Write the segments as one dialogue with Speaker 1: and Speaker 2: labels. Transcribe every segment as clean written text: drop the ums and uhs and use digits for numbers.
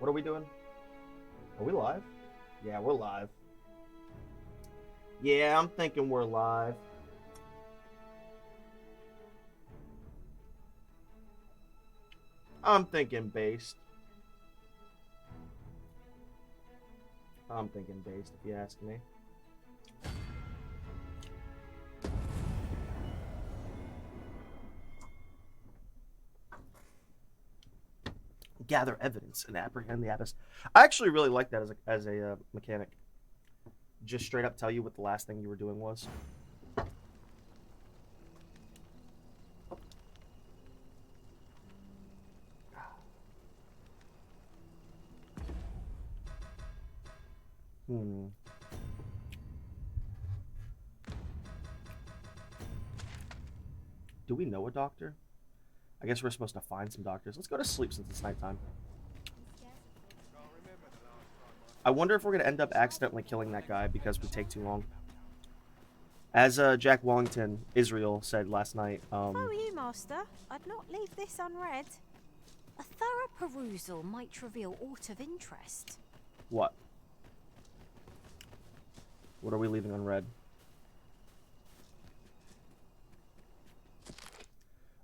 Speaker 1: What are we doing? Are we live? Yeah, we're live. Yeah, I'm thinking we're live. I'm thinking based. I'm thinking based, if you ask me. Gather evidence and apprehend the abyss. I actually really like that as a mechanic. Just straight up tell you what the last thing you were doing was. Hmm. Do we know a doctor? I guess we're supposed to find some doctors. Let's go to sleep since it's nighttime. I wonder if we're going to end up accidentally killing that guy because we take too long. As Jack Wellington, Israel, said last night...
Speaker 2: If I were you, Master, I'd not leave this unread. A thorough perusal might reveal aught of interest.
Speaker 1: What? What are we leaving unread?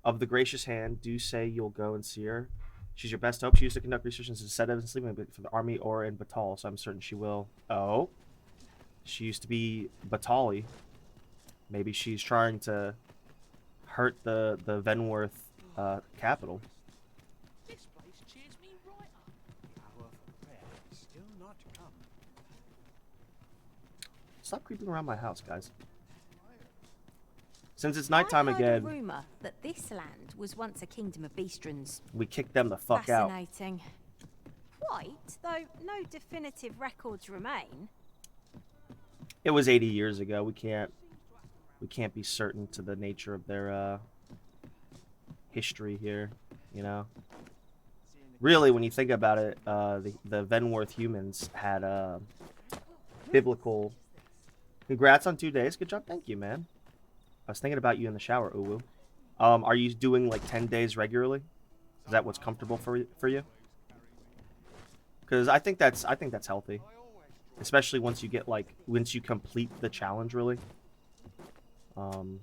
Speaker 1: Of the gracious hand, do say you'll go and see her. She's your best hope. She used to conduct research into sedative and sleeping for the army or in Batal, so I'm certain she will. Oh. She used to be Batali. Maybe she's trying to hurt the Venworth capital.
Speaker 3: This place cheers me right up. Hour for prayer is still not come.
Speaker 1: Stop creeping around my house, guys. Since it's nighttime
Speaker 2: I heard
Speaker 1: again,
Speaker 2: a rumor that this land was once a kingdom of Beastrons.
Speaker 1: we kicked them the fuck out.
Speaker 2: Fascinating. Quite, though no definitive records remain.
Speaker 1: It was 80 years ago. We can't be certain to the nature of their history here, you know. Really, when you think about it, the Venworth humans had biblical. Congrats on 2 days. Good job. Thank you, man. I was thinking about you in the shower, Uwu. Are you doing like 10 days regularly? Is that what's comfortable for you? Because I think that's healthy, especially once you complete the challenge, really. Nope.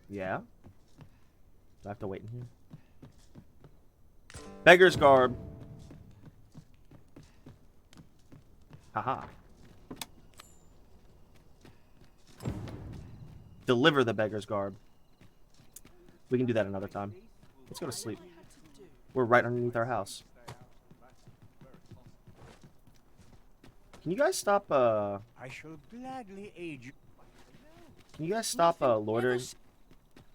Speaker 1: Yeah. Do I have to wait in here? Beggar's garb. Haha. Deliver the beggar's garb. We can do that another time. Let's go to sleep. We're right underneath our house. Can you guys stop
Speaker 3: I shall gladly aid you.
Speaker 1: Can you guys stop loitering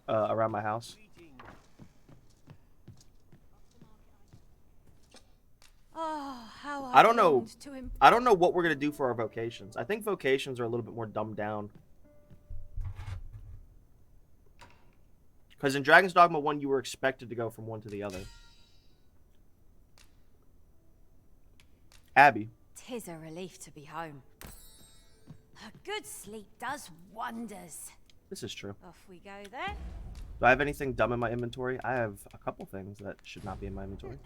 Speaker 1: around my house?
Speaker 2: Oh, how
Speaker 1: I don't know.
Speaker 2: longed to
Speaker 1: I don't know what we're gonna do for our vocations. I think vocations are a little bit more dumbed down. Because in Dragon's Dogma 1, you were expected to go from one to the other. Abby.
Speaker 2: 'Tis a relief to be home. A good sleep does wonders.
Speaker 1: This is true.
Speaker 2: Off we go then.
Speaker 1: Do I have anything dumb in my inventory? I have a couple things that should not be in my inventory.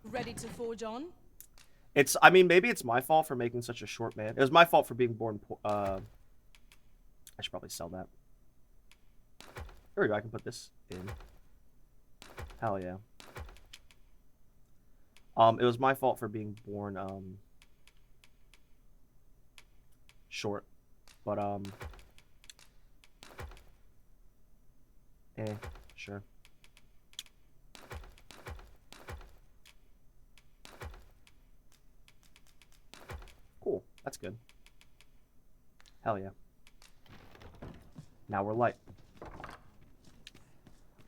Speaker 4: Ready to forge on?
Speaker 1: I mean, maybe it's my fault for making such a short man. It was my fault for being born I should probably sell that. There we go, I can put this in. Hell yeah. It was my fault for being born, short. But, sure. Cool, that's good. Hell yeah. Now we're light.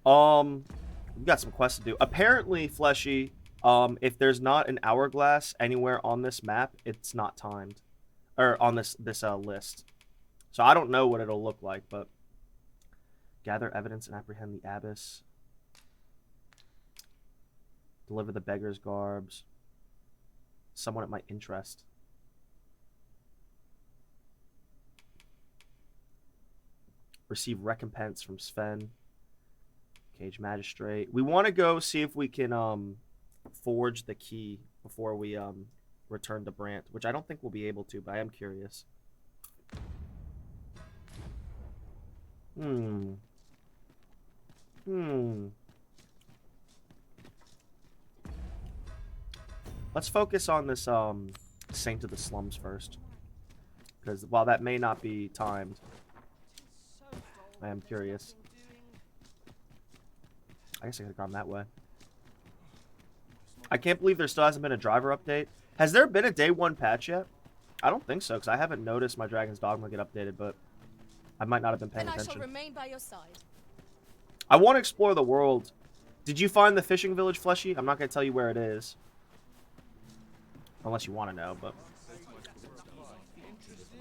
Speaker 1: We got some quests to do. Apparently, Fleshy, if there's not an hourglass anywhere on this map, it's not timed. Or on this list. So I don't know what it'll look like, but gather evidence and apprehend the abyss. Deliver the beggar's garbs. Someone at my interest. Receive recompense from Sven. Cage Magistrate. We want to go see if we can forge the key before we return to Brant, which I don't think we'll be able to, but I am curious. Let's focus on this Saint of the Slums first. Because while that may not be timed, I am curious. I guess I could have gone that way. I can't believe there still hasn't been a driver update. Has there been a day 1 patch yet? I don't think so, because I haven't noticed my Dragon's Dogma get updated, but I might not have been paying
Speaker 4: And I shall
Speaker 1: attention.
Speaker 4: remain by your side.
Speaker 1: I want to explore the world. Did you find the fishing village, Fleshy? I'm not going to tell you where it is. Unless you want to know, but...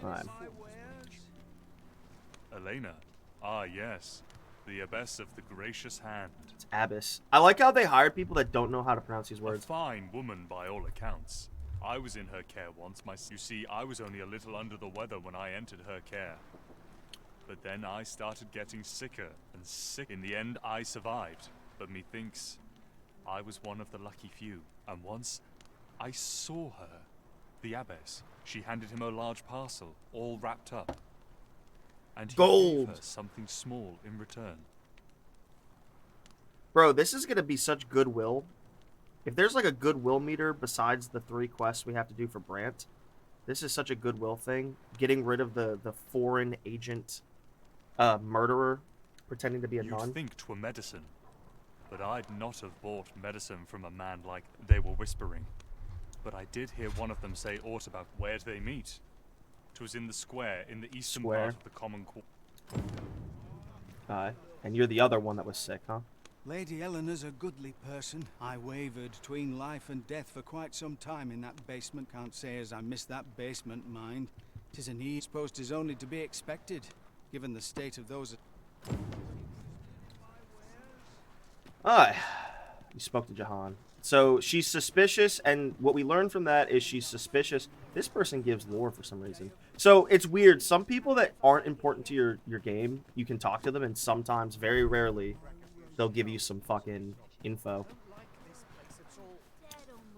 Speaker 1: Alright.
Speaker 5: Elena. Ah, yes. The Abbess of the Gracious Hand.
Speaker 1: It's Abyss. I like how they hired people that don't know how to pronounce these
Speaker 5: A
Speaker 1: words.
Speaker 5: fine woman by all accounts. I was in her care once. You see, I was only a little under the weather when I entered her care. But then I started getting sicker and sick. In the end, I survived. But methinks I was one of the lucky few. And once I saw her, the Abbess. She handed him a large parcel, all wrapped up. And he
Speaker 1: Gold.
Speaker 5: gave her something small in return.
Speaker 1: Bro, this is going to be such goodwill. If there's like a goodwill meter besides the 3 quests we have to do for Brant, this is such a goodwill thing. Getting rid of the foreign agent murderer pretending to be a
Speaker 5: You'd
Speaker 1: nun.
Speaker 5: think 'twere medicine, but I'd not have bought medicine from a man like they were whispering. But I did hear one of them say aught about where they meet. 'Twas in the square in the eastern part of the common quarter.
Speaker 1: And you're the other one that was sick, huh?
Speaker 3: Lady Eleanor's a goodly person. I wavered between life and death for quite some time in that basement. Can't say as I miss that basement, mind. 'Tis a need, suppose 'tis only to be expected, given the state of those...
Speaker 1: You spoke to Jahan. So she's suspicious, and what we learned from that is she's suspicious. This person gives lore for some reason. So it's weird. Some people that aren't important to your game, you can talk to them, and sometimes, very rarely, they'll give you some fucking info.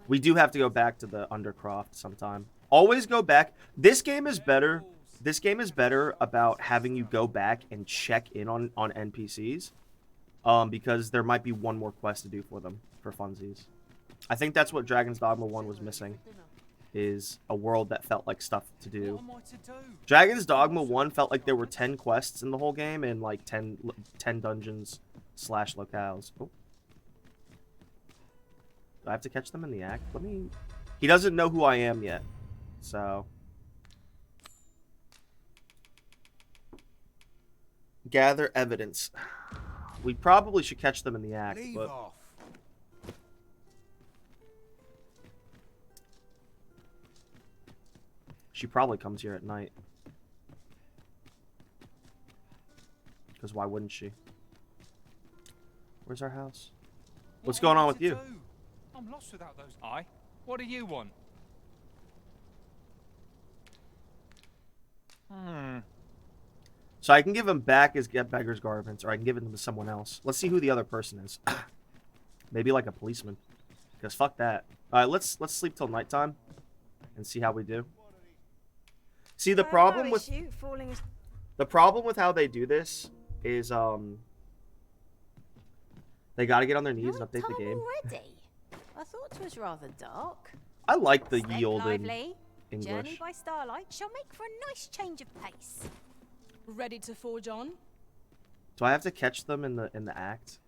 Speaker 1: We do have to go back to the Undercroft sometime. Always go back. This game is better. This game is better about having you go back and check in on NPCs. Because there might be one more quest to do for them, for funsies. I think that's what Dragon's Dogma 1 was missing, is a world that felt like stuff to do. Dragon's Dogma 1 felt like there were 10 quests in the whole game and like 10 dungeons / locales. Oh. Do I have to catch them in the act? He doesn't know who I am yet, so... Gather evidence. We probably should catch them in the act,
Speaker 3: Leave
Speaker 1: but...
Speaker 3: off.
Speaker 1: She probably comes here at night. Because why wouldn't she? Where's our house? What's going on with you?
Speaker 6: I'm lost without those. What do you want?
Speaker 1: So I can give him back his beggar's garments, or I can give it to someone else. Let's see who the other person is. Maybe like a policeman. Because fuck that. Alright, let's sleep till nighttime and see how we do. See, the problem with how they do this is they gotta get on their knees and update the game.
Speaker 2: Already? I thought it was rather dark.
Speaker 1: I like the
Speaker 2: Step
Speaker 1: yield in
Speaker 2: lively. Journey
Speaker 1: English.
Speaker 2: by starlight shall make for a nice change of pace.
Speaker 4: Ready to forge on?
Speaker 1: Do I have to catch them in the act?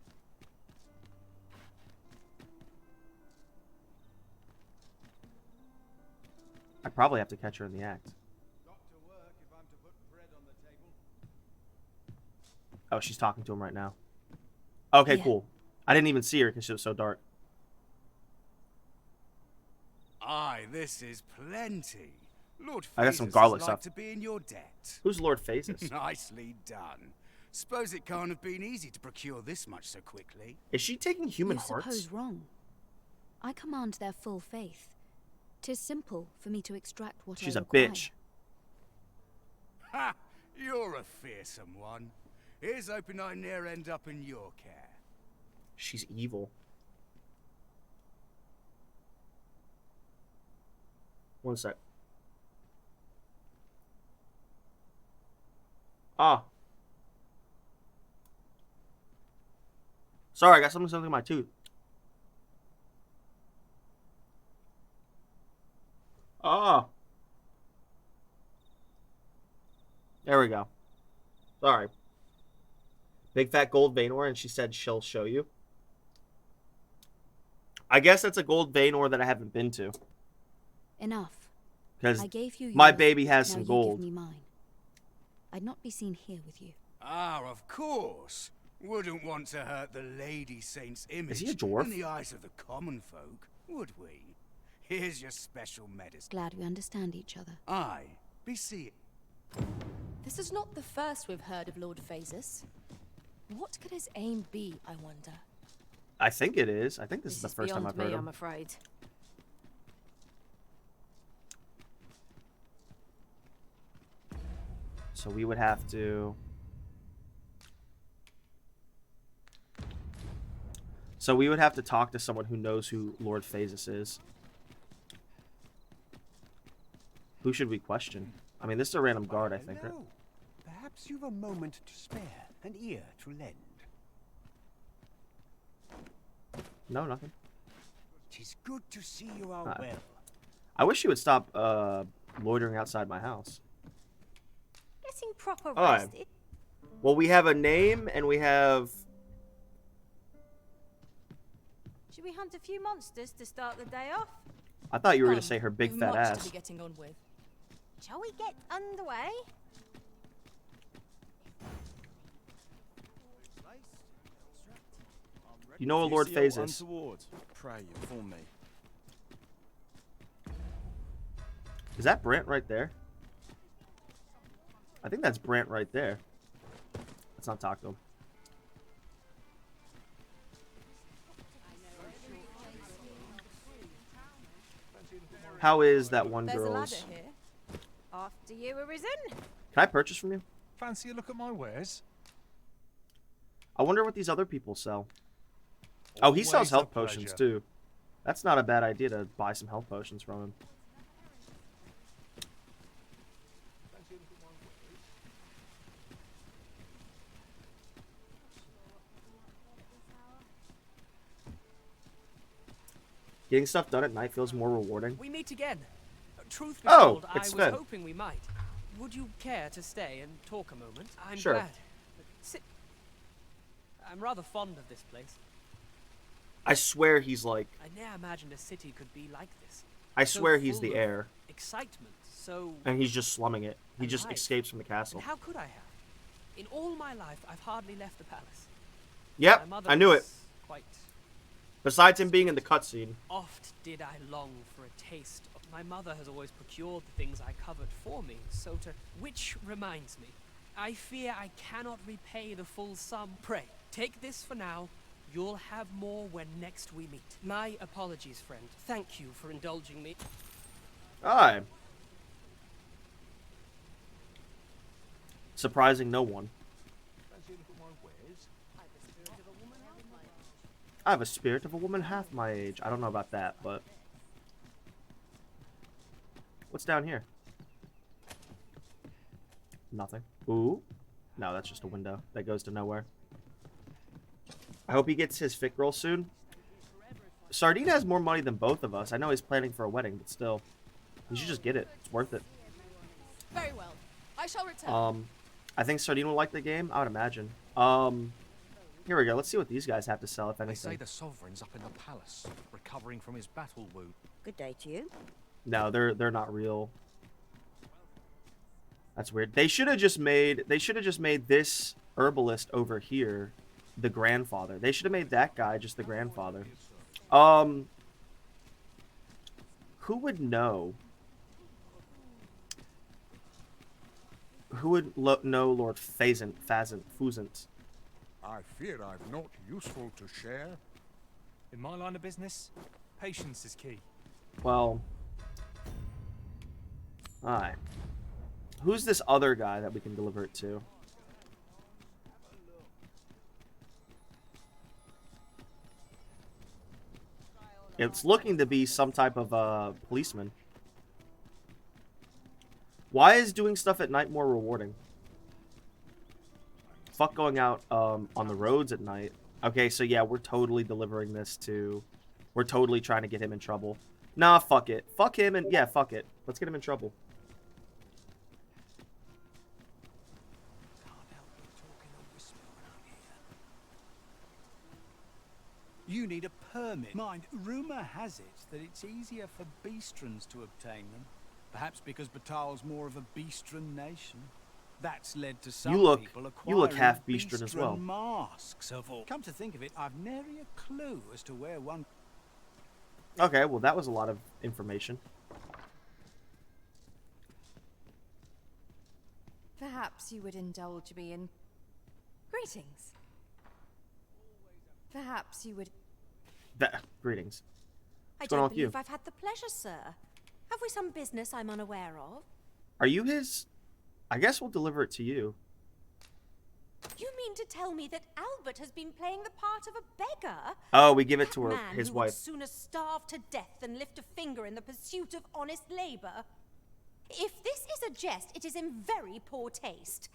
Speaker 1: I probably have to catch her in the act. Oh, she's talking to him right now. Okay,
Speaker 2: Yeah.
Speaker 1: cool. I didn't even see her because she was so dark.
Speaker 3: Aye, this is plenty. Lord
Speaker 1: I got some
Speaker 3: Phaesus
Speaker 1: garlic
Speaker 3: is like
Speaker 1: stuff.
Speaker 3: to be in your debt.
Speaker 1: Who's Lord Phaesus?
Speaker 3: Nicely done. Suppose it can't have been easy to procure this much so quickly.
Speaker 1: Is she taking human
Speaker 7: You
Speaker 1: hearts?
Speaker 7: suppose wrong. I command their full faith. 'Tis simple for me to extract what
Speaker 1: She's
Speaker 7: I
Speaker 1: a
Speaker 7: require.
Speaker 1: bitch.
Speaker 3: Ha! You're a fearsome one. Here's hoping I ne'er end up in your care.
Speaker 1: She's evil. One sec. Ah. Sorry, I got something in my tooth. Ah. There we go. Sorry. Big fat gold vein ore, and she said she'll show you. I guess that's a gold vein ore that I haven't been to.
Speaker 7: Enough.
Speaker 1: Because
Speaker 7: I gave you
Speaker 1: my
Speaker 7: yours,
Speaker 1: baby has
Speaker 7: now
Speaker 1: some
Speaker 7: you
Speaker 1: gold.
Speaker 7: give me mine. I'd not be seen here with you.
Speaker 3: Ah, of course. Wouldn't want to hurt the Lady Saint's image
Speaker 1: he a dwarf?
Speaker 3: in the eyes of the common folk, would we? Here's your special medicine.
Speaker 7: Glad we understand each other.
Speaker 3: I be seeing.
Speaker 4: This is not the first we've heard of Lord Phasus. What could his aim be, I wonder?
Speaker 1: I think it is. I think this is the first time
Speaker 2: beyond
Speaker 1: I've heard
Speaker 2: me,
Speaker 1: him.
Speaker 2: I'm afraid.
Speaker 1: So we would have to... So we would have to talk to someone who knows who Lord Phasus is. Who should we question? I mean, this is a random guard, I think, right?
Speaker 8: Hello. Perhaps you've a moment to spare, an ear to lend.
Speaker 1: No, nothing.
Speaker 8: 'Tis good to see you are
Speaker 1: Alright.
Speaker 8: well.
Speaker 1: I wish you would stop loitering outside my house.
Speaker 2: Getting proper
Speaker 1: Alright.
Speaker 2: rested.
Speaker 1: Well, we have a name and we have...
Speaker 2: Should we hunt a few monsters to start the day off?
Speaker 1: I thought you were going
Speaker 4: Come,
Speaker 1: to say her big
Speaker 4: we've
Speaker 1: fat
Speaker 4: much
Speaker 1: ass.
Speaker 4: to be getting on with.
Speaker 2: Shall we get underway?
Speaker 1: You know a Lord Phasus.
Speaker 9: Pray you for me.
Speaker 1: Is that Brant right there? I think that's Brant right there. Let's not talk to him. How is that one
Speaker 4: There's a ladder
Speaker 1: girl's...
Speaker 4: here.
Speaker 2: After you, Arisen.
Speaker 1: Can I purchase from you?
Speaker 6: Fancy a look at my wares?
Speaker 1: I wonder what these other people sell. Oh, he sells
Speaker 6: Always a
Speaker 1: health potions
Speaker 6: pleasure.
Speaker 1: too. That's not a bad idea to buy some health potions from him. Getting stuff done at night feels more rewarding.
Speaker 10: We meet again. Truth be
Speaker 1: Oh,
Speaker 10: told, I
Speaker 1: it's
Speaker 10: was
Speaker 1: Sven.
Speaker 10: hoping we might. Would you care to stay and talk a moment? I'm
Speaker 1: Sure.
Speaker 10: glad. Sit. I'm rather fond of this place.
Speaker 1: I swear he's like...
Speaker 10: I ne'er imagined a city could be like this.
Speaker 1: I
Speaker 10: So
Speaker 1: swear he's
Speaker 10: full
Speaker 1: the
Speaker 10: of
Speaker 1: heir.
Speaker 10: Excitement, so...
Speaker 1: And he's just slumming it. He just
Speaker 10: alive.
Speaker 1: escapes from the castle.
Speaker 10: And how could I have? In all my life, I've hardly left the palace.
Speaker 1: Yep,
Speaker 10: My mother
Speaker 1: I knew it.
Speaker 10: was Quite
Speaker 1: Besides him being in the cutscene.
Speaker 10: oft did I long for a taste. My mother has always procured the things I covered for me, so to... Which reminds me, I fear I cannot repay the full sum. Pray, take this for now. You'll have more when next we meet. My apologies, friend. Thank you for indulging me.
Speaker 1: Aye. Surprising no one. I have a spirit of a woman half my age. I don't know about that, but... What's down here? Nothing. Ooh. No, that's just a window that goes to nowhere. I hope he gets his fit girl soon. Sardine has more money than both of us. I know he's planning for a wedding, but still. You should just get it. It's worth it.
Speaker 4: Very well. I shall return.
Speaker 1: I think Sardine will like the game. I would imagine. Here we go. Let's see what these guys have to sell, if
Speaker 9: They say
Speaker 1: anything.
Speaker 9: the sovereign's up in the palace, recovering from his battle wound.
Speaker 2: Good day to you.
Speaker 1: No, they're not real. That's weird. They should have just made this herbalist over here the grandfather. They should have made that guy just the grandfather. Who would know? Who would know Lord Fazant?
Speaker 11: I fear I've naught useful to share.
Speaker 6: In my line of business, patience is key.
Speaker 1: Well, alright. Who's this other guy that we can deliver it to? It's looking to be some type of policeman. Why is doing stuff at night more rewarding? Fuck going out on the roads at night. Okay, so yeah, we're totally delivering this to... We're totally trying to get him in trouble. Nah, fuck it. Fuck him and... Yeah, fuck it. Let's get him in trouble.
Speaker 3: You need a permit. Mind, rumour has it that it's easier for beastrons to obtain them. Perhaps because Batal's more of a beastron nation. That's led to some people acquiring
Speaker 1: half beastron as well.
Speaker 3: Masks of all. Come to think of it, I've nary a clue as to where one...
Speaker 1: Okay, well that was a lot of information.
Speaker 12: Perhaps you would indulge me in... Greetings. Perhaps you would...
Speaker 1: Greetings.
Speaker 2: I
Speaker 1: What's going on
Speaker 2: don't
Speaker 1: with you?
Speaker 2: believe I've had the pleasure, sir. Have we some business I'm unaware of?
Speaker 1: Are you his... I guess we'll deliver it to you.
Speaker 2: You mean to tell me that Albert has been playing the part of a beggar?
Speaker 1: Oh, we give it to her,
Speaker 2: Man
Speaker 1: his
Speaker 2: who
Speaker 1: wife.
Speaker 2: would sooner starve to death than lift a finger in the pursuit of honest labor. If this is a jest, it is in very poor taste.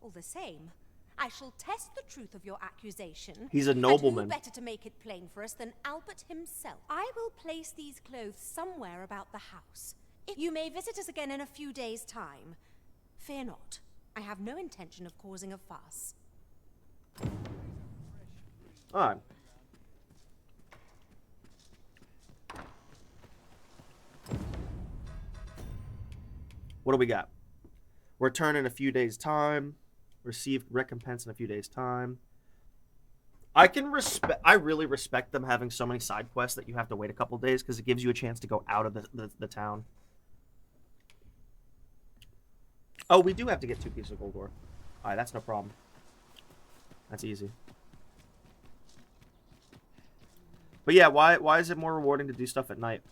Speaker 2: All the same, I shall test the truth of your accusation.
Speaker 1: He's a nobleman.
Speaker 2: And who better to make it plain for us than Albert himself? I will place these clothes somewhere about the house. You may visit us again in a few days' time. Fear not. I have no intention of causing a fuss.
Speaker 1: Alright. What do we got? Return in a few days' time. Receive recompense in a few days' time. I really respect them having so many side quests that you have to wait a couple days because it gives you a chance to go out of the town. Oh, we do have to get 2 pieces of gold ore. Alright, that's no problem. That's easy. But yeah, why is it more rewarding to do stuff at night?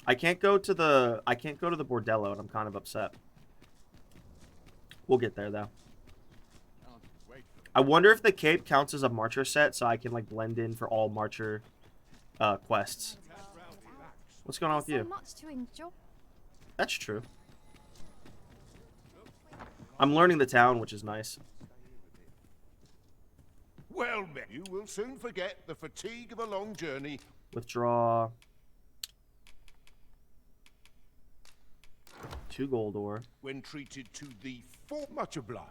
Speaker 1: I can't go to the bordello, and I'm kind of upset. We'll get there though. I wonder if the cape counts as a marcher set, so I can like blend in for all marcher quests. What's going on with you?
Speaker 12: Much to enjoy.
Speaker 1: That's true. I'm learning the town, which is nice.
Speaker 13: Well, men, you will soon forget the fatigue of a long journey.
Speaker 1: Withdraw. 2 gold ore.
Speaker 13: When treated to the full, much obliged.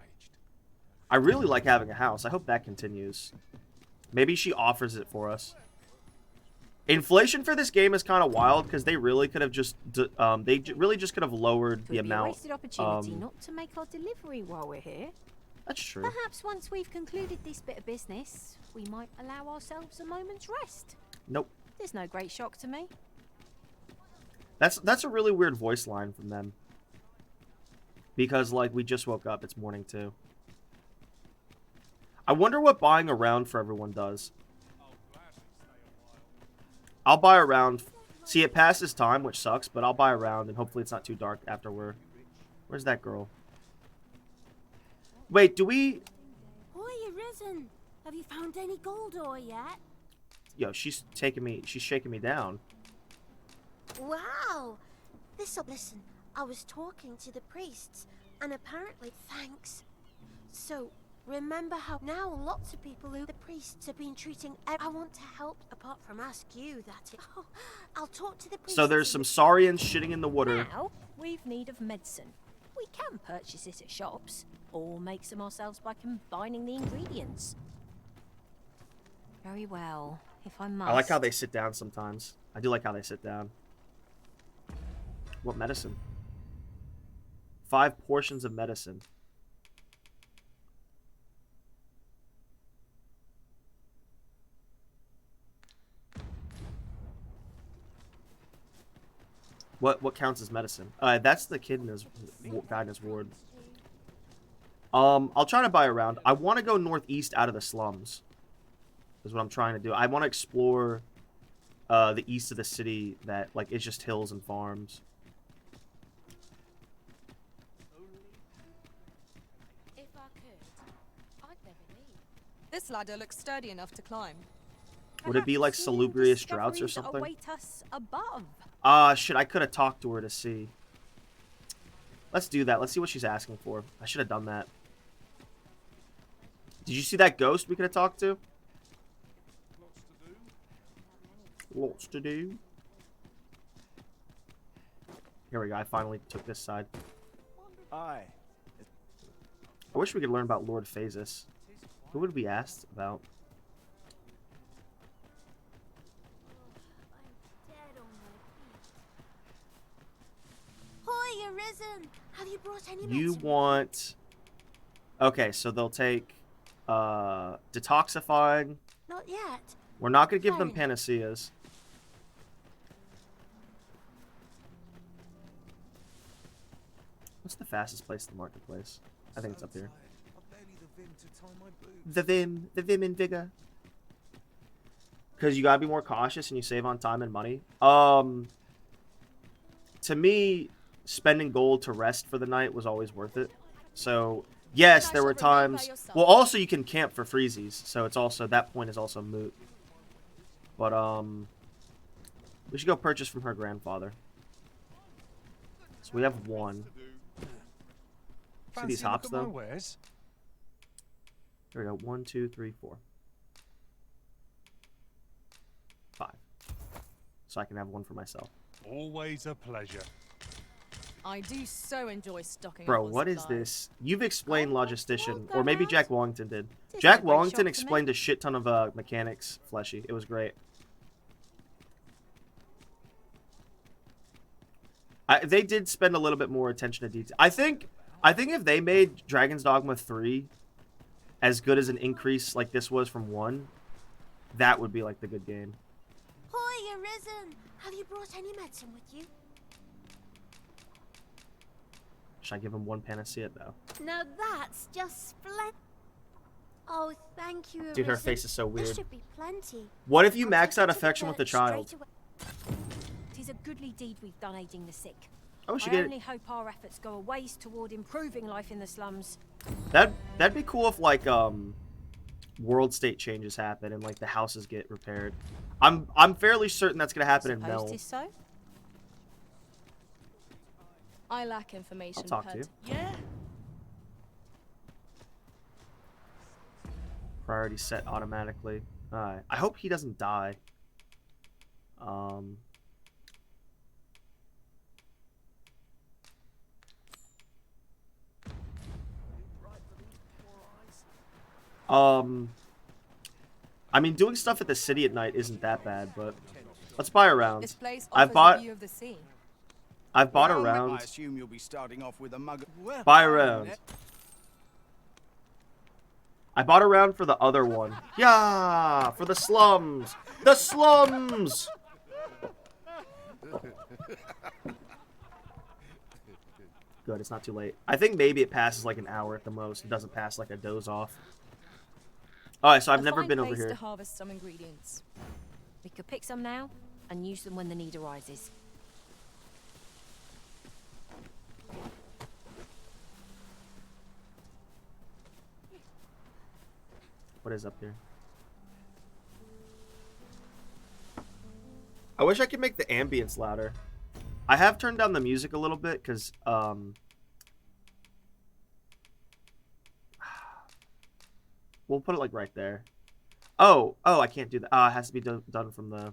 Speaker 1: I really like having a house. I hope that continues. Maybe she offers it for us. Inflation for this game is kind of wild because they really could have just really just could have lowered the amount.
Speaker 2: Wasted opportunity not to make our delivery while we're here.
Speaker 1: That's true.
Speaker 2: Perhaps once we've concluded this bit of business, we might allow ourselves a moment's rest.
Speaker 1: Nope.
Speaker 2: There's no great shock to me.
Speaker 1: That's a really weird voice line from them. Because like we just woke up, it's morning too. I wonder what buying around for everyone does. I'll buy around. See, it passes time, which sucks, but I'll buy around, and hopefully it's not too dark after we're... Where's that girl? Wait, do we...
Speaker 14: Oi, you risen. Have you found any gold ore yet?
Speaker 1: Yo, she's shaking me down.
Speaker 14: Wow. Listen, I was talking to the priests, and apparently... Thanks. So... Remember how now lots of people who the priests have been treating... I want to help, apart from ask you, that is. Oh, I'll talk to the priests.
Speaker 1: So there's some Saurians shitting in the water.
Speaker 2: Now, we've need of medicine. We can purchase it at shops, or make some ourselves by combining the ingredients. Very well, if I must.
Speaker 1: I like how they sit down sometimes. I do like how they sit down. What medicine? 5 portions of medicine. What counts as medicine? That's the kid in his guy in his ward. I'll try to buy around. I want to go northeast out of the slums. Is what I'm trying to do. I want to explore the east of the city that like it's just hills and farms.
Speaker 4: If I could, I'd never leave. This ladder looks sturdy enough to climb.
Speaker 1: Would it be like
Speaker 2: Perhaps new
Speaker 1: salubrious droughts or
Speaker 2: discoveries
Speaker 1: something?
Speaker 2: await us above.
Speaker 1: Shit, I could have talked to her to see. Let's do that. Let's see what she's asking for. I should have done that. Did you see that ghost we could have talked to? Lots to do. Here we go. I finally took this side.
Speaker 8: Aye.
Speaker 1: I wish we could learn about Lord Phasis. Who would we ask about?
Speaker 14: Hoy, Arisen! Have you brought any
Speaker 1: You
Speaker 14: medicine?
Speaker 1: want... Okay, so they'll take detoxifying.
Speaker 14: Not yet.
Speaker 1: We're not going to give them
Speaker 14: Fair enough.
Speaker 1: panaceas. What's the fastest place to the marketplace? I think it's up here. The Vim and Vigor. Because you gotta be more cautious and you save on time and money. To me, spending gold to rest for the night was always worth it. So, yes, there were times... Well, also you can camp for freezies, so it's also... That point is also moot. But, we should go purchase from her grandfather. So we have one. See these hops, though? Here we go. 1, 2, 3, 4. 5. So I can have one for myself.
Speaker 5: Always a pleasure.
Speaker 4: I do so enjoy stocking
Speaker 1: Bro,
Speaker 4: up on
Speaker 1: what is
Speaker 4: supplies.
Speaker 1: this? You've explained Logistician,
Speaker 2: well,
Speaker 1: or maybe
Speaker 2: go
Speaker 1: Jack Wellington did.
Speaker 2: This
Speaker 1: Jack
Speaker 2: is a great
Speaker 1: Wellington
Speaker 2: shot to
Speaker 1: explained
Speaker 2: me.
Speaker 1: a shit ton of mechanics, Fleshy. It was great. They did spend a little bit more attention to detail. I think if they made Dragon's Dogma 3 as good as an increase like this was from 1, that would be like the good game.
Speaker 14: Hoy, Arisen! Have you brought any medicine with you?
Speaker 1: Should I give him one panacea though?
Speaker 14: Now that's just splendid. Oh, thank you, Arisen.
Speaker 1: Dude, her face is so
Speaker 14: There
Speaker 1: weird.
Speaker 14: should be plenty.
Speaker 1: What if you
Speaker 14: I'll
Speaker 1: max
Speaker 14: take
Speaker 1: out
Speaker 14: it to the
Speaker 1: affection with the
Speaker 14: church
Speaker 1: child?
Speaker 14: straight away.
Speaker 2: 'Tis a goodly deed we've done aiding the sick.
Speaker 1: Oh, she
Speaker 2: I
Speaker 1: get
Speaker 2: only hope our efforts go a ways toward improving life in the slums.
Speaker 1: that'd be cool if like world state changes happen and like the houses get repaired. I'm fairly certain that's gonna happen in
Speaker 2: Suppose
Speaker 1: Mel.
Speaker 2: 'tis so.
Speaker 4: I lack information.
Speaker 1: I'll talk to
Speaker 4: Ped.
Speaker 1: you.
Speaker 10: Yeah?
Speaker 1: Priority set automatically. Alright. I hope he doesn't die. I mean, doing stuff at the city at night isn't that bad, but let's buy a round.
Speaker 4: This place
Speaker 1: I've
Speaker 4: offers
Speaker 1: bought
Speaker 4: a view of the sea.
Speaker 1: I've bought a
Speaker 3: Well, I
Speaker 1: round.
Speaker 3: assume you'll be starting off with a mug. Well,
Speaker 1: Buy a round. I bought a round for the other one. Yeah, for the slums. The slums. Good, it's not too late. I think maybe it passes like an hour at the most. It doesn't pass like a doze off. Alright, so I've
Speaker 4: A
Speaker 1: never
Speaker 4: fine
Speaker 1: been over
Speaker 4: place
Speaker 1: here.
Speaker 4: to harvest some ingredients.
Speaker 2: We could pick some now and use them when the need arises.
Speaker 1: What is up here? I wish I could make the ambience louder. I have turned down the music a little bit because we'll put it like right there. Oh, I can't do that. It has to be done from the...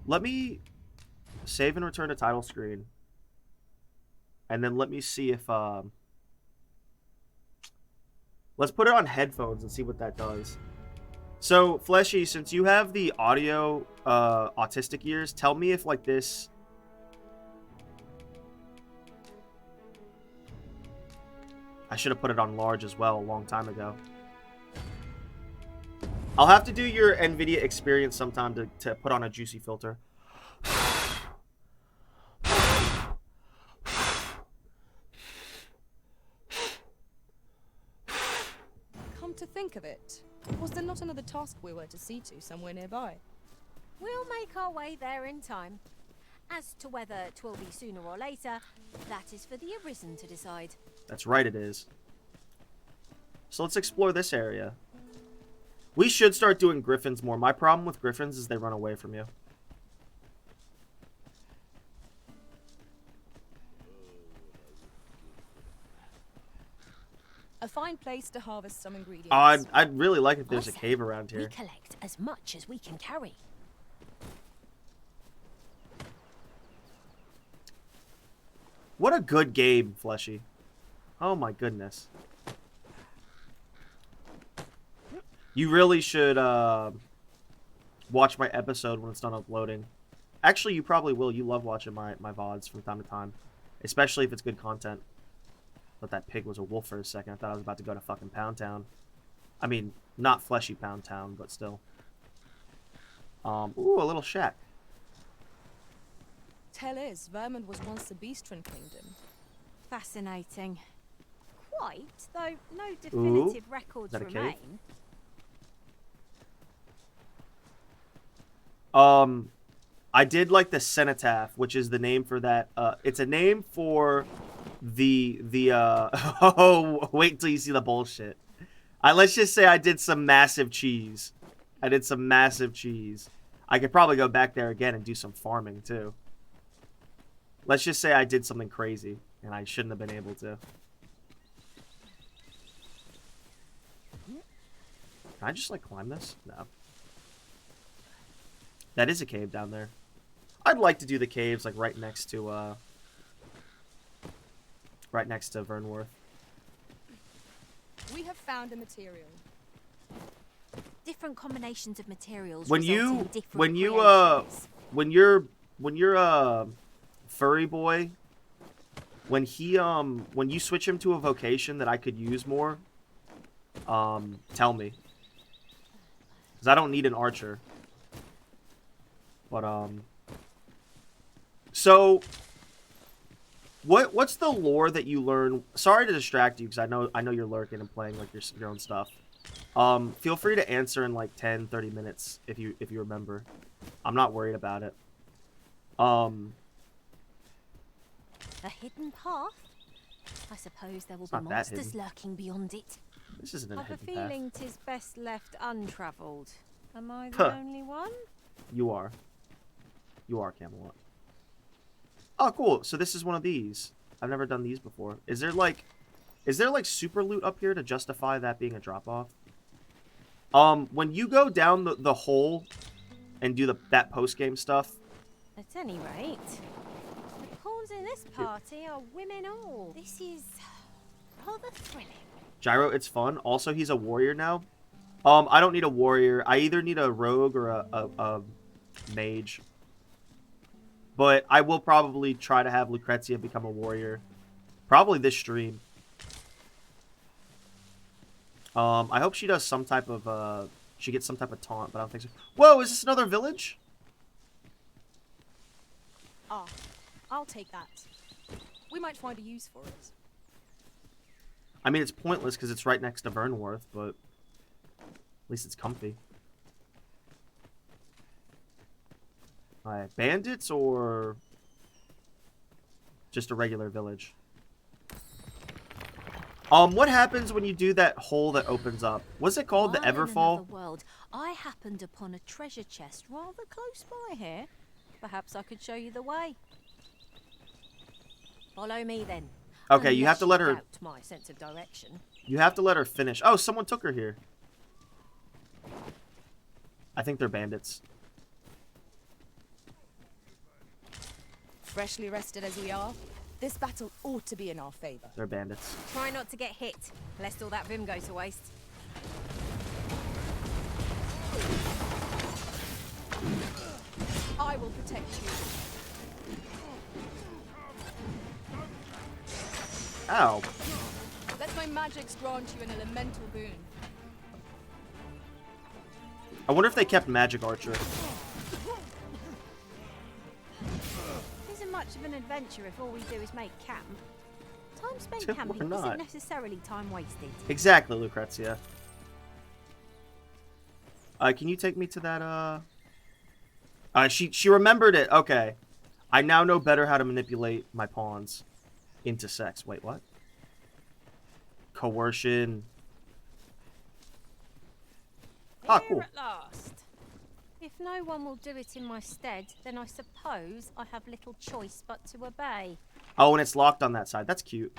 Speaker 1: Let me save and return to title screen. And then let me see if... Let's put it on headphones and see what that does. So, Fleshy, since you have the audio autistic ears, tell me if like this... I should have put it on large as well a long time ago. I'll have to do your NVIDIA experience sometime to put on a juicy filter.
Speaker 4: Come to think of it, was there not another task we were to see to somewhere nearby?
Speaker 2: We'll make our way there in time. As to whether 'twill be sooner or later, that is for the Arisen to decide.
Speaker 1: That's right, it is. So let's explore this area. We should start doing griffins more. My problem with griffins is they run away from you.
Speaker 4: A fine place to harvest some ingredients.
Speaker 1: I'd really like if there's a cave around here.
Speaker 2: We collect as much as we can carry.
Speaker 1: What a good game, Fleshy. Oh my goodness. You really should watch my episode when it's done uploading. Actually, you probably will. You love watching my VODs from time to time. Especially if it's good content. Thought that pig was a wolf for a second. I thought I was about to go to fucking Pound Town. I mean, not Fleshy Pound Town, but still. Ooh, a little shack.
Speaker 4: Tell is, Vermund was once the Beastren Kingdom.
Speaker 2: Fascinating. Quite, though no definitive
Speaker 1: Ooh,
Speaker 2: records
Speaker 1: is that a cave?
Speaker 2: remain.
Speaker 1: I did like the cenotaph, which is the name for that. It's a name for oh, wait until you see the bullshit. Let's just say I did some massive cheese. I did some massive cheese. I could probably go back there again and do some farming too. Let's just say I did something crazy and I shouldn't have been able to. Can I just like climb this? No. That is a cave down there. I'd like to do the caves like right next to Vernworth.
Speaker 4: We have found a material.
Speaker 2: Different combinations of materials.
Speaker 1: When
Speaker 2: result in
Speaker 1: when
Speaker 2: different creations.
Speaker 1: when you're furry boy, when you switch him to a vocation that I could use more, tell me. 'Cause I don't need an archer. But so what's the lore that you learn? Sorry to distract you because I know you're lurking and playing like your own stuff. Feel free to answer in like 10-30 minutes if you remember. I'm not worried about it.
Speaker 2: A hidden path? I suppose there will be
Speaker 1: not that
Speaker 2: monsters
Speaker 1: hidden.
Speaker 2: lurking beyond it.
Speaker 1: This isn't a
Speaker 2: I've a
Speaker 1: hidden path.
Speaker 2: feeling 'tis best left untravelled. Am I the
Speaker 1: Huh.
Speaker 2: only one?
Speaker 1: You are. You are, Camelot. Oh, cool. So this is one of these. I've never done these before. Is there like super loot up here to justify that being a drop-off? When you go down the hole and do that post-game stuff.
Speaker 2: At any rate, the pawns in this party are women all. This is rather thrilling.
Speaker 1: Gyro, it's fun. Also, he's a warrior now. I don't need a warrior. I either need a rogue or a mage. But I will probably try to have Lucrezia become a warrior. Probably this stream. I hope she does some type of, she gets some type of taunt, but I don't think so. Whoa, is this another village?
Speaker 4: Ah, I'll take that. We might find a use for it.
Speaker 1: I mean, it's pointless because it's right next to Vernworth, but at least it's comfy. Alright, bandits or just a regular village? What happens when you do that hole that opens up? What's it called? The
Speaker 2: While in
Speaker 1: Everfall?
Speaker 2: another world, I happened upon a treasure chest rather close by here. Perhaps I could show you the way. Follow me then.
Speaker 1: Okay, you have to let her.
Speaker 2: Doubt my sense of direction.
Speaker 1: You have to let her finish. Oh, someone took her here. I think they're bandits.
Speaker 4: Freshly rested as we are, this battle ought to be in our favor.
Speaker 1: They're bandits.
Speaker 2: Try not to get hit, lest all that vim go to waste.
Speaker 4: I will protect you.
Speaker 1: Ow.
Speaker 4: Let my magics grant you an elemental boon.
Speaker 1: I wonder if they kept Magic Archer.
Speaker 2: Isn't much of an adventure if all we do is make camp. Time spent
Speaker 1: Or
Speaker 2: camping
Speaker 1: not.
Speaker 2: isn't necessarily time wasted.
Speaker 1: Exactly, Lucrezia. Can you take me to that, she remembered it. Okay. I now know better how to manipulate my pawns into sex. Wait, what? Coercion. Ah,
Speaker 2: Here
Speaker 1: cool.
Speaker 2: at last. If no one will do it in my stead, then I suppose I have little choice but to obey.
Speaker 1: Oh, and it's locked on that side. That's cute.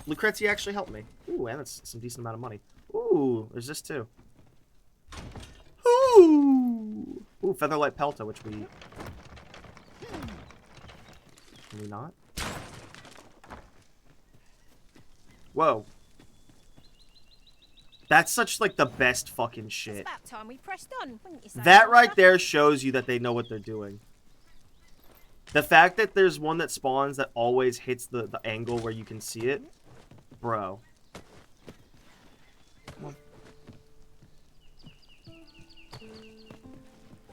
Speaker 1: Lucrezia actually helped me. Ooh, and that's some decent amount of money. Ooh, there's this too. Ooh! Ooh, Featherlight Pelta, which we... Can we not? Whoa. That's such, like, the best fucking shit.
Speaker 2: It's about time we pressed on, wouldn't you say?
Speaker 1: That right
Speaker 2: Master?
Speaker 1: there shows you that they know what they're doing. The fact that there's one that spawns that always hits the angle where you can see it. Bro.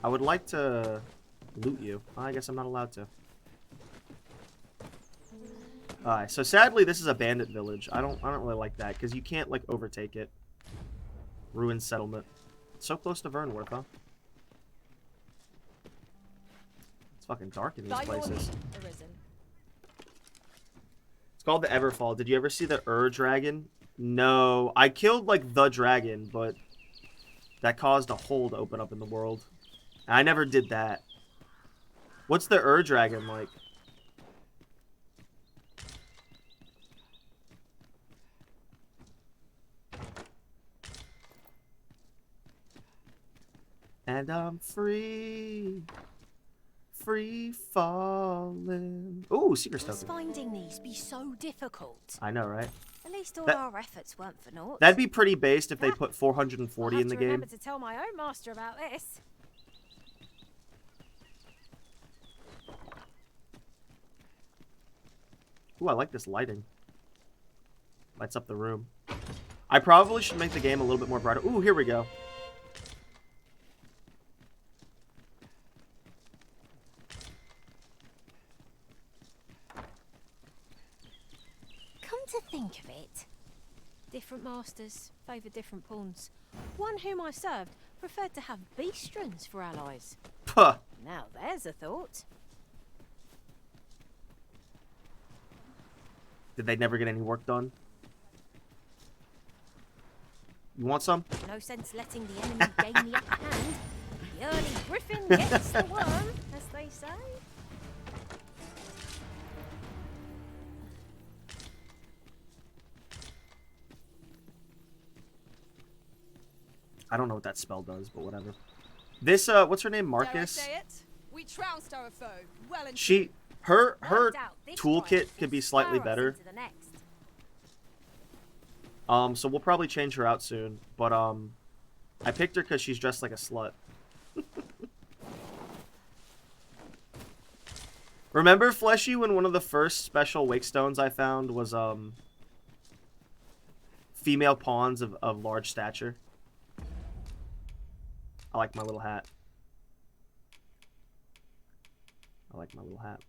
Speaker 1: I would like to loot you. I guess I'm not allowed to. Alright, so sadly this is a bandit village. I don't really like that, because you can't like overtake it. Ruined settlement. So close to Vernworth, huh? It's fucking dark in these places. It's called the Everfall. Did you ever see the Dragon? No. I killed like the dragon, but that caused a hole to open up in the world. I never did that. What's the Dragon like? And I'm free. Free falling. Ooh, secret
Speaker 2: Must
Speaker 1: stuff.
Speaker 2: finding these be so difficult?
Speaker 1: I know, right?
Speaker 2: At least all
Speaker 1: That-
Speaker 2: our efforts weren't for naught.
Speaker 1: That'd be pretty based if they put
Speaker 2: I'll
Speaker 1: 440
Speaker 2: have
Speaker 1: in the
Speaker 2: to
Speaker 1: game.
Speaker 2: remember to tell my own master about this.
Speaker 1: Ooh, I like this lighting. Lights up the room. I probably should make the game a little bit more brighter. Ooh, here we go.
Speaker 2: Come to think of it, different masters favour different pawns. One whom I served preferred to have beastrons for allies.
Speaker 1: Puh.
Speaker 2: Now there's a thought.
Speaker 1: Did they never get any work done? You want some?
Speaker 2: No sense letting the enemy gain the upper hand. The early griffin gets the worm, as they say.
Speaker 1: I don't know what that spell does, but whatever. This, what's her name? Marcus?
Speaker 12: Dare I say it? We trounced our foe. Well and
Speaker 1: Her
Speaker 2: No doubt this
Speaker 1: toolkit
Speaker 2: triumph
Speaker 1: could
Speaker 2: will
Speaker 1: be slightly
Speaker 2: spur us
Speaker 1: better.
Speaker 2: into the next.
Speaker 1: So we'll probably change her out soon. But, I picked her because she's dressed like a slut. Remember, Fleshy, when one of the first special wake stones I found was, female pawns of large stature? I like my little hat. I like my little hat.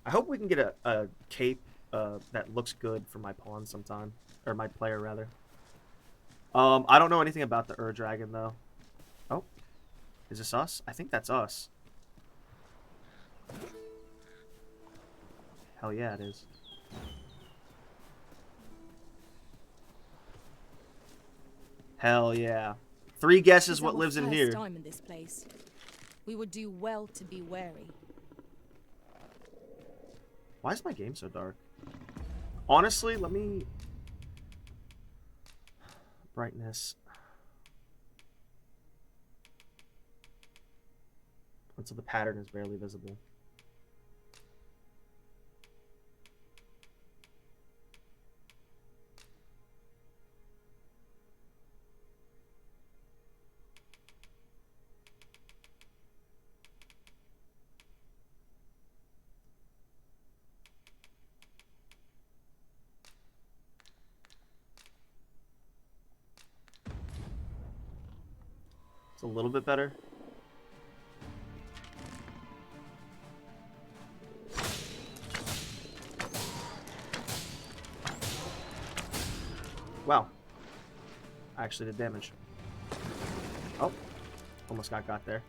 Speaker 1: I hope we can get a cape that looks good for my pawn sometime. Or my player, rather. I don't know anything about the Dragon, though. Oh. Is this us? I think that's us. Hell yeah, it is. Hell yeah. 3 guesses what lives in here.
Speaker 4: Time in this place. We would do well to be wary.
Speaker 1: Why is my game so dark? Honestly, let me... Brightness. Until the pattern is barely visible. It's a little bit better. Wow. I actually did damage. Oh. Almost got there.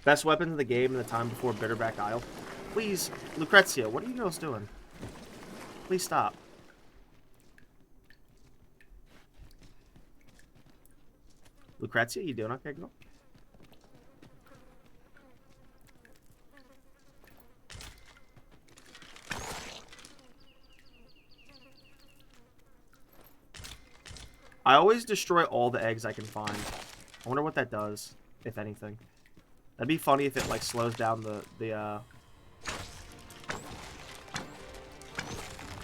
Speaker 1: Best weapons in the game in the time before Bitterback Isle. Please, Lucrezia, what are you girls doing? Please stop. Lucrezia, you doing okay, girl? I always destroy all the eggs I can find. I wonder what that does, if anything. That'd be funny if it, like, slows down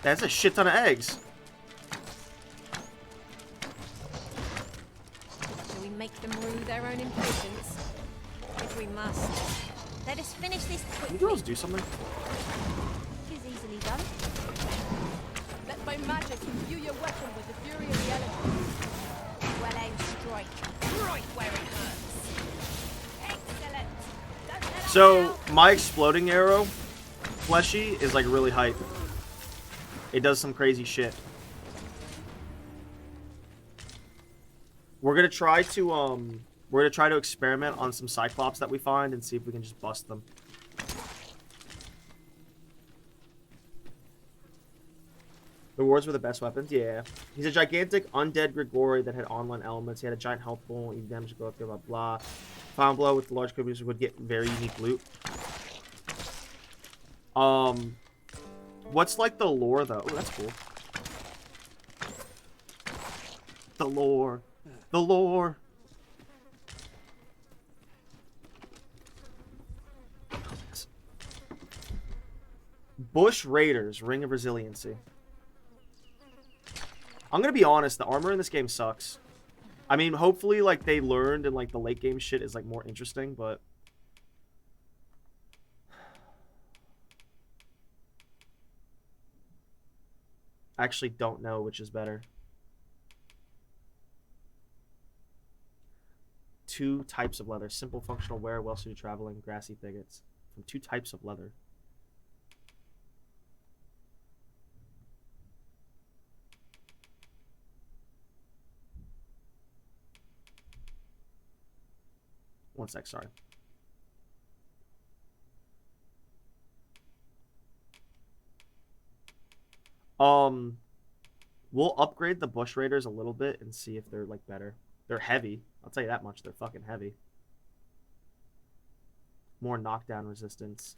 Speaker 1: That's a shit ton of eggs.
Speaker 2: Shall we make them rue their own impatience? If we must. Let us finish this
Speaker 1: Can
Speaker 2: quickly.
Speaker 1: you girls do something?
Speaker 2: It is easily done.
Speaker 4: Let my magic imbue your weapon with the fury of the elements.
Speaker 2: Well aimed strike. Right where it hurts. Excellent. Don't let us
Speaker 1: So,
Speaker 2: down.
Speaker 1: my exploding arrow, fleshy, is like really hype. It does some crazy shit. We're gonna try to experiment on some Cyclops that we find and see if we can just bust them. The wards were the best weapons? Yeah. He's a gigantic undead Grigori that had online elements. He had a giant health pool, even damage to go up, blah, blah, blah. Final blow with the large cubes would get very unique loot. What's like the lore though? Oh, that's cool. The lore. The lore. Bush Raiders, Ring of Resiliency. I'm gonna be honest, the armor in this game sucks. I mean, hopefully, like, they learned and, like, the late game shit is, like, more interesting, but... I actually don't know which is better. Two types of leather. Simple functional wear, well-suited traveling, grassy thickets. From two types of leather. One sec, sorry. We'll upgrade the Bush Raiders a little bit and see if they're, like, better. They're heavy. I'll tell you that much. They're fucking heavy. More knockdown resistance.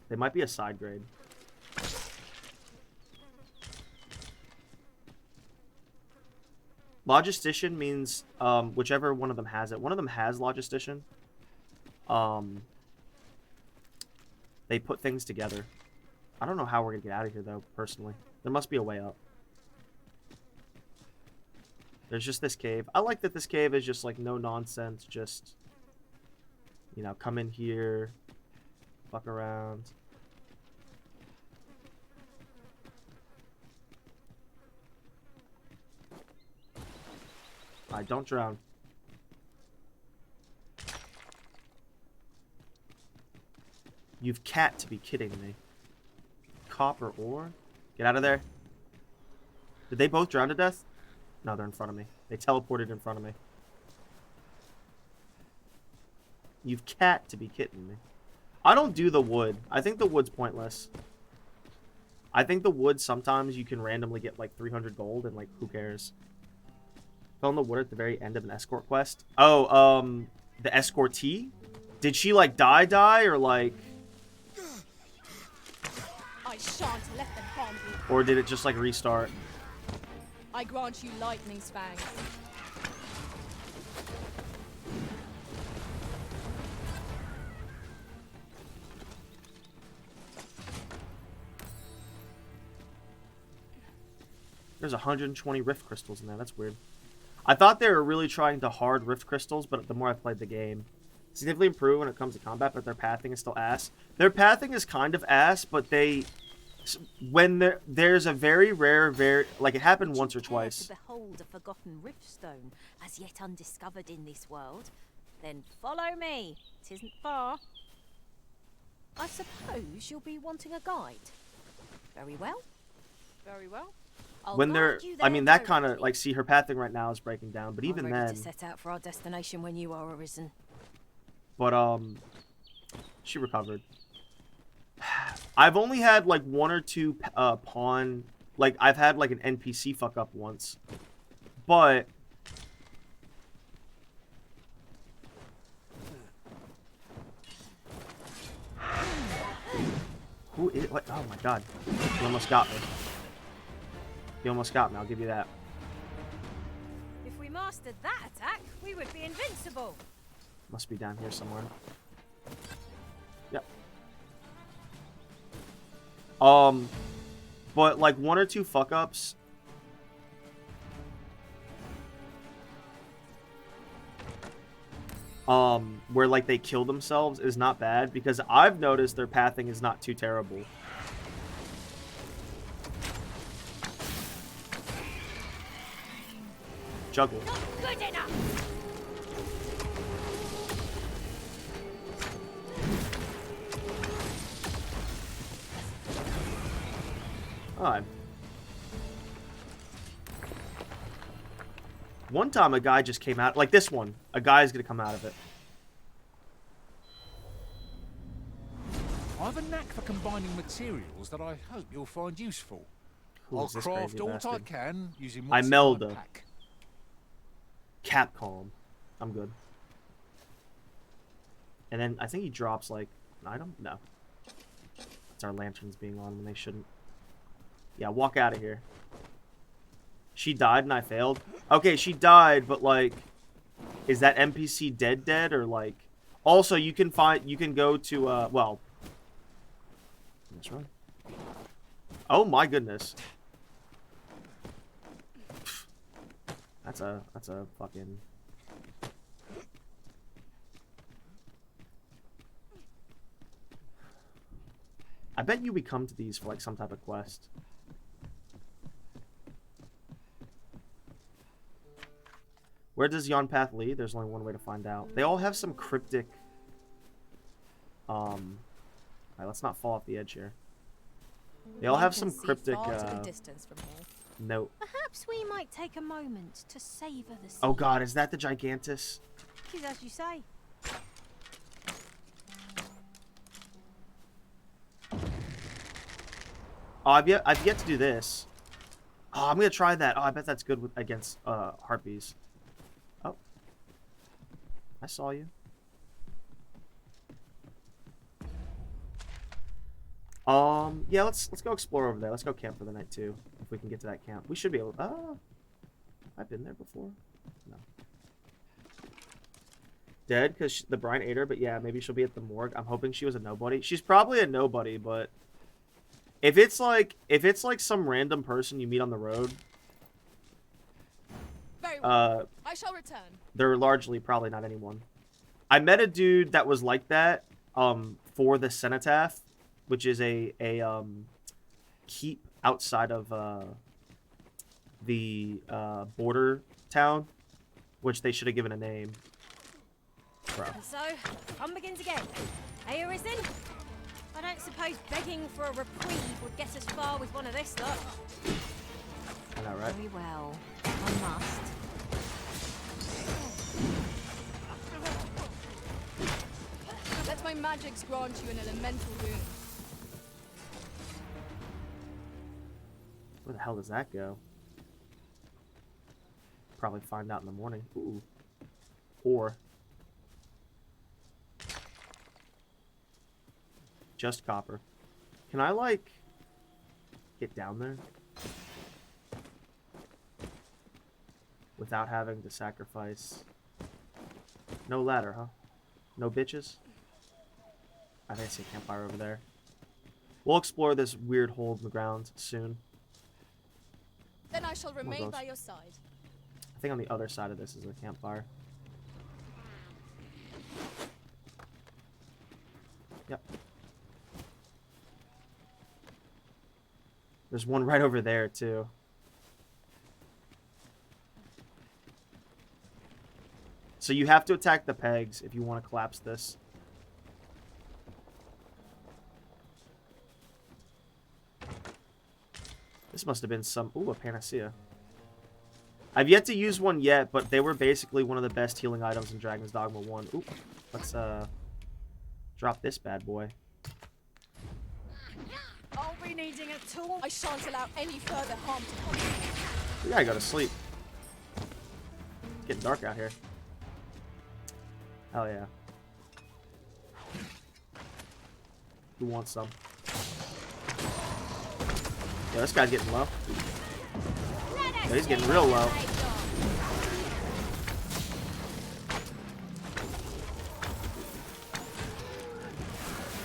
Speaker 1: They might be a side grade. Logistician means whichever one of them has it. One of them has Logistician. They put things together. I don't know how we're gonna get out of here though, personally. There must be a way up. There's just this cave. I like that this cave is just like no nonsense, just, you know, come in here, fuck around. Alright, don't drown. You've cat to be kidding me. Copper ore? Get out of there. Did they both drown to death? No, they're in front of me. They teleported in front of me. You've cat to be kidding me. I don't do the wood. I think the wood's pointless. I think the wood sometimes you can randomly get like 300 gold and like who cares? Found the wood at the very end of an escort quest. Oh, the escortee? Did she like die or like...
Speaker 4: I shan't let them harm you.
Speaker 1: Or did it just like restart?
Speaker 4: I grant you lightning's fang.
Speaker 1: There's 120 rift crystals in there. That's weird. I thought they were really trying to hard rift crystals, but the more I played the game, significantly improved when it comes to combat, but their pathing is still ass. Their pathing is kind of ass, but they... When there's a very rare, like it happened once or twice.
Speaker 2: To behold a forgotten riftstone, as yet undiscovered in this world, then follow me. 'Tisn't far. I suppose you'll be wanting a guide. Very well. Very well. I'll
Speaker 1: When they're,
Speaker 2: guide you
Speaker 1: I mean,
Speaker 2: there
Speaker 1: that kind of,
Speaker 2: directly.
Speaker 1: like, see, her pathing right now is breaking down, but even
Speaker 2: I'm ready
Speaker 1: then,
Speaker 2: to set out for our destination when you are arisen.
Speaker 1: But, she recovered. I've only had, like, 1 or 2 pawn... Like, I've had, like, an NPC fuck up once. But... Who is... What? Oh, my God. He almost got me. He almost got me, I'll give you that.
Speaker 2: If we mastered that attack, we would be invincible.
Speaker 1: Must be down here somewhere. Yep. But like 1 or 2 fuck ups. Where like they kill themselves is not bad because I've noticed their pathing is not too terrible. Juggle.
Speaker 2: Not good enough.
Speaker 1: Alright. One time a guy just came out, like this one. A guy's gonna come out of it.
Speaker 9: I have a knack for combining materials that I hope you'll find useful. I'll
Speaker 1: Who's this
Speaker 9: craft
Speaker 1: crazy
Speaker 9: all I
Speaker 1: bastard?
Speaker 9: can using
Speaker 1: I
Speaker 9: what's in my
Speaker 1: Melda.
Speaker 9: pack.
Speaker 1: Capcom. I'm good. And then I think he drops like an item? No. It's our lanterns being on when they shouldn't. Yeah, walk out of here. She died and I failed? Okay, she died, but like, is that NPC dead or like... Also, you can go to, well... What's wrong? Oh my goodness. That's a fucking... I bet you we come to these for like some type of quest. Where does yon path lead? There's only one way to find out. They all have some cryptic... Alright, let's not fall off the edge here. They all have some cryptic, note.
Speaker 2: Perhaps we might take a moment to savor the sea.
Speaker 1: Oh god, is that the Gigantus?
Speaker 2: Is as you say.
Speaker 1: Oh, I've yet to do this. Oh, I'm gonna try that. Oh, I bet that's good with against harpies. Oh, I saw you. Yeah, let's go explore over there. Let's go camp for the night too, if we can get to that camp. We should be able. I've been there before. No. Dead because the brine ate her, but yeah, maybe she'll be at the morgue. I'm hoping she was a nobody. She's probably a nobody, but if it's like some random person you meet on the road,
Speaker 4: Very well. I shall return.
Speaker 1: they're largely probably not anyone. I met a dude that was like that for the Cenotaph, which is a keep outside of the border town, which they should have given a name. Bro.
Speaker 2: And so, fun begins again. Hey, Arisen? I don't suppose begging for a reprieve would get us far with one of this lot.
Speaker 1: I know, right?
Speaker 2: Very well. I must.
Speaker 4: Let my magics grant you an elemental boon.
Speaker 1: Where the hell does that go? Probably find out in the morning. Ooh. Or just copper. Can I like get down there without having to sacrifice? No ladder, huh? No bitches? I think I see a campfire over there. We'll explore this weird hole in the ground soon.
Speaker 4: Then I shall remain by your side.
Speaker 1: I think on the other side of this is a campfire. Yep. There's one right over there, too. So you have to attack the pegs if you want to collapse this. This must have been some... Ooh, a panacea. I've yet to use one yet, but they were basically one of the best healing items in Dragon's Dogma 1. Ooh. Let's drop this bad boy.
Speaker 4: I'll be needing a tool. I shan't allow any further harm to come.
Speaker 1: We gotta go to sleep. It's getting dark out here. Hell yeah. Who wants some? Yeah, this guy's getting low. Yeah, he's getting real low.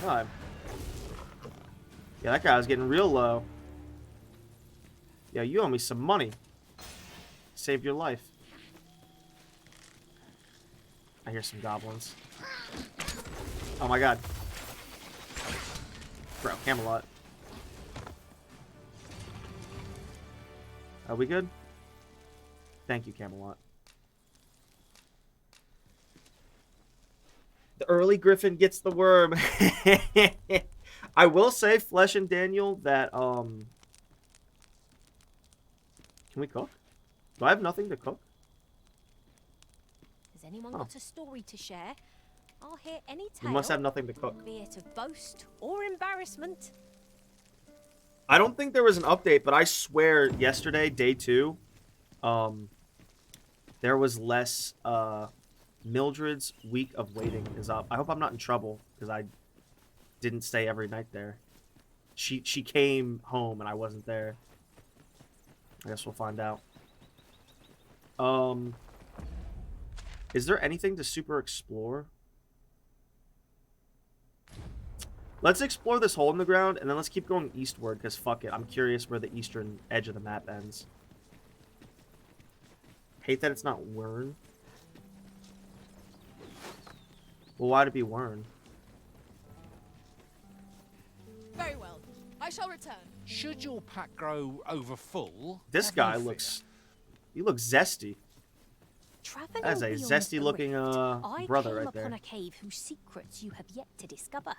Speaker 1: God. Yeah, that guy was getting real low. Yeah, you owe me some money. Saved your life. I hear some goblins. Oh my god. Bro, Camelot. Are we good? Thank you, Camelot. The early Griffin gets the worm. I will say, Flesh and Daniel, that, can we cook? Do I have nothing to cook?
Speaker 2: Has anyone got a story to share? I'll hear any tale.
Speaker 1: We must have nothing to cook.
Speaker 2: Be it of boast or embarrassment.
Speaker 1: I don't think there was an update, but I swear yesterday, day 2, there was less, Mildred's week of waiting is up. I hope I'm not in trouble, because I didn't stay every night there. She came home and I wasn't there. I guess we'll find out. Is there anything to super explore? Let's explore this hole in the ground, and then let's keep going eastward, because fuck it. I'm curious where the eastern edge of the map ends. Hate that it's not Wern. Well, why'd it be Wern?
Speaker 4: Very well. I shall return.
Speaker 9: Should your pack grow over full?
Speaker 1: This guy looks... He looks zesty.
Speaker 2: Traveling
Speaker 1: That's a
Speaker 2: beyond
Speaker 1: zesty
Speaker 2: the
Speaker 1: looking
Speaker 2: rift,
Speaker 1: brother
Speaker 2: I
Speaker 1: right
Speaker 2: came
Speaker 1: there.
Speaker 2: upon a cave whose secrets you have yet to discover.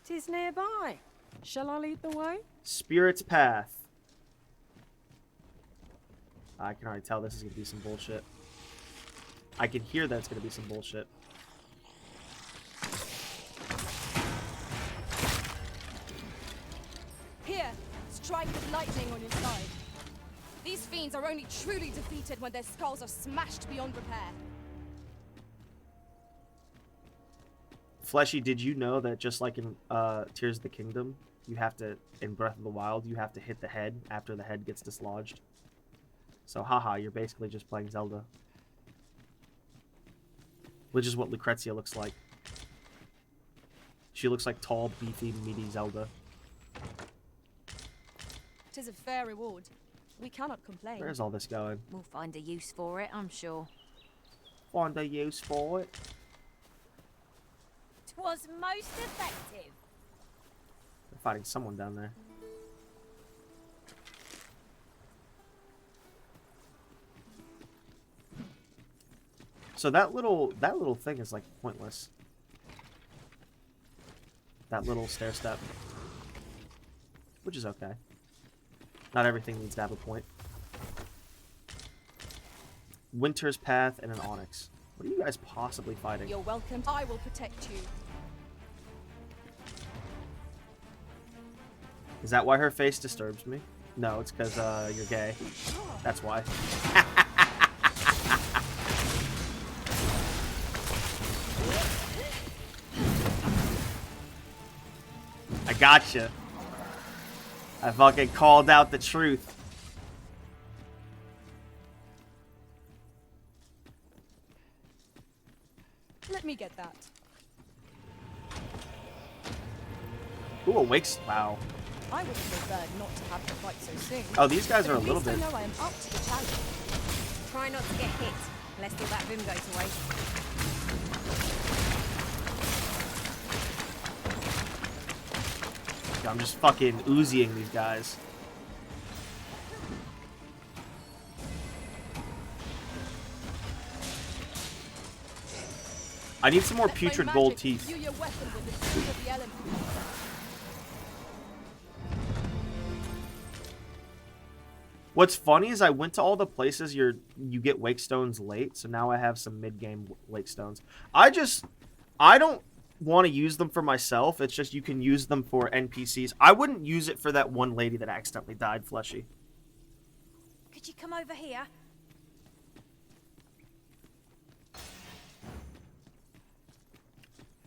Speaker 15: 'Tis nearby. Shall I lead the way?
Speaker 1: Spirit's Path. I can already tell this is going to be some bullshit. I can hear that it's going to be some bullshit.
Speaker 4: Here, strike with lightning on your side. These fiends are only truly defeated when their skulls are smashed beyond repair.
Speaker 1: Fleshy, did you know that just like in Tears of the Kingdom, you have to, in Breath of the Wild, you have to hit the head after the head gets dislodged? So, haha, you're basically just playing Zelda. Which is what Lucrezia looks like. She looks like tall, beefy, meaty Zelda.
Speaker 4: 'Tis a fair reward. We cannot complain.
Speaker 1: Where's all this going?
Speaker 2: We'll find a use for it, I'm sure.
Speaker 1: Find a use for it.
Speaker 2: 'Twas most effective.
Speaker 1: They're fighting someone down there. So that little thing is like pointless. That little stair step. Which is okay. Not everything needs to have a point. Winter's Path and an Onyx. What are you guys possibly fighting?
Speaker 4: You're welcome. I will protect you.
Speaker 1: Is that why her face disturbs me? No, it's because you're gay. That's why. I gotcha. I fucking called out the truth.
Speaker 4: Let me get that.
Speaker 1: Who awakes? Wow.
Speaker 4: I would have preferred not to have to fight so soon.
Speaker 1: Oh, these guys are a
Speaker 4: But
Speaker 1: little
Speaker 4: at least
Speaker 1: bit.
Speaker 4: I know I am up to the challenge.
Speaker 2: Try not to get hit, lest all that vim go to waste.
Speaker 1: I'm just fucking Uziing these guys. I need some more
Speaker 4: Let my
Speaker 1: putrid
Speaker 4: magic
Speaker 1: gold teeth.
Speaker 4: imbue your weapon with the truth of the element.
Speaker 1: What's funny is I went to all the places you get wake stones late, so now I have some mid-game wake stones. I I don't want to use them for myself. It's just you can use them for NPCs. I wouldn't use it for that one lady that accidentally died, Fleshy.
Speaker 2: Could you come over here?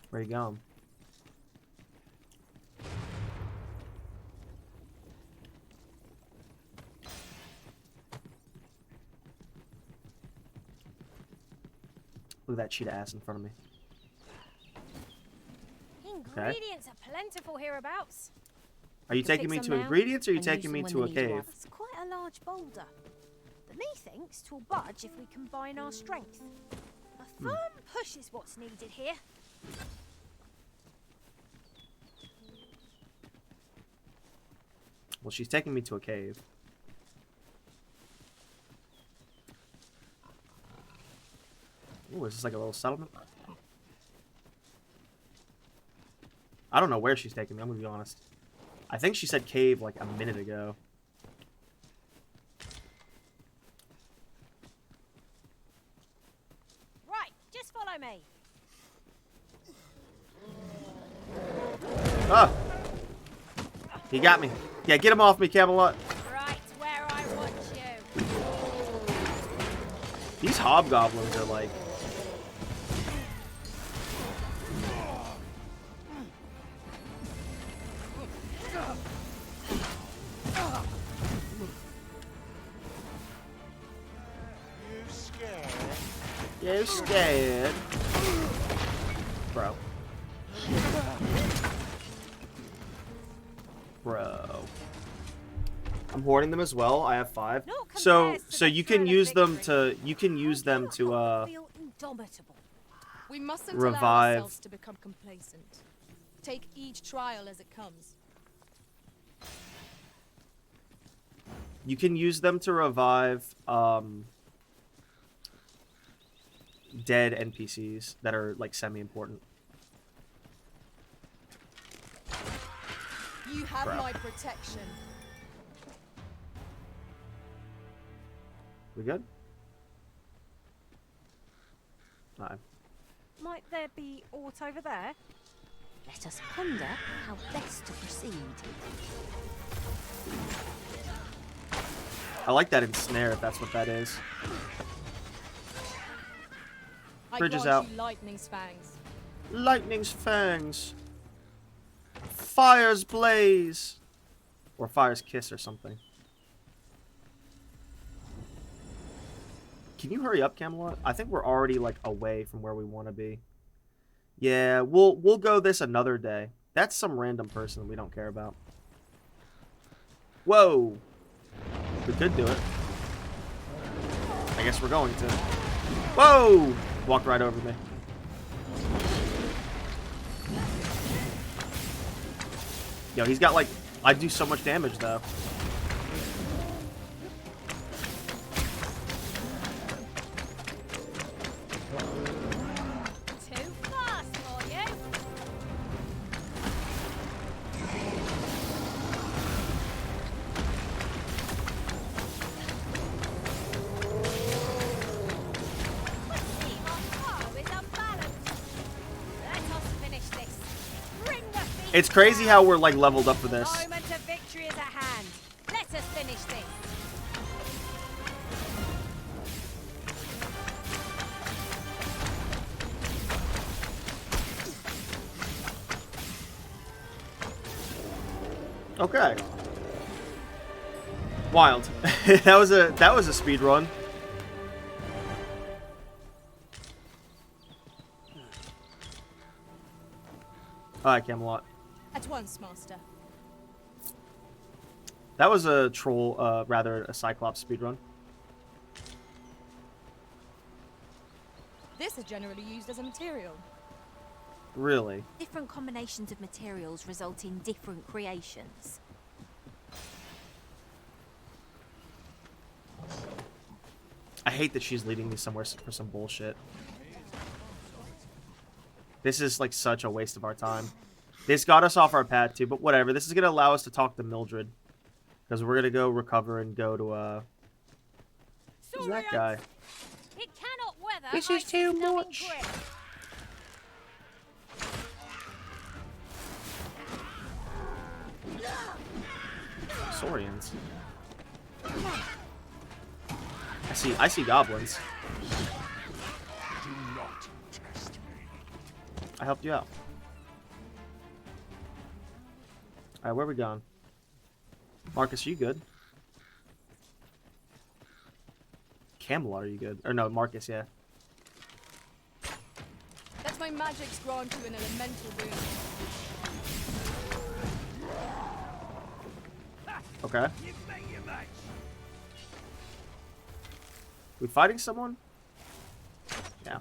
Speaker 1: Where you going? Look at that cheetah ass in front of me.
Speaker 2: Ingredients are plentiful hereabouts.
Speaker 1: Are you taking me to ingredients or are you taking me to a cave?
Speaker 2: It's quite a large boulder. But methinks 'twill budge if we combine our strength. A firm push is what's needed here.
Speaker 1: Well, she's taking me to a cave. Ooh, is this like a little settlement? I don't know where she's taking me, I'm gonna be honest. I think she said cave like a minute ago.
Speaker 2: Right, just follow me.
Speaker 1: Ah! He got me. Yeah, get him off me, Camelot.
Speaker 2: Right where I want you.
Speaker 1: These hobgoblins are like... You scared? Bro. Bro. I'm hoarding them as well. I have 5. So you can use them to
Speaker 4: We mustn't
Speaker 1: revive.
Speaker 4: allow ourselves to become complacent. Take each trial as it comes.
Speaker 1: You can use them to revive dead NPCs that are like semi-important.
Speaker 4: You have
Speaker 1: Bro.
Speaker 4: my protection.
Speaker 1: We good? No.
Speaker 15: Might there be aught over there?
Speaker 2: Let us ponder how best to proceed.
Speaker 1: I like that ensnare if that's what that is. Bridge is out.
Speaker 4: You lightning's fangs.
Speaker 1: Lightning's fangs. Fire's blaze. Or fire's kiss or something. Can you hurry up, Camelot? I think we're already like away from where we want to be. Yeah, we'll go this another day. That's some random person we don't care about. Whoa. We could do it. I guess we're going to. Whoa! Walked right over me. Yo, he's got like... I do so much damage, though.
Speaker 2: Too fast for you.
Speaker 1: It's crazy how we're like leveled up for this.
Speaker 2: Moment of victory is at hand. Let us finish this.
Speaker 1: Okay. Wild. that was a speed run. Alright, Camelot.
Speaker 4: At once, master.
Speaker 1: That was a troll, rather a Cyclops speedrun.
Speaker 4: This is generally used as a material.
Speaker 1: Really?
Speaker 2: Different combinations of materials result in different creations.
Speaker 1: I hate that she's leading me somewhere for some bullshit. This is like such a waste of our time. This got us off our path too, but whatever. This is going to allow us to talk to Mildred. Because we're going to go recover and go to, who's that guy?
Speaker 2: It cannot weather.
Speaker 1: This is too much. Saurians. I see goblins.
Speaker 11: Do not test me.
Speaker 1: I helped you out. Alright, where are we going? Marcus, are you good? Camelot, are you good? Or no, Marcus, yeah.
Speaker 4: Let my magics grant you an elemental boon.
Speaker 1: Okay. We fighting someone? Yeah.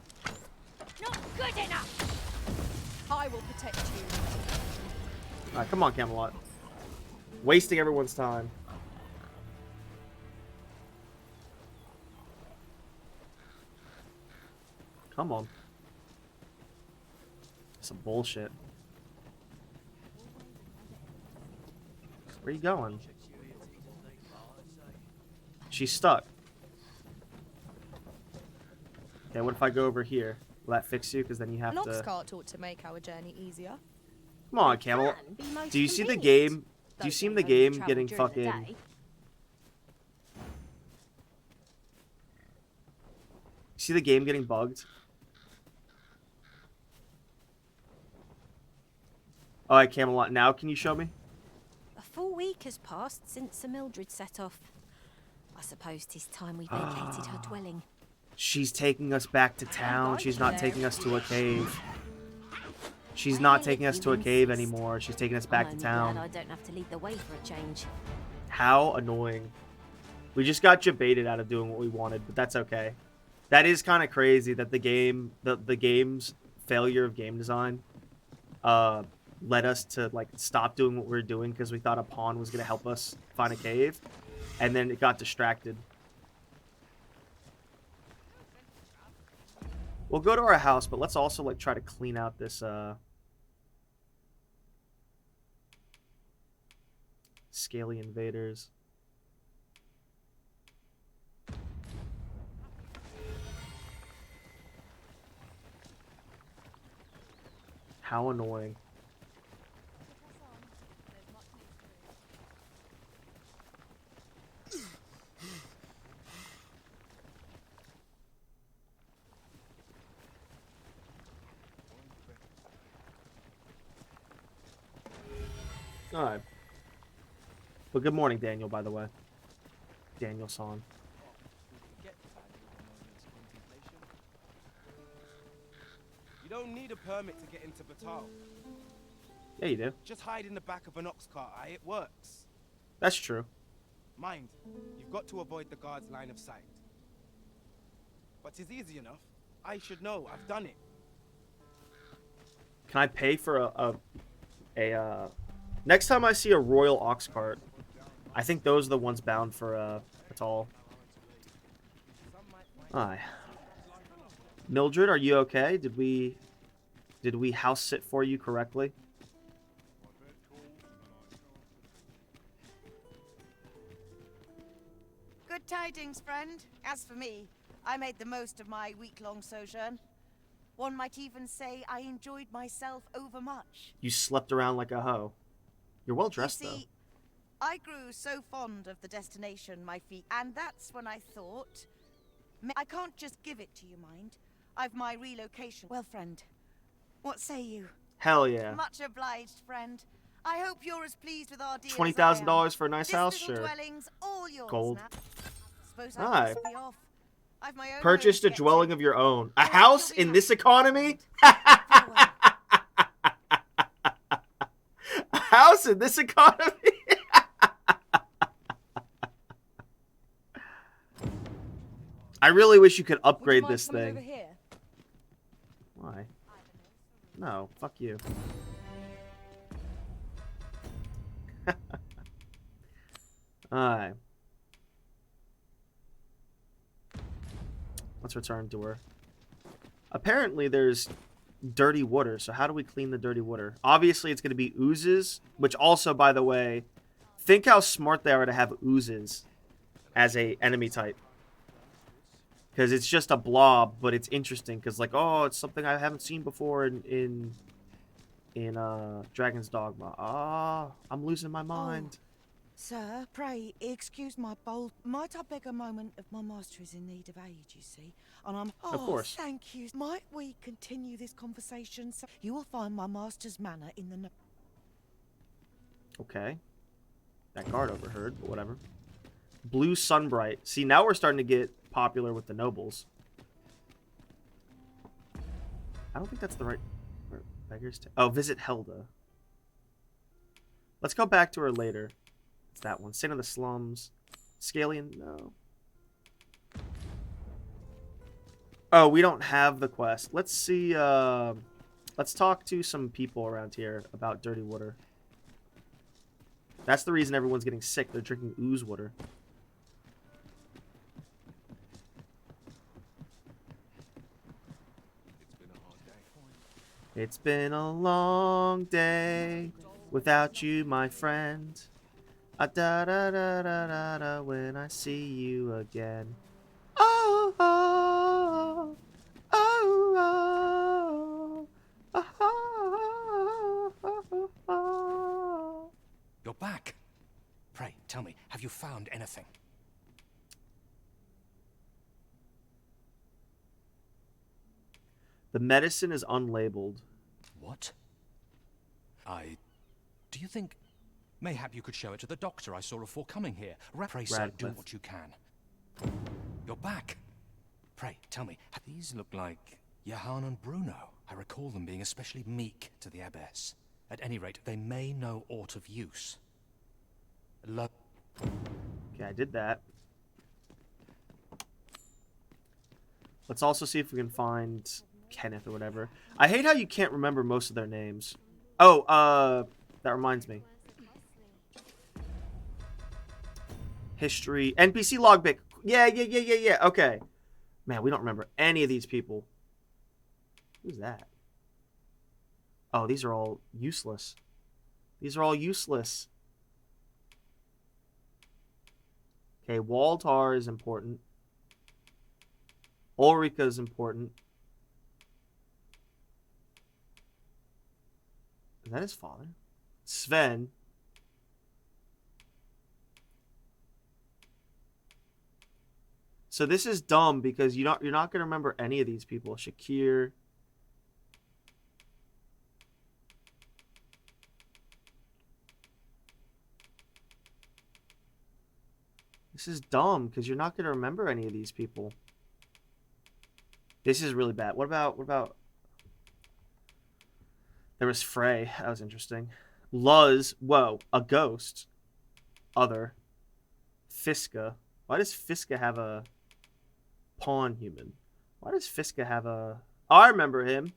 Speaker 4: Not good enough! I will protect you.
Speaker 1: Alright, come on, Camelot. Wasting everyone's time. Come on. Some bullshit. Where are you going? She's stuck. Okay, what if I go over here? Will that fix you? Because then you have
Speaker 4: An ox
Speaker 1: to...
Speaker 4: cart ought to make our journey easier.
Speaker 1: Come on, Camelot. Do you see the game? Do you see the game getting fucking... See the game getting bugged? Alright, Camelot, now can you show me?
Speaker 2: A full week has passed since Sir Mildred set off. I suppose 'tis time we vacated her dwelling.
Speaker 1: She's taking us back to town. She's not taking us to a cave. She's not taking us to a cave anymore. She's taking us back to town.
Speaker 2: I don't have to lead the way for a change.
Speaker 1: How annoying. We just got baited out of doing what we wanted, but that's okay. That is kind of crazy that the game's failure of game design led us to like stop doing what we were doing because we thought a pawn was going to help us find a cave, and then it got distracted. We'll go to our house, but let's also like try to clean out this scaly invaders. How annoying. Alright. Well, good morning, Daniel, by the way. Daniel-san.
Speaker 16: You don't need a permit to get into Batal.
Speaker 1: Yeah, you do.
Speaker 16: Just hide in the back of an ox cart, it works.
Speaker 1: That's true.
Speaker 16: Mind, you've got to avoid the guard's line of sight. But it's easy enough. I should know, I've done it.
Speaker 1: Can I pay for a next time I see a royal ox cart, I think those are the ones bound for Batal. Aye. Mildred, are you okay? Did we house sit for you correctly?
Speaker 17: Good tidings, friend. As for me, I made the most of my week-long sojourn. One might even say I enjoyed myself overmuch.
Speaker 1: You slept around like a hoe. You're well dressed,
Speaker 17: You see, I grew so fond of the destination my feet, and that's when I thought, I can't just give it to you, mind. I've my relocation. Well, friend, what say you?
Speaker 1: Hell yeah.
Speaker 17: Much obliged, friend. I hope you're as pleased with our deal.
Speaker 1: $20,000 for a nice house,
Speaker 17: this little
Speaker 1: sure.
Speaker 17: Dwelling's all yours
Speaker 1: Gold.
Speaker 17: now. Suppose
Speaker 1: Aye.
Speaker 17: I must be off. I've my own
Speaker 1: Purchased a
Speaker 17: home to get
Speaker 1: dwelling
Speaker 17: to.
Speaker 1: of your own. A house in this economy? A house in this economy? I really wish you could upgrade this thing. Why? No, fuck you. Alright. Let's return to her. Apparently there's dirty water, so how do we clean the dirty water? Obviously it's going to be oozes, which also, by the way, think how smart they are to have oozes as a enemy type. Because it's just a blob, but it's interesting, because like, oh, it's something I haven't seen before in Dragon's Dogma. Ah, I'm losing my mind.
Speaker 17: Sir, pray excuse my bold. Might I beg a moment if my master is in need of aid, you see? And I'm.
Speaker 1: Of course.
Speaker 17: Thank you. Might we continue this conversation? So you will find my master's manor in the.
Speaker 1: Okay. That guard overheard, but whatever. Blue Sunbright. See, now we're starting to get popular with the nobles. I don't think that's the right... Beggars oh, visit Helda. Let's go back to her later. It's that one. Sin in the Slums. Scalian? No. Oh, we don't have the quest. Let's see, let's talk to some people around here about dirty water. That's the reason everyone's getting sick. They're drinking ooze water. It's been a long day without you, my friend. Da da da da da da when I see you again. Oh, oh, oh, oh, oh, oh, oh.
Speaker 9: You're back. Pray, tell me, have you found anything?
Speaker 1: The medicine is unlabeled.
Speaker 9: What? Do you think... Mayhap you could show it to the doctor I saw before coming here. Pray, sir, do what you can. You're back. Pray, tell me, these look like Johann and Bruno. I recall them being especially meek to the abbess. At any rate, they may know aught of use.
Speaker 1: Okay, I did that. Let's also see if we can find Kenneth or whatever. I hate how you can't remember most of their names. Oh, that reminds me. History. NPC logbook. Yeah. Okay. Man, we don't remember any of these people. Who's that? Oh, these are all useless. These are all useless. Okay, Waltar is important. Ulrika is important. Is that his father? Sven. So this is dumb because you're not going to remember any of these people. Shakir. This is dumb because you're not going to remember any of these people. This is really bad. What about... There was Frey. That was interesting. Luz. Whoa. A ghost. Other. Fiska. Why does Fiska have a pawn human? Why does Fiska have a... Oh, I remember him.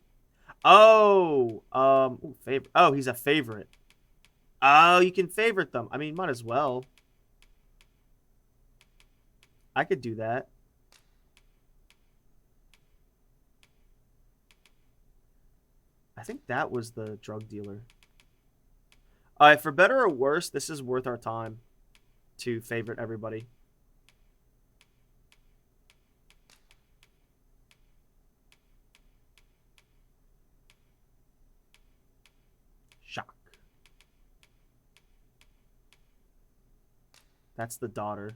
Speaker 1: Oh. Ooh, favorite. Oh, he's a favorite. Oh, you can favorite them. I mean, might as well. I could do that. I think that was the drug dealer. Alright, for better or worse, this is worth our time to favorite everybody. Shock. That's the daughter.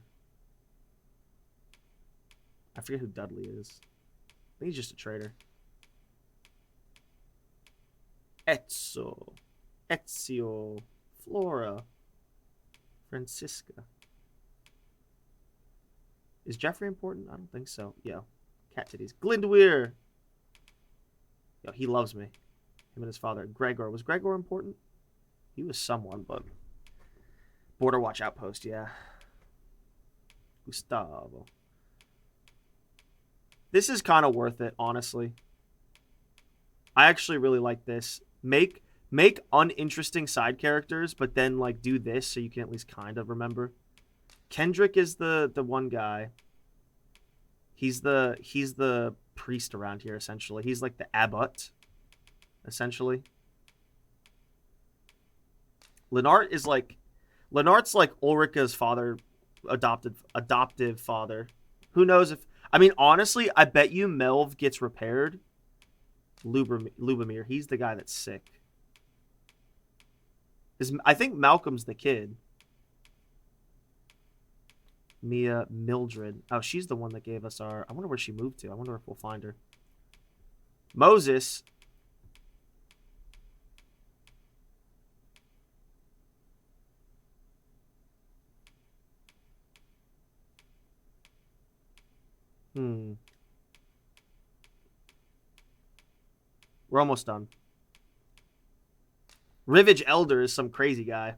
Speaker 1: I forget who Dudley is. I think he's just a traitor. Ezio, Flora, Francisca. Is Jeffrey important? I don't think so. Yo, cat titties. Glyndweir. Yo, he loves me. Him and his father. Gregor. Was Gregor important? He was someone, but... Border Watch Outpost, yeah. Gustavo. This is kind of worth it, honestly. I actually really like this. Make uninteresting side characters, but then like do this so you can at least kind of remember. Kendrick is the one guy. He's the priest around here essentially. He's like the abbot, essentially. Lenart's like Ulrika's father, adoptive father. Who knows if... I mean, honestly, I bet you Melv gets repaired. Lubomir, he's the guy that's sick. I think Malcolm's the kid. Mia Mildred. Oh, she's the one that gave us our... I wonder where she moved to. I wonder if we'll find her. Moses. We're almost done. Rivage Elder is some crazy guy.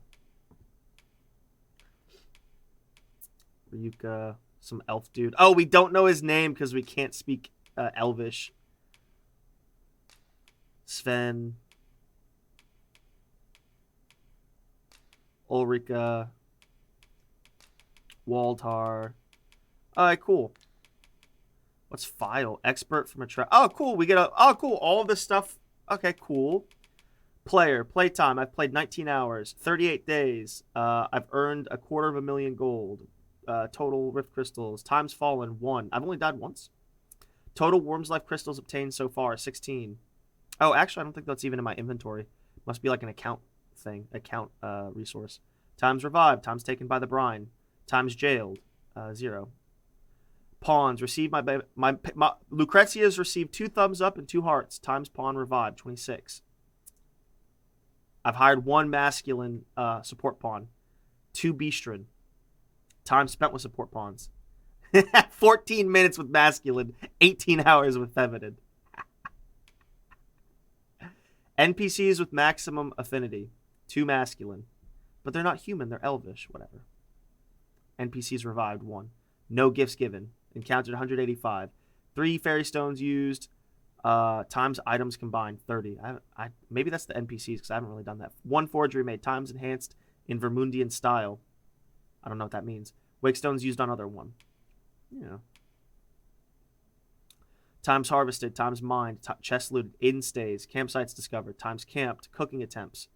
Speaker 1: Ryuka, some elf dude. Oh, we don't know his name because we can't speak Elvish. Sven. Ulrika. Waldhar. Alright, cool. What's file? Expert from a tribe. Oh, cool. We get a... Oh, cool. All of this stuff. Okay, cool. Player. Playtime. I've played 19 hours. 38 days. I've earned 250,000 gold. Total Rift Crystals. Times Fallen, 1. I've only died once. Total Worm's Life Crystals obtained so far, 16. Oh, actually, I don't think that's even in my inventory. Must be like an account thing. Account resource. Times Revived. Times Taken by the Brine. Times Jailed. 0. Pawns. Received my Lucrezia's received 2 thumbs up and 2 hearts. Times Pawn Revived. 26. I've hired 1 masculine support pawn. 2 Beastrin. Time spent with support pawns. 14 minutes with masculine. 18 hours with feminine. NPCs with maximum affinity. 2 masculine. But they're not human. They're elvish. Whatever. NPCs revived. 1. No gifts given. Encountered 185. 3 fairy stones used. Times items combined. 30. Maybe that's the NPCs because I haven't really done that. 1 forgery made. Times enhanced in Vermundian style. I don't know what that means. Wake stones used on other 1. Yeah. Times harvested. Times mined. Chest looted. Inn stays. Campsites discovered. Times camped. Cooking attempts.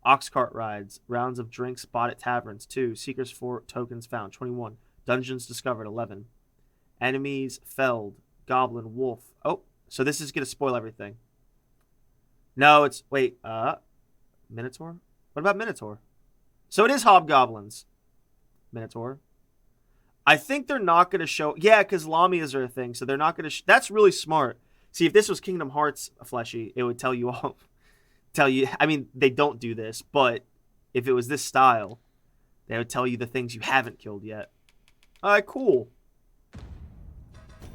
Speaker 1: Ox cart rides. Rounds of drinks bought at taverns. 2. Seekers 4 tokens found. 21. Dungeons discovered. 11. Enemies felled. Goblin. Wolf. Oh, so this is going to spoil everything. No, it's... Wait. Minotaur? What about Minotaur? So it is hobgoblins. Minotaur. I think they're not going to show... Yeah, because Lamias are a thing, so they're not going to... That's really smart. See, if this was Kingdom Hearts Fleshy, it would tell you all... I mean, they don't do this, but if it was this style, they would tell you the things you haven't killed yet. Alright, cool.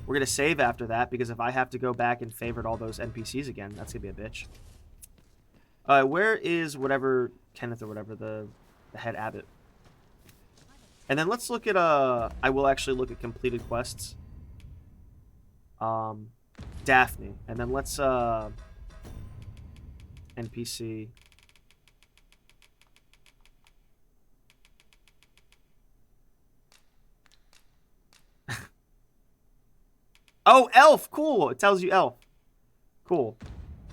Speaker 1: We're going to save after that, because if I have to go back and favorite all those NPCs again, that's going to be a bitch. Where is whatever... Kenneth or whatever, the head abbot? And then let's look at, I will actually look at completed quests. Daphne. And then let's, NPC. Oh, elf! Cool! It tells you elf. Cool.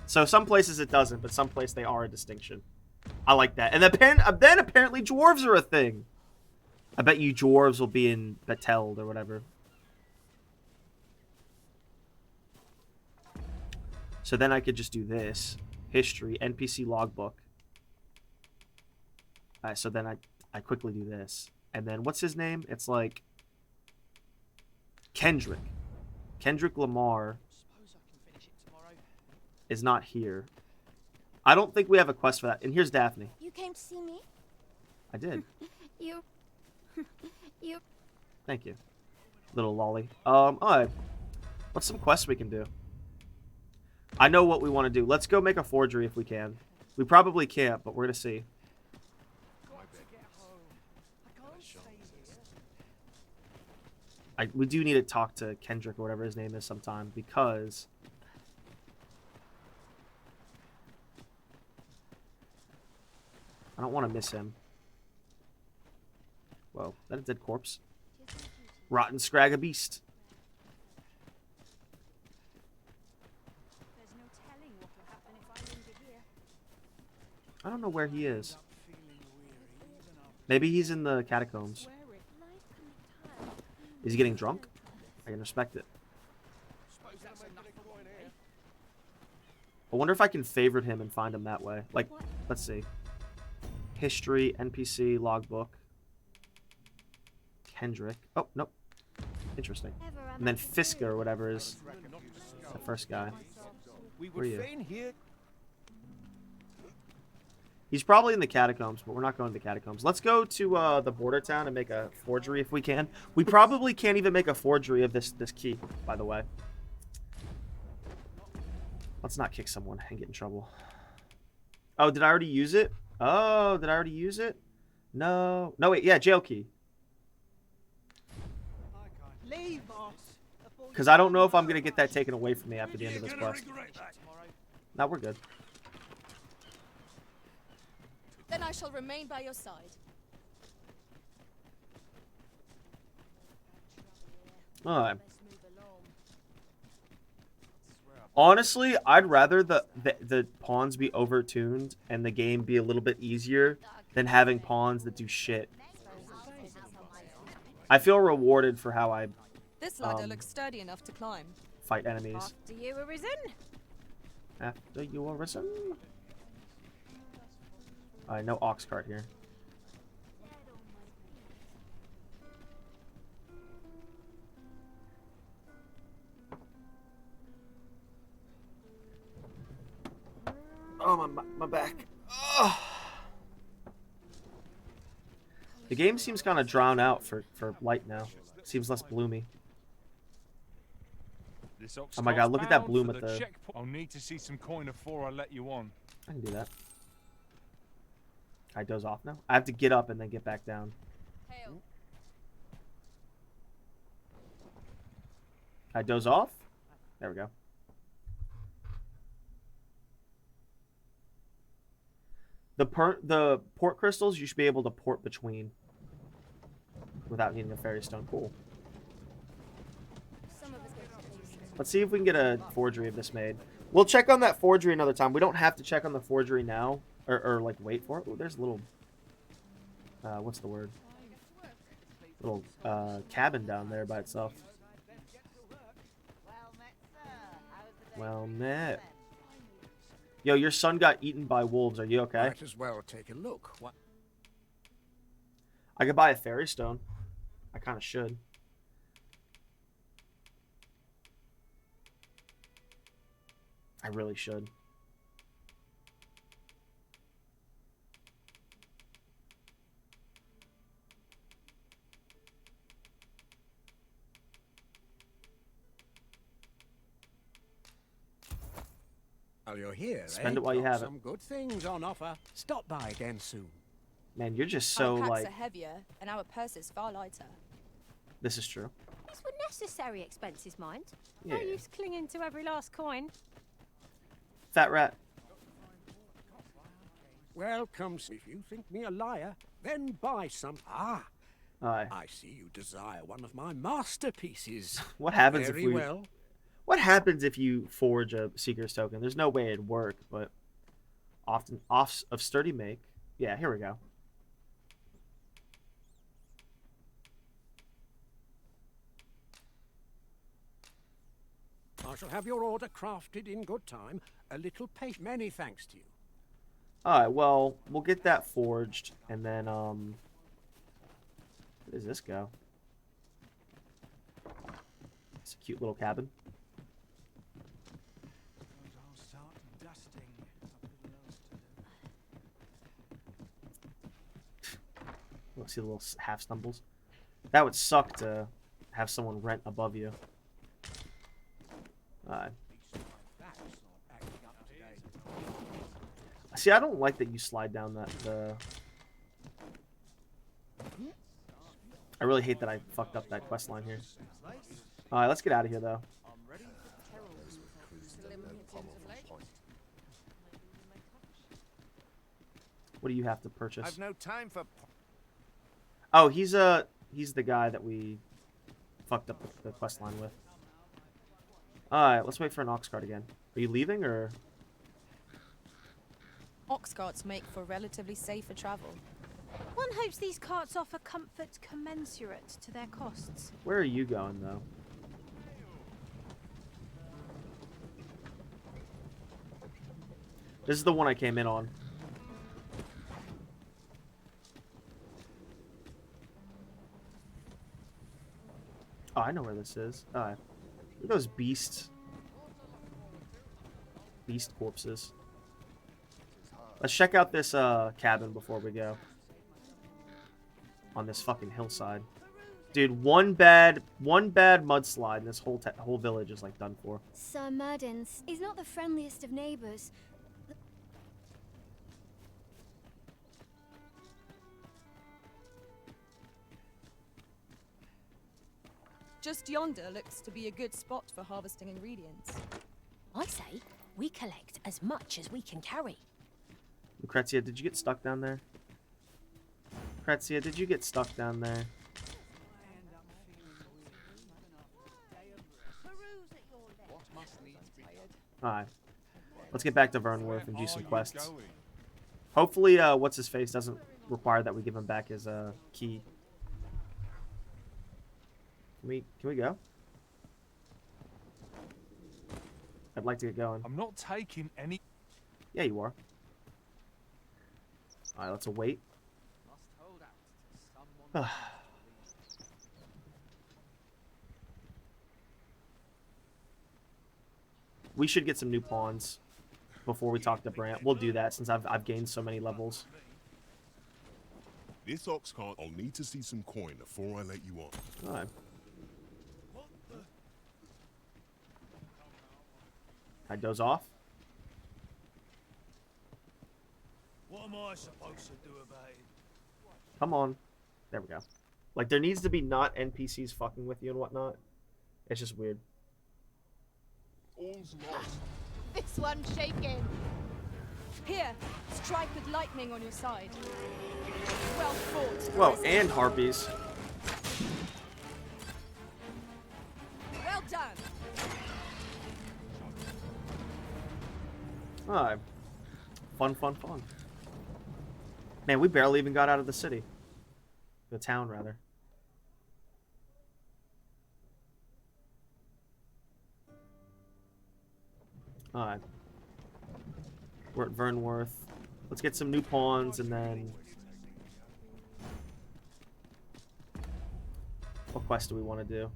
Speaker 1: So some places it doesn't, but some places they are a distinction. I like that. And then apparently dwarves are a thing. I bet you dwarves will be in Bateld or whatever. So then I could just do this. History, NPC logbook. So then I quickly do this. And then what's his name? It's like Kendrick. Kendrick Lamar is not here. I don't think we have a quest for that. And here's Daphne.
Speaker 14: You came to see me?
Speaker 1: I did.
Speaker 14: You...
Speaker 1: Thank you. Little lolly. Alright. What's some quests we can do? I know what we want to do. Let's go make a forgery if we can. We probably can't, but we're going to see. We do need to talk to Kendrick or whatever his name is sometime, because... I don't want to miss him. Whoa, that a dead corpse. Rotten Scrag Beast. I don't know where he is. Maybe he's in the catacombs. Is he getting drunk? I can respect it. I wonder if I can favorite him and find him that way. Like, let's see. History, NPC, logbook. Kendrick. Oh, nope. Interesting. And then Fiska or whatever is the first guy. Where are you? He's probably in the catacombs, but we're not going to the catacombs. Let's go to the border town and make a forgery if we can. We probably can't even make a forgery of this key, by the way. Let's not kick someone and get in trouble. Oh, did I already use it? Oh, did I already use it? No. No, wait. Yeah, jail key. Because I don't know if I'm going to get that taken away from me after the end of this quest. Now we're good.
Speaker 4: Then I shall remain by your side.
Speaker 1: Alright. Honestly, I'd rather the pawns be overtuned and the game be a little bit easier than having pawns that do shit. I feel rewarded for how I
Speaker 4: This ladder looks sturdy enough to climb.
Speaker 1: fight enemies.
Speaker 15: After you were risen.
Speaker 1: After you are risen. Alright, no ox cart here. Oh, my back. Ugh. The game seems kind of drawn out for light now. Seems less bloomy. Oh my god, look at that bloom at the...
Speaker 5: I'll need to see some coin before I let you on.
Speaker 1: I can do that. I doze off now? I have to get up and then get back down. I doze off? There we go. The port crystals you should be able to port between without needing a fairy stone. Cool. Let's see if we can get a forgery of this made. We'll check on that forgery another time. We don't have to check on the forgery now. Or like, wait for it. Oh, there's a little... what's the word? Little, cabin down there by itself. Well met. Yo, your son got eaten by wolves. Are you okay?
Speaker 11: Might as well take a look. What?
Speaker 1: I could buy a fairy stone. I kind of should. I really should.
Speaker 8: While you're here,
Speaker 1: Spend it while you have it.
Speaker 8: Some good things on offer. Stop by again soon.
Speaker 1: Man, you're just so
Speaker 4: our packs
Speaker 1: like...
Speaker 4: are heavier, and our purses far lighter.
Speaker 1: This is true.
Speaker 15: These were necessary expenses, mind.
Speaker 1: Yeah.
Speaker 15: No use clinging to every last coin.
Speaker 1: Fat rat.
Speaker 8: Welcome. If you think me a liar, then buy some. Ah,
Speaker 1: Aye.
Speaker 8: I see you desire one of my masterpieces.
Speaker 1: What happens
Speaker 8: Very
Speaker 1: if we...
Speaker 8: well.
Speaker 1: What happens if you forge a Seeker's token? There's no way it'd work, but often off of sturdy make. Yeah, here we go.
Speaker 8: I shall have your order crafted in good time. A little patience. Many thanks to you.
Speaker 1: Alright, well, we'll get that forged, and then, where does this go? It's a cute little cabin. Let's see the little half stumbles. That would suck to have someone rent above you. See, I don't like that you slide down that. I really hate that I fucked up that quest line here. All right, let's get out of here though. What do you have to purchase?
Speaker 13: I've no time for...
Speaker 1: Oh, he's the guy that we fucked up the quest line with. Alright, let's wait for an ox cart again. Are you leaving, or...?
Speaker 4: Ox carts make for relatively safer travel.
Speaker 15: One hopes these carts offer comfort commensurate to their costs.
Speaker 1: Where are you going, though? This is the one I came in on. Oh, I know where this is. Look at those beast corpses. Let's check out this cabin before we go. On this fucking hillside. Dude, one bad mudslide and this whole village is like done for.
Speaker 7: Sir Murdins, he's not the friendliest of neighbors.
Speaker 4: Just yonder looks to be a good spot for harvesting ingredients.
Speaker 2: I say, we collect as much as we can carry.
Speaker 1: Lucrezia, did you get stuck down there? Lucrezia, did you get stuck down there? Alright. Let's get back to Vernworth and do some quests. Hopefully, what's-his-face doesn't require that we give him back his key. Can we go? I'd like to get going.
Speaker 5: I'm not taking any...
Speaker 1: Yeah, you are. Alright, let's await. We should get some new pawns before we talk to Brant. We'll do that since I've gained so many levels.
Speaker 18: This ox cart, I'll need to see some coin before I let you on.
Speaker 1: Alright. I doze off.
Speaker 19: What am I supposed to do about it?
Speaker 1: Come on. There we go. Like, there needs to be not NPCs fucking with you and whatnot. It's just weird.
Speaker 18: All's lost.
Speaker 4: This one's shaking. Here, strike with lightning on your side. Well fought.
Speaker 1: Whoa, and harpies.
Speaker 4: Well done.
Speaker 1: Alright. Fun, fun, fun. Man, we barely even got out of the city. The town, rather. Alright. We're at Vernworth. Let's get some new pawns and then... What quest do we want to do?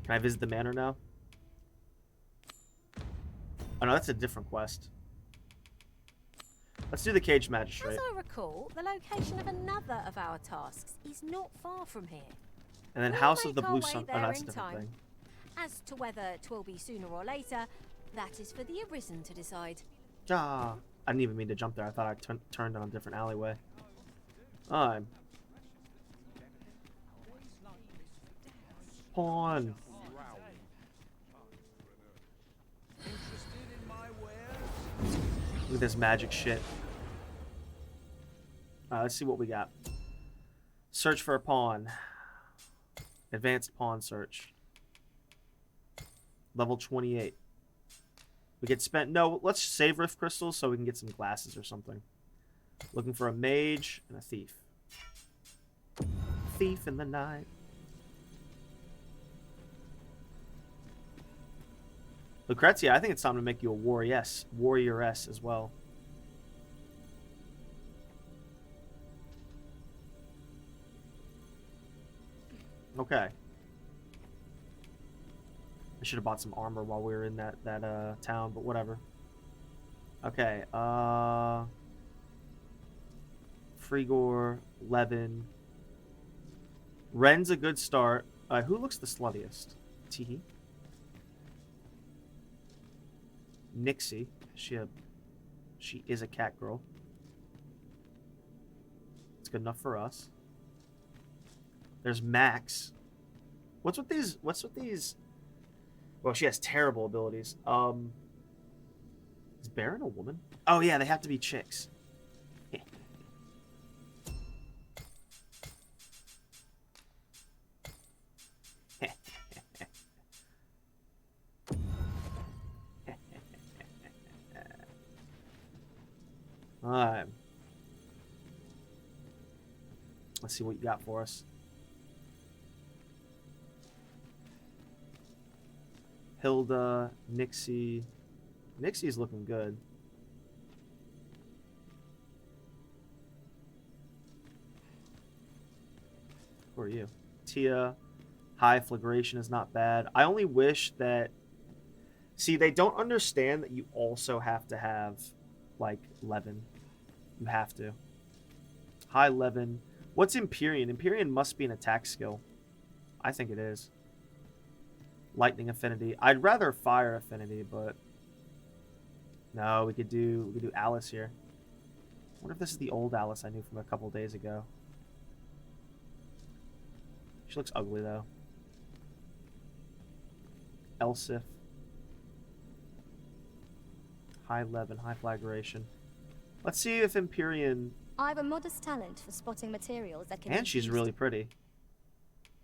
Speaker 1: Can I visit the manor now? Oh no, that's a different quest. Let's do the caged magistrate.
Speaker 2: As I recall, the location of another of our tasks is not far from here.
Speaker 1: And then
Speaker 2: We'll
Speaker 1: House of
Speaker 2: make
Speaker 1: the
Speaker 2: our
Speaker 1: Blue
Speaker 2: way
Speaker 1: Sun. Oh,
Speaker 2: there
Speaker 1: no, that's a
Speaker 2: in
Speaker 1: different
Speaker 2: time.
Speaker 1: thing.
Speaker 2: As to whether 'twill be sooner or later, that is for the Arisen to decide.
Speaker 1: Ah, I didn't even mean to jump there. I thought I turned on a different alleyway. Alright. Pawn. Look at this magic shit. Let's see what we got. Search for a pawn. Advanced pawn search. Level 28. We get spent... No, let's save Rift Crystals so we can get some glasses or something. Looking for a mage and a thief. Thief in the night. Lucrezia, I think it's time to make you a warrioress as well. Okay. I should have bought some armor while we were in that town, but whatever. Okay, Frigor, Levin. Ren's a good start. Who looks the sluttiest? Teehee. Nixie. She is a cat girl. It's good enough for us. There's Max. What's with these? Well, she has terrible abilities. Is Baron a woman? Oh yeah, they have to be chicks. Alright. Let's see what you got for us. Hilda, Nixie. Nixie's looking good. Who are you? Tia. High flagration is not bad. I only wish that... See, they don't understand that you also have to have, like, Levin. You have to. High Levin. What's Empyrean? Empyrean must be an attack skill. I think it is. Lightning affinity. I'd rather fire affinity, but... No, we could do Alice here. I wonder if this is the old Alice I knew from a couple days ago. She looks ugly, though. Elsif. High Levin, high flagration. Let's see if Empyrean...
Speaker 20: I have a modest talent for spotting materials that can
Speaker 1: And
Speaker 20: be
Speaker 1: she's
Speaker 20: used.
Speaker 1: really pretty.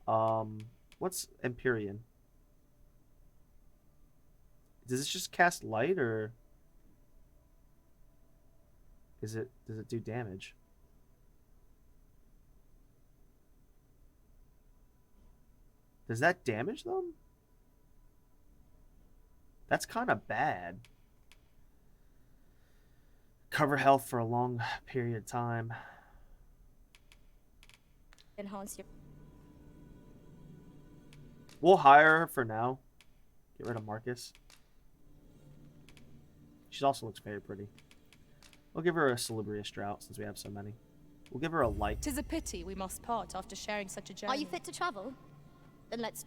Speaker 1: What's Empyrean? Does this just cast light, or... does it do damage? Does that damage them? That's kind of bad. Cover health for a long period of time.
Speaker 20: Enhance your...
Speaker 1: We'll hire her for now. Get rid of Marcus. She also looks very pretty. We'll give her a Salubrious Drought since we have so many. We'll give her a light.
Speaker 4: 'Tis a pity we must part after sharing such a journey.
Speaker 20: Are you fit to travel? Then let's...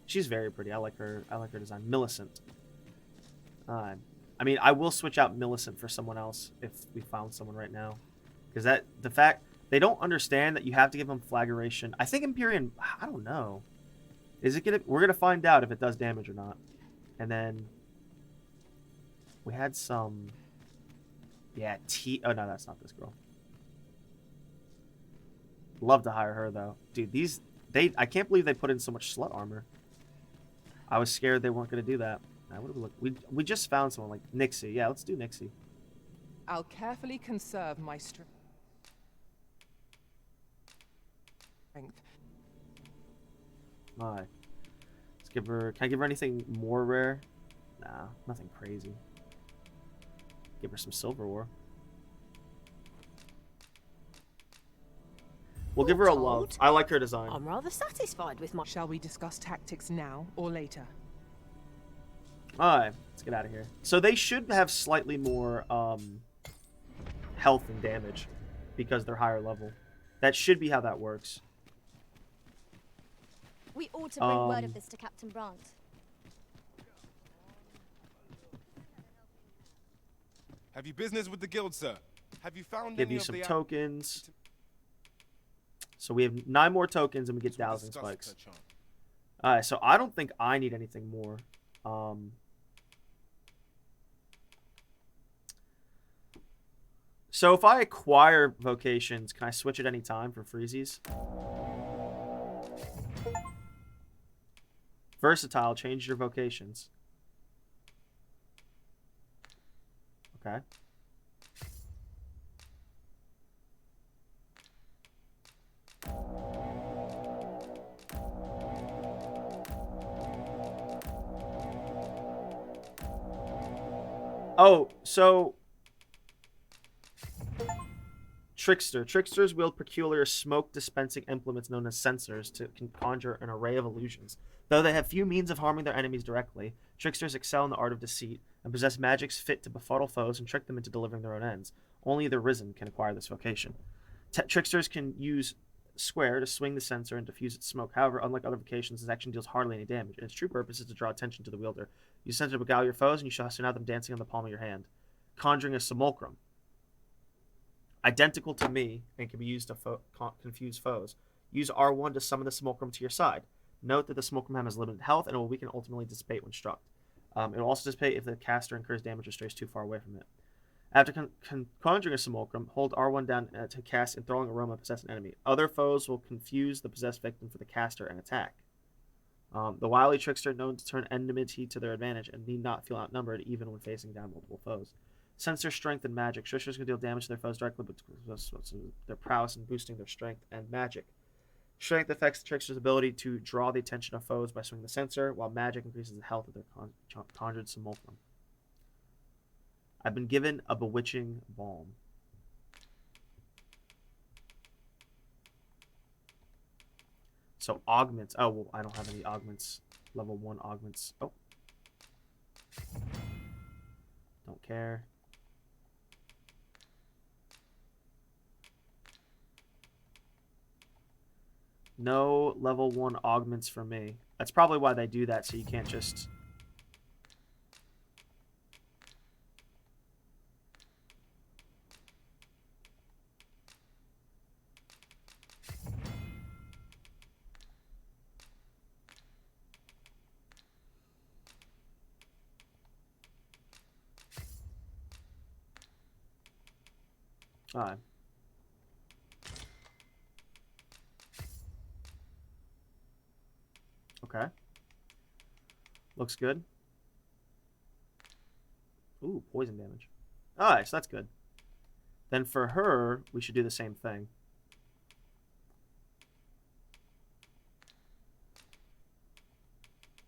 Speaker 1: She's very pretty. I like her design. Millicent. I mean, I will switch out Millicent for someone else if we found someone right now. Because the fact... They don't understand that you have to give them flagration. I think Empyrean... I don't know. Is it gonna... We're gonna find out if it does damage or not. And then... We had some... Yeah, Oh, no, that's not this girl. Love to hire her, though. Dude, these... I can't believe they put in so much slut armor. I was scared they weren't going to do that. Now, what do we look? We just found someone like Nixie. Yeah, let's do Nixie.
Speaker 21: I'll carefully conserve my strength.
Speaker 1: Alright. Let's give her... Can I give her anything more rare? Nah, nothing crazy. Give her some silver ore. We'll give her a love. I like her design.
Speaker 21: I'm rather satisfied with my... Shall we discuss tactics now or later?
Speaker 1: Alright, let's get out of here. So they should have slightly more health and damage because they're higher level. That should be how that works.
Speaker 20: We ought to bring word of this to Captain Brandt.
Speaker 16: Have you business with the guild, sir? Have you found
Speaker 1: Give
Speaker 16: any
Speaker 1: you
Speaker 16: of
Speaker 1: some
Speaker 16: the...
Speaker 1: tokens. So we have 9 more tokens and we get dowsing spikes. Alright, so I don't think I need anything more. So if I acquire vocations, can I switch at any time for freezies? Versatile, change your vocations. Okay. Oh, so... Trickster. Tricksters wield peculiar smoke-dispensing implements known as sensors to conjure an array of illusions. Though they have few means of harming their enemies directly, tricksters excel in the art of deceit and possess magics fit to befuddle foes and trick them into delivering their own ends. Only the Risen can acquire this vocation. Tricksters can use Square to swing the sensor and diffuse its smoke. However, unlike other vocations, this action deals hardly any damage, and its true purpose is to draw attention to the wielder. Use sensor to beguile your foes, and you shall soon have them dancing on the palm of your hand. Conjuring a Simulacrum. Identical to me, and can be used to confuse foes. Use R1 to summon the Simulacrum to your side. Note that the Simulacrum has limited health, and it will weaken and ultimately dissipate when struck. It will also dissipate if the caster incurs damage or strays too far away from it. After conjuring a Simulacrum, hold R1 down to cast Enthralling Aroma possess an enemy. Other foes will confuse the possessed victim for the caster and attack. The wily trickster known to turn enmity to their advantage and need not feel outnumbered even when facing down multiple foes. Sensor strength and magic. Tricksters can deal damage to their foes directly, but their prowess in boosting their strength and magic. Strength affects the trickster's ability to draw the attention of foes by swinging the sensor, while magic increases the health of their conjured Simulacrum. I've been given a bewitching balm. So augments. Oh, well, I don't have any augments. Level 1 augments. Oh. Don't care. No level 1 augments for me. That's probably why they do that, so you can't just... Alright. Okay. Looks good. Ooh, poison damage. Alright, so that's good. Then for her, we should do the same thing.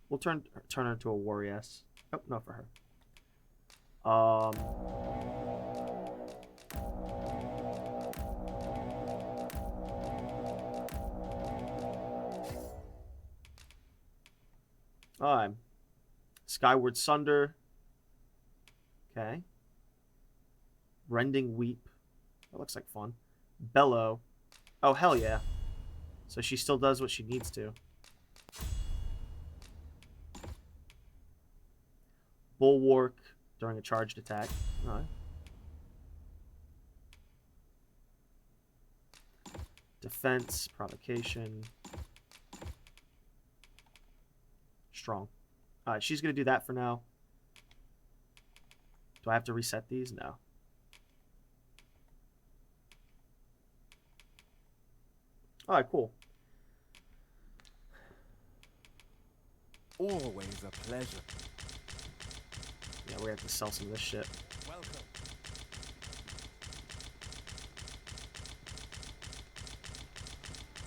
Speaker 1: We'll turn her into a warrioress. Oh, no, for her. Alright. Skyward Sunder. Okay. Rending Weep. That looks like fun. Bellow. Oh, hell yeah. So she still does what she needs to. Bulwark during a charged attack. Alright. Defense, provocation. Strong. Alright, she's going to do that for now. Do I have to reset these? No. Alright, cool.
Speaker 3: Always a pleasure.
Speaker 1: Yeah, we're going to have to sell some of this shit.
Speaker 3: Welcome.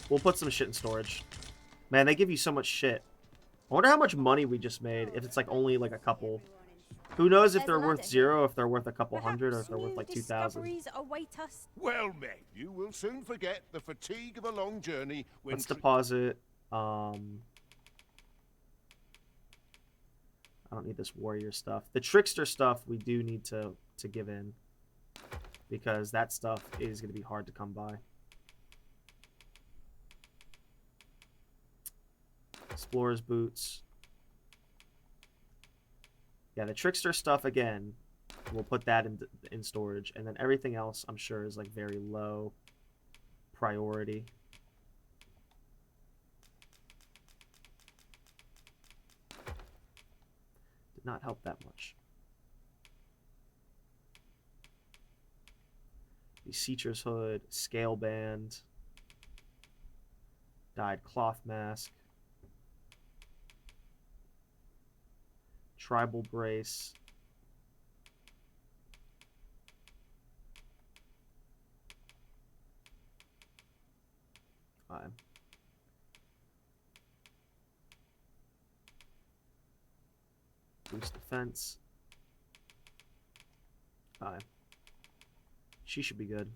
Speaker 1: We'll put some shit in storage. Man, they give you so much shit. I wonder how much money we just made if it's like only like a couple. Who knows if they're worth 0, if they're worth a couple hundred, or if they're worth like 2,000.
Speaker 2: Await us.
Speaker 13: Well met. You will soon forget the fatigue of a long journey when...
Speaker 1: Let's deposit. I don't need this warrior stuff. The trickster stuff we do need to give in. Because that stuff is going to be hard to come by. Explorer's boots. Yeah, the trickster stuff again. We'll put that in storage, and then everything else I'm sure is like very low priority. Did not help that much. Beseecher's hood, scale band, dyed cloth mask. Tribal brace. Fine. Boost defense. Fine. She should be good.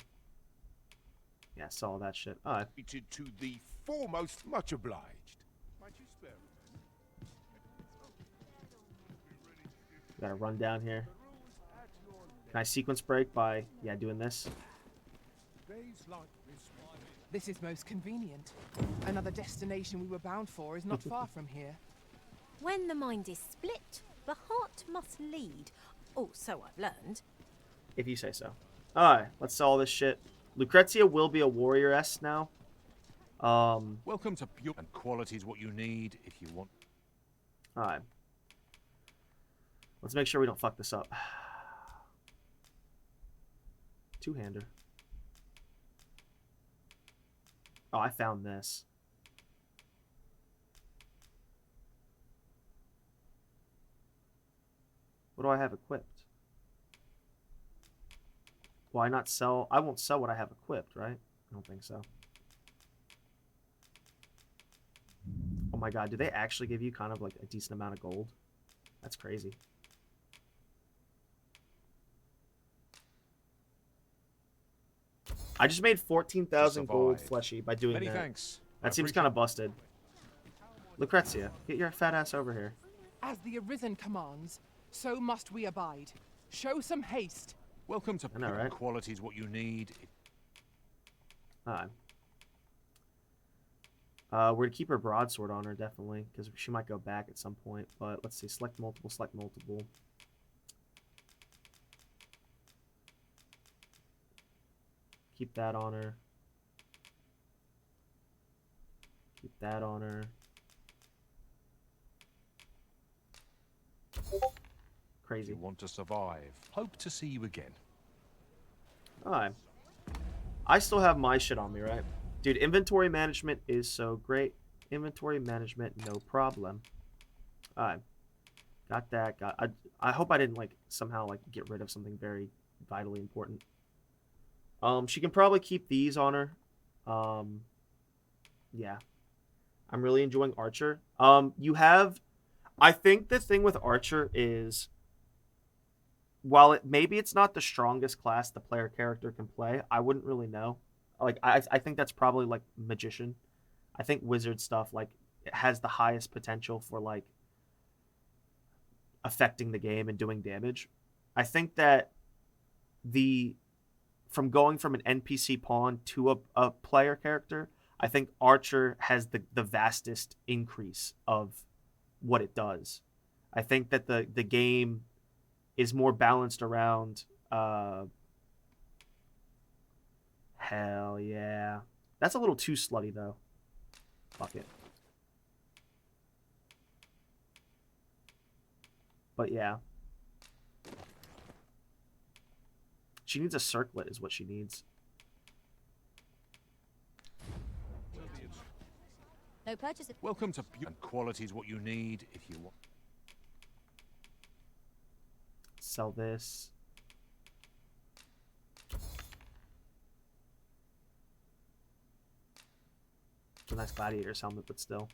Speaker 1: Yeah, saw all that shit. Alright.
Speaker 13: To the foremost, much obliged. Might you spare
Speaker 1: Gotta run down here. Can I sequence break by, yeah, doing this?
Speaker 21: This is most convenient. Another destination we were bound for is not far from here.
Speaker 2: When the mind is split, the heart must lead. Oh, so I've learned.
Speaker 1: If you say so. Alright, let's sell all this shit. Lucrezia will be a warrioress now.
Speaker 6: Welcome to pure and quality is what you need if you want.
Speaker 1: Alright. Let's make sure we don't fuck this up. Two-hander. Oh, I found this. What do I have equipped? Why not sell? I won't sell what I have equipped, right? I don't think so. Oh my god, do they actually give you kind of like a decent amount of gold? That's crazy. I just made 14,000 gold fleshy by doing
Speaker 6: Many
Speaker 1: that.
Speaker 6: thanks.
Speaker 1: That seems kind of busted. Lucrezia, get your fat ass over here.
Speaker 21: As the Arisen commands, so must we abide. Show some haste.
Speaker 6: Welcome to
Speaker 1: I know, right?
Speaker 6: Quality is what you need.
Speaker 1: Alright. We're gonna keep her broadsword on her, definitely, because she might go back at some point. But let's see, select multiple, select multiple. Keep that on her. Keep that on her. Crazy.
Speaker 6: You want to survive. Hope to see you again.
Speaker 1: Alright. I still have my shit on me, right? Dude, inventory management is so great. Inventory management, no problem. Alright. Got that. I hope I didn't, like, somehow, like, get rid of something very vitally important. She can probably keep these on her. Yeah. I'm really enjoying Archer. You have... I think the thing with Archer is... While maybe it's not the strongest class the player character can play, I wouldn't really know. Like, I think that's probably, like, Magician. I think Wizard stuff, like, it has the highest potential for, like, affecting the game and doing damage. I think that from going from an NPC pawn to a player character, I think Archer has the vastest increase of what it does. I think that the game is more balanced around hell yeah. That's a little too slutty though. Fuck it. But yeah. She needs a circlet is what she needs.
Speaker 20: No purchase.
Speaker 6: Welcome to and quality is what you need if you want.
Speaker 1: Sell this. It's a nice gladiator's helmet, but still.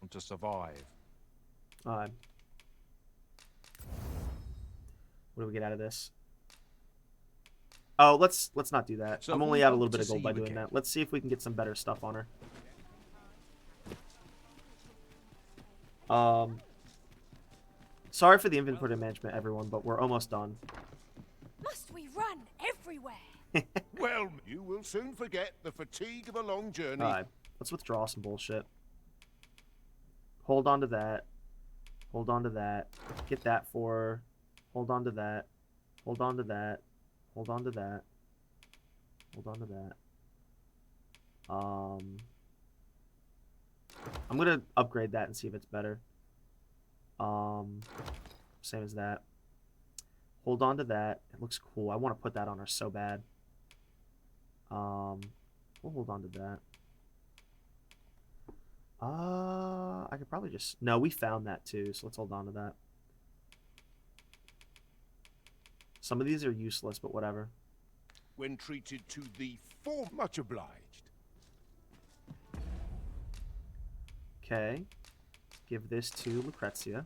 Speaker 6: Want to survive.
Speaker 1: What do we get out of this? Oh, let's not do that.
Speaker 6: So
Speaker 1: I'm only out a little bit of gold by doing that. Let's see if we can get some better stuff on her. Sorry for the inventory management, everyone, but we're almost done.
Speaker 4: Must we run everywhere?
Speaker 13: Well, you will soon forget the fatigue of a long journey.
Speaker 1: Alright, let's withdraw some bullshit. Hold on to that. Hold on to that. Get that for her. Hold on to that. Hold on to that. Hold on to that. Hold on to that. I'm gonna upgrade that and see if it's better. Same as that. Hold on to that. It looks cool. I want to put that on her so bad. We'll hold on to that. I could probably just... No, we found that too, so let's hold on to that. Some of these are useless, but whatever.
Speaker 13: When treated to the full, much obliged.
Speaker 1: Okay. Give this to Lucrezia.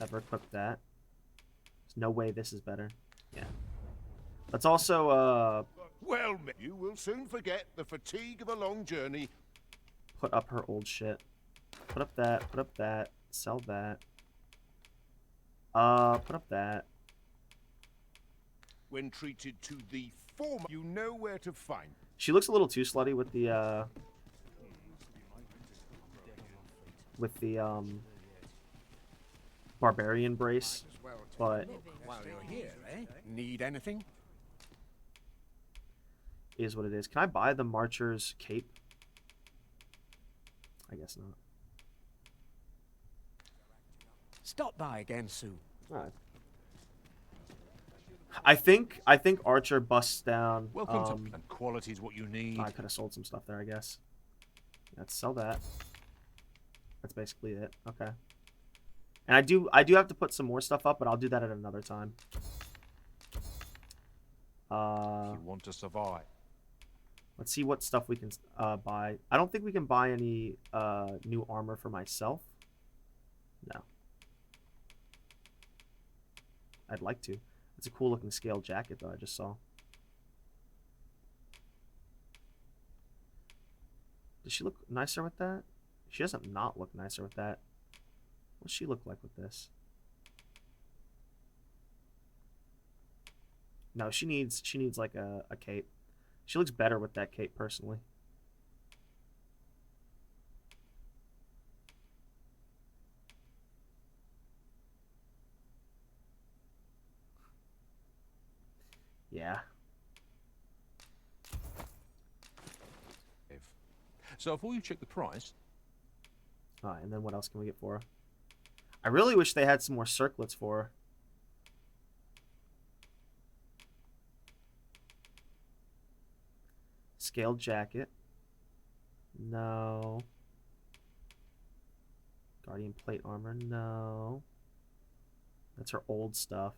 Speaker 1: Have her equip that. There's no way this is better. Yeah. Let's also,
Speaker 13: Well, you will soon forget the fatigue of a long journey.
Speaker 1: put up her old shit. Put up that. Put up that. Sell that. Put up that.
Speaker 13: When treated to the form, you know where to find.
Speaker 1: She looks a little too slutty with the, barbarian brace, but
Speaker 8: While you're here, eh? Need anything?
Speaker 1: is what it is. Can I buy the Marcher's cape? I guess not.
Speaker 8: Stop by again soon.
Speaker 1: Alright. I think Archer busts down.
Speaker 6: Welcome to and quality is what you need.
Speaker 1: I could have sold some stuff there, I guess. Let's sell that. That's basically it. Okay. And I do have to put some more stuff up, but I'll do that at another time.
Speaker 6: If you want to survive.
Speaker 1: Let's see what stuff we can buy. I don't think we can buy any new armor for myself. No. I'd like to. It's a cool looking scale jacket though, I just saw. Does she look nicer with that? She doesn't not look nicer with that. What's she look like with this? No, she needs like a cape. She looks better with that cape personally. Yeah.
Speaker 6: So before you check the price.
Speaker 1: Alright, and then what else can we get for her? I really wish they had some more circlets for her. Scaled jacket. No. Guardian plate armor. No. That's her old stuff.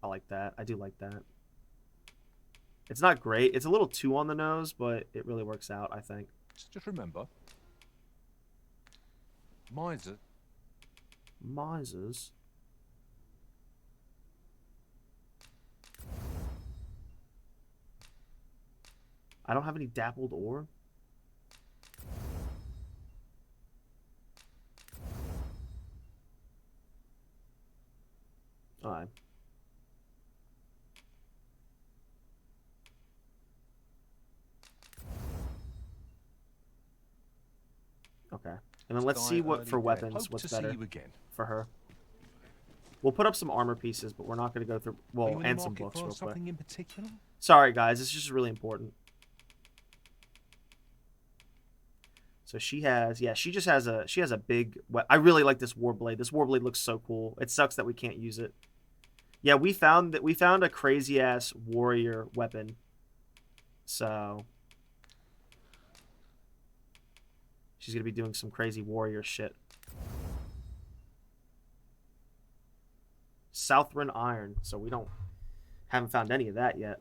Speaker 1: I like that. I do like that. It's not great. It's a little too on the nose, but it really works out, I think.
Speaker 6: Just remember. Miser.
Speaker 1: Misers. I don't have any dappled ore. Alright. Okay. And then let's see what for weapons, what's better for her. We'll put up some armor pieces, but we're not going to go through, well, and some books real quick.
Speaker 6: In particular?
Speaker 1: Sorry, guys. It's just really important. So she has, yeah, she has a big, I really like this Warblade. This Warblade looks so cool. It sucks that we can't use it. Yeah, we found a crazy-ass warrior weapon. So she's going to be doing some crazy warrior shit. Southron Iron. So we haven't found any of that yet.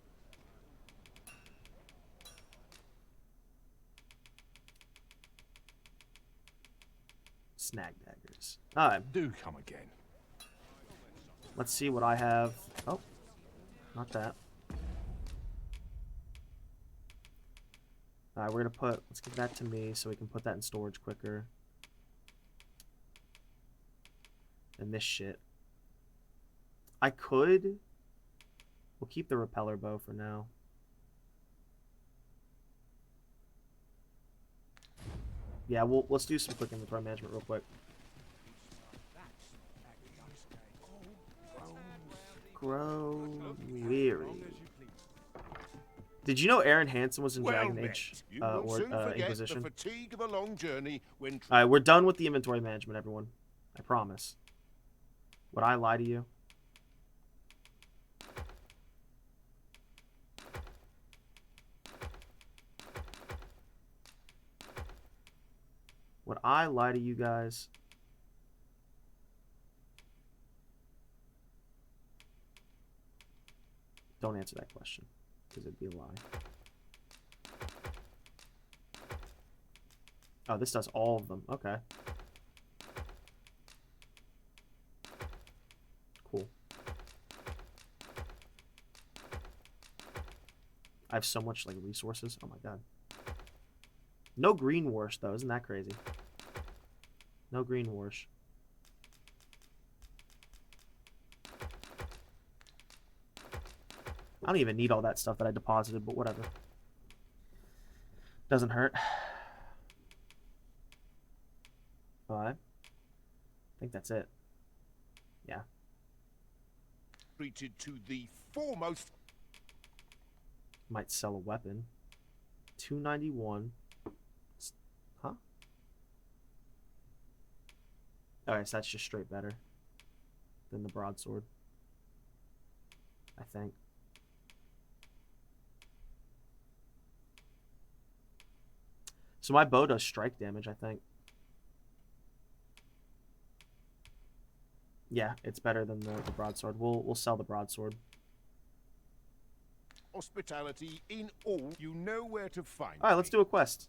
Speaker 1: Snag daggers. Alright.
Speaker 6: Do come again.
Speaker 1: Let's see what I have. Oh, not that. Alright, we're gonna let's give that to me so we can put that in storage quicker. And this shit. We'll keep the repeller bow for now. Yeah, let's do some quick inventory management real quick. Grow weary. Did you know Aaron Hansen was in Dragon Age or Inquisition?
Speaker 13: The fatigue of a long journey when...
Speaker 1: Alright, we're done with the inventory management, everyone. I promise. Would I lie to you? Would I lie to you guys? Don't answer that question, because it'd be a lie. Oh, this does all of them. Okay. Cool. I have so much, like, resources. Oh my god. No green wash, though. Isn't that crazy? No green wash. I don't even need all that stuff that I deposited, but whatever. Doesn't hurt. Alright. I think that's it. Yeah.
Speaker 13: Treated to the foremost.
Speaker 1: Might sell a weapon. 291. Huh? Alright, so that's just straight better than the broadsword, I think. So my bow does strike damage, I think. Yeah, it's better than the broadsword. We'll sell the broadsword.
Speaker 13: Hospitality in all, you know where to find.
Speaker 1: All right, let's do a quest.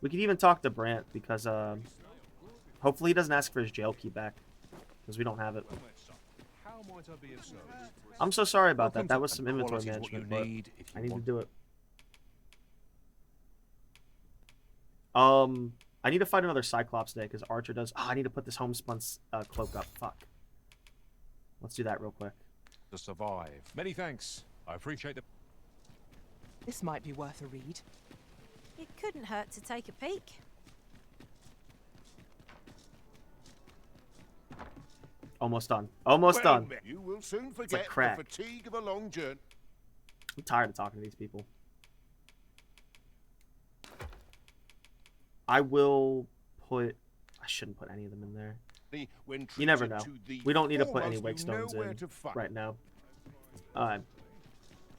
Speaker 1: We could even talk to Brant because hopefully he doesn't ask for his jail key back because we don't have it. I'm so sorry about that. That was some inventory management, but I need to do it. I need to find another Cyclops day because Archer does. Oh, I need to put this homespun cloak up. Fuck. Let's do that real quick.
Speaker 6: To survive. Many thanks. I appreciate the...
Speaker 21: This might be worth a read.
Speaker 15: It couldn't hurt to take a peek.
Speaker 1: Almost done. Almost done.
Speaker 13: You will soon
Speaker 1: It's like
Speaker 13: forget
Speaker 1: crack.
Speaker 13: the fatigue of a long journey.
Speaker 1: I'm tired of talking to these people. I will put... I shouldn't put any of them in there.
Speaker 13: When
Speaker 1: You never know.
Speaker 13: treated to the
Speaker 1: We don't need to put any
Speaker 13: foremost,
Speaker 1: wake
Speaker 13: you know
Speaker 1: stones
Speaker 13: where
Speaker 1: in
Speaker 13: to find.
Speaker 1: right now. Are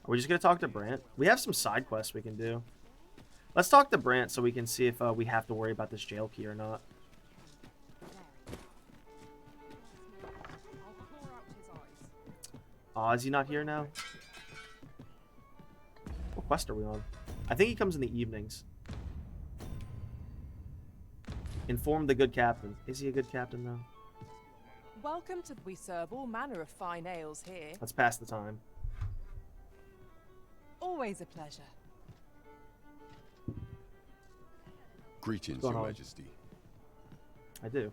Speaker 1: we just going to talk to Brant? We have some side quests we can do. Let's talk to Brant so we can see if we have to worry about this jail key or not. Is he not here now? What quest are we on? I think he comes in the evenings. Inform the good captain. Is he a good captain, though?
Speaker 21: Welcome to... We serve all manner of fine ales here.
Speaker 1: Let's pass the time.
Speaker 21: Always a pleasure.
Speaker 18: Greetings,
Speaker 1: What's going
Speaker 18: Your
Speaker 1: on?
Speaker 18: Majesty.
Speaker 1: I do.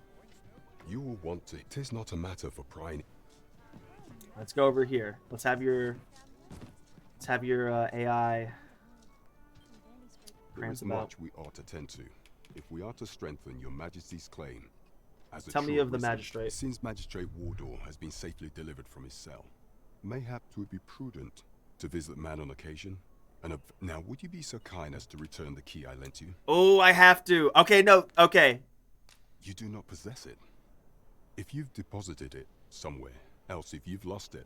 Speaker 18: You will want to... 'Tis not a matter for prying.
Speaker 1: Let's go over here. Let's have your AI
Speaker 18: There
Speaker 1: prance
Speaker 18: is
Speaker 1: about.
Speaker 18: much we ought to tend to, if we are to strengthen Your Majesty's claim. As a
Speaker 1: Tell me
Speaker 18: true
Speaker 1: of the
Speaker 18: prisoner,
Speaker 1: magistrate.
Speaker 18: Since Magistrate Wardor has been safely delivered from his cell, mayhap it would be prudent to visit the man on occasion. And now, would you be so kind as to return the key I lent you?
Speaker 1: Oh, I have to. Okay, no. Okay.
Speaker 18: You do not possess it. If you've deposited it somewhere, else if you've lost it,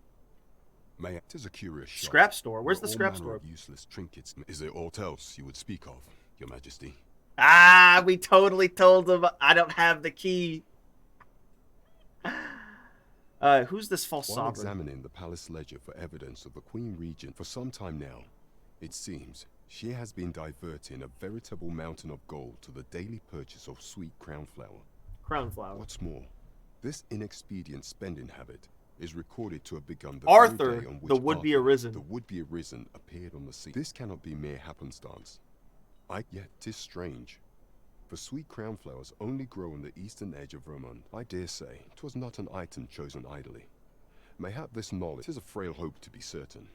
Speaker 18: may it is a curious shop.
Speaker 1: Scrap store? Where's the
Speaker 18: where all
Speaker 1: scrap
Speaker 18: manner
Speaker 1: store?
Speaker 18: of useless trinkets. Is there aught else you would speak of, Your Majesty?
Speaker 1: Ah, we totally told him I don't have the key. Who's this false
Speaker 18: While
Speaker 1: sovereign?
Speaker 18: examining the palace ledger for evidence of the Queen Regent for some time now, it seems she has been diverting a veritable mountain of gold to the daily purchase of sweet crown flower.
Speaker 1: Crown flower.
Speaker 18: What's more, this inexpedient spending habit is recorded to have begun the
Speaker 1: Arthur,
Speaker 18: very day on which
Speaker 1: the would-be
Speaker 18: Arthur,
Speaker 1: arisen.
Speaker 18: the would-be arisen, appeared on the scene. This cannot be mere happenstance. Yet 'tis strange. For sweet crown flowers only grow on the eastern edge of Vermont. I dare say 'twas not an item chosen idly. Mayhap this knowledge is a frail hope to be certain.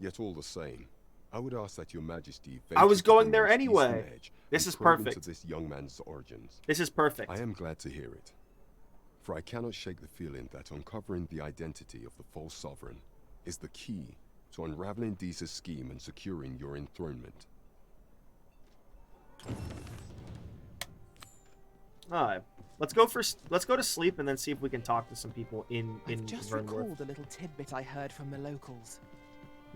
Speaker 18: Yet all the same, I would ask that Your Majesty...
Speaker 1: I was
Speaker 18: venture to
Speaker 1: going
Speaker 18: the
Speaker 1: there
Speaker 18: most
Speaker 1: anyway.
Speaker 18: eastern edge
Speaker 1: This
Speaker 18: and
Speaker 1: is
Speaker 18: probe
Speaker 1: perfect.
Speaker 18: into this young man's origins.
Speaker 1: This is perfect.
Speaker 18: I am glad to hear it. For I cannot shake the feeling that uncovering the identity of the false sovereign is the key to unraveling Deeza's scheme and securing your enthronement.
Speaker 1: Alright. Let's go to sleep and then see if we can talk to some people in
Speaker 21: I've just
Speaker 1: Vernworth.
Speaker 21: recalled a little tidbit I heard from the locals.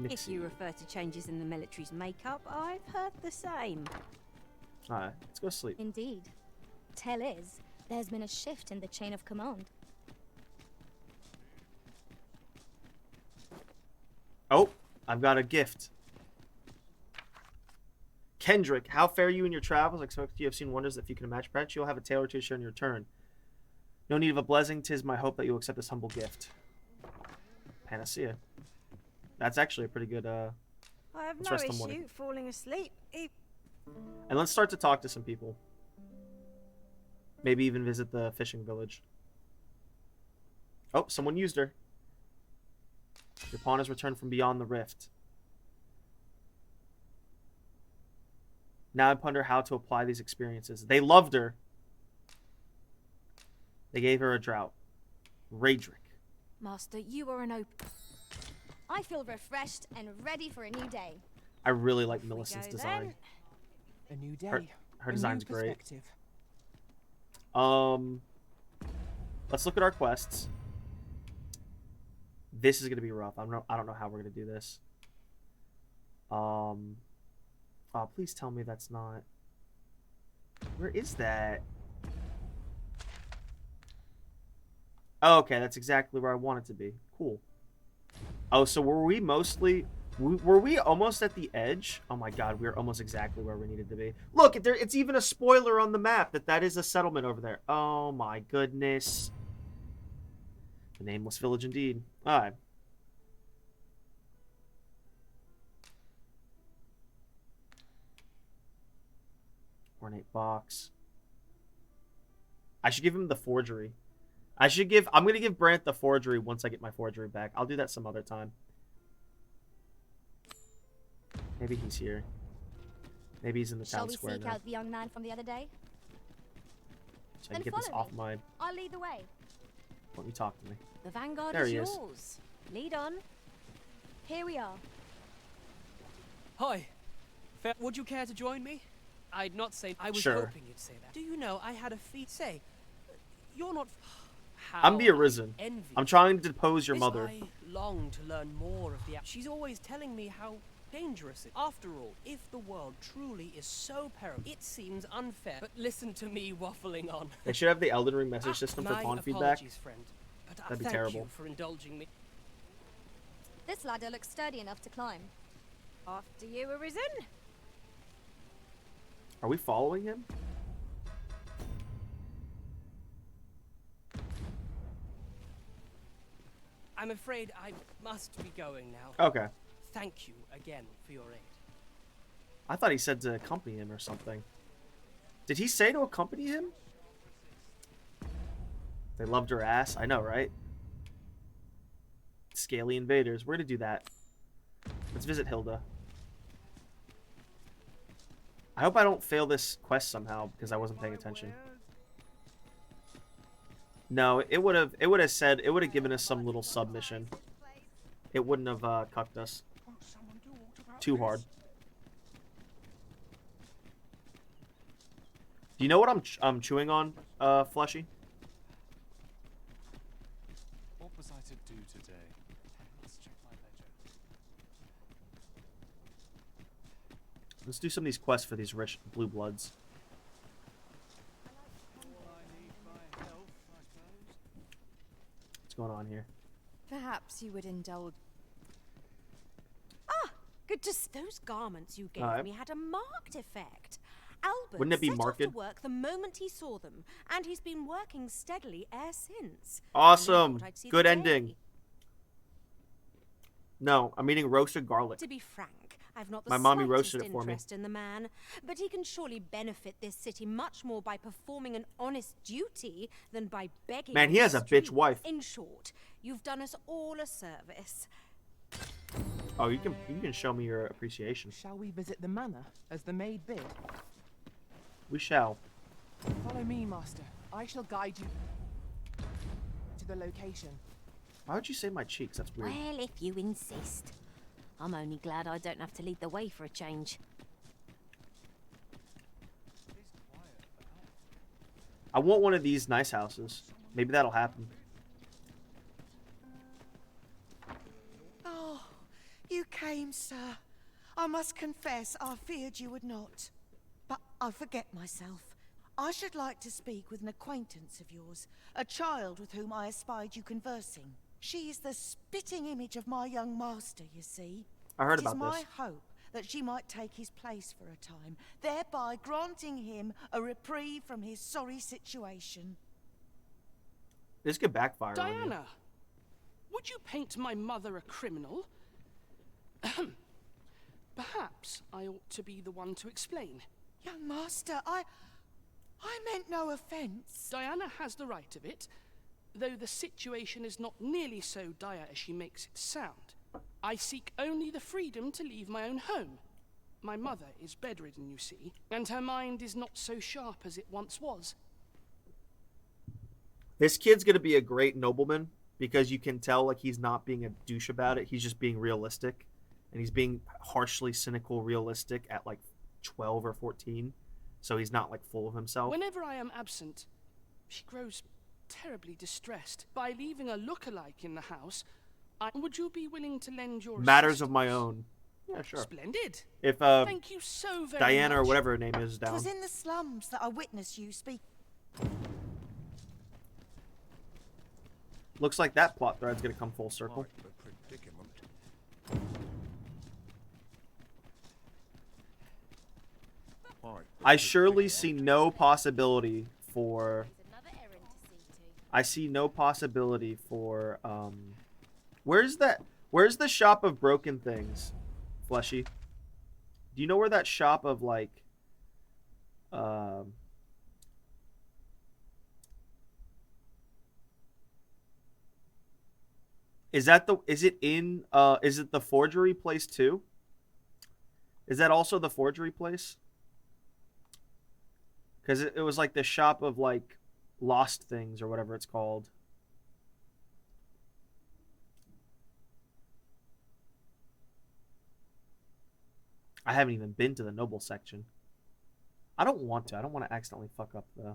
Speaker 15: If you refer to changes in the military's makeup, I've heard the same.
Speaker 1: Alright, let's go sleep.
Speaker 20: Indeed. Tell is, there's been a shift in the chain of command.
Speaker 1: Oh, I've got a gift. Kendrick, how fare you in your travels? I expect you have seen wonders that few can imagine. Perhaps you'll have a tale or two to share in your return. No need of a blessing. 'Tis my hope that you'll accept this humble gift. Panacea. That's actually a pretty good,
Speaker 15: I have
Speaker 1: let's
Speaker 15: no
Speaker 1: rest till morning.
Speaker 15: issue falling asleep.
Speaker 1: And let's start to talk to some people. Maybe even visit the fishing village. Oh, someone used her. Your pawn has returned from beyond the rift. Now I ponder how to apply these experiences. They loved her. They gave her a drought. Raedric.
Speaker 4: Master, you are an open...
Speaker 20: I feel refreshed and ready for a new day.
Speaker 1: I really like Millicent's design.
Speaker 21: A new day.
Speaker 1: Her
Speaker 21: a
Speaker 1: design's
Speaker 21: new
Speaker 1: great.
Speaker 21: perspective.
Speaker 1: Let's look at our quests. This is gonna be rough. I don't know how we're gonna do this. Oh, please tell me that's not. Where is that? Oh, okay, that's exactly where I want it to be. Cool. Oh, so were we almost at the edge? Oh my god, we were almost exactly where we needed to be. Look, it's even a spoiler on the map that is a settlement over there. Oh my goodness. The nameless village indeed. Alright. Ornate box. I should give him the forgery. I'm gonna give Brant the forgery once I get my forgery back. I'll do that some other time. Maybe he's here. Maybe he's in the town square now.
Speaker 20: Shall we seek out the young man from the other day?
Speaker 1: So I can get this off my...
Speaker 20: I'll lead the way.
Speaker 1: Won't you talk to me?
Speaker 20: The vanguard
Speaker 1: There
Speaker 20: is
Speaker 1: he is.
Speaker 20: yours. Lead on. Here we are.
Speaker 10: Hi. Would you care to join me? I'd not say... I was
Speaker 1: Sure.
Speaker 10: hoping you'd say that. Do you know, I had a feat... Say, you're not...
Speaker 1: I'm the Arisen. I'm trying to depose your mother.
Speaker 10: I long to learn more of the... She's always telling me how dangerous it... After all, if the world truly is so perilous, it seems unfair. But listen to me waffling on.
Speaker 1: They should have the Elden Ring message system for pawn feedback.
Speaker 10: Friend, but
Speaker 1: That'd be
Speaker 10: thank
Speaker 1: terrible.
Speaker 10: you for indulging me.
Speaker 20: This ladder looks sturdy enough to climb. After you, Arisen.
Speaker 1: Are we following him?
Speaker 10: I'm afraid I must be going now.
Speaker 1: Okay.
Speaker 10: Thank you again for your aid.
Speaker 1: I thought he said to accompany him or something. Did he say to accompany him? They loved her ass. I know, right? Scaly invaders. We're gonna do that. Let's visit Hilda. I hope I don't fail this quest somehow because I wasn't paying attention. No, it would have given us some little submission. It wouldn't have cucked us too hard. Do you know what I'm chewing on, Fleshy?
Speaker 5: What was I to do today? Let's check my ledger.
Speaker 1: Let's do some of these quests for these rich blue bloods. What's going on here?
Speaker 12: Perhaps you would indulge.
Speaker 2: Ah, good to those garments you gave
Speaker 1: Alright.
Speaker 2: me had a marked effect. Albert
Speaker 1: Wouldn't it be
Speaker 2: set off to
Speaker 1: marked?
Speaker 2: work the moment he saw them, and he's been working steadily ever since.
Speaker 1: Awesome.
Speaker 2: Never thought I'd see the
Speaker 1: Good
Speaker 2: day.
Speaker 1: ending. No, I'm eating roasted garlic.
Speaker 2: To be frank, I've not the
Speaker 1: My mommy
Speaker 2: slightest
Speaker 1: roasted it for me.
Speaker 2: interest in the man, but he can surely benefit this city much more by performing an honest duty than by begging.
Speaker 1: Man, he
Speaker 2: on
Speaker 1: has
Speaker 2: the
Speaker 1: a bitch
Speaker 2: street.
Speaker 1: wife.
Speaker 2: In short, you've done us all a service.
Speaker 1: Oh, you can show me your appreciation.
Speaker 21: Shall we visit the manor, as the maid bid?
Speaker 1: We shall.
Speaker 21: Follow me, master. I shall guide you to the location.
Speaker 1: Why would you say my cheeks? That's weird.
Speaker 2: Well, if you insist. I'm only glad I don't have to lead the way for a change.
Speaker 1: I want one of these nice houses. Maybe that'll happen.
Speaker 17: Oh, you came, sir. I must confess I feared you would not. But I forget myself. I should like to speak with an acquaintance of yours, a child with whom I espied you conversing. She is the spitting image of my young master, you see.
Speaker 1: I heard
Speaker 17: It is
Speaker 1: about
Speaker 17: my
Speaker 1: this.
Speaker 17: hope that she might take his place for a time, thereby granting him a reprieve from his sorry situation.
Speaker 1: This could backfire on you.
Speaker 10: Diana, would you paint my mother a criminal? Ahem. Perhaps I ought to be the one to explain.
Speaker 17: Young master, I meant no offence.
Speaker 10: Diana has the right of it, though the situation is not nearly so dire as she makes it sound. I seek only the freedom to leave my own home. My mother is bedridden, you see, and her mind is not so sharp as it once was.
Speaker 1: This kid's gonna be a great nobleman because you can tell like he's not being a douche about it. He's just being realistic, and he's being harshly cynical, realistic at like 12 or 14. So he's not like full of himself.
Speaker 10: Whenever I am absent, she grows terribly distressed. By leaving a look-alike in the house, would you be willing to lend your
Speaker 1: Matters of my own. Yeah, sure.
Speaker 10: Splendid.
Speaker 1: If
Speaker 10: Thank you so very
Speaker 1: Diana
Speaker 10: much.
Speaker 1: or whatever her name is
Speaker 17: It
Speaker 1: down.
Speaker 17: was in the slums that I witnessed you speak.
Speaker 1: Looks like that plot thread's gonna come full circle.
Speaker 11: The predicament. Right.
Speaker 1: I surely see no possibility for. I see no possibility for. Where's that? Where's the shop of broken things, Fleshy? Do you know where that shop of like Um, is it the forgery place too? Is that also the forgery place? Because it was like the shop of like lost things or whatever it's called. I haven't even been to the noble section. I don't want to. I don't want to accidentally fuck up the...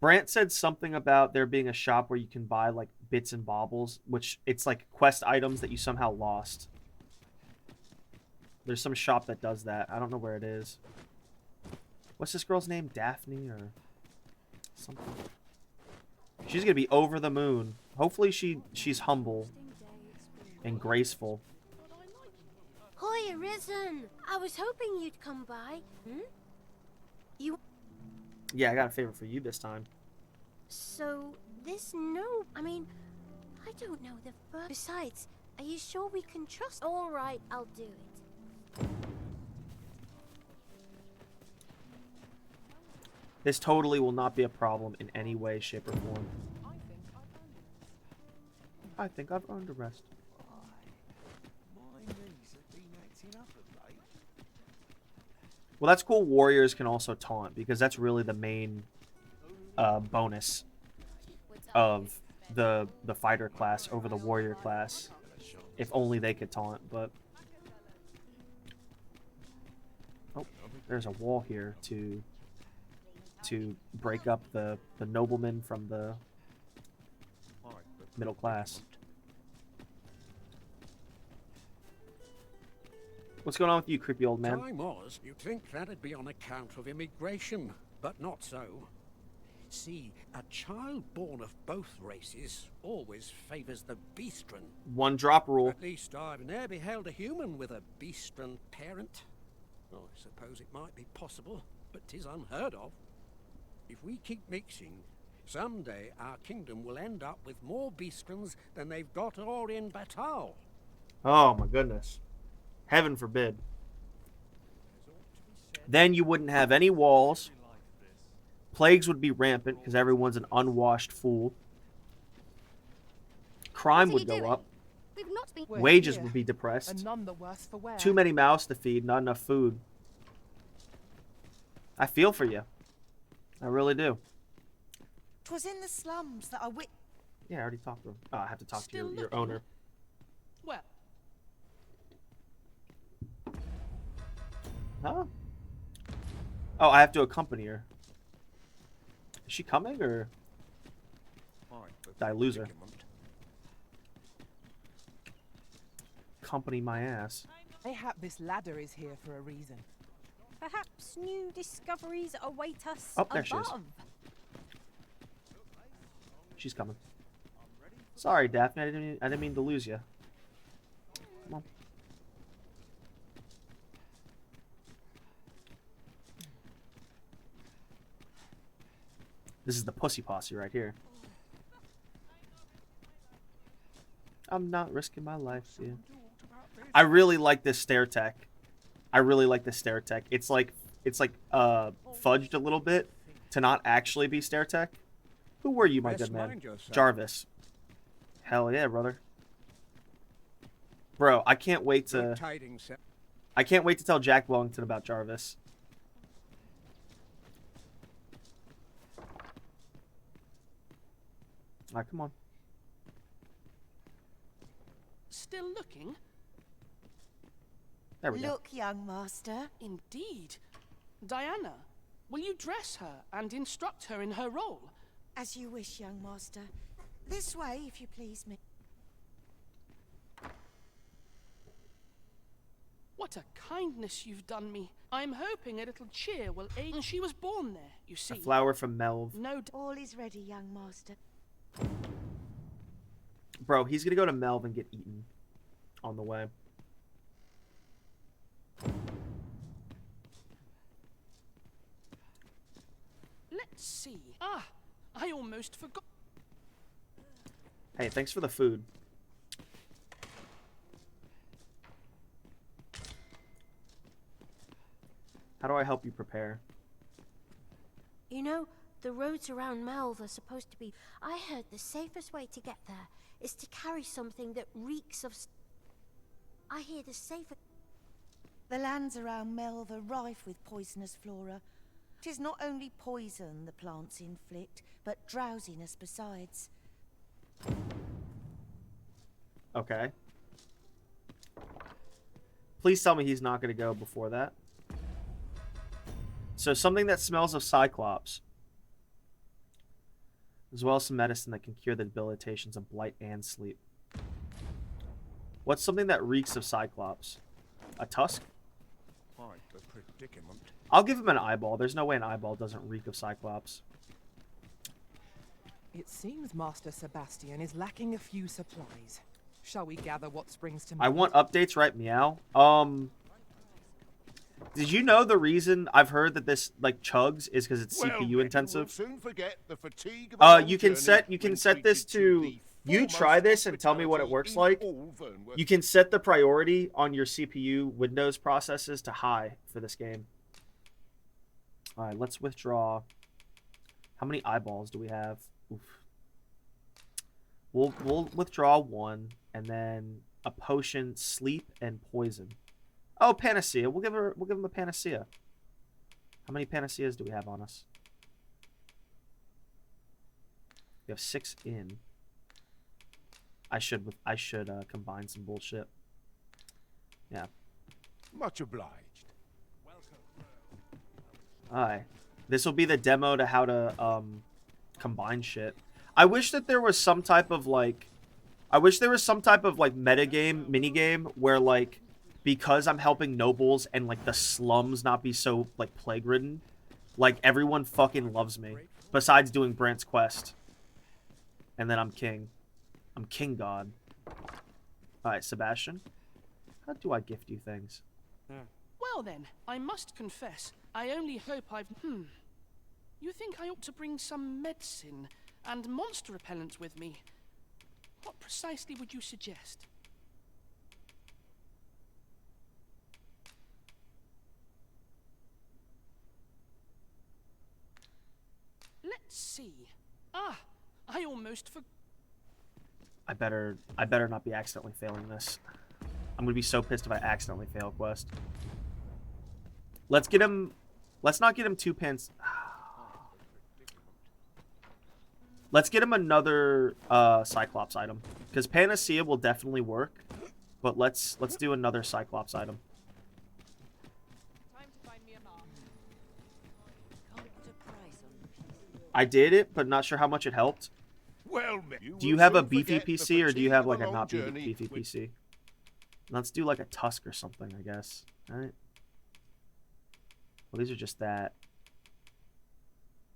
Speaker 1: Brant said something about there being a shop where you can buy like bits and baubles, which it's like quest items that you somehow lost. There's some shop that does that. I don't know where it is. What's this girl's name? Daphne or something? She's gonna be over the moon. Hopefully she's humble and graceful.
Speaker 14: Hoy, Arisen! I was hoping you'd come by. You...
Speaker 1: Yeah, I got a favor for you this time.
Speaker 14: So, I mean, I don't know the first... Besides, are you sure we can trust... Alright, I'll do it.
Speaker 1: This totally will not be a problem in any way, shape, or form. I think I've earned a rest. Well, that's cool. Warriors can also taunt, because that's really the main bonus of the fighter class over the warrior class. If only they could taunt, but... Oh, there's a wall here to break up the noblemen from the middle class. What's going on with you, creepy old man?
Speaker 8: Time was, you'd think that'd be on account of immigration, but not so. See, a child born of both races always favours the beastren.
Speaker 1: One drop rule.
Speaker 8: At least I've ne'er beheld a human with a beastren parent. Well, I suppose it might be possible, but 'tis unheard of. If we keep mixing, someday our kingdom will end up with more beastrens than they've got or in Batal.
Speaker 1: Oh my goodness. Heaven forbid. Then you wouldn't have any walls. Plagues would be rampant because everyone's an unwashed fool. Crime would go up. Wages would be depressed.
Speaker 21: And none the worse for wear.
Speaker 1: Too many mouths to feed, not enough food. I feel for you. I really do.
Speaker 17: 'Twas in the slums that I
Speaker 1: Yeah, I already talked to him. Oh, I have to talk
Speaker 10: Still
Speaker 1: to your
Speaker 10: looking?
Speaker 1: owner.
Speaker 10: Well,
Speaker 1: Huh? Oh, I have to accompany her. Is she coming, or did I lose her? Accompany my ass.
Speaker 21: Mayhap this ladder is here for a reason.
Speaker 15: Perhaps new discoveries await us
Speaker 1: Oh, there she is.
Speaker 15: above.
Speaker 1: She's coming. Sorry, Daphne. I didn't mean to lose you. Come on. This is the pussy posse right here. I'm not risking my life, yeah. I really like this stair tech. It's like fudged a little bit to not actually be stair tech. Who were you, my good man? Jarvis. Hell yeah, brother. Bro, I can't wait to tell Jack Wellington about Jarvis. Alright, come on.
Speaker 10: still looking?
Speaker 1: There we go.
Speaker 17: Look, young master.
Speaker 10: Indeed. Diana, will you dress her and instruct her in her role?
Speaker 17: As you wish, young master. This way, if you please me.
Speaker 10: What a kindness you've done me. I'm hoping a little cheer will aid. And she was born there, you see.
Speaker 1: A flower from Melv.
Speaker 17: No, all is ready, young master.
Speaker 1: Bro, he's gonna go to Melv and get eaten on the way.
Speaker 10: Let's see. Ah, I almost forgot.
Speaker 1: Hey, thanks for the food. How do I help you prepare?
Speaker 14: You know, the roads around Melve are supposed to be... I heard the safest way to get there is to carry something that reeks of... I hear the safer...
Speaker 17: The lands around Melve are rife with poisonous flora. 'Tis not only poison the plants inflict, but drowsiness besides.
Speaker 1: Okay. Please tell me he's not going to go before that. So something that smells of Cyclops. As well as some medicine that can cure the debilitations of blight and sleep. What's something that reeks of Cyclops? A tusk?
Speaker 11: Quite the predicament.
Speaker 1: I'll give him an eyeball. There's no way an eyeball doesn't reek of Cyclops.
Speaker 21: It seems Master Sebastian is lacking a few supplies. Shall we gather what springs to mind?
Speaker 1: I want updates, right? Meow. Did you know the reason I've heard that this like chugs is because it's CPU intensive?
Speaker 13: Soon forget the fatigue of a
Speaker 1: You can set this to you try this and tell me what it works like. You can set the priority on your CPU Windows processes to high for this game. All right, let's withdraw. How many eyeballs do we have? Oof. We'll withdraw one and then a potion, sleep, and poison. Oh, panacea. We'll give him a panacea. How many panaceas do we have on us? We have 6 in. I should combine some bullshit. Yeah.
Speaker 11: Much obliged.
Speaker 1: Alright. This will be the demo to how to combine shit. I wish that there was some type of like metagame, minigame where like because I'm helping nobles and like the slums not be so like plague ridden, like everyone fucking loves me. Besides doing Brant's quest. And then I'm king. I'm king god. Alright, Sebastian. How do I gift you things?
Speaker 10: Well then, I must confess, I only hope I've... You think I ought to bring some medicine and monster repellent with me? What precisely would you suggest? Let's see. Ah, I almost forgot.
Speaker 1: I better not be accidentally failing this. I'm gonna be so pissed if I accidentally fail a quest. Let's not get him 2 pins. Let's get him another Cyclops item. Because Panacea will definitely work. But let's do another Cyclops item. I did it, but not sure how much it helped.
Speaker 11: Well,
Speaker 1: do you have a beefy PC or do you have like a not beefy PC? Let's do like a tusk or something, I guess. Alright. Well, these are just that.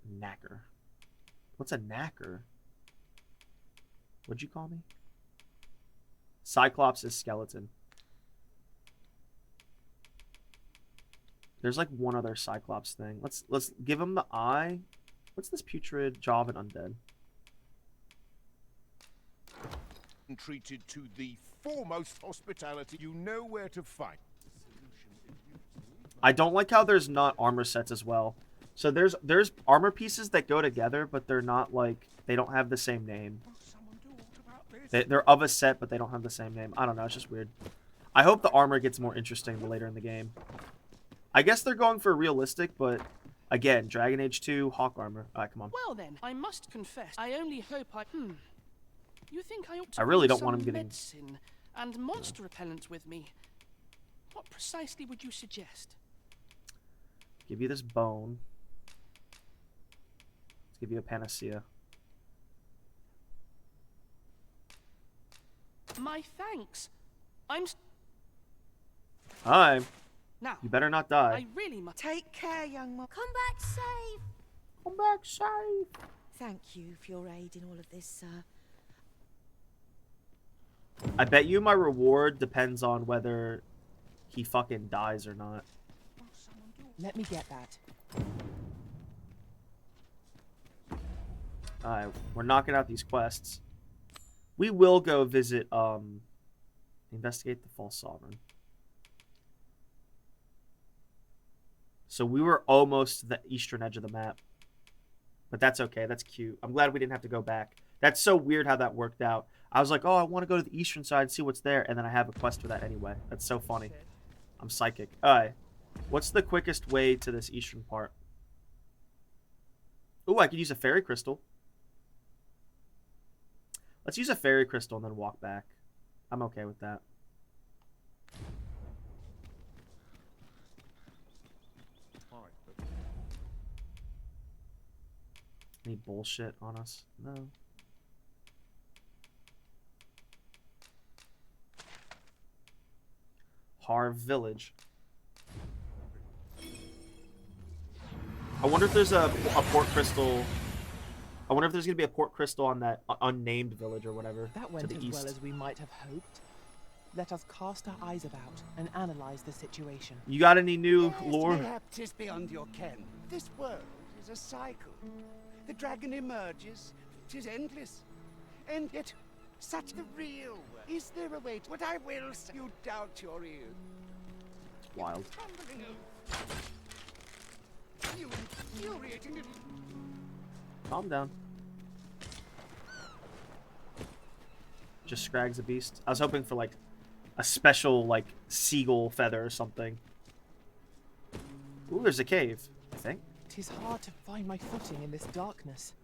Speaker 1: Knacker. What's a knacker? What'd you call me? Cyclops is skeleton. There's like one other Cyclops thing. Let's give him the eye. What's this putrid jaw of an undead?
Speaker 13: Treated to the foremost hospitality, you know where to find.
Speaker 1: I don't like how there's not armor sets as well. So there's armor pieces that go together, but they're not like, they don't have the same name. They're of a set, but they don't have the same name. I don't know, it's just weird. I hope the armor gets more interesting the later in the game. I guess they're going for realistic, but again, Dragon Age 2, Hawk armor. Alright, come on.
Speaker 10: Well then, I must confess, I only hope I... You think I ought to
Speaker 1: I really
Speaker 10: bring
Speaker 1: don't want him
Speaker 10: some
Speaker 1: getting...
Speaker 10: medicine and monster repellent with me? What precisely would you suggest?
Speaker 1: Give you this bone. Let's give you a panacea.
Speaker 10: My thanks. I'm...
Speaker 1: Hi.
Speaker 10: Now,
Speaker 1: you better not die.
Speaker 10: I really must...
Speaker 17: Take care, young one.
Speaker 14: Come back safe.
Speaker 1: Come back safe.
Speaker 17: Thank you for your aid in all of this, sir.
Speaker 1: I bet you my reward depends on whether he fucking dies or not.
Speaker 21: Let me get that.
Speaker 1: Alright, we're knocking out these quests. We will go visit, investigate the false sovereign. So we were almost to the eastern edge of the map. But that's okay. That's cute. I'm glad we didn't have to go back. That's so weird how that worked out. I was like, oh, I want to go to the eastern side and see what's there. And then I have a quest for that anyway. That's so funny. I'm psychic. Alright. What's the quickest way to this eastern part? Ooh, I could use a fairy crystal. Let's use a fairy crystal and then walk back. I'm okay with that. Any bullshit on us? No. Harv Village. I wonder if there's a port crystal. I wonder if there's gonna be a port crystal on that unnamed village or whatever.
Speaker 21: That
Speaker 1: to
Speaker 21: went
Speaker 1: the
Speaker 21: as
Speaker 1: east.
Speaker 21: well as we might have hoped. Let us cast our eyes about and analyze the situation.
Speaker 1: You got any new lore?
Speaker 9: Perhaps 'tis beyond your ken. This world is a cycle. The dragon emerges, 'tis endless. And yet, such the real world. Is there a way to what I will say? You doubt your ears.
Speaker 1: Wild.
Speaker 9: You infuriating little...
Speaker 1: Calm down. Just Scrag's a beast. I was hoping for like a special like seagull feather or something. Ooh, there's a cave, I think.
Speaker 21: 'Tis hard to find my footing in this darkness.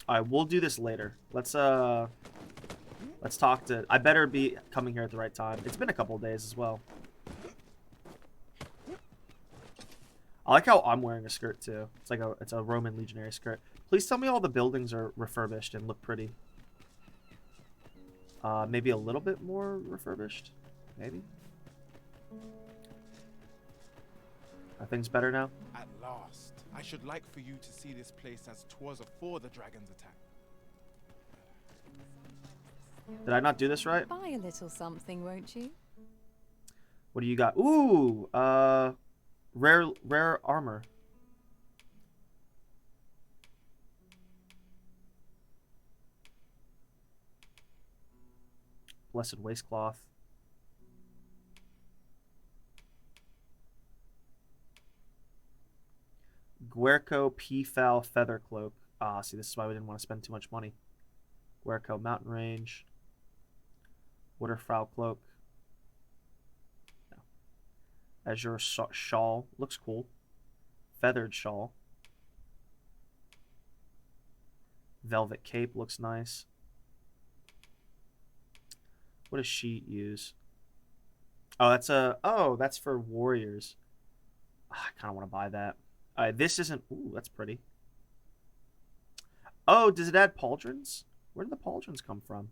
Speaker 1: Alright, we'll do this later. Let's talk to... I better be coming here at the right time. It's been a couple of days as well. I like how I'm wearing a skirt too. It's a Roman legionary skirt. Please tell me all the buildings are refurbished and look pretty. Maybe a little bit more refurbished? Maybe? Are things better now?
Speaker 16: At last. I should like for you to see this place as 'twas afore the dragon's attack.
Speaker 1: Did I not do this right?
Speaker 12: Buy a little something, won't you?
Speaker 1: What do you got? Ooh, rare armor. Blessed waistcloth. Guerco Peafowl Feather Cloak. Ah, see, this is why we didn't want to spend too much money. Guerco Mountain Range. Waterfowl Cloak. No. Azure Shawl. Looks cool. Feathered Shawl. Velvet Cape looks nice. What does she use? Oh, that's for warriors. I kind of want to buy that. This isn't... Ooh, that's pretty. Oh, does it add pauldrons? Where did the pauldrons come from?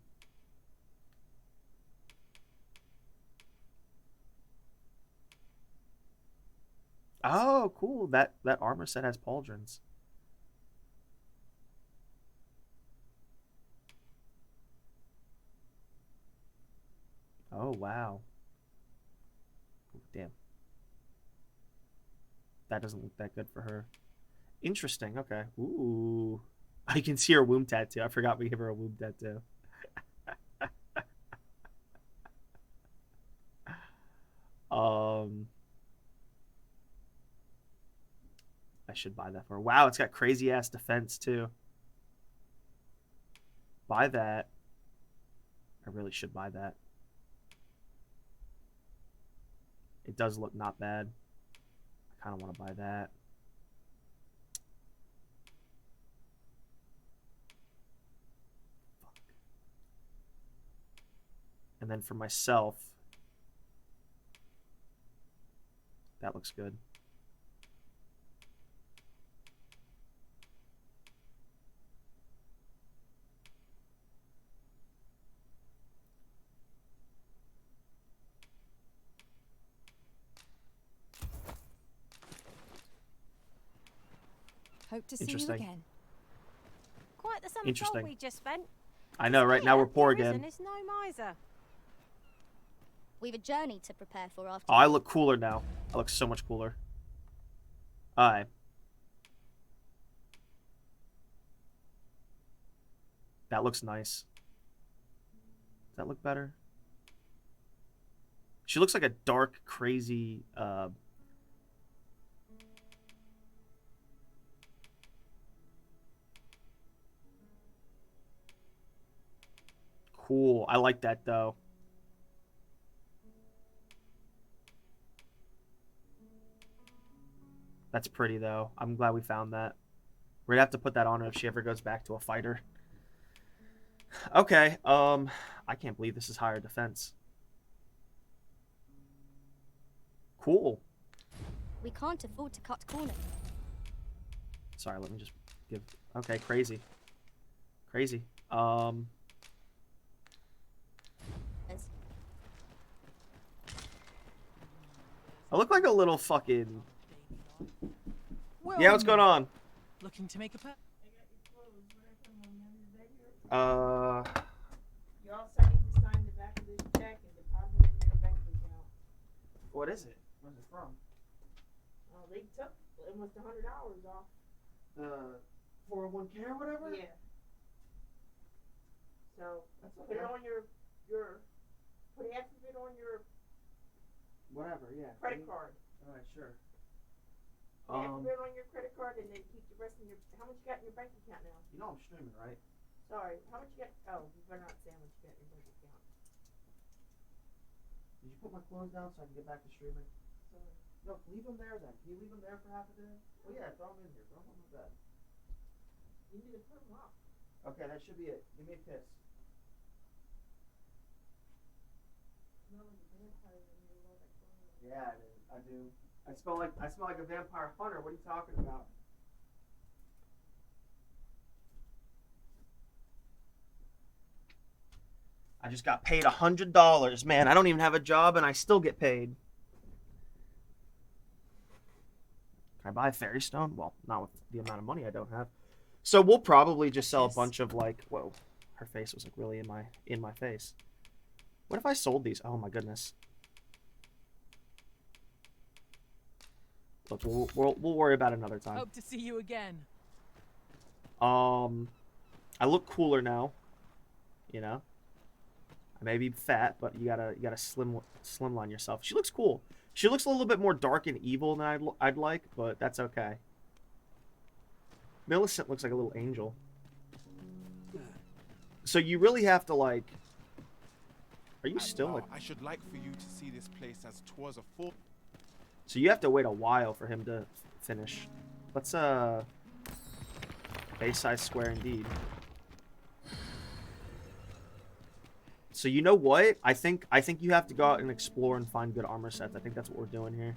Speaker 1: Oh, cool. That armor set has pauldrons. Oh, wow. Ooh, damn. That doesn't look that good for her. Interesting. Okay. Ooh. I can see her womb tattoo. I forgot we gave her a womb tattoo. I should buy that for her. Wow, it's got crazy ass defense too. Buy that. I really should buy that. It does look not bad. I kind of want to buy that. Fuck. And then for myself, that looks good.
Speaker 12: Hope to see you
Speaker 1: Interesting.
Speaker 12: again.
Speaker 2: Quite the sum of
Speaker 1: Interesting.
Speaker 2: gold we just spent.
Speaker 1: I know, right? Now we're poor again.
Speaker 2: Is no miser.
Speaker 20: We've a journey to prepare for after.
Speaker 1: Oh, I look cooler now. I look so much cooler. Alright. That looks nice. Does that look better? She looks like a dark, crazy, Cool. I like that though. That's pretty though. I'm glad we found that. We're gonna have to put that on her if she ever goes back to a fighter. Okay. I can't believe this is higher defense. Cool.
Speaker 20: We can't afford to cut corners.
Speaker 1: Sorry, let me just give... Okay, crazy. Crazy. I look like a little fucking...
Speaker 7: Well,
Speaker 1: yeah, what's going on?
Speaker 7: Looking to make a pet?
Speaker 22: You also need to sign the back of this check and deposit it in your bank account.
Speaker 1: What is it? Where's it from?
Speaker 22: They took almost $100 off.
Speaker 1: The 401k or whatever?
Speaker 22: Yeah. So
Speaker 1: That's
Speaker 22: put
Speaker 1: okay.
Speaker 22: it on your put half of it on your
Speaker 1: Whatever, yeah.
Speaker 22: credit card.
Speaker 1: Alright, sure.
Speaker 22: Half of it on your credit card and then keep the rest in your. How much you got in your bank account now?
Speaker 1: You know I'm streaming, right?
Speaker 22: Sorry, how much you got? Oh, you better not say how much you got in your bank account.
Speaker 1: Did you put my clothes down so I can get back to streaming?
Speaker 22: Sorry.
Speaker 1: No, leave them there then. Can you leave them there for half a day? Oh yeah, throw them in here. Throw them on my bed.
Speaker 22: You need to put them up.
Speaker 1: Okay, that should be it. Give me a kiss.
Speaker 22: Smell like a vampire when you roll that clothes.
Speaker 1: Yeah, I do. I smell like a vampire hunter. What are you talking about? I just got paid $100. Man, I don't even have a job and I still get paid. Can I buy a fairy stone? Well, not with the amount of money I don't have. So we'll probably just sell a bunch of like, whoa, her face was like really in my face. What if I sold these? Oh my goodness. Look, we'll worry about it another time.
Speaker 21: Hope to see you again.
Speaker 1: I look cooler now. You know, I may be fat, but you gotta slimline yourself. She looks cool. She looks a little bit more dark and evil than I'd like, but that's okay. Millicent looks like a little angel. So you really have to like. Are you still like?
Speaker 16: I should like for you to see this place as 'twas a full.
Speaker 1: So you have to wait a while for him to finish. Let's base size square indeed. So you know what? I think you have to go out and explore and find good armor sets. I think that's what we're doing here.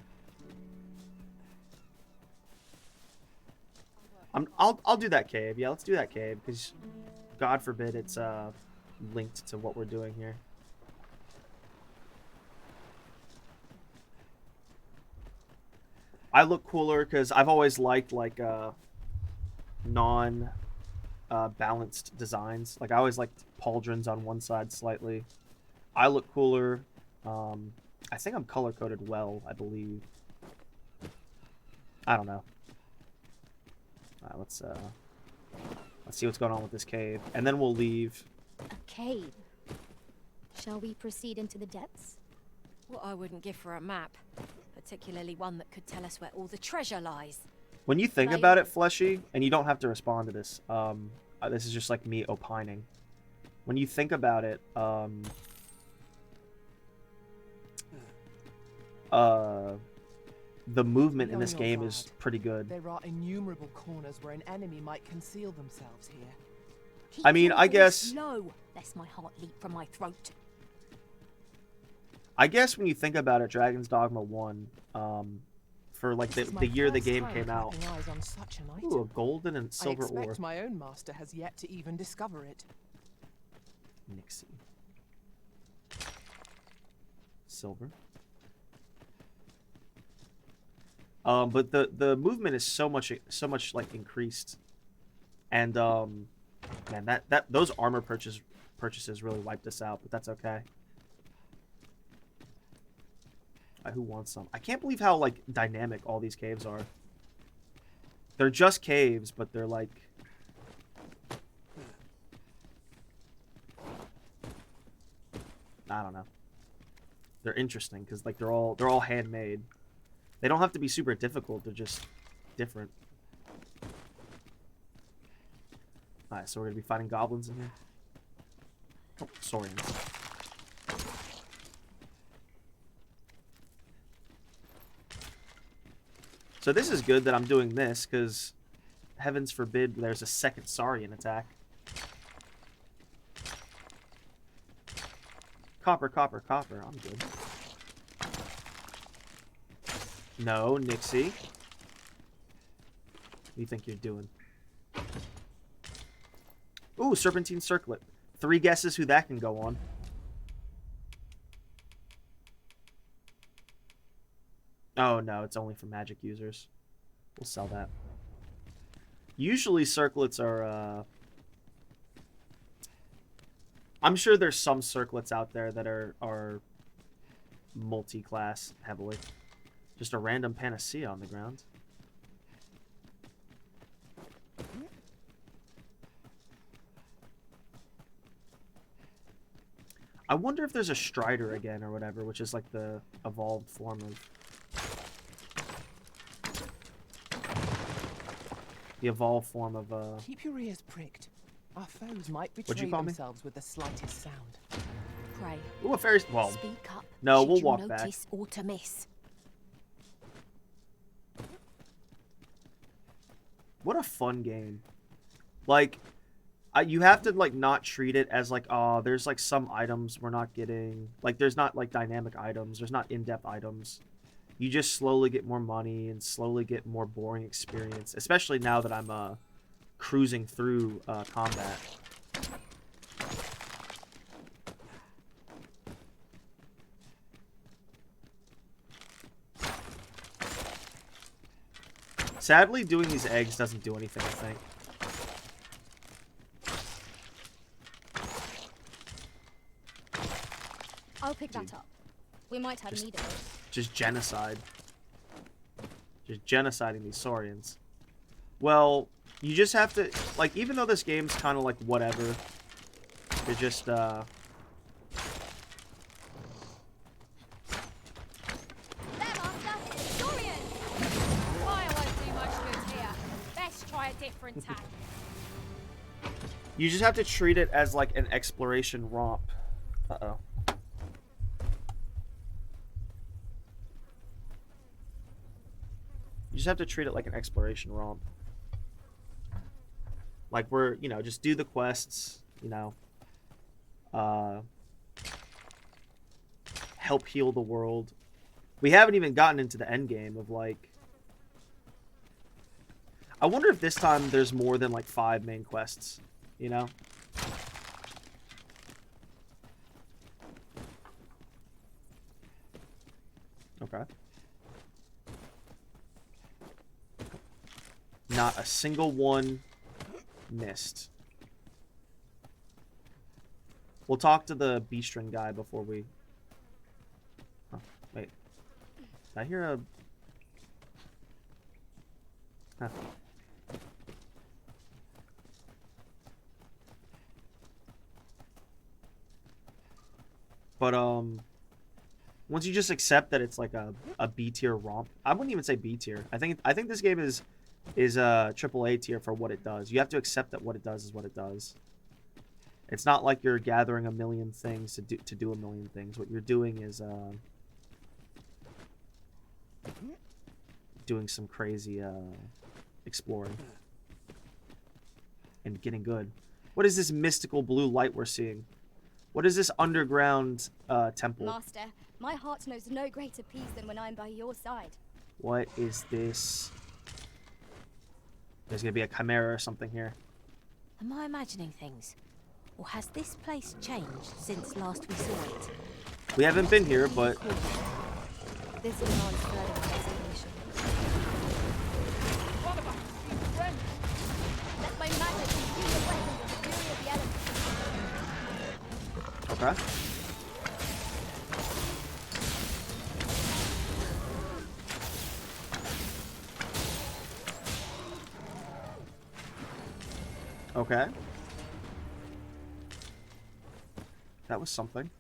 Speaker 1: I'll do that cave. Yeah, let's do that cave because God forbid it's linked to what we're doing here. I look cooler because I've always liked like balanced designs. Like I always liked pauldrons on one side slightly. I look cooler. I think I'm color coded well, I believe. I don't know. Let's see what's going on with this cave, and then we'll leave.
Speaker 20: A cave. Shall we proceed into the depths?
Speaker 23: What I wouldn't give for a map, particularly one that could tell us where all the treasure lies.
Speaker 1: When you think
Speaker 23: Like-
Speaker 1: about it, Fleshy, and you don't have to respond to this. This is just like me opining. When you think about it, the movement in this
Speaker 21: Beyond your
Speaker 1: game is
Speaker 21: guard,
Speaker 1: pretty good.
Speaker 21: There are innumerable corners where an enemy might conceal themselves here.
Speaker 20: Keep
Speaker 1: I mean,
Speaker 20: your
Speaker 1: I
Speaker 20: voice
Speaker 1: guess-
Speaker 20: low, lest my heart leap from my throat.
Speaker 1: I guess when you think about it, Dragon's Dogma 1, for like
Speaker 21: This is my
Speaker 1: the year the
Speaker 21: first
Speaker 1: game
Speaker 21: time
Speaker 1: came out.
Speaker 21: clapping eyes on such an item.
Speaker 1: Ooh, a golden and
Speaker 21: I
Speaker 1: silver
Speaker 21: expect
Speaker 1: ore.
Speaker 21: my own master has yet to even discover it.
Speaker 1: Nixie. Silver. But the movement is so much like increased, and man, those armor purchases really wiped us out, but that's okay. Who wants some? I can't believe how like dynamic all these caves are. They're just caves, but they're like. I don't know. They're interesting because like they're all handmade. They don't have to be super difficult. They're just different. All right, so we're gonna be fighting goblins in here. Oh, Saurians. So this is good that I'm doing this, because heavens forbid there's a second Saurian attack. Copper, copper, copper. I'm good. No, Nixie. What do you think you're doing? Ooh, Serpentine Circlet. 3 guesses who that can go on. Oh, no, it's only for magic users. We'll sell that. Usually circlets are, I'm sure there's some circlets out there that are multi-class heavily. Just a random panacea on the ground. I wonder if there's a Strider again or whatever, which is like the evolved form of... The evolved form of,
Speaker 21: Keep your ears pricked. Our foes might
Speaker 1: What'd you
Speaker 21: betray
Speaker 1: call me?
Speaker 21: themselves with the slightest sound.
Speaker 23: Pray.
Speaker 1: Ooh, a fairy... Well,
Speaker 23: Speak up.
Speaker 1: no,
Speaker 23: should
Speaker 1: we'll
Speaker 23: you
Speaker 1: walk back.
Speaker 23: notice or to miss.
Speaker 1: What a fun game. Like, you have to, like, not treat it as, like, oh, there's, like, some items we're not getting. Like, there's not, like, dynamic items. There's not in-depth items. You just slowly get more money and slowly get more boring experience. Especially now that I'm, cruising through, combat. Sadly, doing these eggs doesn't do anything, I think.
Speaker 20: I'll pick that up. We might have need of it.
Speaker 1: Just genocide. Just genociding these Saurians. Well, you just have to... Like, even though this game's kind of like whatever, you're just,
Speaker 20: There, Master! Dorian!
Speaker 4: Fire won't do much good here. Best try a different tack.
Speaker 1: You just have to treat it as, like, an exploration romp. Uh-oh. You just have to treat it like an exploration romp. Like, we're, you know, just do the quests, you know. Help heal the world. We haven't even gotten into the end game of, like... I wonder if this time there's more than, like, 5 main quests, you know? Okay. Not a single one missed. We'll talk to the Beastrin guy before we... Oh, wait. Did I hear a... Huh. But, once you just accept that it's like a B tier romp, I wouldn't even say B tier. I think this game is a AAA tier for what it does. You have to accept that what it does is what it does. It's not like you're gathering a million things to do a million things. What you're doing is doing some crazy exploring and getting good. What is this mystical blue light we're seeing? What is this underground temple?
Speaker 20: Master, my heart knows no greater peace than when I'm by your side.
Speaker 1: What is this? There's gonna be a chimera or something here.
Speaker 23: Am I imagining things? Or has this place changed since last we saw it?
Speaker 1: We haven't been here, but...
Speaker 20: This demands further investigation.
Speaker 4: What about you, friend?
Speaker 20: Let my magic infuse the weapon with the fury of the elements.
Speaker 1: Okay. Okay. That was something.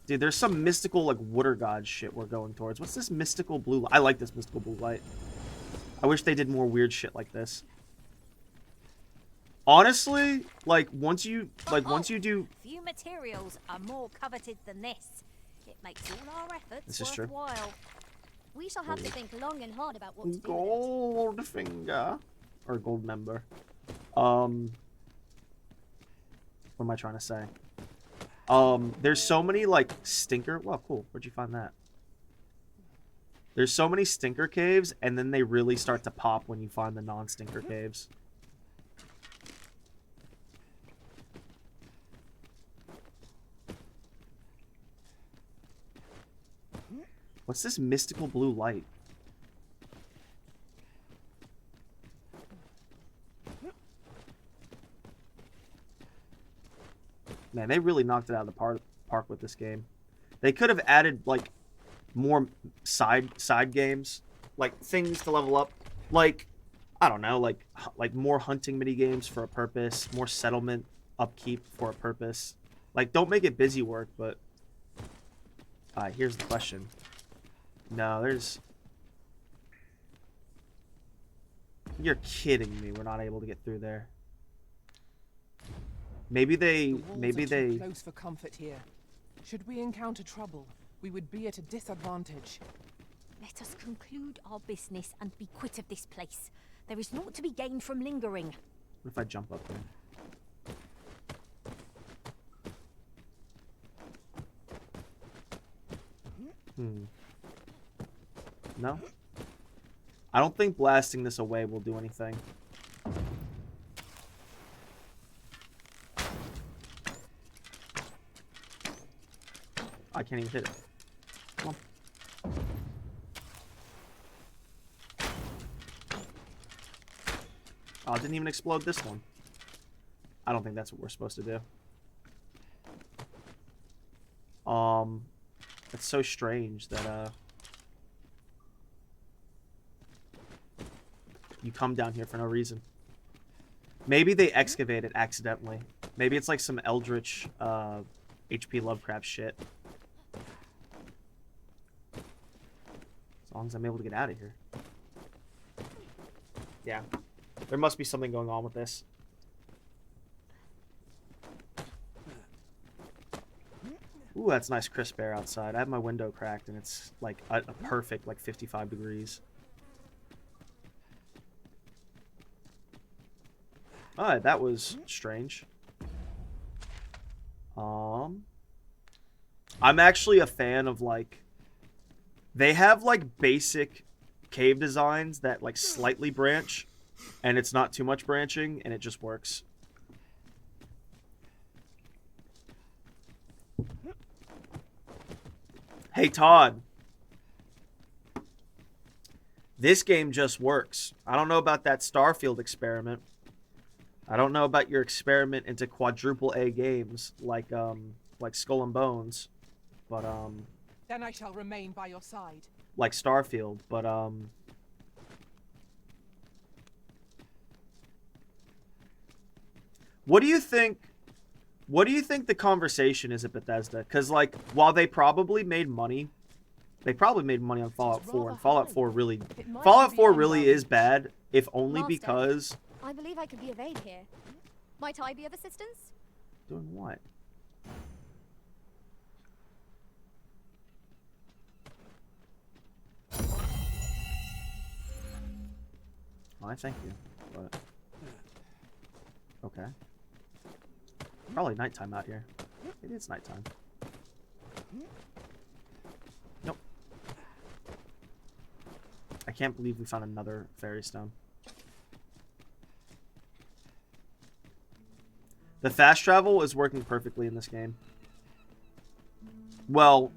Speaker 1: Dude, there's some mystical, like, water god shit we're going towards. What's this mystical blue light? I like this mystical blue light. I wish they did more weird shit like this. Honestly, like once you do.
Speaker 23: Few materials are more coveted than this. It makes all our efforts
Speaker 1: This is true.
Speaker 23: worthwhile.
Speaker 20: We shall have to think long and hard about what to do.
Speaker 1: Goldfinger or gold member. What am I trying to say? There's so many like stinker. Wow, cool. Where'd you find that? There's so many stinker caves, and then they really start to pop when you find the non-stinker caves. What's this mystical blue light? Man, they really knocked it out of the park with this game. They could have added like more side games, like things to level up, like I don't know, like more hunting mini games for a purpose, more settlement upkeep for a purpose. Like, don't make it busy work, but here's the question. No, there's. You're kidding me. We're not able to get through there. Maybe they.
Speaker 21: Too close for comfort here. Should we encounter trouble, we would be at a disadvantage.
Speaker 23: Let us conclude our business and be quit of this place. There is naught to be gained from lingering.
Speaker 1: What if I jump up there? No? I don't think blasting this away will do anything. I can't even hit it. Come on. Oh, it didn't even explode this one. I don't think that's what we're supposed to do. It's so strange that, you come down here for no reason. Maybe they excavate it accidentally. Maybe it's like some eldritch, HP Lovecraft shit. As long as I'm able to get out of here. Yeah. There must be something going on with this. Ooh, that's nice crisp air outside. I have my window cracked and it's like a perfect like 55 degrees. Alright, that was strange. I'm actually a fan of like they have like basic cave designs that like slightly branch and it's not too much branching and it just works. Hey Todd. This game just works. I don't know about that Starfield experiment. I don't know about your experiment into quadruple A games like Skull and Bones, but
Speaker 21: Then I shall remain by your side.
Speaker 1: like Starfield, but what do you think the conversation is at Bethesda? Cuz like while they probably made money on Fallout 4 and Fallout 4 really is bad if only
Speaker 20: Master,
Speaker 1: because
Speaker 20: I believe I could be of aid here. Might I be of assistance?
Speaker 1: doing what? Well, I thank you, but okay. Probably nighttime out here. It is nighttime. Nope. I can't believe we found another fairy stone. The fast travel is working perfectly in this game. Well,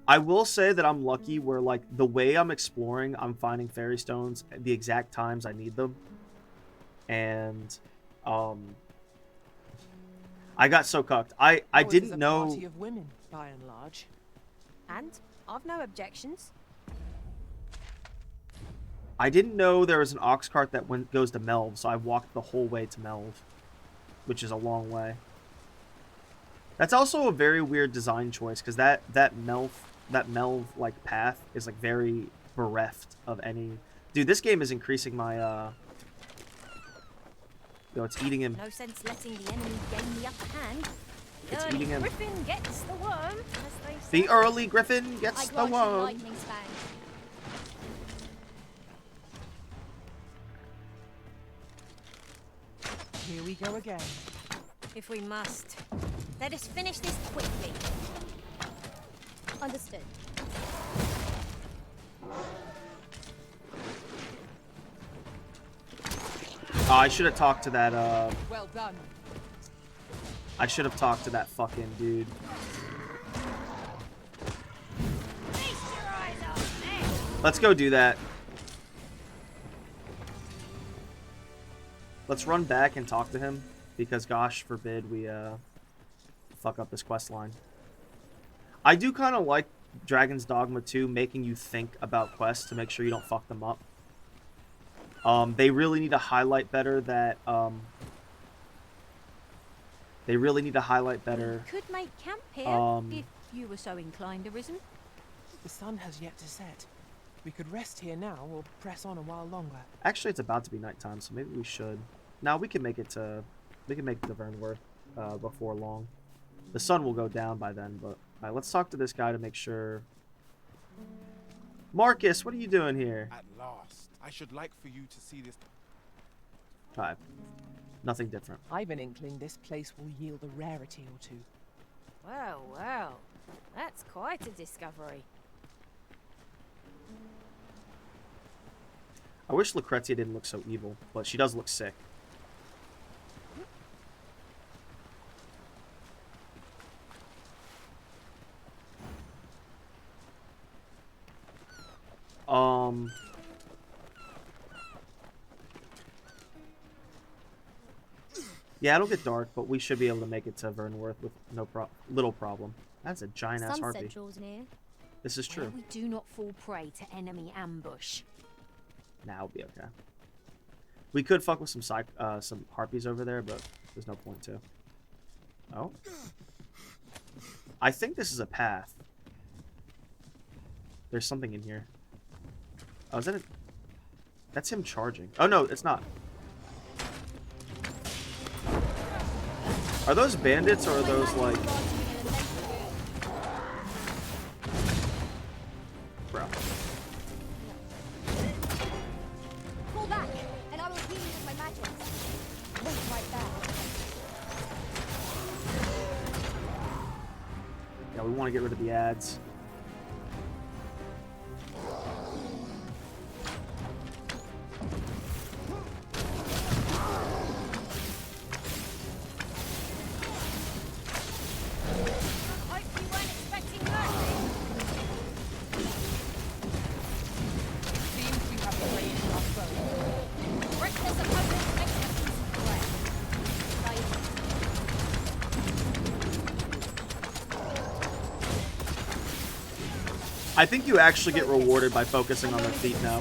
Speaker 1: I will say that I'm lucky where, like, the way I'm exploring, I'm finding fairy stones at the exact times I need them. And, I got so cucked. I didn't know...
Speaker 21: Party of women, by and large.
Speaker 23: And I've no objections.
Speaker 1: I didn't know there was an ox cart that goes to Melv, so I walked the whole way to Melv, which is a long way. That's also a very weird design choice, because that Melv like path is like very bereft of any. Dude, this game is increasing my Yo, it's eating him.
Speaker 23: No sense letting the enemy gain the upper hand. The
Speaker 1: It's
Speaker 23: early
Speaker 1: eating him.
Speaker 23: griffin gets the worm, as they say.
Speaker 1: The early griffin gets the
Speaker 23: grant you
Speaker 1: worm.
Speaker 23: lightning span.
Speaker 21: Here we go again.
Speaker 23: If we must. Let us finish this quickly.
Speaker 20: Understood.
Speaker 1: Oh, I should have talked to that,
Speaker 21: Well done.
Speaker 1: I should have talked to that fucking dude. Let's go do that. Let's run back and talk to him, because gosh forbid we fuck up this quest line. I do kind of like Dragon's Dogma 2 making you think about quests to make sure you don't fuck them up. They really need to highlight better that they really need to highlight better.
Speaker 23: We could make camp here if you were so inclined, Arisen.
Speaker 21: The sun has yet to set. We could rest here now or press on a while longer.
Speaker 1: Actually, it's about to be nighttime, so maybe we should. Now we can make it to Vernworth before long. The sun will go down by then, but alright, let's talk to this guy to make sure. Marcus, what are you doing here?
Speaker 16: At last. I should like for you to see this.
Speaker 1: Alright. Nothing different.
Speaker 21: I've an inkling this place will yield a rarity or two.
Speaker 23: Well, well. That's quite a discovery.
Speaker 1: I wish Lucrezia didn't look so evil, but she does look sick. Yeah, it'll get dark, but we should be able to make it to Vernworth with little problem. That's a giant ass harpy.
Speaker 23: Draws near.
Speaker 1: This is true.
Speaker 23: Where we do not fall prey to enemy ambush.
Speaker 1: Nah, it'll be okay. We could fuck with some harpies over there, but there's no point to. Oh. I think this is a path. There's something in here. Oh, is that it? That's him charging. Oh, no, it's not. Are those bandits or are those, like... Bro.
Speaker 20: Pull back, and I will heal you with my magic. Wait right there.
Speaker 1: Yeah, we want to get rid of the ads. I think you actually get rewarded by focusing on their feet now.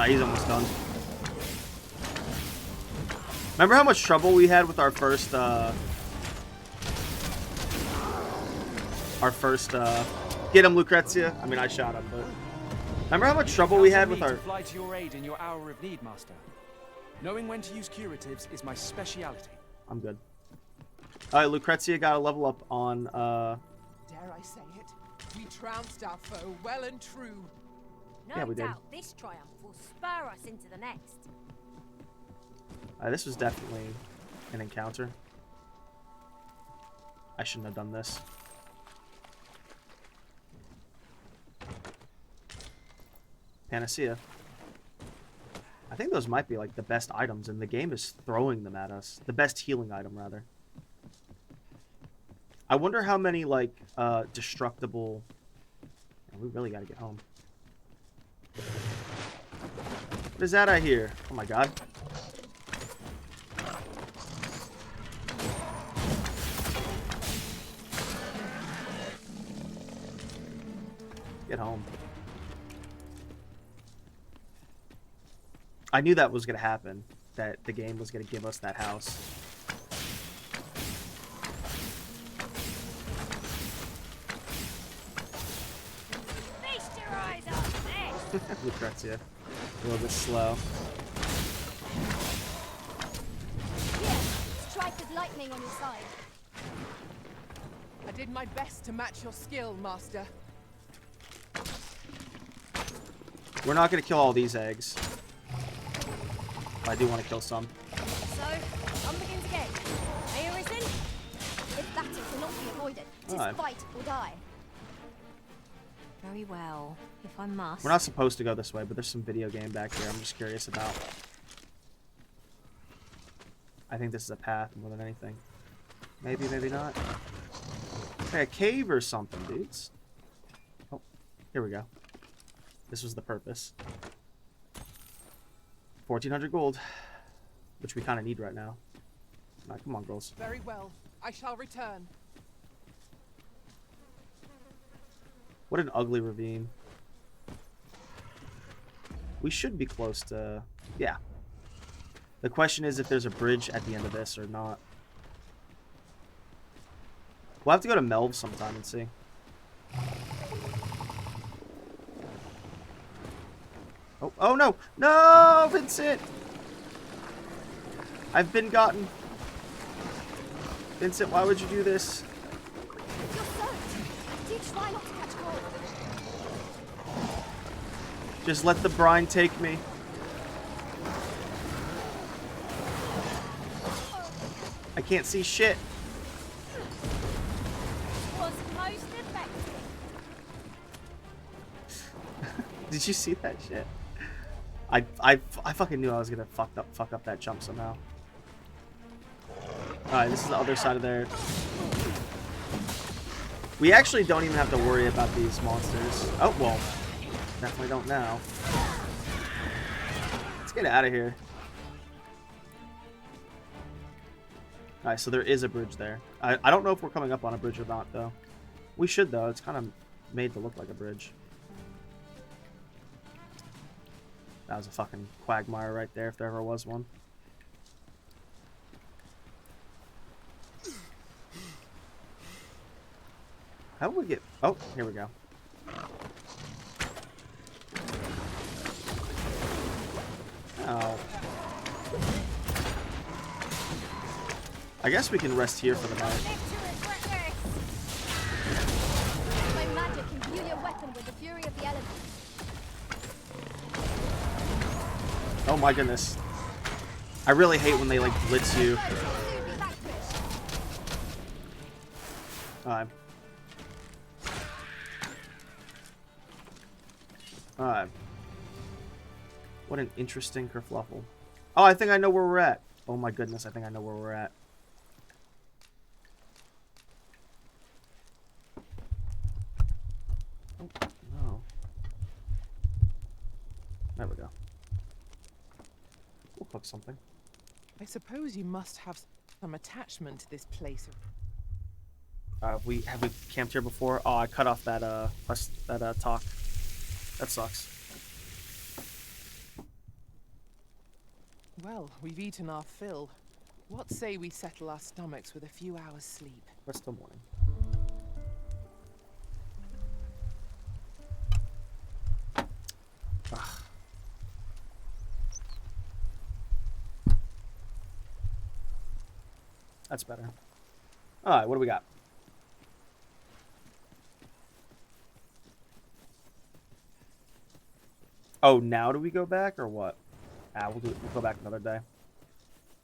Speaker 1: He's almost done. Remember how much trouble we had with our first, get him, Lucrezia. I mean, I shot him, but remember how much trouble we had with our.
Speaker 3: Fly to your aid in your hour of need, Master. Knowing when to use curatives is my speciality.
Speaker 1: I'm good. All right, Lucrezia got a level up on.
Speaker 21: Dare I say it? We trounced our foe well and true.
Speaker 23: No
Speaker 1: Yeah, we did.
Speaker 23: doubt this triumph will spur us into the next.
Speaker 1: This was definitely an encounter. I shouldn't have done this. Panacea. I think those might be like the best items, and the game is throwing them at us. The best healing item, rather. I wonder how many like destructible. We really got to get home. What is that I hear? Oh my god. Get home. I knew that was going to happen. that the game was gonna give us that house.
Speaker 23: Feast your eyes on this!
Speaker 1: Lucrezia. A little bit slow.
Speaker 4: Here, strike with lightning on your side.
Speaker 21: I did my best to match your skill, Master.
Speaker 1: We're not gonna kill all these eggs. I do want to kill some.
Speaker 4: So, on begins again. Are you risen? If battle cannot be avoided, 'tis
Speaker 1: Alright.
Speaker 4: fight or die.
Speaker 23: Very well, if I must.
Speaker 1: We're not supposed to go this way, but there's some video game back here I'm just curious about. I think this is a path more than anything. Maybe, maybe not. Okay, a cave or something, dudes. Oh, here we go. This was the purpose. 1,400 gold, which we kind of need right now. Alright, come on, girls.
Speaker 21: Very well. I shall return.
Speaker 1: What an ugly ravine. We should be close to... Yeah. The question is if there's a bridge at the end of this or not. We'll have to go to Melv sometime and see. Oh, oh no! No, Vincent! I've been gotten. Vincent, why would you do this?
Speaker 4: You're soaked. Do try not to catch cold.
Speaker 1: Just let the brine take me. I can't see shit.
Speaker 23: Was most effective.
Speaker 1: Did you see that shit? I fucking knew I was gonna fuck up that jump somehow. Alright, this is the other side of there. We actually don't even have to worry about these monsters. Oh, well. Definitely don't now. Let's get out of here. Alright, so there is a bridge there. I don't know if we're coming up on a bridge or not, though. We should, though. It's kind of made to look like a bridge. That was a fucking quagmire right there, if there ever was one. How do we get... Oh, here we go. Oh. I guess we can rest here for the night.
Speaker 4: My magic imbue your weapon with the fury of the elements.
Speaker 1: Oh my goodness. I really hate when they, like, blitz you. Alright. Alright. What an interesting kerfluffle. Oh, I think I know where we're at. Oh my goodness, I think I know where we're at. Oh, no. There we go. We'll cook something.
Speaker 21: I suppose you must have some attachment to this place.
Speaker 1: Have we camped here before? Oh, I cut off that talk. That sucks.
Speaker 21: Well, we've eaten our fill. What say we settle our stomachs with a few hours sleep?
Speaker 1: What's the morning? Ugh. That's better. Alright, what do we got? Oh, now do we go back or what? Ah, we'll go back another day.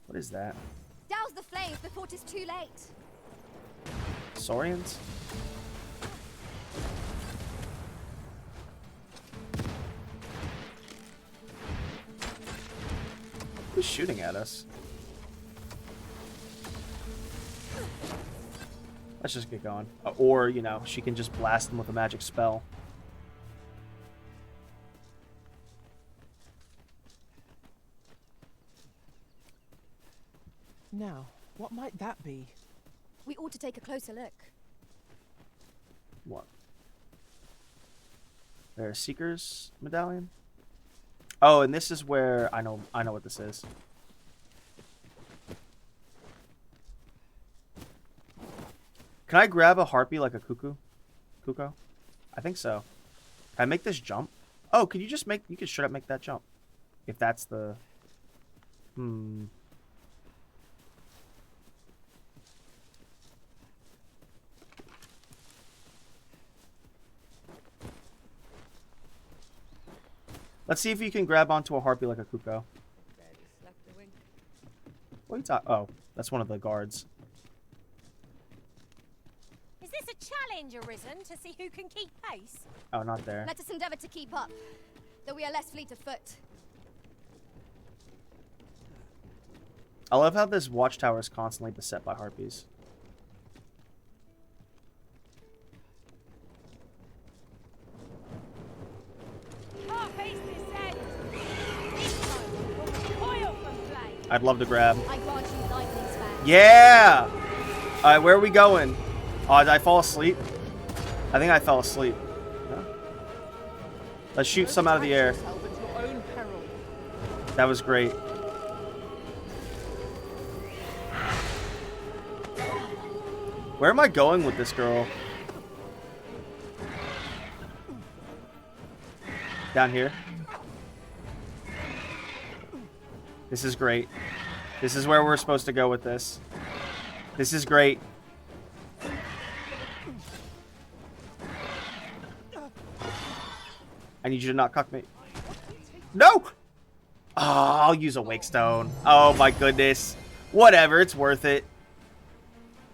Speaker 1: What is that?
Speaker 4: Douse the flames before it is too late.
Speaker 1: Saurians? Who's shooting at us? Let's just get going. Or, you know, she can just blast them with a magic spell.
Speaker 21: Now, what might that be?
Speaker 4: We ought to take a closer look.
Speaker 1: What? There's Seeker's medallion? Oh, and this is where I know what this is. Can I grab a harpy like a cuckoo? Cuckoo? I think so. Can I make this jump? Oh, could you just make... You could straight up make that jump. If that's the... Let's see if you can grab onto a harpy like a cuckoo. What are you talking? Oh, that's one of the guards.
Speaker 2: Is this a challenge arisen to see who can keep pace?
Speaker 1: Oh, not there.
Speaker 20: Let us endeavour to keep up, though we are less fleet of foot.
Speaker 1: I love how this watchtower is constantly beset by harpies. I'd love to grab.
Speaker 20: I grant you lightning span.
Speaker 1: Yeah! Alright, where are we going? Oh, did I fall asleep? I think I fell asleep. No? Let's shoot some out of the air. That was great. Where am I going with this girl? Down here. This is great. This is where we're supposed to go with this. This is great. I need you to not cuck me. No! Oh, I'll use a wake stone. Oh my goodness. Whatever, it's worth it.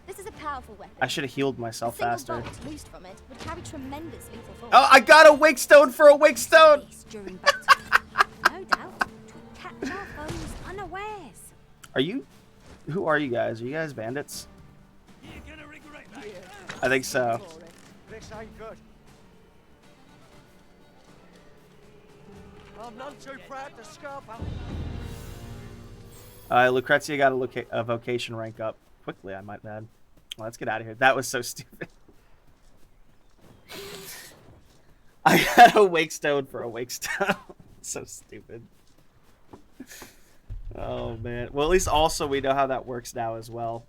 Speaker 20: This is a powerful weapon.
Speaker 1: I should have healed myself faster.
Speaker 20: A single bolt loosed from it would carry tremendous lethal force.
Speaker 1: Oh, I got a wake stone for a wake stone!
Speaker 2: During battle. No doubt. To catch our foes unawares.
Speaker 1: Are you... Who are you guys? Are you guys bandits? I think so.
Speaker 9: This ain't good. I'm not too proud to scarp up.
Speaker 1: Lucrezia got a vocation rank up. Quickly, I might add. Well, let's get out of here. That was so stupid. I had a wake stone for a wake stone. So stupid. Oh, man. Well, at least also we know how that works now as well.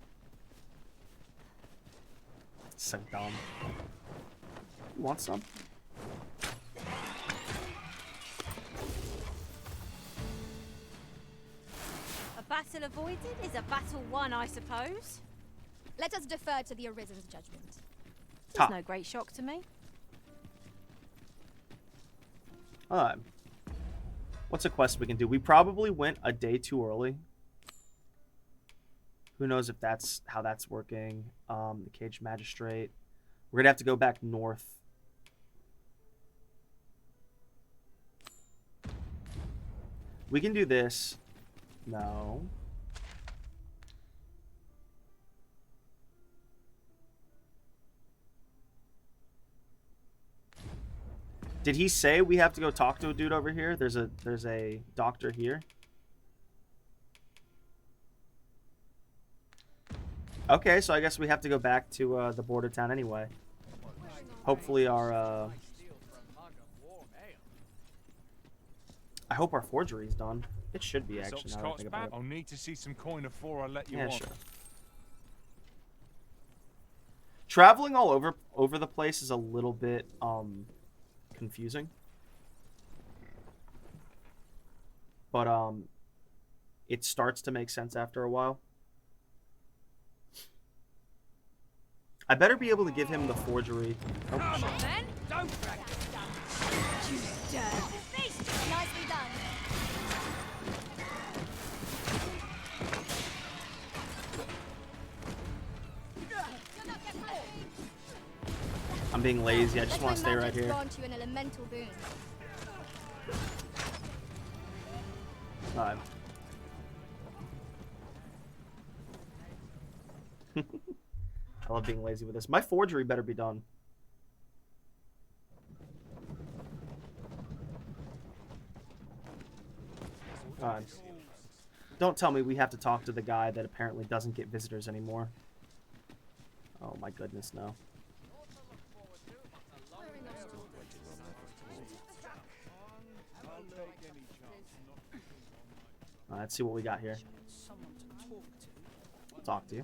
Speaker 1: So dumb. You want some?
Speaker 2: A battle avoided is a battle won, I suppose.
Speaker 20: Let us defer to the Arisen's judgment.
Speaker 2: It's no great shock to me.
Speaker 1: What's a quest we can do? We probably went a day too early. Who knows if that's how that's working. The Caged Magistrate. We're gonna have to go back north. We can do this. No. Did he say we have to go talk to a dude over here? There's a doctor here. Okay, so I guess we have to go back to the border town anyway. Hopefully our I hope our forgery's done. It should be actually. Now that I think about it.
Speaker 5: I'll need to see some coin before I let you on.
Speaker 1: Sure. Traveling all over the place is a little bit confusing. But it starts to make sense after a while. I better be able to give him the forgery. Oh,
Speaker 2: Come on, then. Don't drag us down. You dare.
Speaker 20: Nicely done.
Speaker 1: I'm being lazy. I just want to stay right here.
Speaker 20: Grant you an elemental boon.
Speaker 1: Alright. I love being lazy with this. My forgery better be done. Alright. Don't tell me we have to talk to the guy that apparently doesn't get visitors anymore. Oh my goodness, no. Let's see what we got here. Talk to you.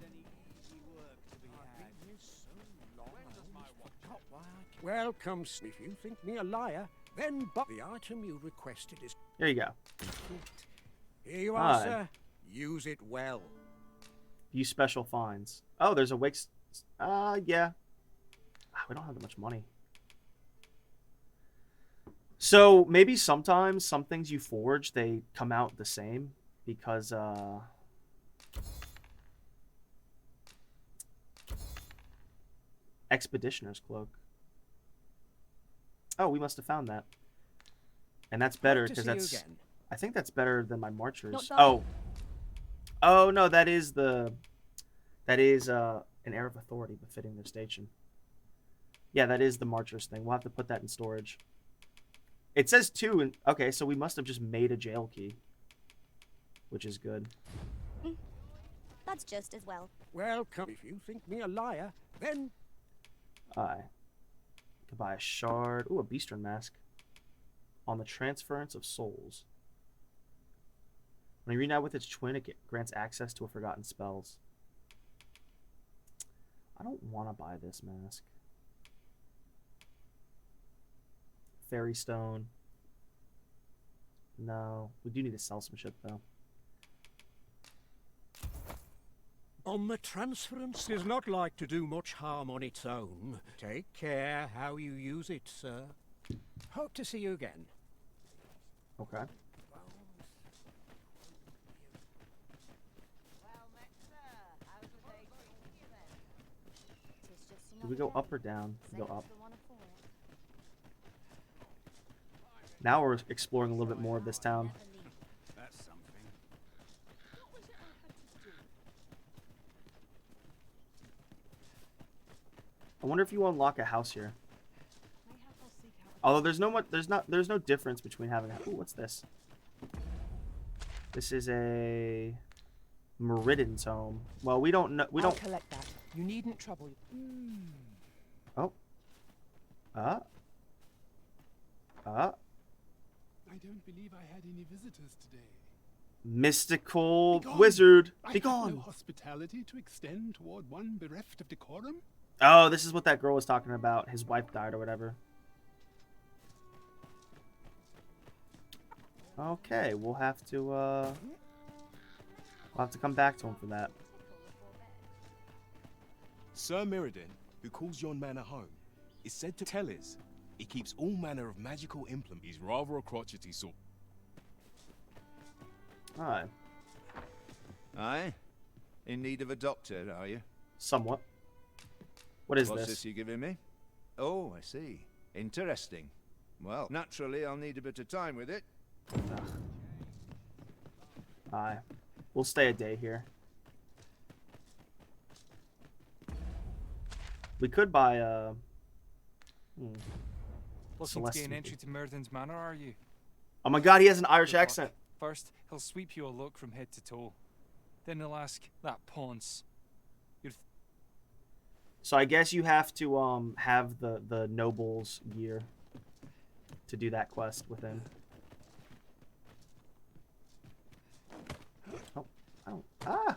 Speaker 8: Welcome. If you think me a liar, then the item you requested is...
Speaker 1: There you go.
Speaker 8: Here you are,
Speaker 1: Hi.
Speaker 8: sir. Use it well.
Speaker 1: View special finds. Oh, there's a wake. Yeah. We don't have that much money. So maybe sometimes some things you forge, they come out the same because Expeditioner's Cloak. Oh, we must have found that. And that's better because that's... I think that's better than my Marchers. Oh. Oh, no, that is the... That is an air of authority befitting their station. Yeah, that is the Marchers thing. We'll have to put that in storage. It says 2, and okay, so we must have just made a jail key. Which is good.
Speaker 20: That's just as well.
Speaker 8: Welcome. If you think me a liar, then...
Speaker 1: Aye. Could buy a shard. Ooh, a Beastren mask. On the transference of souls. When you reunite with its twin, it grants access to a forgotten spells. I don't want to buy this mask. Fairy Stone. No. We do need to sell some shit, though.
Speaker 8: On the transference is not like to do much harm on its own. Take care how you use it, sir. Hope to see you again.
Speaker 1: Okay. Do we go up or down? We go up. Now we're exploring a little bit more of this town.
Speaker 9: That's something.
Speaker 1: I wonder if you unlock a house here. Although there's no difference between having a... Ooh, what's this? This is a Meridian's home. Well, we don't know.
Speaker 21: I'll collect that. You needn't trouble.
Speaker 1: Oh.
Speaker 6: I don't believe I had any visitors today.
Speaker 1: Mystical wizard.
Speaker 6: I
Speaker 1: Be
Speaker 6: have
Speaker 1: gone.
Speaker 6: no hospitality to extend toward one bereft of decorum.
Speaker 1: Oh, this is what that girl was talking about. His wife died or whatever. Okay, we'll have to come back to him for that.
Speaker 18: Sir Mirrodin, who calls yon manor home, is said to tell us he keeps all manner of magical implements. He's rather a crotchety sort.
Speaker 1: Aye.
Speaker 19: Aye? In need of a doctor, are you?
Speaker 1: Somewhat. What is
Speaker 19: What's
Speaker 1: this?
Speaker 19: you giving me? Oh, I see. Interesting. Well, naturally, I'll need a bit of time with it.
Speaker 1: Aye. We'll stay a day here. We could buy a...
Speaker 3: Looking to gain entry to Murden's Manor, are you?
Speaker 1: Oh my god, he has an Irish accent.
Speaker 3: First, he'll sweep you a look from head to toe. Then he'll ask, that Ponce.
Speaker 1: So I guess you have to have the noble's gear to do that quest with him. Oh, I don't... Ah!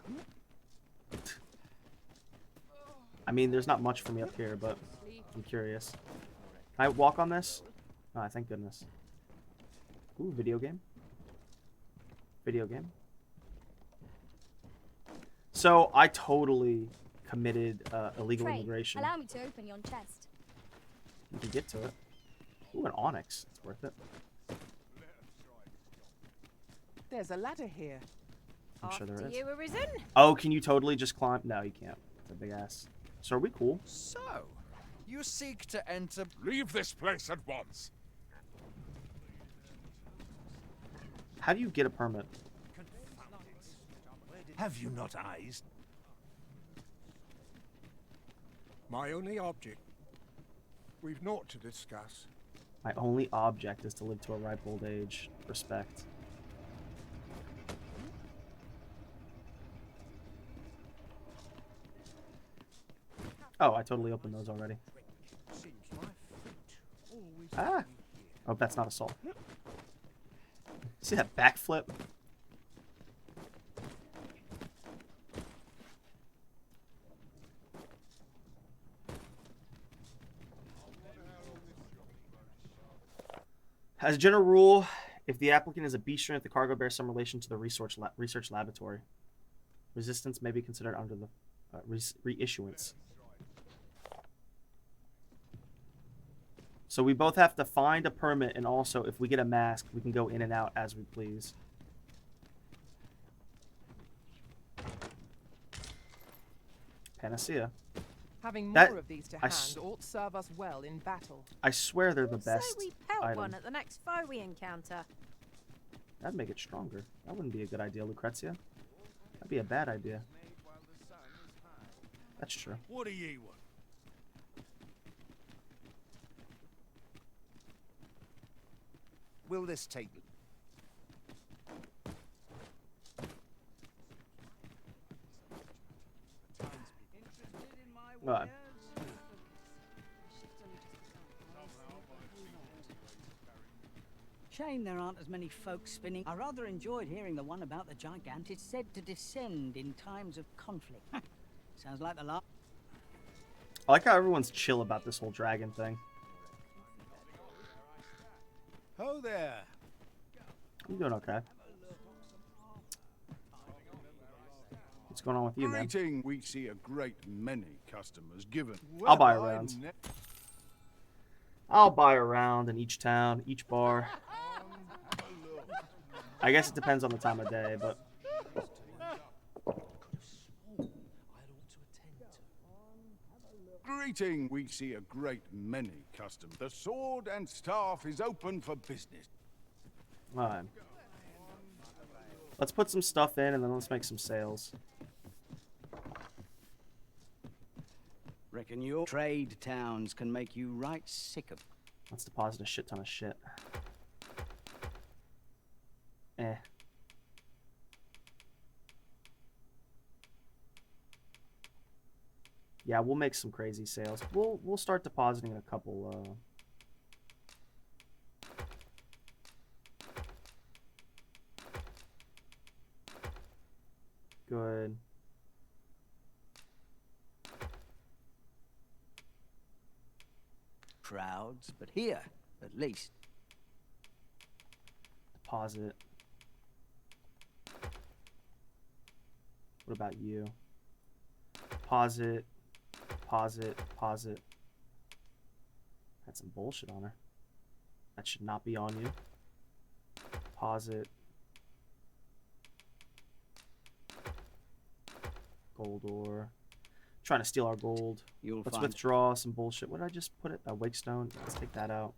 Speaker 1: I mean, there's not much for me up here, but I'm curious. Can I walk on this? Oh, thank goodness. Ooh, video game. Video game. So, I totally committed illegal
Speaker 20: Pray,
Speaker 1: immigration.
Speaker 20: allow me to open your chest.
Speaker 1: You can get to it. Ooh, an onyx. It's worth it.
Speaker 21: There's a ladder here.
Speaker 1: I'm sure there is.
Speaker 20: You arisen?
Speaker 1: Oh, can you totally just climb? No, you can't. It's a big ass. So are we cool?
Speaker 24: So, you seek to enter...
Speaker 11: Leave this place at once.
Speaker 1: How do you get a permit?
Speaker 11: Have you not eyes?
Speaker 8: My only object. We've naught to discuss.
Speaker 1: My only object is to live to a ripe old age. Respect. Oh, I totally opened those already. Ah! Oh, that's not assault. See that backflip? As a general rule, if the applicant is a beast strain, the cargo bears some relation to the research laboratory. Resistance may be considered under the reissuance. So we both have to find a permit, and also, if we get a mask, we can go in and out as we please. Panacea.
Speaker 21: Having more
Speaker 1: That-
Speaker 21: of these to
Speaker 1: I
Speaker 21: hand ought serve us well in battle.
Speaker 1: I swear they're the
Speaker 23: Say
Speaker 1: best
Speaker 23: we pelt
Speaker 1: item.
Speaker 23: one at the next foe we encounter.
Speaker 1: That'd make it stronger. That wouldn't be a good idea, Lucrezia. That'd be a bad idea. That's true.
Speaker 11: What do ye want?
Speaker 9: Will this take...
Speaker 1: Right.
Speaker 10: Shame there aren't as many folks spinning. I rather enjoyed hearing the one about the gigant. It's said to descend in times of conflict. Sounds like the last.
Speaker 1: I like how everyone's chill about this whole dragon thing.
Speaker 9: Ho there.
Speaker 1: I'm doing okay. What's going on with you, man?
Speaker 11: Greeting. We see a great many customers given.
Speaker 1: I'll buy
Speaker 11: whereby
Speaker 1: around. I'll buy around in each town, each bar. I guess it depends on the time of day, but...
Speaker 11: Greeting. We see a great many customers. The sword and staff is open for business.
Speaker 1: Alright. Let's put some stuff in and then let's make some sales.
Speaker 10: Reckon your trade towns can make you right sick of.
Speaker 1: Let's deposit a shit ton of shit. Eh. Yeah, we'll make some crazy sales. We'll start depositing a couple good.
Speaker 10: Crowds, but here, at least.
Speaker 1: Deposit. What about you? Deposit. Deposit. Deposit. That's some bullshit on her. That should not be on you. Deposit. Gold ore. Trying to steal our gold. Let's withdraw some bullshit. What did I just put it? A wake stone. Let's take that out.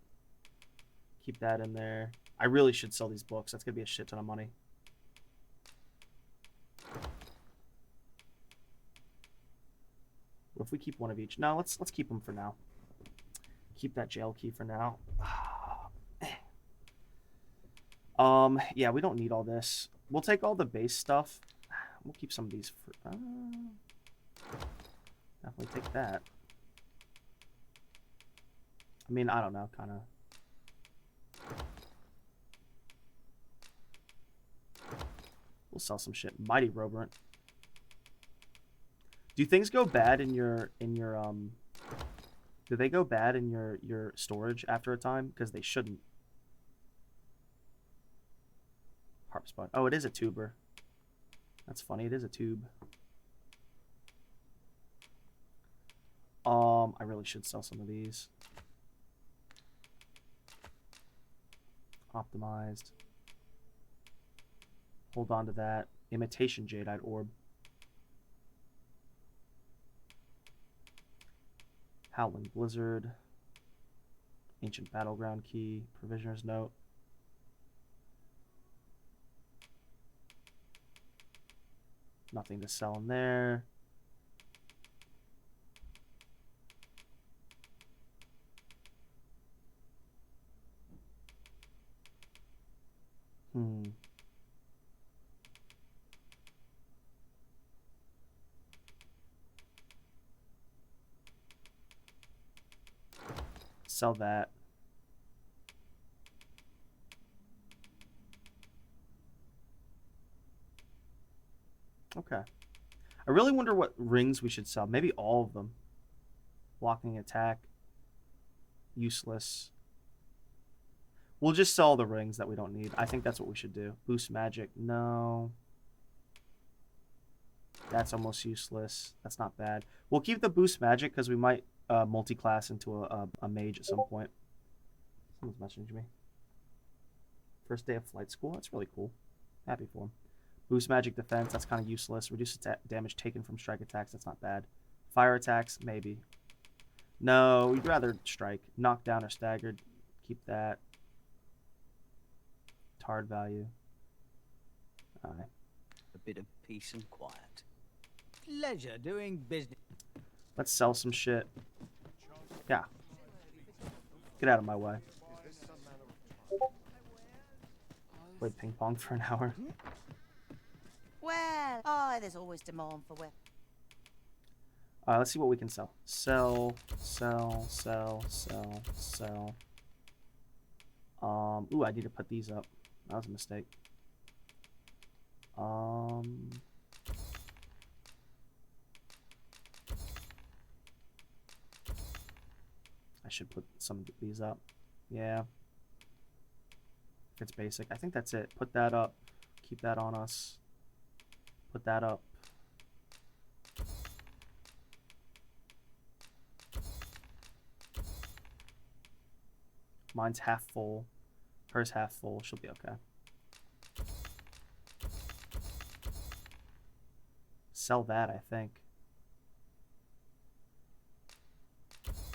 Speaker 1: Keep that in there. I really should sell these books. That's gonna be a shit ton of money. What if we keep one of each? No, let's keep them for now. Keep that jail key for now. Yeah, we don't need all this. We'll take all the base stuff. We'll keep some of these for... definitely take that. I mean, I don't know, kind of... We'll sell some shit. Mighty Roberant. Do things go bad in your do they go bad in your storage after a time? Because they shouldn't. Harp spot. Oh, it is a tuber. That's funny. It is a tube. I really should sell some of these. Optimized. Hold on to that. Imitation Jadeite Orb. Howling Blizzard. Ancient Battleground Key. Provisioner's Note. Nothing to sell in there. Sell that. Okay. I really wonder what rings we should sell. Maybe all of them. Blocking attack. Useless. We'll just sell the rings that we don't need. I think that's what we should do. Boost magic. No. That's almost useless. That's not bad. We'll keep the boost magic because we might multi-class into a mage at some point. Someone's messaging me. First day of flight school. That's really cool. Happy for him. Boost magic defense. That's kind of useless. Reduce damage taken from strike attacks. That's not bad. Fire attacks. Maybe. No, we'd rather strike. Knockdown or staggered. Keep that. Tard value. Alright.
Speaker 10: A bit of peace and quiet. Pleasure doing business.
Speaker 1: Let's sell some shit. Yeah. Get out of my way. Play ping pong for an hour.
Speaker 13: Well, there's always demand for weapons.
Speaker 1: Let's see what we can sell. Sell, sell, sell, sell, sell. Ooh, I need to put these up. That was a mistake. I should put some of these up. Yeah. It's basic. I think that's it. Put that up. Keep that on us. Put that up. Mine's half full. Hers half full. She'll be okay. Sell that, I think.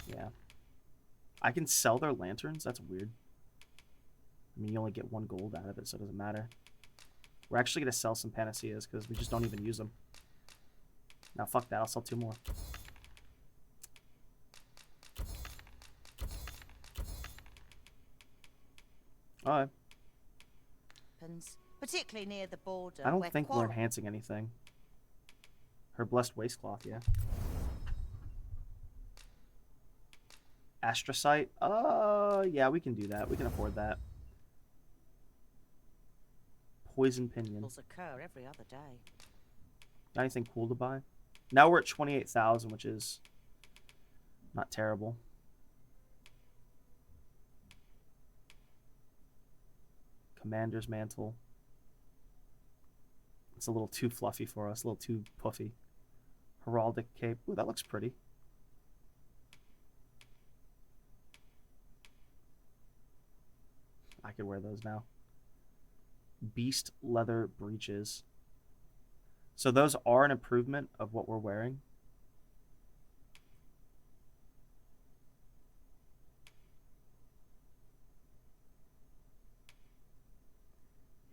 Speaker 1: Yeah. I can sell their lanterns? That's weird. I mean, you only get 1 gold out of it, so it doesn't matter. We're actually going to sell some panaceas because we just don't even use them. Now, fuck that. I'll sell 2 more. Alright.
Speaker 13: Particularly near the border.
Speaker 1: I don't think we're enhancing anything. Her blessed waistcloth, yeah. Astrocyte? Yeah, we can do that. We can afford that. Poison pinion.
Speaker 13: Occur every other day.
Speaker 1: Got anything cool to buy? Now we're at 28,000, which is not terrible. Commander's mantle. It's a little too fluffy for us, a little too puffy. Heraldic cape. Ooh, that looks pretty. I could wear those now. Beast leather breeches. So those are an improvement of what we're wearing.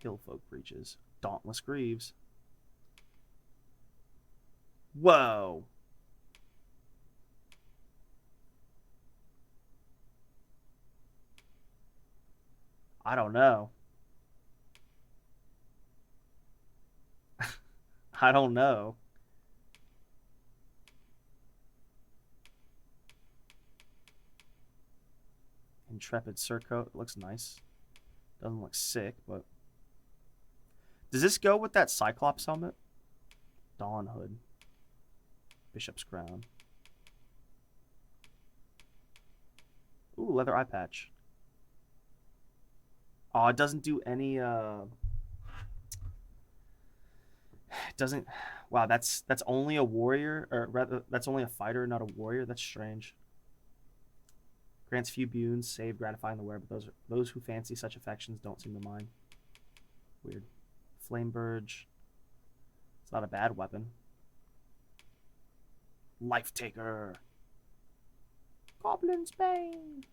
Speaker 1: Hillfolk breeches. Dauntless greaves. Whoa. I don't know. I don't know. Intrepid surcoat. It looks nice. Doesn't look sick, but... Does this go with that Cyclops helmet? Dawn hood. Bishop's crown. Ooh, leather eye patch. Oh, it doesn't do any, it doesn't... Wow, that's only a warrior, or rather, that's only a fighter, not a warrior. That's strange. Grants few boons, save, gratifying the wearer, but those who fancy such affections don't seem to mind. Weird. Flame Burge. It's not a bad weapon. Life Taker. Goblin's Bane.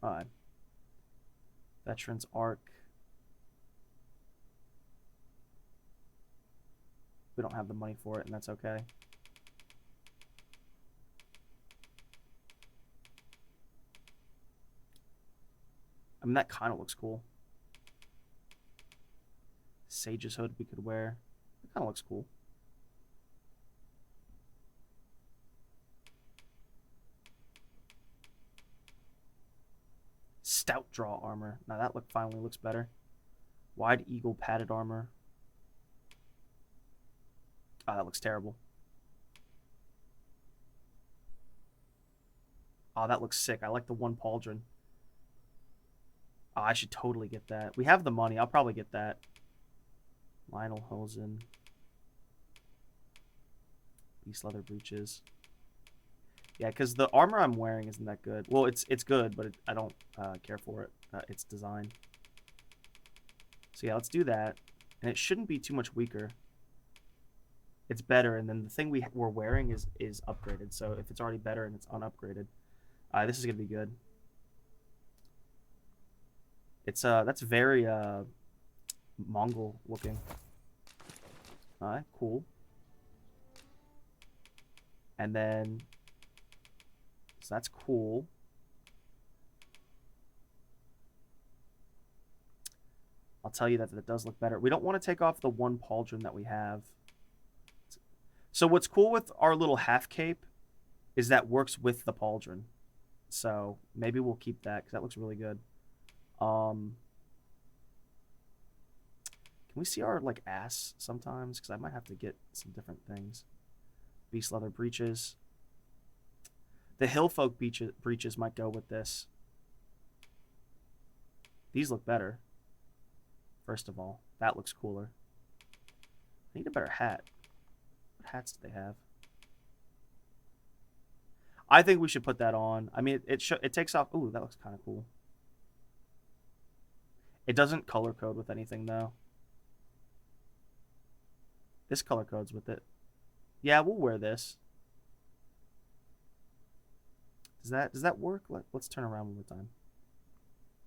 Speaker 1: Alright. Veteran's Arc. We don't have the money for it, and that's okay. I mean, that kind of looks cool. Sage's hood we could wear. It kind of looks cool. Stout draw armor. Now that finally looks better. Wide eagle padded armor. Oh, that looks terrible. Oh, that looks sick. I like the one pauldron. Oh, I should totally get that. We have the money. I'll probably get that. Lionel Hosen. Beast leather breeches. Yeah, because the armor I'm wearing isn't that good. Well, it's good, but I don't care for it. Its design. So yeah, let's do that. And it shouldn't be too much weaker. It's better, and then the thing we're wearing is upgraded. So if it's already better and it's unupgraded, this is gonna be good. It's that's very Mongol looking. Alright, cool. And then so that's cool. I'll tell you that does look better. We don't want to take off the one pauldron that we have. So what's cool with our little half cape is that works with the pauldron. So maybe we'll keep that because that looks really good. Can we see our like ass sometimes? Because I might have to get some different things. Beast leather breeches. The hillfolk breeches might go with this. These look better. First of all, that looks cooler. I need a better hat. What hats do they have? I think we should put that on. I mean, it takes off. Ooh, that looks kind of cool. It doesn't color code with anything though. This color codes with it. Yeah, we'll wear this. Does that work? Let's turn around one more time.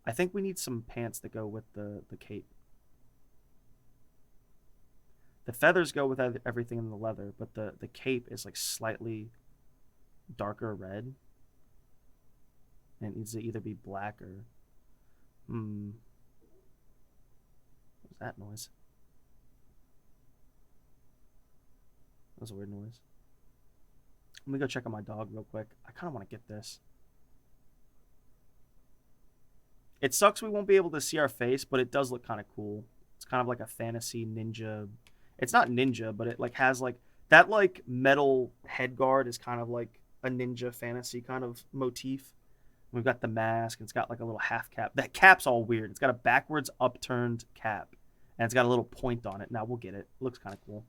Speaker 1: I think we need some pants that go with the cape. The feathers go with everything in the leather, but the cape is like slightly darker red. And it needs to either be black or... What was that noise? That was a weird noise. Let me go check on my dog real quick. I kind of want to get this. It sucks we won't be able to see our face, but it does look kind of cool. It's kind of like a fantasy ninja. It's not ninja, but it like has like that like metal head guard is kind of like a ninja fantasy kind of motif. We've got the mask, and it's got like a little half cap. That cap's all weird. It's got a backwards upturned cap, and it's got a little point on it. Now we'll get it. It looks kind of cool.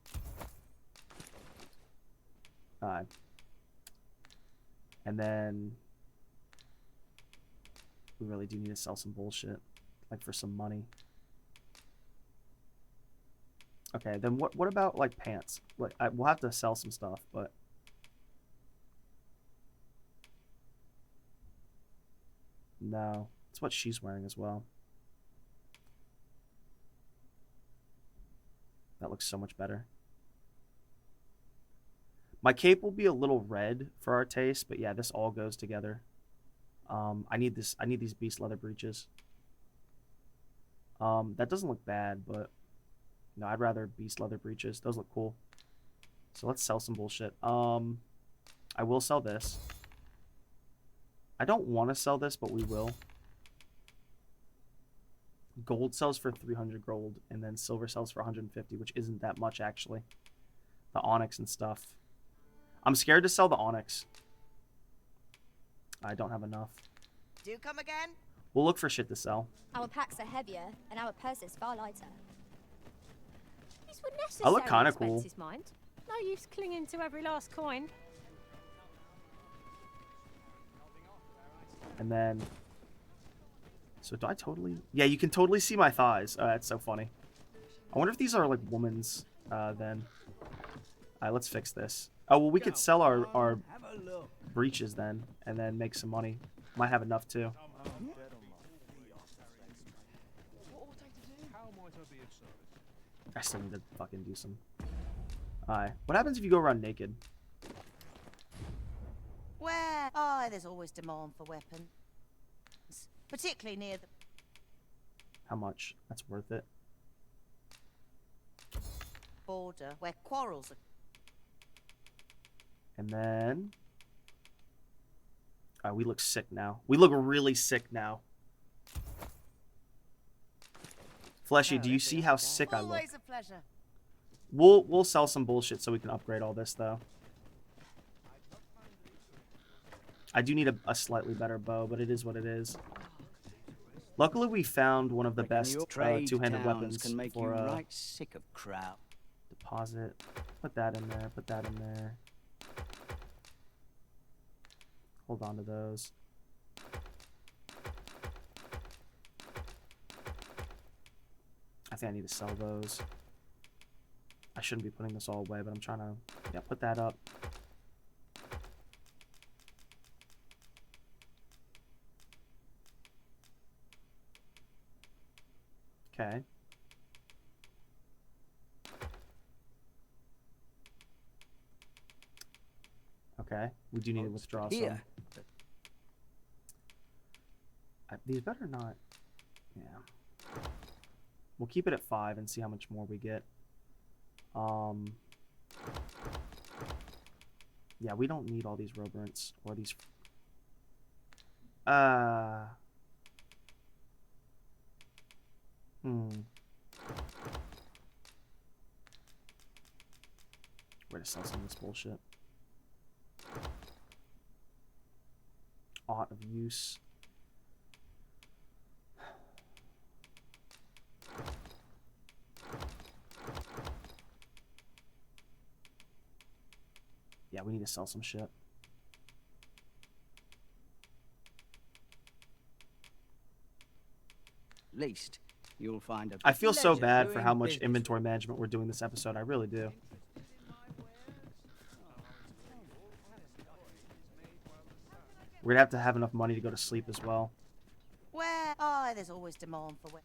Speaker 1: And then we really do need to sell some bullshit, like for some money. Okay, then what about like pants? Like we'll have to sell some stuff, but no, it's what she's wearing as well. That looks so much better. My cape will be a little red for our taste, but yeah, this all goes together. I need these beast leather breeches. That doesn't look bad, but no, I'd rather beast leather breeches. Those look cool. So let's sell some bullshit. I will sell this. I don't want to sell this, but we will. Gold sells for 300 gold, and then silver sells for 150, which isn't that much actually. The onyx and stuff. I'm scared to sell the onyx. I don't have enough.
Speaker 13: Do come again?
Speaker 1: We'll look for shit to sell.
Speaker 20: Our packs are heavier, and our purses far lighter.
Speaker 23: These were necessary
Speaker 1: I look kind of cool.
Speaker 23: expenses, mind. No use clinging to every last coin.
Speaker 1: And then... So do I totally... Yeah, you can totally see my thighs. Oh, that's so funny. I wonder if these are like women's then. Alright, let's fix this. Oh, well, we could sell our breeches then, and then make some money. Might have enough too. I still need to fucking do some. Alright, what happens if you go around naked?
Speaker 13: Where? Oh, there's always demand for weapons. Particularly near the...
Speaker 1: How much? That's worth it.
Speaker 13: border, where quarrels are...
Speaker 1: And then... we look sick now. We look really sick now. Fleshy, do you see how sick I look?
Speaker 13: Always a pleasure.
Speaker 1: We'll sell some bullshit so we can upgrade all this, though. I do need a slightly better bow, but it is what it is. Luckily, we found one of the best
Speaker 10: Trade
Speaker 1: two-handed
Speaker 10: towns
Speaker 1: weapons
Speaker 10: can make
Speaker 1: for
Speaker 10: you right sick of crowd.
Speaker 1: deposit. Put that in there. Put that in there. Hold on to those. I think I need to sell those. I shouldn't be putting this all away, but I'm trying to, yeah, put that up. Okay. Okay, we do need to withdraw some. These better not. Yeah. We'll keep it at 5 and see how much more we get. Yeah, we don't need all these Roberts or these. We're gonna sell some of this bullshit. Ought of use. Yeah, we need to sell some shit.
Speaker 10: At least you'll find a
Speaker 1: I feel so
Speaker 10: pleasure
Speaker 1: bad for
Speaker 10: doing
Speaker 1: how much
Speaker 10: business
Speaker 1: inventory management we're doing this episode. I really do. We're gonna have enough money to go to sleep as well.
Speaker 13: Where? Oh, there's always demand for weapons.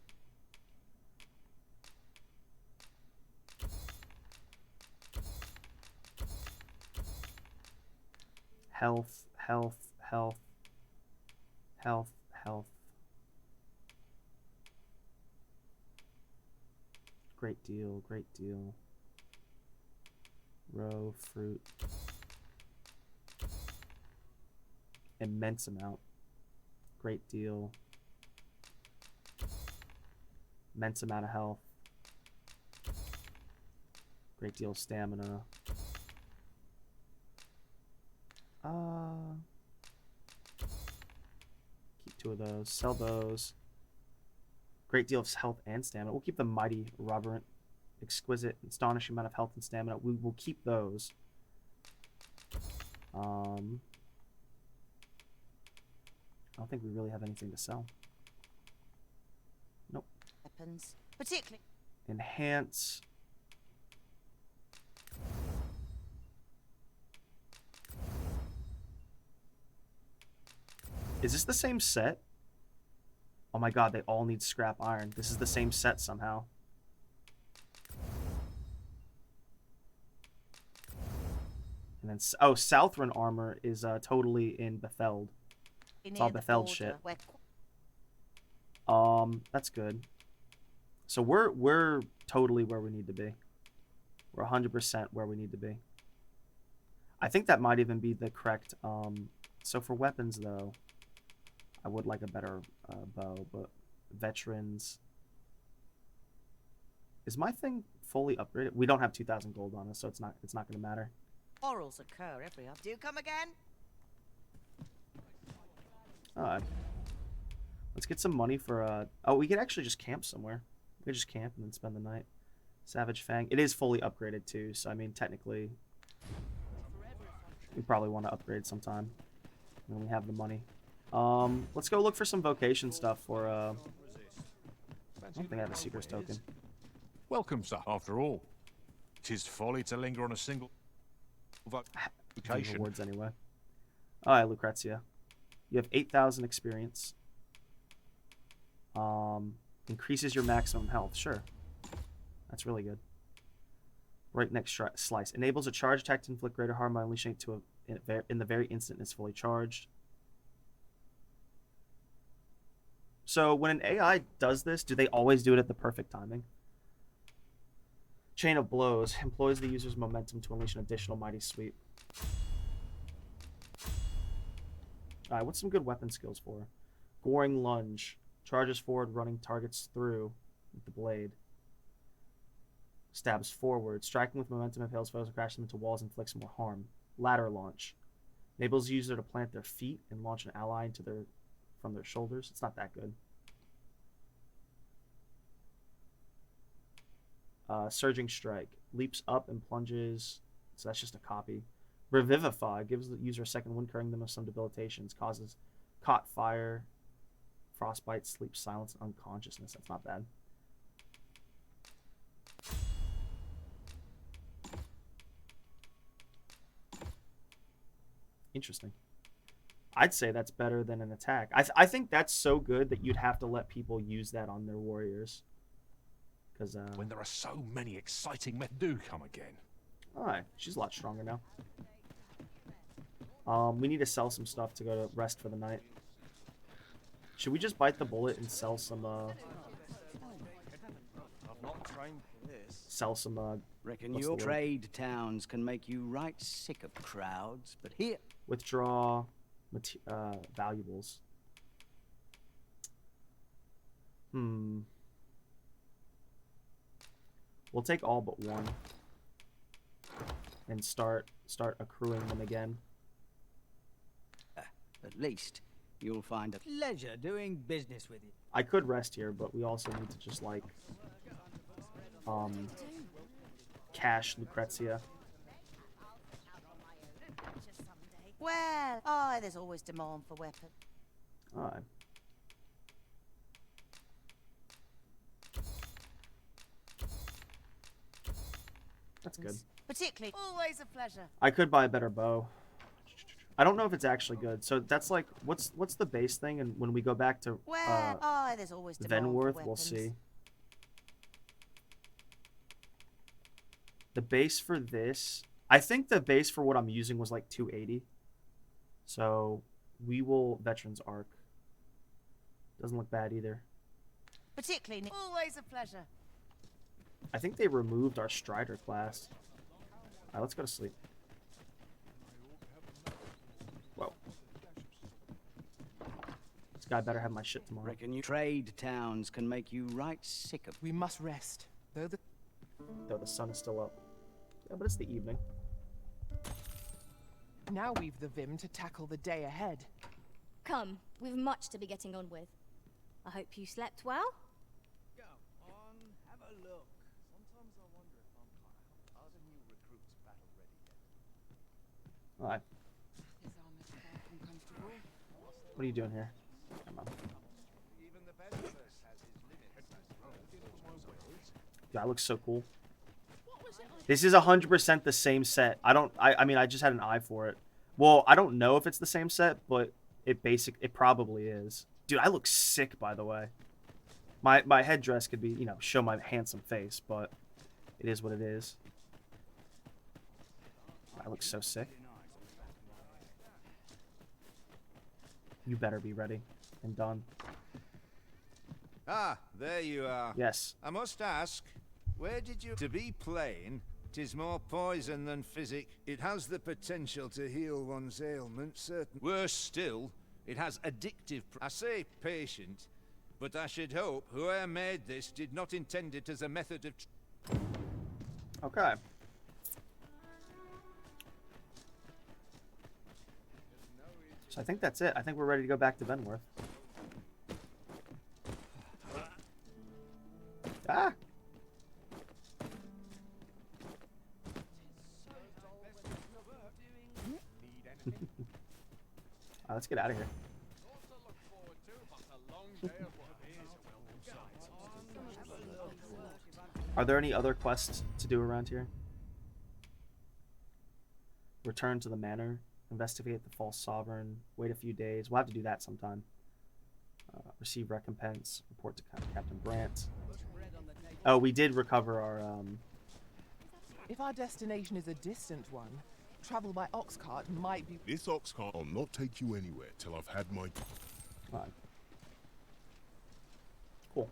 Speaker 1: Health, health, health, health, health. Great deal, great deal. Row, fruit. Immense amount. Great deal. Immense amount of health. Great deal of stamina. Keep 2 of those. Sell those. Great deal of health and stamina. We'll keep the mighty Robert. Exquisite, astonishing amount of health and stamina. We will keep those. I don't think we really have anything to sell. Nope.
Speaker 13: Weapons, particularly.
Speaker 1: Enhance. Is this the same set? Oh my god, they all need scrap iron. This is the same set somehow. And then, oh, Southron armor is totally in Betheld. It's all Betheld shit. That's good. So we're totally where we need to be. We're 100% where we need to be. I think that might even be the correct. So for weapons though, I would like a better bow, but veterans. Is my thing fully upgraded? We don't have 2,000 gold on us, so it's not going to matter.
Speaker 13: Quarrels occur every up. Do you come again?
Speaker 1: Alright. Let's get some money for oh, we could actually just camp somewhere. We could just camp and then spend the night. Savage Fang. It is fully upgraded too, so I mean technically we probably want to upgrade sometime when we have the money. Let's go look for some vocation stuff for I don't think I have a secrets token.
Speaker 12: Welcome, sir. After all, 'tis folly to linger on a single vocation.
Speaker 1: Rewards anyway. Alright, Lucrezia. You have 8,000 experience. Increases your maximum health. Sure. That's really good. Right next slice. Enables a charge attack to inflict greater harm by unleashing it to in the very instant it's fully charged. So when an AI does this, do they always do it at the perfect timing? Chain of Blows employs the user's momentum to unleash an additional mighty sweep. Alright, what's some good weapon skills for? Goring Lunge. Charges forward, running targets through with the blade. Stabs forward. Striking with momentum impales foes and crashes them into walls and inflicts more harm. Ladder Launch. Enables the user to plant their feet and launch an ally into from their shoulders. It's not that good. Surging Strike. Leaps up and plunges. So that's just a copy. Revivify. Gives the user a second wind, curing them of some debilitations. Causes caught fire, frostbite, sleep, silence, and unconsciousness. That's not bad. Interesting. I'd say that's better than an attack. I think that's so good that you'd have to let people use that on their warriors. Because
Speaker 12: when there are so many exciting men, do come again.
Speaker 1: Alright, she's a lot stronger now. We need to sell some stuff to go to rest for the night. Should we just bite the bullet and sell some
Speaker 10: Reckon
Speaker 1: what's
Speaker 10: your
Speaker 1: the word?
Speaker 10: trade towns can make you right sick of crowds, but here...
Speaker 1: Withdraw valuables. We'll take all but one and start accruing them again.
Speaker 10: At least you'll find a pleasure doing business with you.
Speaker 1: I could rest here, but we also need to just like cash Lucrezia.
Speaker 13: Well, there's always demand for weapons.
Speaker 1: Alright. That's good.
Speaker 13: Particularly, always a pleasure.
Speaker 1: I could buy a better bow. I don't know if it's actually good. So that's like, what's the base thing? And when we go back to
Speaker 13: there's always demand for
Speaker 1: Venworth,
Speaker 13: weapons.
Speaker 1: we'll see. The base for this, I think the base for what I'm using was like 280. So we will Veterans Arc. Doesn't look bad either.
Speaker 13: Particularly, always a pleasure.
Speaker 1: I think they removed our Strider class. Alright, let's go to sleep. Whoa. This guy better have my shit tomorrow.
Speaker 10: Reckon you trade towns can make you right sick of...
Speaker 21: We must rest, though
Speaker 1: the sun is still up. Yeah, but it's the evening.
Speaker 21: Now we've the vim to tackle the day ahead.
Speaker 20: Come, we've much to be getting on with. I hope you slept well.
Speaker 19: Have a look. Sometimes I wonder if I'm are the new recruits battle ready yet?
Speaker 1: Alright. What are you doing here? Come on.
Speaker 19: Even the best first has his limits, I suppose.
Speaker 1: That looks so cool. This is 100% the same set. I mean, I just had an eye for it. Well, I don't know if it's the same set, but it probably is. Dude, I look sick, by the way. My headdress could be, you know, show my handsome face, but it is what it is. I look so sick. You better be ready and done.
Speaker 19: Ah, there you are.
Speaker 1: Yes.
Speaker 19: I must ask, where did you... To be plain, 'tis more poison than physic. It has the potential to heal one's ailments, certain. Worse still, it has addictive... I say patient, but I should hope whoever made this did not intend it as a method of...
Speaker 1: Okay. So I think that's it. I think we're ready to go back to Venworth. Ah! Let's get out of here. Are there any other quests to do around here? Return to the manor. Investigate the false sovereign. Wait a few days. We'll have to do that sometime. Receive recompense. Report to Captain Brant. Oh, we did recover our...
Speaker 21: If our destination is a distant one, travel by ox cart might be...
Speaker 7: This ox cart will not take you anywhere till I've had my...
Speaker 1: Alright. Cool.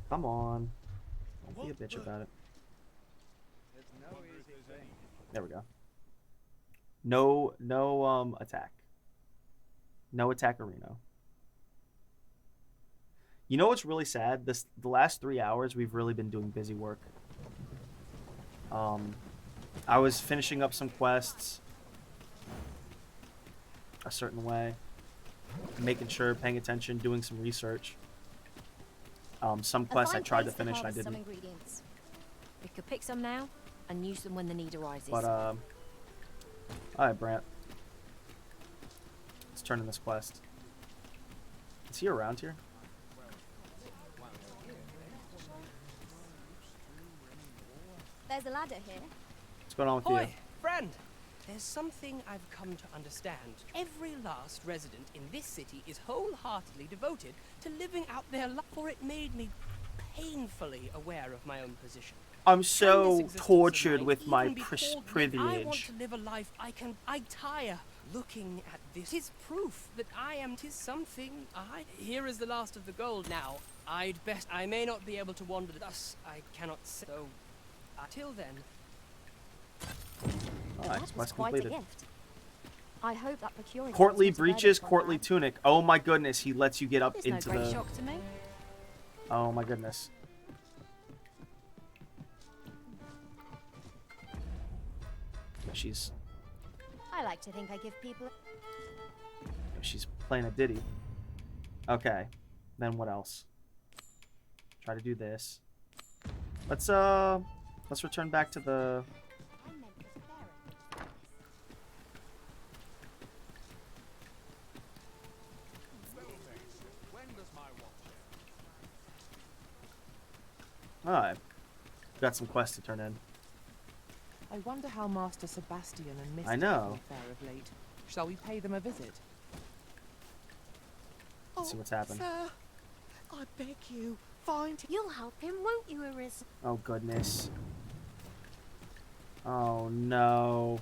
Speaker 1: Come on. Don't be a bitch about it. There we go. No attack. No attackerino. You know what's really sad? The last 3 hours we've really been doing busy work. I was finishing up some quests a certain way, making sure, paying attention, doing some research. Some
Speaker 23: A
Speaker 1: quests I
Speaker 23: fine
Speaker 1: tried to
Speaker 23: place
Speaker 1: finish and I
Speaker 23: harvest some
Speaker 1: didn't.
Speaker 23: ingredients. We could pick some now and use them when the need arises.
Speaker 1: But alright, Brant. Let's turn in this quest. Is he around here?
Speaker 20: There's a ladder here.
Speaker 1: What's going on with
Speaker 14: Hoy,
Speaker 1: you?
Speaker 14: friend! There's something I've come to understand. Every last resident in this city is wholeheartedly devoted to living out their life, for it made me painfully aware of my own position.
Speaker 1: I'm so
Speaker 14: Can this
Speaker 1: tortured
Speaker 14: existence of
Speaker 1: with
Speaker 14: mine
Speaker 1: my
Speaker 14: even be called
Speaker 1: privilege.
Speaker 14: I want to live a life I tire looking at this. 'Tis proof that I am. 'Tis something I. Here is the last of the gold. Now, I'd best. I may not be able to wander. Thus, I cannot. So, till then.
Speaker 1: Alright,
Speaker 20: That was
Speaker 1: quest
Speaker 20: quite
Speaker 1: completed.
Speaker 20: a gift. I hope that procuring
Speaker 1: Courtly
Speaker 20: was not a burden
Speaker 1: breeches,
Speaker 20: for
Speaker 1: courtly
Speaker 20: man.
Speaker 1: tunic. Oh my goodness, he lets you get up
Speaker 23: It's
Speaker 1: into
Speaker 23: no great
Speaker 1: the.
Speaker 23: shock to me.
Speaker 1: Oh my goodness. She's
Speaker 20: I like to think I give people.
Speaker 1: she's playing a ditty. Okay, then what else? Try to do this. Let's return back to the. Alright. Got some quests to turn in.
Speaker 21: I wonder how Master Sebastian and Miss
Speaker 1: I know.
Speaker 21: fare of late. Shall we pay them a visit?
Speaker 1: Let's see what's happened.
Speaker 9: Sir, I beg you, find him.
Speaker 20: You'll help him, won't you, Arisen?
Speaker 1: Oh goodness. Oh no.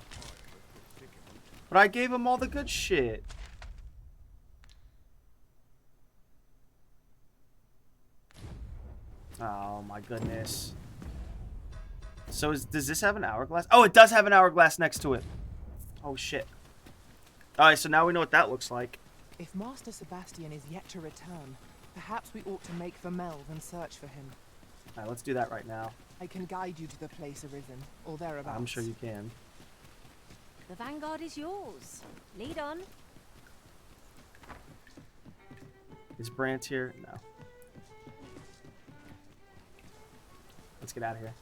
Speaker 1: But I gave him all the good shit. Oh my goodness. So does this have an hourglass? Oh, it does have an hourglass next to it. Oh shit. Alright, so now we know what that looks like.
Speaker 21: If Master Sebastian is yet to return, perhaps we ought to make for Melve and search for him.
Speaker 1: Alright, let's do that right now.
Speaker 21: I can guide you to the place Arisen, or thereabouts.
Speaker 1: I'm sure you can.
Speaker 23: The vanguard is yours. Lead on.
Speaker 1: Is Brant here? No. Let's get out of here.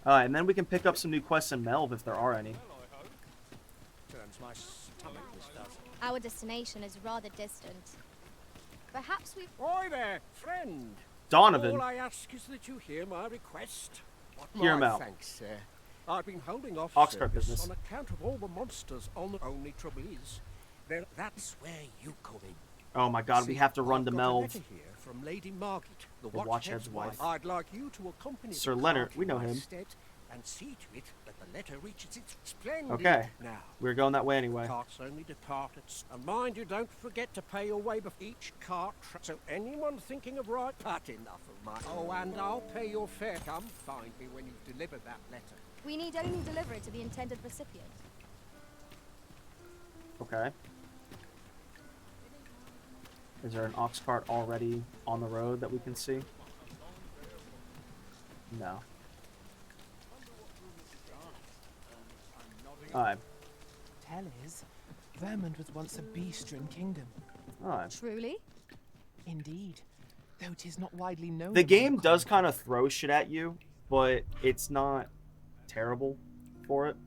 Speaker 1: Alright, and then we can pick up some new quests in Melve if there are any.
Speaker 8: Turns my stomach, this does.
Speaker 20: Our destination is rather distant. Perhaps we.
Speaker 8: Oi there, friend.
Speaker 1: Donovan.
Speaker 8: All I ask is that you hear my request. What
Speaker 1: Hear him
Speaker 8: my
Speaker 1: out.
Speaker 8: thanks, sir. I've been holding off
Speaker 1: Oxcart
Speaker 8: service
Speaker 1: business.
Speaker 8: on account of all the monsters on the only trouble is, that's where you come in.
Speaker 1: Oh my god, we have to run
Speaker 8: I've
Speaker 1: to
Speaker 8: got a
Speaker 1: Melve.
Speaker 8: letter here from Lady Margaret, the
Speaker 1: Watchhead's
Speaker 8: Watchhead's
Speaker 1: wife.
Speaker 8: I'd like you to accompany
Speaker 1: Sir
Speaker 8: the
Speaker 1: Leonard,
Speaker 8: party
Speaker 1: we know
Speaker 8: in my
Speaker 1: him.
Speaker 8: stead and see to it that the letter reaches its splendid.
Speaker 1: Okay.
Speaker 8: Now,
Speaker 1: We're going that way anyway.
Speaker 8: carts only depart at and mind you, don't forget to pay your way before each cart. So anyone thinking of right, but enough of my. Oh, and I'll pay your fare. Come find me when you've delivered that letter.
Speaker 20: We need only deliver it to the intended recipient.
Speaker 1: Okay. Is there an ox cart already on the road that we can see? No. Alright.
Speaker 21: Tell is, Vermund was once a beast-ridden kingdom.
Speaker 1: Alright.
Speaker 20: Truly?
Speaker 21: Indeed. Though 'tis not widely known.
Speaker 1: The
Speaker 21: among
Speaker 1: game
Speaker 21: the
Speaker 1: does kind of throw shit at you, but it's not terrible for it.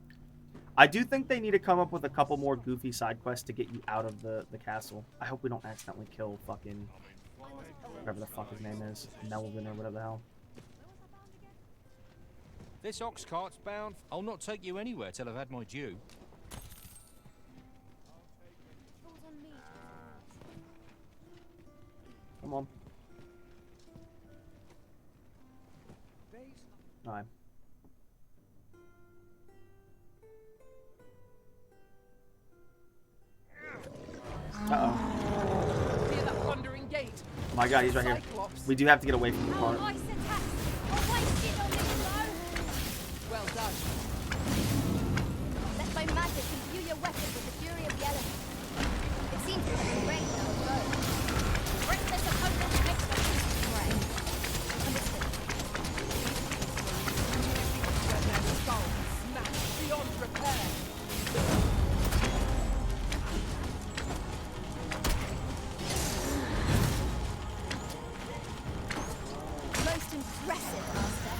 Speaker 1: I do think they need to come up with a couple more goofy side quests to get you out of the castle. I hope we don't accidentally kill fucking whatever the fuck his name is, Melvin or whatever the hell.
Speaker 12: This ox cart's bound. I'll not take you anywhere till I've had my due.
Speaker 1: Come on. Alright. Uh-oh.
Speaker 14: Hear that thundering gate?
Speaker 1: Oh my god, he's right here.
Speaker 14: Cyclops.
Speaker 1: We do have to get away from the cart.
Speaker 14: Well done.
Speaker 20: Let my magic imbue your weapon with the fury of the elements. It seems to have been rained on the road. Breathless opponent makes the beast pray. Understood.
Speaker 14: Let their skulls smash beyond repair.
Speaker 20: impressive, Master.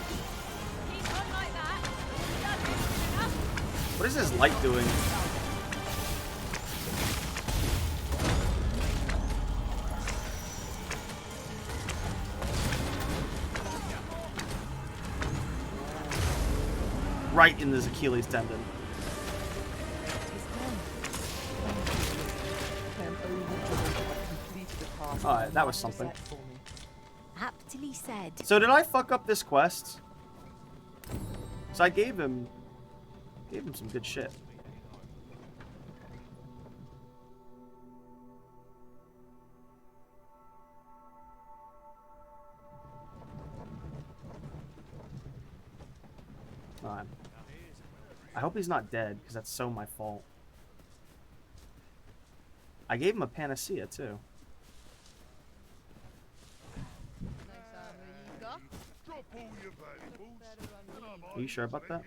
Speaker 4: Keep on like that. Done it. Enough.
Speaker 1: What is this light doing? Right in his Achilles tendon. Alright, that was something.
Speaker 23: Aptly said.
Speaker 1: So did I fuck up this quest? So I gave him some good shit. Alright. I hope he's not dead, because that's so my fault. I gave him a panacea, too. Are you sure about that?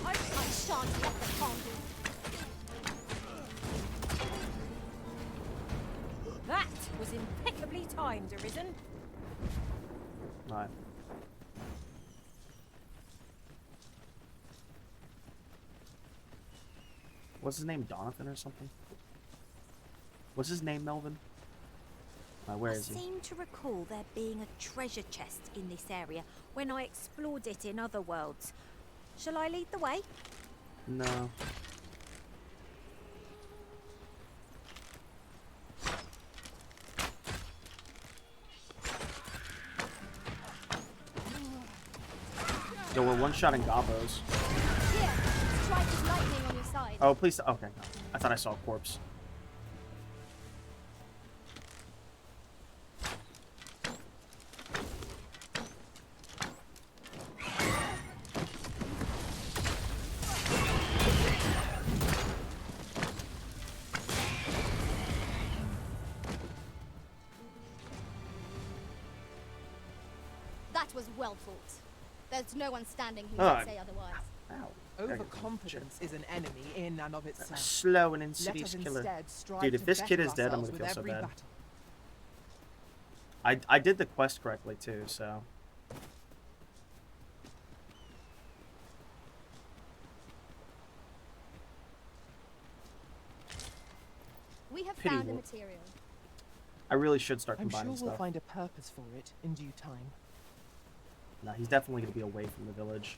Speaker 2: I shan't let the fondle. That was impeccably timed, Arisen.
Speaker 1: Alright. What's his name? Donathan or something? What's his name, Melvin? Where is he?
Speaker 23: I seem to recall there being a treasure chest in this area when I explored it in other worlds. Shall I lead the way?
Speaker 1: No. Yo, we're one-shotting Gobos.
Speaker 20: Here, strike with lightning on your side.
Speaker 1: Oh, please. Okay, no. I thought I saw a corpse.
Speaker 20: That was well fought. There's no one standing who might say otherwise.
Speaker 21: Overconfidence is an enemy in and of itself.
Speaker 1: Slow and insidious
Speaker 21: Let us
Speaker 1: killer.
Speaker 21: instead strive
Speaker 1: Dude, if
Speaker 21: to
Speaker 1: this kid
Speaker 21: better
Speaker 1: is dead, I'm
Speaker 21: ourselves
Speaker 1: gonna feel so
Speaker 21: with every
Speaker 1: bad.
Speaker 21: battle.
Speaker 1: I did the quest correctly too, so.
Speaker 20: We have
Speaker 1: Pity
Speaker 20: found the
Speaker 1: whoop.
Speaker 20: material.
Speaker 1: I really should start
Speaker 21: I'm sure
Speaker 1: combining
Speaker 21: we'll
Speaker 1: stuff.
Speaker 21: find a purpose for it in due time.
Speaker 1: No, he's definitely gonna be away from the village.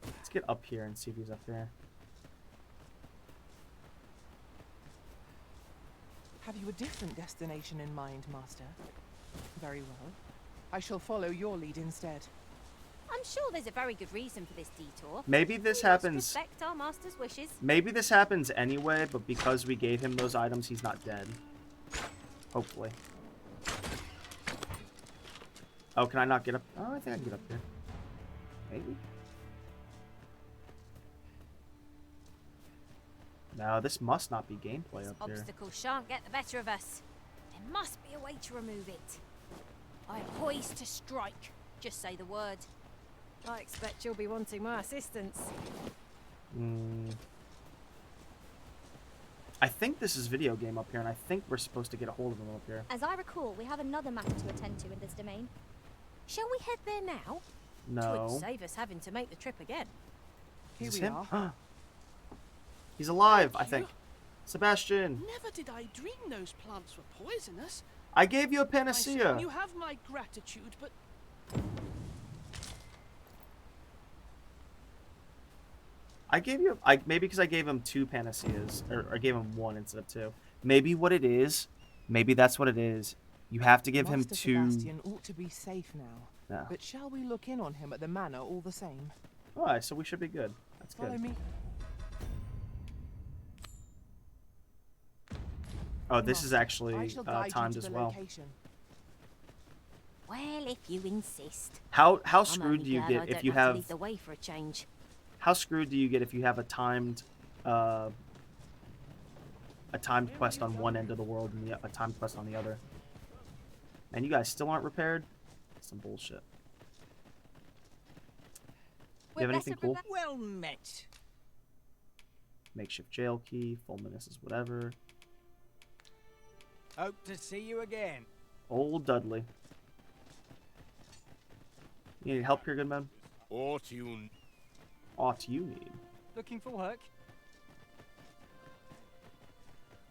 Speaker 1: Let's get up here and see if he's up there.
Speaker 21: Have you a different destination in mind, Master? Very well. I shall follow your lead instead.
Speaker 2: I'm sure there's a very good reason for this detour.
Speaker 1: Maybe this
Speaker 2: We must
Speaker 1: happens.
Speaker 2: respect our master's wishes.
Speaker 1: Maybe this happens anyway, but because we gave him those items, he's not dead. Hopefully. Oh, can I not get up? Oh, I think I can get up here. Maybe. No, this must not be gameplay up here.
Speaker 2: Obstacle shan't get the better of us. There must be a way to remove it. I am poised to strike. Just say the word.
Speaker 23: I expect you'll be wanting my assistance.
Speaker 1: I think this is video game up here, and I think we're supposed to get a hold of him up here.
Speaker 20: As I recall, we have another matter to attend to in this domain.
Speaker 2: Shall we head there now?
Speaker 1: No.
Speaker 2: Twould save us having to make the trip again.
Speaker 21: Here
Speaker 1: Is
Speaker 21: we
Speaker 1: this him?
Speaker 21: are.
Speaker 1: He's alive, I think. Sebastian,
Speaker 14: Never did I dream those plants were poisonous.
Speaker 1: I gave you a
Speaker 14: I see,
Speaker 1: panacea.
Speaker 14: you have my gratitude, but
Speaker 1: I gave you, maybe because I gave him 2 panaceas, or I gave him 1 instead of 2. Maybe what it is, maybe that's what it is. You have to give him
Speaker 21: Master
Speaker 1: 2.
Speaker 21: Sebastian ought to be safe now.
Speaker 1: No.
Speaker 21: But shall we look in on him at the manor all the same?
Speaker 1: Alright, so we should be good. That's
Speaker 21: Follow
Speaker 1: good.
Speaker 21: me.
Speaker 1: Oh, this is
Speaker 21: I
Speaker 1: actually
Speaker 21: shall guide you
Speaker 1: timed
Speaker 21: to
Speaker 1: as
Speaker 21: the
Speaker 1: well.
Speaker 21: location.
Speaker 2: Well, if you insist.
Speaker 1: How
Speaker 2: I'm
Speaker 1: screwed
Speaker 2: only
Speaker 1: do you
Speaker 2: glad
Speaker 1: get
Speaker 2: I
Speaker 1: if
Speaker 2: don't
Speaker 1: you
Speaker 2: have to
Speaker 1: have
Speaker 2: lead the way for a change.
Speaker 1: how screwed do you get if you have a timed quest on one end of the world and a timed quest on the other? And you guys still aren't repaired? Some bullshit.
Speaker 10: We're
Speaker 1: You have anything cool?
Speaker 10: Well met.
Speaker 1: Makeshift jail key, fulminous is whatever.
Speaker 10: Hope to see you again.
Speaker 1: Old Dudley. You need help here, good man?
Speaker 7: Aught you
Speaker 1: need.
Speaker 14: Looking for work?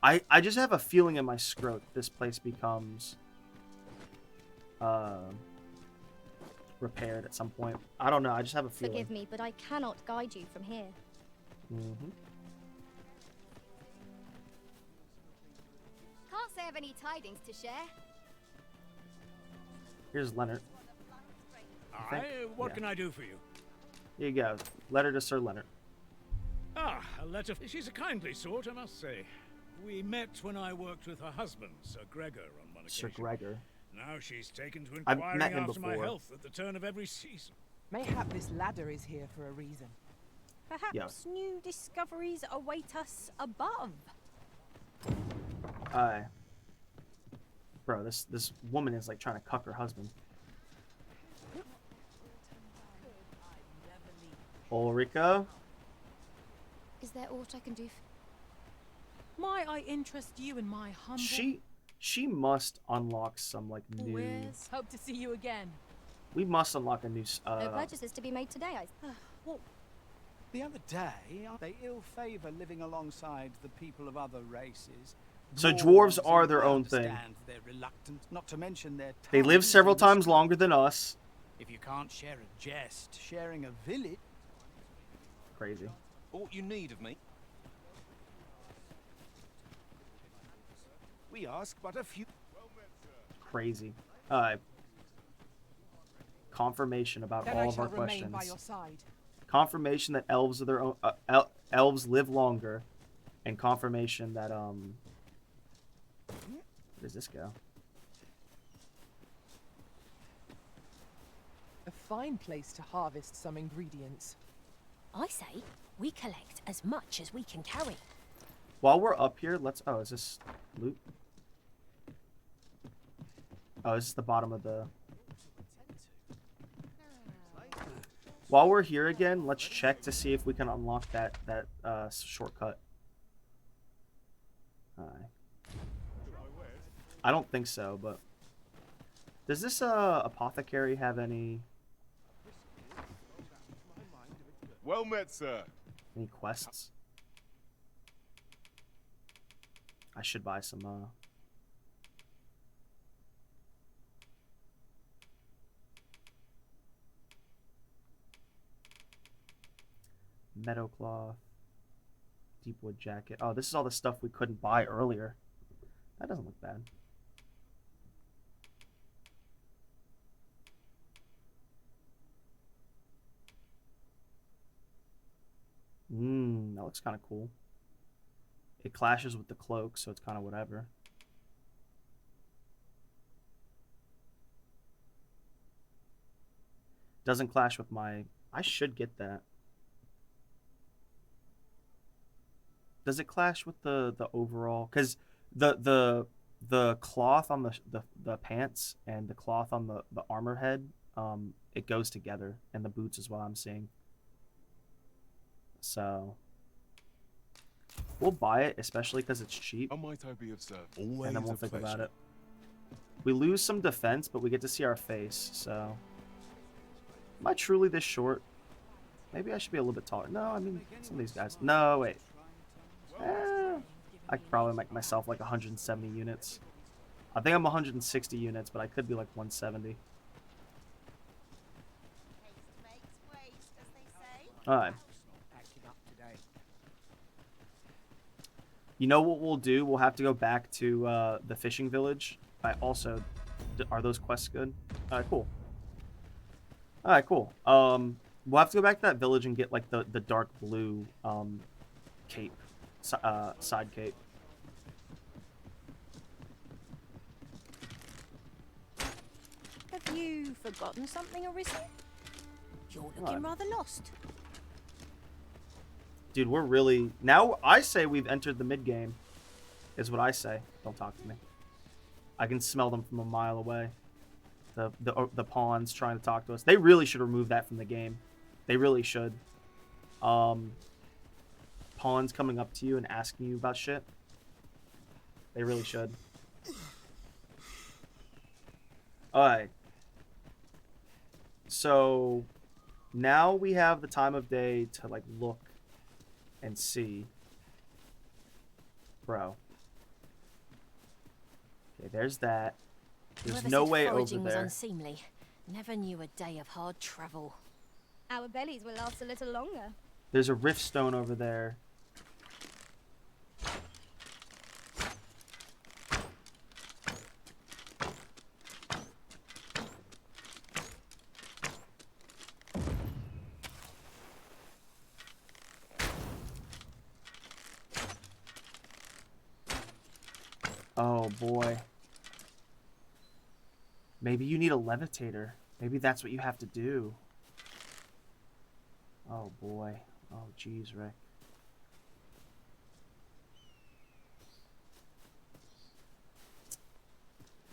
Speaker 1: I just have a feeling in my scrot this place becomes repaired at some point. I don't know. I just have a feeling.
Speaker 20: Forgive me, but I cannot guide you from here.
Speaker 1: Mm-hmm.
Speaker 20: Can't say I've any tidings to share.
Speaker 1: Here's Leonard.
Speaker 15: What
Speaker 1: Yeah.
Speaker 15: can I do for you?
Speaker 1: Here you go. Letter to Sir Leonard.
Speaker 15: Ah, a letter. She's a kindly sort, I must say. We met when I worked with her husband, Sir Gregor, on one
Speaker 1: Sir
Speaker 15: occasion.
Speaker 1: Gregor.
Speaker 15: Now she's taken to
Speaker 1: I've
Speaker 15: inquiring
Speaker 1: met him
Speaker 15: after my
Speaker 1: before.
Speaker 15: health at the turn of every season.
Speaker 21: Mayhap this ladder is here for a reason.
Speaker 2: Perhaps new discoveries await us above.
Speaker 1: Bro, this woman is like trying to cuck her husband. Ulrika?
Speaker 4: Is there aught I can do?
Speaker 21: Might I interest you in my humble...
Speaker 1: She must unlock some like new.
Speaker 21: Whiz. Hope to see you again.
Speaker 1: We must unlock a new.
Speaker 20: No purchases to be made today.
Speaker 10: What? The other day, they ill favour living alongside the people of other races.
Speaker 1: So dwarves are their own thing.
Speaker 10: They're reluctant, not to mention their
Speaker 1: They live several times longer than us.
Speaker 10: If you can't share a jest, sharing a village.
Speaker 1: Crazy.
Speaker 18: All you need of me.
Speaker 11: We ask but a few.
Speaker 1: Crazy. Confirmation about
Speaker 21: Then
Speaker 1: all
Speaker 21: I
Speaker 1: of
Speaker 21: shall
Speaker 1: our
Speaker 21: remain
Speaker 1: questions.
Speaker 21: by your side.
Speaker 1: Confirmation that elves are their own. Elves live longer, and confirmation that Where does this go?
Speaker 21: A fine place to harvest some ingredients.
Speaker 2: I say we collect as much as we can carry.
Speaker 1: While we're up here, let's. Oh, is this loot? Oh, this is the bottom of the. While we're here again, let's check to see if we can unlock that shortcut. I don't think so, but does this apothecary have any
Speaker 7: Well met, sir.
Speaker 1: quests? I should buy some meadow cloth, deep wood jacket. Oh, this is all the stuff we couldn't buy earlier. That doesn't look bad. That looks kind of cool. It clashes with the cloak, so it's kind of whatever. Doesn't clash with my... I should get that. Does it clash with the overall? Because the cloth on the pants and the cloth on the armor head, it goes together, and the boots as well. I'm seeing. So we'll buy it, especially because it's cheap.
Speaker 7: How might I be of service?
Speaker 1: And then
Speaker 7: Always
Speaker 1: we'll
Speaker 7: a
Speaker 1: think about
Speaker 7: pleasure.
Speaker 1: it. We lose some defense, but we get to see our face. So am I truly this short? Maybe I should be a little bit taller. No, I mean some of these guys. No, wait. I could probably make myself like 170 units. I think I'm 160 units, but I could be like 170. Alright. You know what we'll do? We'll have to go back to the fishing village. I also... Are those quests good? Alright, cool. Alright, cool. We'll have to go back to that village and get like the dark blue cape. Side cape.
Speaker 2: Have you forgotten something, Arisen? You're looking rather lost.
Speaker 1: Dude, we're really... Now, I say we've entered the mid-game. Is what I say. Don't talk to me. I can smell them from a mile away. The pawns trying to talk to us. They really should remove that from the game. They really should. Pawns coming up to you and asking you about shit. They really should. Alright. So now we have the time of day to like look and see. Bro. Okay, there's that. There's
Speaker 2: Whoever
Speaker 1: no
Speaker 2: said
Speaker 1: way over
Speaker 2: foraging was
Speaker 1: there.
Speaker 2: unseemly. Never knew a day of hard travel.
Speaker 20: Our bellies will last a little longer.
Speaker 1: There's a rift stone over there. Oh boy. Maybe you need a levitator. Maybe that's what you have to do. Oh boy. Oh jeez, Rick.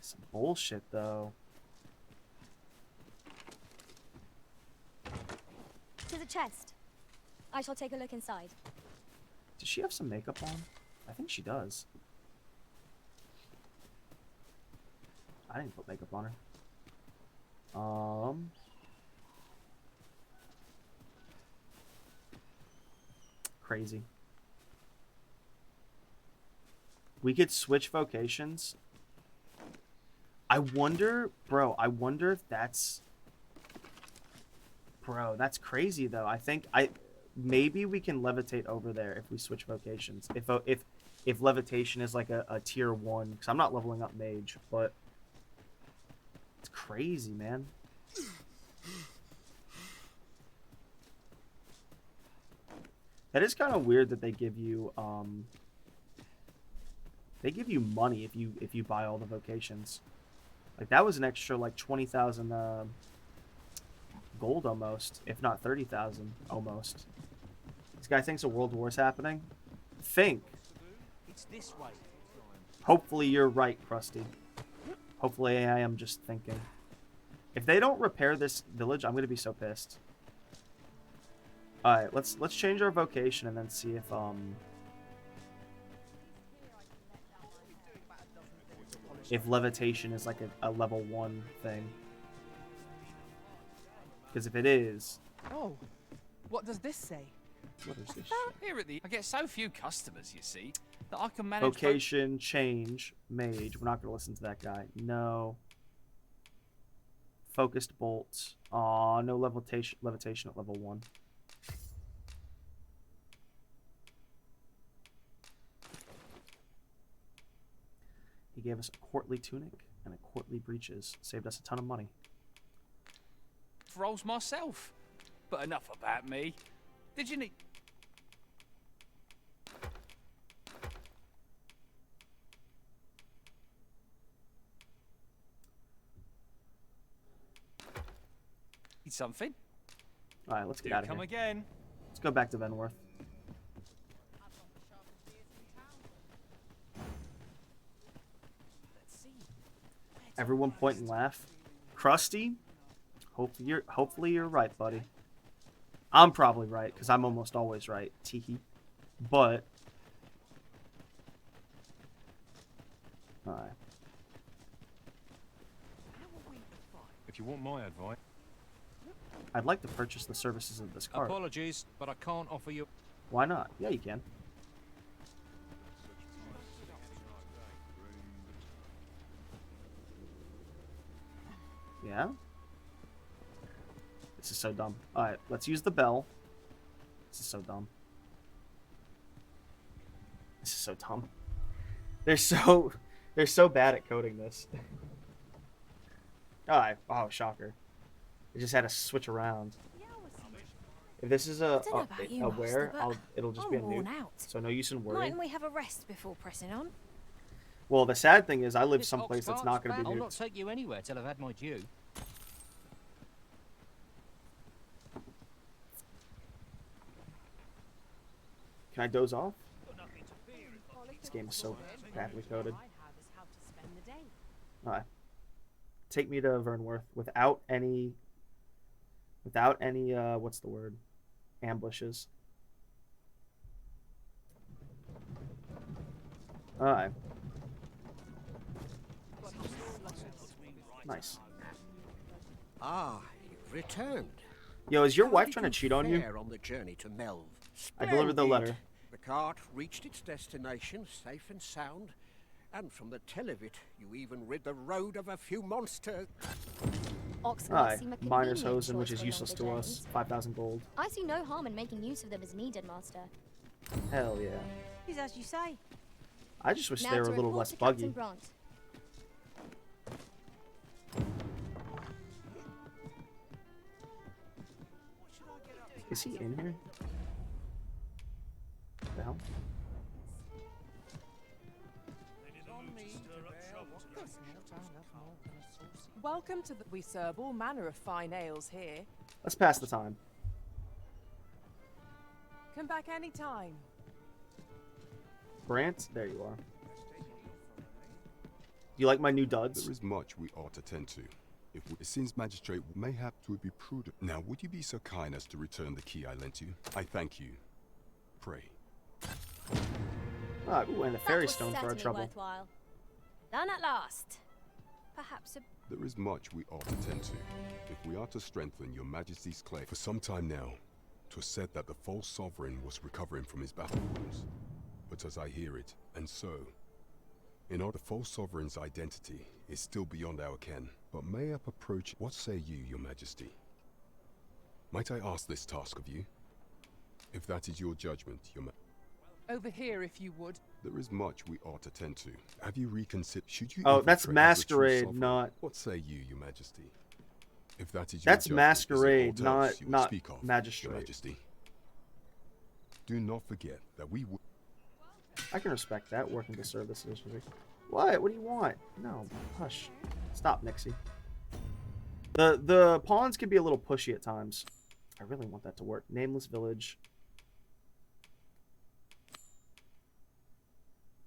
Speaker 1: Some bullshit though.
Speaker 20: To the chest. I shall take a look inside.
Speaker 1: Does she have some makeup on? I think she does. I didn't put makeup on her. Crazy. We could switch vocations. I wonder, bro, I wonder if that's... Bro, that's crazy though. I think maybe we can levitate over there if we switch vocations. If levitation is like a tier 1, because I'm not leveling up mage, but it's crazy, man. That is kind of weird that they give you money if you buy all the vocations. Like that was an extra like 20,000 gold almost, if not 30,000 almost. This guy thinks a world war's happening. Think.
Speaker 3: It's this way.
Speaker 1: Hopefully you're right, Krusty. Hopefully I am just thinking. If they don't repair this village, I'm gonna be so pissed. Alright, let's change our vocation and then see if levitation is like a level 1 thing. Because if it is...
Speaker 21: Oh, what does this say?
Speaker 1: What is this?
Speaker 5: Here at the... I get so few customers, you see, that I can manage...
Speaker 1: Vocation, change, mage. We're not going to listen to that guy. No. Focused bolts. Aw, no levitation at level 1. He gave us a courtly tunic and a courtly breeches. Saved us a ton of money.
Speaker 5: Rolls myself. But enough about me. Did you need... Need something?
Speaker 1: Alright, let's get out of here.
Speaker 5: Come again.
Speaker 1: Let's go back to Venworth. Everyone point and laugh. Krusty, hopefully you're right, buddy. I'm probably right, because I'm almost always right. Teehee. But... Alright.
Speaker 12: If you want my advice...
Speaker 1: I'd like to purchase the services of this cart.
Speaker 12: Apologies, but I can't offer you...
Speaker 1: Why not? Yeah, you can. Yeah? This is so dumb. Alright, let's use the bell. This is so dumb. This is so dumb. They're so bad at coding this. Alright, oh shocker. They just had to switch around. If this is a wear, it'll just be a new. So no use in worrying.
Speaker 2: Mightn't we have a rest before pressing on?
Speaker 1: Well, the sad thing is I live someplace that's not going to be
Speaker 16: I'll
Speaker 1: nuked.
Speaker 16: not take you anywhere till I've had my due.
Speaker 1: Can I doze off? This game is so badly coded. Alright. take me to Vernworth without any what's the word? Ambushes. Alright. Nice.
Speaker 8: Ah, you've returned.
Speaker 1: Yo, is your
Speaker 8: How
Speaker 1: wife
Speaker 8: did
Speaker 1: trying to cheat on you?
Speaker 8: fare on the journey to Melv?
Speaker 1: I delivered the letter.
Speaker 8: The cart reached its destination safe and sound, and from the tell of it, you even rid the road of a few monsters.
Speaker 1: Aye, miner's hosen, which is useless to us. 5,000 gold.
Speaker 20: I see no harm in making use of them as needed, Master.
Speaker 1: Hell yeah.
Speaker 2: It's as you say.
Speaker 1: I just wish
Speaker 20: Now
Speaker 1: they were
Speaker 20: to
Speaker 1: a little
Speaker 20: report
Speaker 1: less
Speaker 20: to Captain
Speaker 1: buggy.
Speaker 20: Grant.
Speaker 1: Is he in here? What the hell?
Speaker 21: Welcome to the... We serve all manner of fine ales here.
Speaker 1: Let's pass the time.
Speaker 21: Come back anytime.
Speaker 1: Brant, there you are. Do you like my new duds?
Speaker 6: There is much we ought to tend to. If it seems magistrate mayhap to be prudent. Now, would you be so kind as to return the key I lent you? I thank you. Pray.
Speaker 1: Ah, ooh, and the fairy stone for our trouble.
Speaker 23: Worthwhile. Done at last. Perhaps a...
Speaker 6: There is much we ought to tend to. If we are to strengthen your majesty's claim. For some time now, 'twas said that the false sovereign was recovering from his battle wounds. But as I hear it, and so, in order, the false sovereign's identity is still beyond our ken. But may I approach? What say you, your majesty? Might I ask this task of you? If that is your judgment, your
Speaker 21: Over here, if you would.
Speaker 6: There is much we ought to tend to. Have you reconsidered? Should you?
Speaker 1: Oh, that's
Speaker 6: infiltrate as a true
Speaker 1: masquerade,
Speaker 6: sovereign?
Speaker 1: not.
Speaker 6: What say you, your majesty? If that is your
Speaker 1: That's
Speaker 6: judgment,
Speaker 1: masquerade,
Speaker 6: is it aught else
Speaker 1: not
Speaker 6: you would
Speaker 1: not
Speaker 6: speak of,
Speaker 1: magistrate.
Speaker 6: Your majesty. Do not forget that we would.
Speaker 1: I can respect that. Working to serve the citizenry. What? What do you want? No, hush. Stop, Nixie. The pawns can be a little pushy at times. I really want that to work. Nameless village.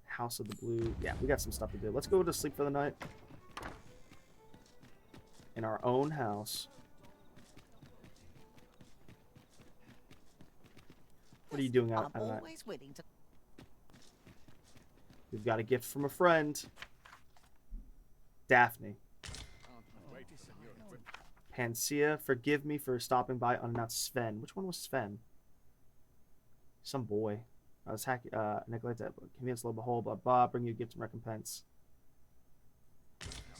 Speaker 1: House of the Blue. Yeah, we got some stuff to do. Let's go to sleep for the night. In our own house. What are you doing out
Speaker 13: I'm
Speaker 1: at night?
Speaker 13: always willing to.
Speaker 1: We've got a gift from a friend. Daphne. Panacea, forgive me for stopping by unannounced. Sven. Which one was Sven? Some boy. I was hacking, neglected, convenience low behold, blah, blah, bring you a gift and recompense.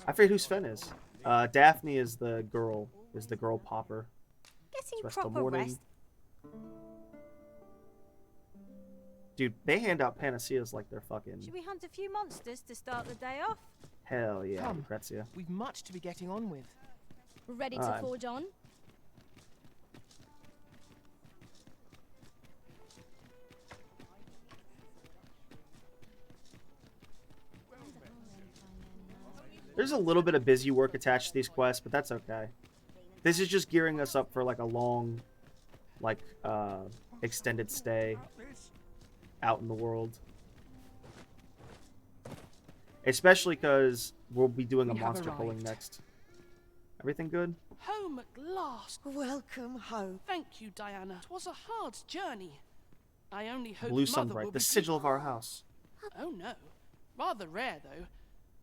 Speaker 1: I forget who Sven is. Daphne is the girl popper.
Speaker 2: Getting
Speaker 1: Rest till
Speaker 2: proper
Speaker 1: morning.
Speaker 2: rest.
Speaker 1: Dude, they hand out panaceas like they're fucking...
Speaker 2: Should we hunt a few monsters to start the day off?
Speaker 1: Hell yeah,
Speaker 21: Come.
Speaker 1: Lucrezia.
Speaker 21: We've much to be getting on with.
Speaker 20: Ready to forge on?
Speaker 1: There's a little bit of busy work attached to these quests, but that's okay. This is just gearing us up for like a long, like, extended stay out in the world. Especially because we'll be doing a
Speaker 14: We have
Speaker 1: monster pulling
Speaker 14: arrived.
Speaker 1: next. Everything good?
Speaker 14: Home at last.
Speaker 17: Welcome home.
Speaker 14: Thank you, Diana. 'Twas a hard journey. I only hope
Speaker 1: Blue
Speaker 14: Mother will
Speaker 1: sunbright, the
Speaker 14: be
Speaker 1: sigil of our house.
Speaker 14: Oh no. Rather rare, though.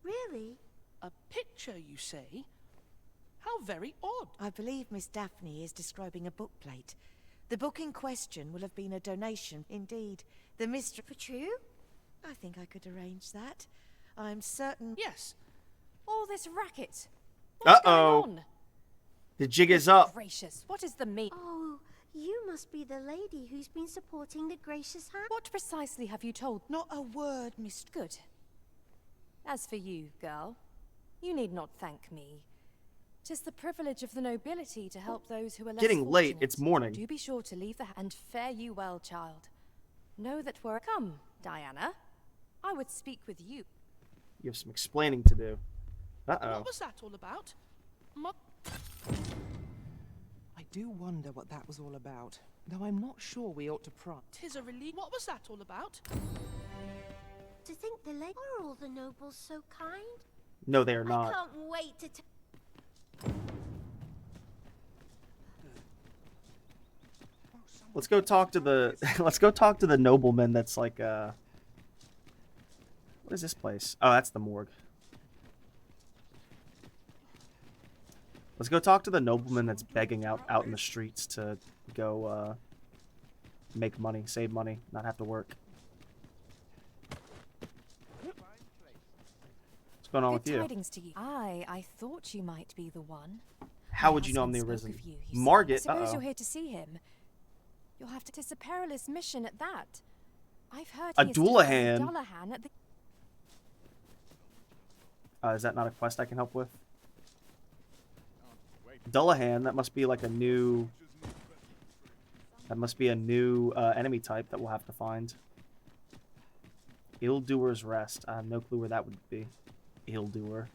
Speaker 17: Really?
Speaker 14: A picture, you say? How very odd.
Speaker 17: I believe Miss Daphne is describing a book plate. The book in question will have been a donation. Indeed. The mystery... For true? I think I could arrange that. I'm certain...
Speaker 14: Yes.
Speaker 2: All this racket. What's
Speaker 1: Uh-oh.
Speaker 2: going on?
Speaker 1: The jig is up.
Speaker 2: Gracious, what is the mean?
Speaker 22: Oh, you must be the lady who's been supporting the Gracious Hand.
Speaker 2: What precisely have you told?
Speaker 17: Not a word, Miss...
Speaker 2: Good. As for you, girl, you need not thank me. 'Tis the privilege of the nobility to help those who are less
Speaker 1: Getting late,
Speaker 2: fortunate.
Speaker 1: it's morning.
Speaker 2: Do be sure to leave the and fare you well, child. Know that we're come, Diana. I would speak with you.
Speaker 1: You have some explaining to do. Uh-oh.
Speaker 14: What was that all about?
Speaker 21: I do wonder what that was all about, though I'm not sure we ought to pry.
Speaker 14: 'Tis a relief. What was that all about?
Speaker 22: To think the lady are all the nobles so kind.
Speaker 1: No, they are
Speaker 22: I
Speaker 1: not.
Speaker 22: can't wait to
Speaker 1: Let's go talk to the let's go talk to the nobleman that's like what is this place? Oh, that's the morgue. Let's go talk to the nobleman that's begging out in the streets to go make money, save money, not have to work. What's going on with you?
Speaker 4: Good tidings to you. I thought you might be the one.
Speaker 1: How would you know I'm the Arisen?
Speaker 4: I
Speaker 1: Margaret,
Speaker 4: suppose you're here to see him. You'll have to. It's a perilous mission at that. I've heard
Speaker 1: A
Speaker 4: he is
Speaker 1: Dullahan?
Speaker 4: Dullahan at the...
Speaker 1: Is that not a quest I can help with? Dullahan, that must be like a new... That must be a new enemy type that we'll have to find. Ill-Doer's Rest. I have no clue where that would be. Ill-Doer.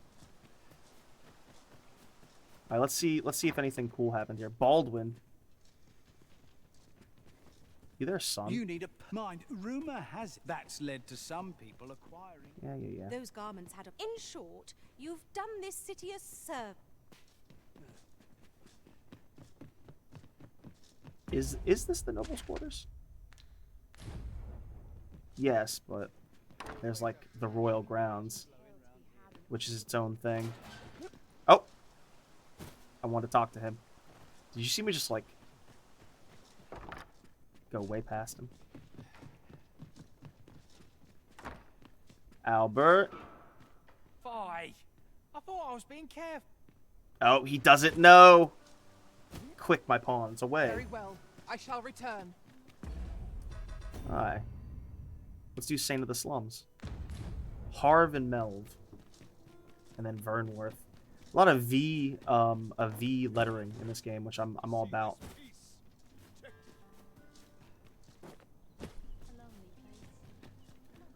Speaker 1: Alright, let's see if anything cool happened here. Baldwin. You there, son?
Speaker 9: You need a mind. Rumor has that's led to some people acquiring.
Speaker 1: Yeah.
Speaker 2: Those garments had a... In short, you've done this city a service.
Speaker 1: Is this the noble's quarters? Yes, but there's like the royal grounds, which is its own thing. Oh! I want to talk to him. Did you see me just like go way past him? Albert.
Speaker 5: Bye. I thought I was being careful.
Speaker 1: Oh, he doesn't know. Quick, my pawns away.
Speaker 21: Very well. I shall return.
Speaker 1: Alright. Let's do Saint of the Slums. Harv and Melv. And then Vernworth. A lot of V lettering in this game, which I'm all about.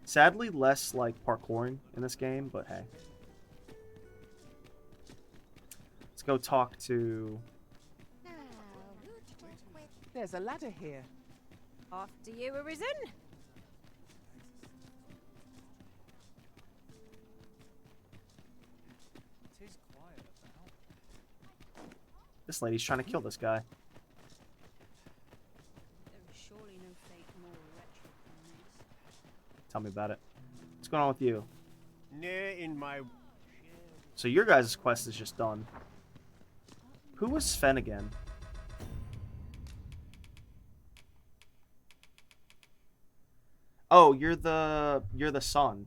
Speaker 1: Sadly, less like parkouring in this game, but hey. Let's go talk to...
Speaker 21: There's a ladder here.
Speaker 4: After you, Arisen.
Speaker 1: This lady's trying to kill this guy.
Speaker 22: There is surely no fate more wretched than this.
Speaker 1: Tell me about it. What's going on with you?
Speaker 9: Near in my...
Speaker 1: So your guys' quest is just done. Who was Sven again? Oh, you're the son.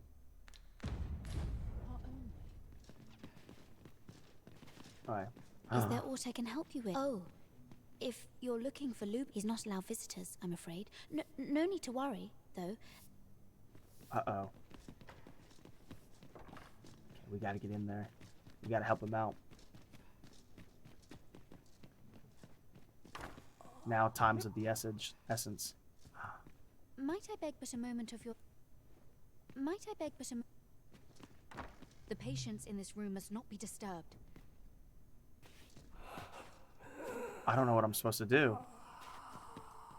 Speaker 1: Alright.
Speaker 22: Is there aught I can help you with? Oh, if you're looking for Luke, he's not allowed visitors, I'm afraid. No need to worry, though.
Speaker 1: Uh-oh. Okay, we gotta get in there. We gotta help him out. Now time's of the essence.
Speaker 22: Might I beg but a moment of your... Might I beg but a... The patients in this room must not be disturbed.
Speaker 1: I don't know what I'm supposed to do.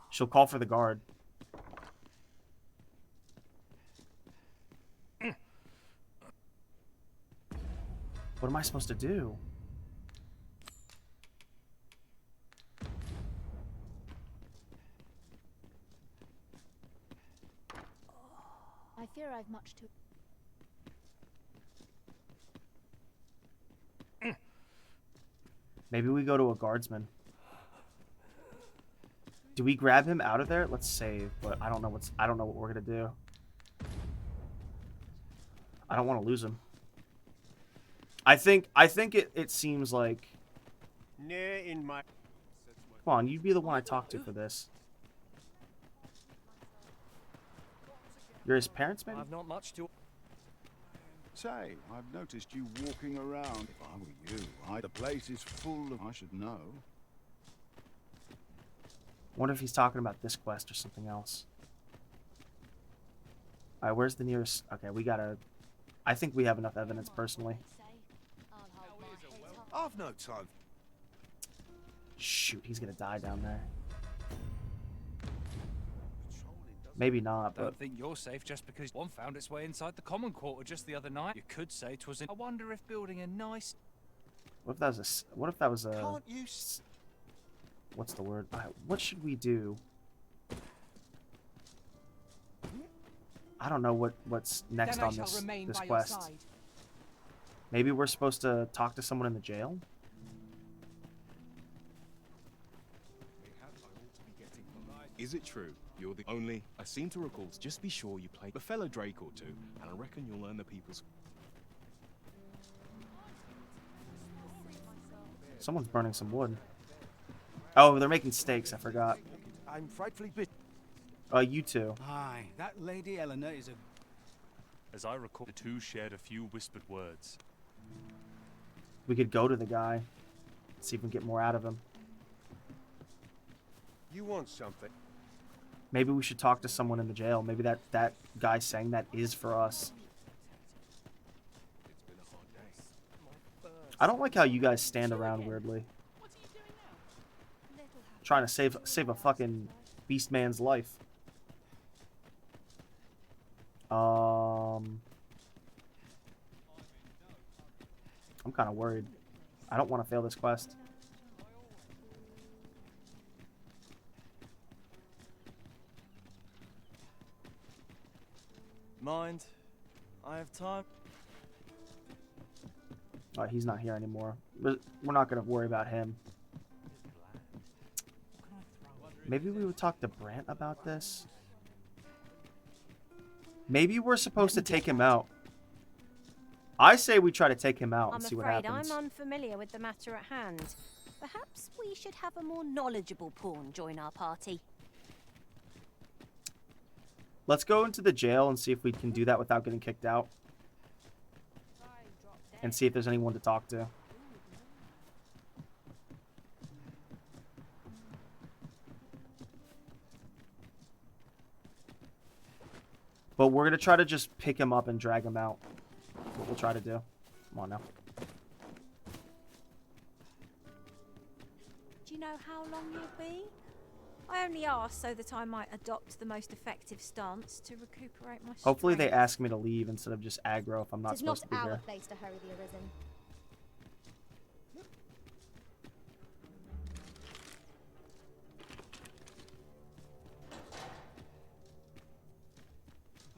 Speaker 1: She'll call for the guard. What am I supposed to do?
Speaker 22: I fear I've much to...
Speaker 1: Maybe we go to a guardsman. Do we grab him out of there? Let's save, but I don't know what we're gonna do. I don't want to lose him. I think it seems like...
Speaker 9: Near in my...
Speaker 1: Come on, you'd be the one I talk to for this. You're his parents, maybe?
Speaker 9: I've not much to...
Speaker 11: Say, I've noticed you walking around. If I were you, the place is full of... I should know.
Speaker 1: Wonder if he's talking about this quest or something else. Alright, where's the nearest... Okay, we gotta... I think we have enough evidence, personally.
Speaker 18: I've no time.
Speaker 1: Shoot, he's gonna die down there. Maybe not, but...
Speaker 5: Don't think you're safe just because one found its way inside the common quarter just the other night. You could say 'twas in... I wonder if building a nice...
Speaker 1: What if that was a... What if that was a...
Speaker 18: Can't you...
Speaker 1: What's the word? What should we do? I don't know what's next
Speaker 14: Then I
Speaker 1: on
Speaker 14: shall
Speaker 1: this
Speaker 14: remain
Speaker 1: this
Speaker 14: by your
Speaker 1: quest.
Speaker 14: side.
Speaker 1: Maybe we're supposed to talk to someone in the jail?
Speaker 18: Is it true? You're the only... I seem to recall, just be sure you play a fellow Drake or two, and I reckon you'll learn the people's...
Speaker 1: Someone's burning some wood. Oh, they're making steaks, I forgot.
Speaker 9: I'm frightfully busy.
Speaker 1: You two.
Speaker 9: Aye, that Lady Eleanor is a...
Speaker 5: As I recall, the two shared a few whispered words.
Speaker 1: We could go to the guy. See if we can get more out of him.
Speaker 7: You want something?
Speaker 1: Maybe we should talk to someone in the jail. Maybe that guy saying that is for us. I don't like how you guys stand around weirdly. Trying to save a fucking beast man's life. I'm kind of worried. I don't want to fail this quest.
Speaker 10: Mind? I have time.
Speaker 1: He's not here anymore. We're not going to worry about him. Maybe we would talk to Brant about this. Maybe we're supposed to take him out. I say we try to take him out and see what happens.
Speaker 23: I'm unfamiliar with the matter at hand. Perhaps we should have a more knowledgeable pawn join our party.
Speaker 1: Let's go into the jail and see if we can do that without getting kicked out. And see if there's anyone to talk to. But we're going to try to just pick him up and drag him out. That's what we'll try to do. Come on now.
Speaker 23: Do you know how long you'll be? I only ask so that I might adopt the most effective stance to recuperate my strength.
Speaker 1: Hopefully they ask me to leave instead of just aggro if I'm not supposed to be here.
Speaker 20: It is not our place to hurry the Arisen.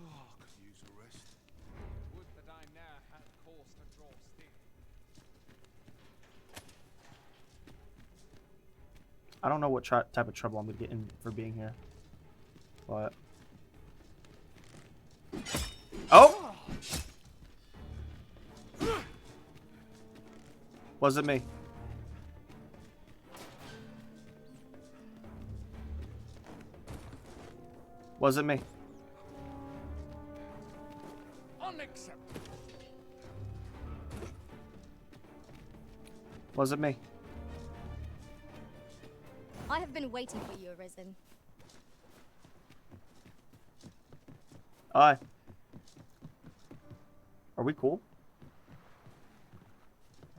Speaker 7: Oh, could use a rest.
Speaker 3: Would that I ne'er had cause to draw steel.
Speaker 1: I don't know what type of trouble I'm going to get in for being here. But... Oh! Wasn't me. Wasn't me.
Speaker 3: Unacceptable.
Speaker 1: Wasn't me.
Speaker 20: I have been waiting for you, Arisen.
Speaker 1: Hi. Are we cool?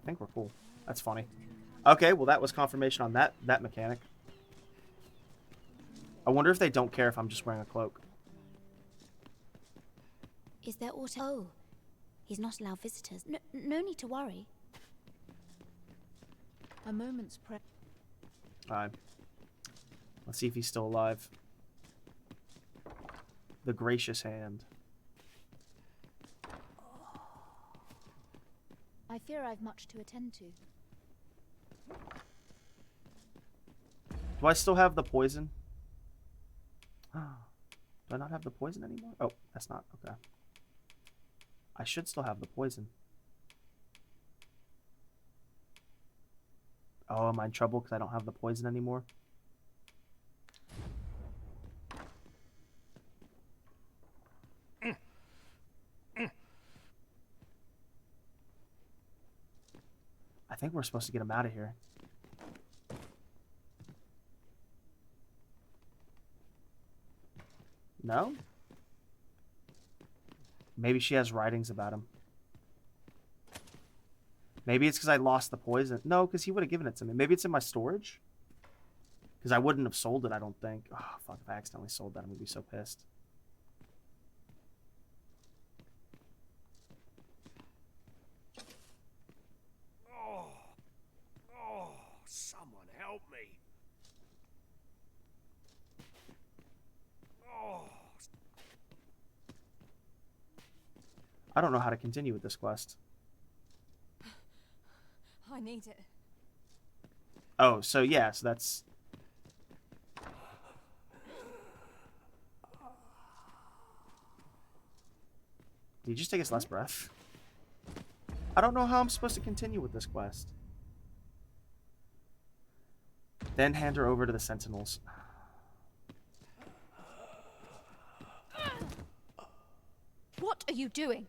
Speaker 1: I think we're cool. That's funny. Okay, well that was confirmation on that mechanic. I wonder if they don't care if I'm just wearing a cloak.
Speaker 22: Is there auto? Oh, he's not allowed visitors. No need to worry. A moment's prayer.
Speaker 1: Alright. Let's see if he's still alive. The gracious hand.
Speaker 22: I fear I've much to attend to.
Speaker 1: Do I still have the poison? Do I not have the poison anymore? Oh, that's not. Okay. I should still have the poison. Oh, am I in trouble because I don't have the poison anymore? I think we're supposed to get him out of here. No? Maybe she has writings about him. Maybe it's because I lost the poison. No, because he would have given it to me. Maybe it's in my storage? Because I wouldn't have sold it, I don't think. Oh, fuck, if I accidentally sold that, I'm going to be so pissed.
Speaker 8: Oh, someone help me.
Speaker 1: I don't know how to continue with this quest.
Speaker 4: I need it.
Speaker 1: Oh, so yeah, so that's... Did you just take his last breath? I don't know how I'm supposed to continue with this quest. Then hand her over to the Sentinels.
Speaker 22: What are you doing?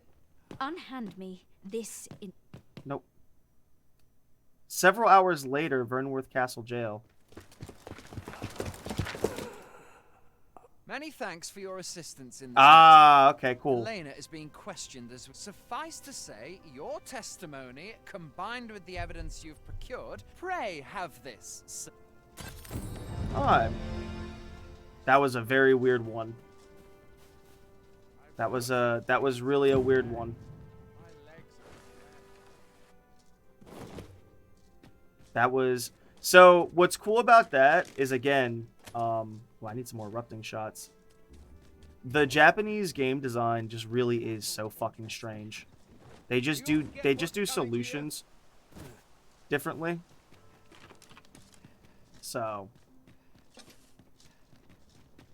Speaker 22: Unhand me this in...
Speaker 1: Nope. Several hours later, Vernworth Castle Jail.
Speaker 5: Many thanks for your assistance in this
Speaker 1: Ah, okay, cool.
Speaker 5: Elena is being questioned as... Suffice to say, your testimony, combined with the evidence you've procured, pray have this.
Speaker 1: Alright. That was a very weird one. That was really a weird one. That was... So, what's cool about that is, again, well, I need some more erupting shots. The Japanese game design just really is so fucking strange. They just do solutions differently. So,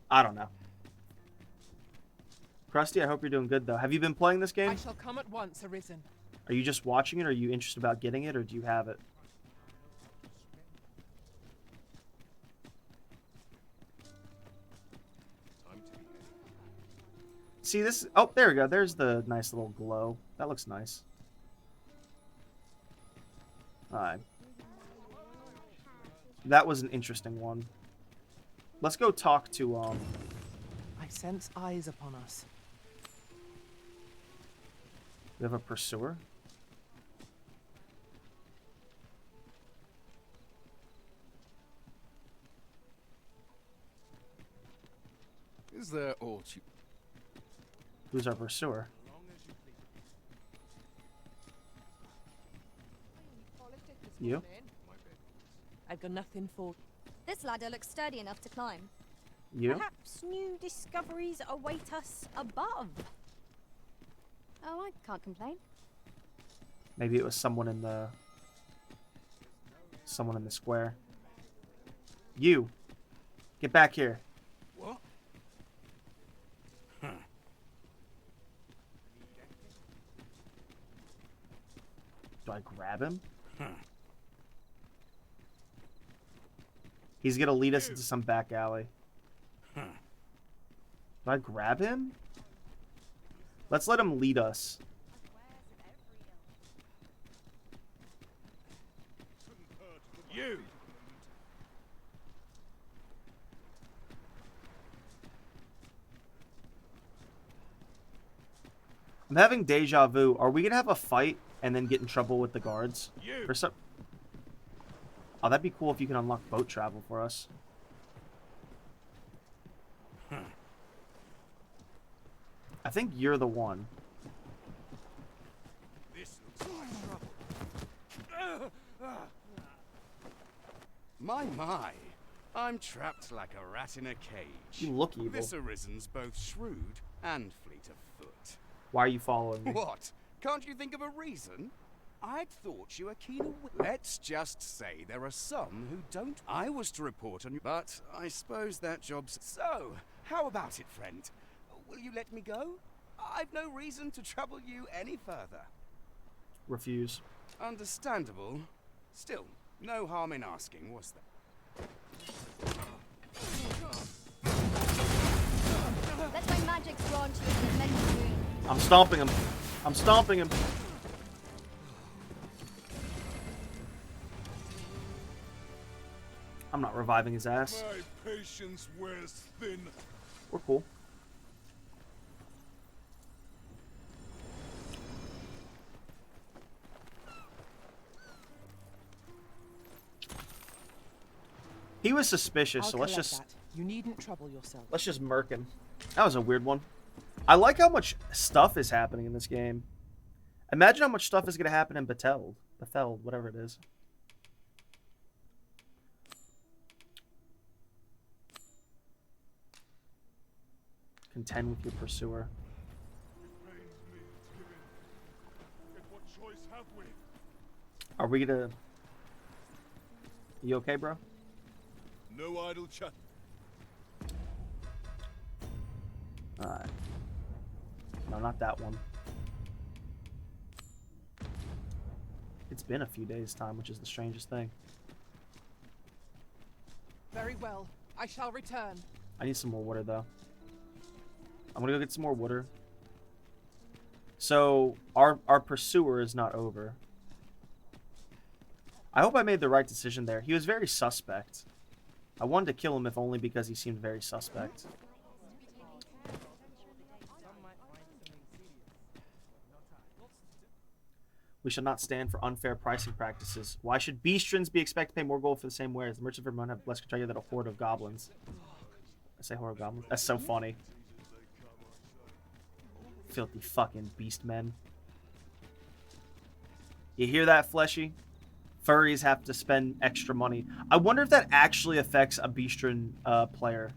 Speaker 1: I don't know. Krusty, I hope you're doing good, though. Have you been playing this game?
Speaker 21: I shall come at once, Arisen.
Speaker 1: Are you just watching it? Or are you interested about getting it? Or do you have it? See this? Oh, there we go. There's the nice little glow. That looks nice. Alright. That was an interesting one. Let's go talk to,
Speaker 21: I sense eyes upon us.
Speaker 1: We have a pursuer?
Speaker 18: Is there aught you...
Speaker 1: Who's our pursuer? You?
Speaker 21: I've got nothing for...
Speaker 20: This ladder looks sturdy enough to climb.
Speaker 1: You?
Speaker 2: Perhaps new discoveries await us above.
Speaker 20: Oh, I can't complain.
Speaker 1: Maybe it was someone in the square. You. Get back here.
Speaker 11: What? Huh.
Speaker 1: Do I grab him?
Speaker 11: Huh.
Speaker 1: He's gonna lead us into some back alley.
Speaker 11: Huh.
Speaker 1: Do I grab him? Let's let him lead us.
Speaker 11: You!
Speaker 1: I'm having deja vu. Are we gonna have a fight and then get in trouble with the guards?
Speaker 11: You!
Speaker 1: For some... Oh, that'd be cool if you can unlock boat travel for us.
Speaker 11: Huh.
Speaker 1: I think you're the one.
Speaker 11: This looks like trouble. My. I'm trapped like a rat in a cage.
Speaker 1: You look evil.
Speaker 11: This Arisen's both shrewd and fleet of foot.
Speaker 1: Why are you following me?
Speaker 11: What? Can't you think of a reason? I'd thought you were keen. Let's just say there are some who don't. I was to report on you, but I suppose that job's... So, how about it, friend? Will you let me go? I've no reason to trouble you any further.
Speaker 1: Refuse.
Speaker 11: Understandable. Still, no harm in asking, was there?
Speaker 20: Let my magic grant you an immense boon.
Speaker 1: I'm stomping him. I'm stomping him. I'm not reviving his ass.
Speaker 7: My patience wears thin.
Speaker 1: We're cool. He was suspicious, so let's just...
Speaker 21: You needn't trouble yourself.
Speaker 1: Let's just murk him. That was a weird one. I like how much stuff is happening in this game. Imagine how much stuff is going to happen in Betheld, whatever it is. Contend with your pursuer.
Speaker 7: have with.
Speaker 1: Are we gonna... You okay, bro?
Speaker 7: No idle chat.
Speaker 1: Alright. No, not that one. It's been a few days' time, which is the strangest thing.
Speaker 21: Very well. I shall return.
Speaker 1: I need some more water, though. I'm gonna go get some more water. So, our pursuer is not over. I hope I made the right decision there. He was very suspect. I wanted to kill him if only because he seemed very suspect. We shall not stand for unfair pricing practices. Why should beastrons be expected to pay more gold for the same wares? The merchants of Vermont have less control than a horde of goblins. I say horde of goblins? That's so funny. Filthy fucking beast men. You hear that, Fleshy? Furries have to spend extra money. I wonder if that actually affects a beastron player.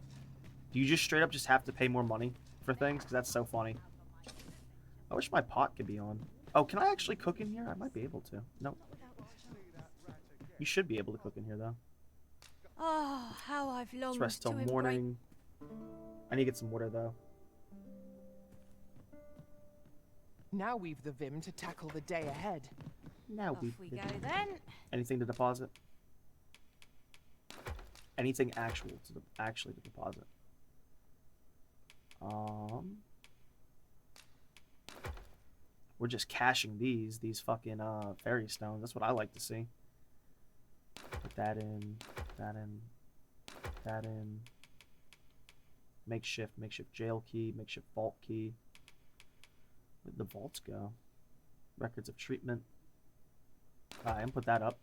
Speaker 1: Do you just straight up just have to pay more money for things? Because that's so funny. I wish my pot could be on. Oh, can I actually cook in here? I might be able to. Nope. You should be able to cook in here, though.
Speaker 23: Oh, how I've longed
Speaker 1: Let's rest till
Speaker 23: to
Speaker 1: morning. I need to get some water, though.
Speaker 21: Now we've the vim to tackle the day ahead.
Speaker 1: Now
Speaker 23: Off we go then.
Speaker 1: Anything to deposit? Anything actually to deposit? We're just cashing these fucking fairy stones. That's what I like to see. Put that in, that in, that in. Makeshift jail key, makeshift vault key. Where'd the vaults go? Records of treatment. And put that up.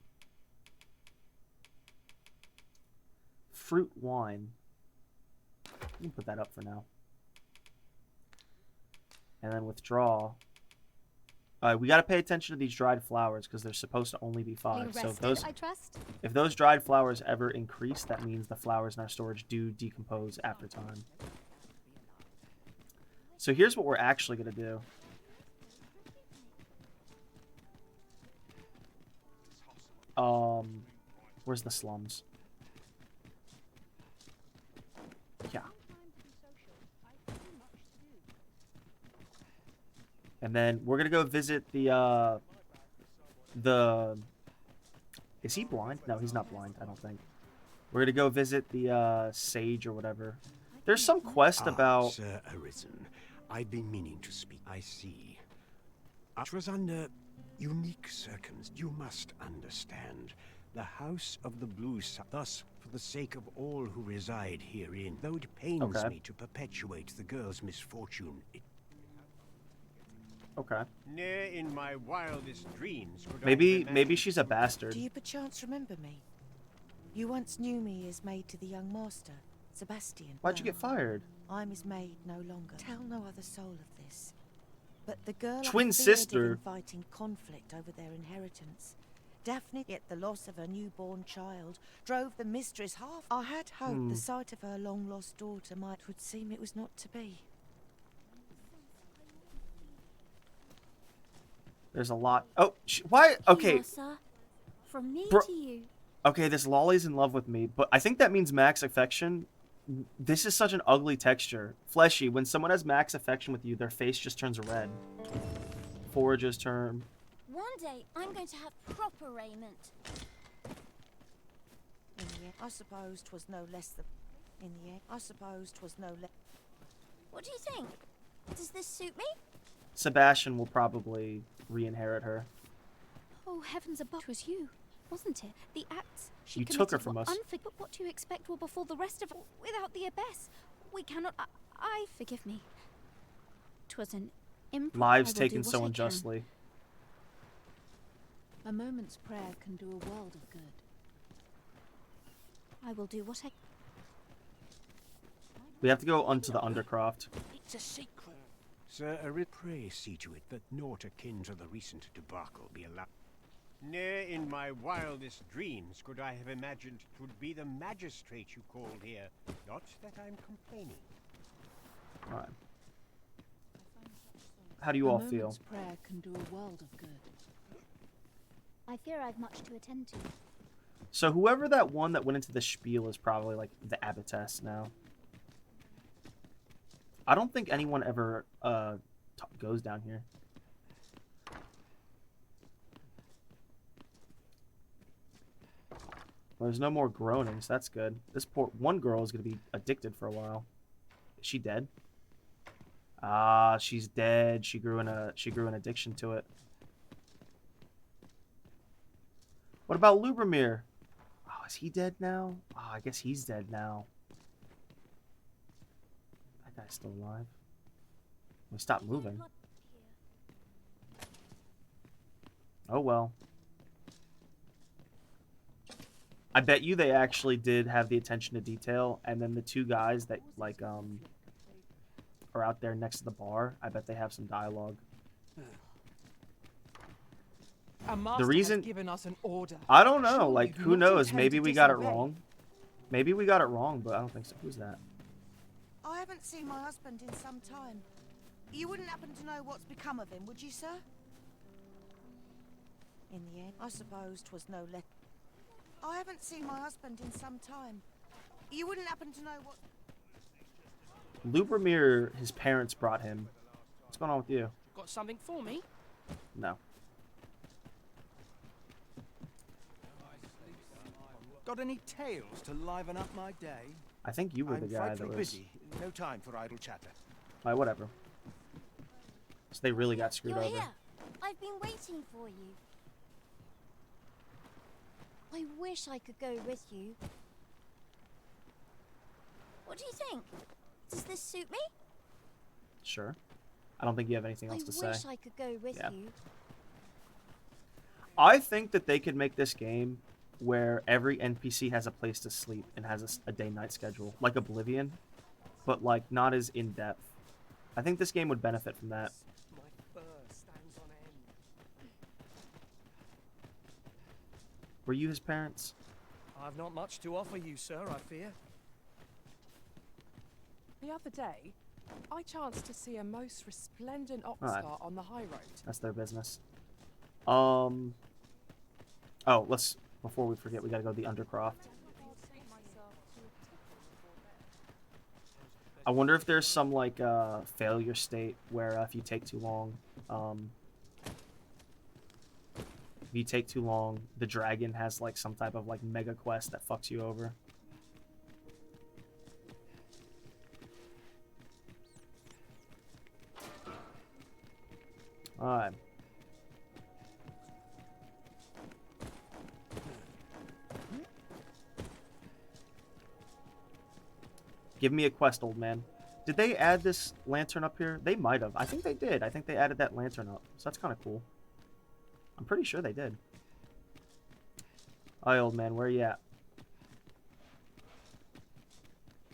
Speaker 1: Fruit wine. You can put that up for now. And then withdraw. We got to pay attention to these dried flowers because they're supposed to only be 5. So if those dried flowers ever increase, that means the flowers in our storage do decompose after time. So here's what we're actually going to do. Where's the slums? Yeah. And then we're gonna go visit the is he blind? No, he's not blind, I don't think. We're gonna go visit the sage or whatever. There's some quest about
Speaker 8: Sir Arisen, I've been meaning to speak. I see. It was under unique circumstances. You must understand. The House of the Blue Sun. Thus, for the sake of all who reside herein, though it pains me to perpetuate the girl's misfortune,
Speaker 1: Okay.
Speaker 8: Ne'er in my wildest dreams could
Speaker 1: Maybe she's a bastard.
Speaker 17: Do you perchance remember me? You once knew me as maid to the young master, Sebastian.
Speaker 1: Why'd you get fired?
Speaker 17: I'm his maid no longer. Tell no other soul of this. But the girl
Speaker 1: Twin
Speaker 17: I feared
Speaker 1: sister.
Speaker 17: of inviting conflict over their inheritance. Daphne, yet the loss of her newborn child, drove the mistress half. I had hoped the sight of her long-lost daughter would seem it was not to be.
Speaker 1: There's a lot. Oh, why? Okay.
Speaker 23: From me
Speaker 1: Bro,
Speaker 23: to you.
Speaker 1: okay, this lolly's in love with me, but I think that means max affection. This is such an ugly texture. Fleshy, when someone has max affection with you, their face just turns red. Forager's term.
Speaker 20: One day, I'm going to have proper raiment.
Speaker 17: In the end, I suppose 'twas no less than... In the end, I suppose 'twas no less...
Speaker 20: What do you think? Does this suit me?
Speaker 1: Sebastian will probably re-inherit her.
Speaker 22: Oh, heavens above, it was you, wasn't it? The acts she
Speaker 1: You took her
Speaker 22: committed
Speaker 1: from
Speaker 22: were
Speaker 1: us.
Speaker 22: But what do you expect will befall the rest of us without the abbess? We cannot... I forgive me. 'Twas an improv.
Speaker 1: Lives taken so unjustly.
Speaker 22: A moment's prayer can do a world of good. I will do what I...
Speaker 1: We have to go onto the Undercroft.
Speaker 8: It's a secret. Sir pray see to it that naught akin to the recent debacle be allowed. Ne'er in my wildest dreams could I have imagined 'twould be the magistrate you called here. Not that I'm complaining.
Speaker 1: Alright. How do you all
Speaker 22: a
Speaker 1: feel?
Speaker 22: moment's prayer can do a world of good. I fear I've much to attend to.
Speaker 1: So whoever that one that went into the spiel is probably like the abbotess now. I don't think anyone ever goes down here. Well, there's no more groaning, so that's good. This poor one girl is gonna be addicted for a while. Is she dead? Ah, she's dead. She grew an addiction to it. What about Lubomir? Oh, is he dead now? Oh, I guess he's dead now. That guy's still alive. We stopped moving. Oh well. I bet you they actually did have the attention to detail, and then the two guys that like are out there next to the bar, I bet they have some dialogue.
Speaker 21: Our master
Speaker 1: The reason
Speaker 21: has given us an order.
Speaker 1: I don't know,
Speaker 21: Surely
Speaker 1: like
Speaker 21: you
Speaker 1: who
Speaker 21: do not
Speaker 1: knows?
Speaker 21: intend
Speaker 1: Maybe
Speaker 21: to
Speaker 1: we got it
Speaker 21: disobey.
Speaker 1: wrong. Maybe we got it wrong, but I don't think so. Who's that?
Speaker 13: I haven't seen my husband in some time. You wouldn't happen to know what's become of him, would you, sir? In the end, I suppose 'twas no let. I haven't seen my husband in some time. You wouldn't happen to know what.
Speaker 1: Lubomir, his parents brought him. What's going on with you?
Speaker 14: Got something for me?
Speaker 1: No.
Speaker 18: Got any tales to liven up my day?
Speaker 1: I think you were the guy that
Speaker 18: frightfully
Speaker 1: was.
Speaker 18: busy. No time for idle chatter.
Speaker 1: Alright, whatever. So they really got screwed
Speaker 20: You're
Speaker 1: over.
Speaker 20: here. I've been waiting for you. I wish I could go with you. What do you think? Does this suit me?
Speaker 1: Sure. I don't think you have anything else to say.
Speaker 20: I wish I could go with
Speaker 1: Yeah.
Speaker 20: you.
Speaker 1: I think that they could make this game where every NPC has a place to sleep and has a day-night schedule, like Oblivion, but like not as in-depth. I think this game would benefit from that.
Speaker 14: My fur stands on end.
Speaker 1: Were you his parents?
Speaker 14: I've not much to offer you, sir, I fear.
Speaker 21: The other day, I chanced to see a most resplendent ox
Speaker 1: Alright.
Speaker 21: cart on the high road.
Speaker 1: That's their business. Oh, let's, before we forget, we gotta go to the Undercroft. I wonder if there's some, like, failure state where if you take too long, the dragon has, like, some type of, like, mega quest that fucks you over. Alright. Give me a quest, old man. Did they add this lantern up here? They might have. I think they did. I think they added that lantern up. So that's kind of cool. I'm pretty sure they did. Hi, old man. Where are you at?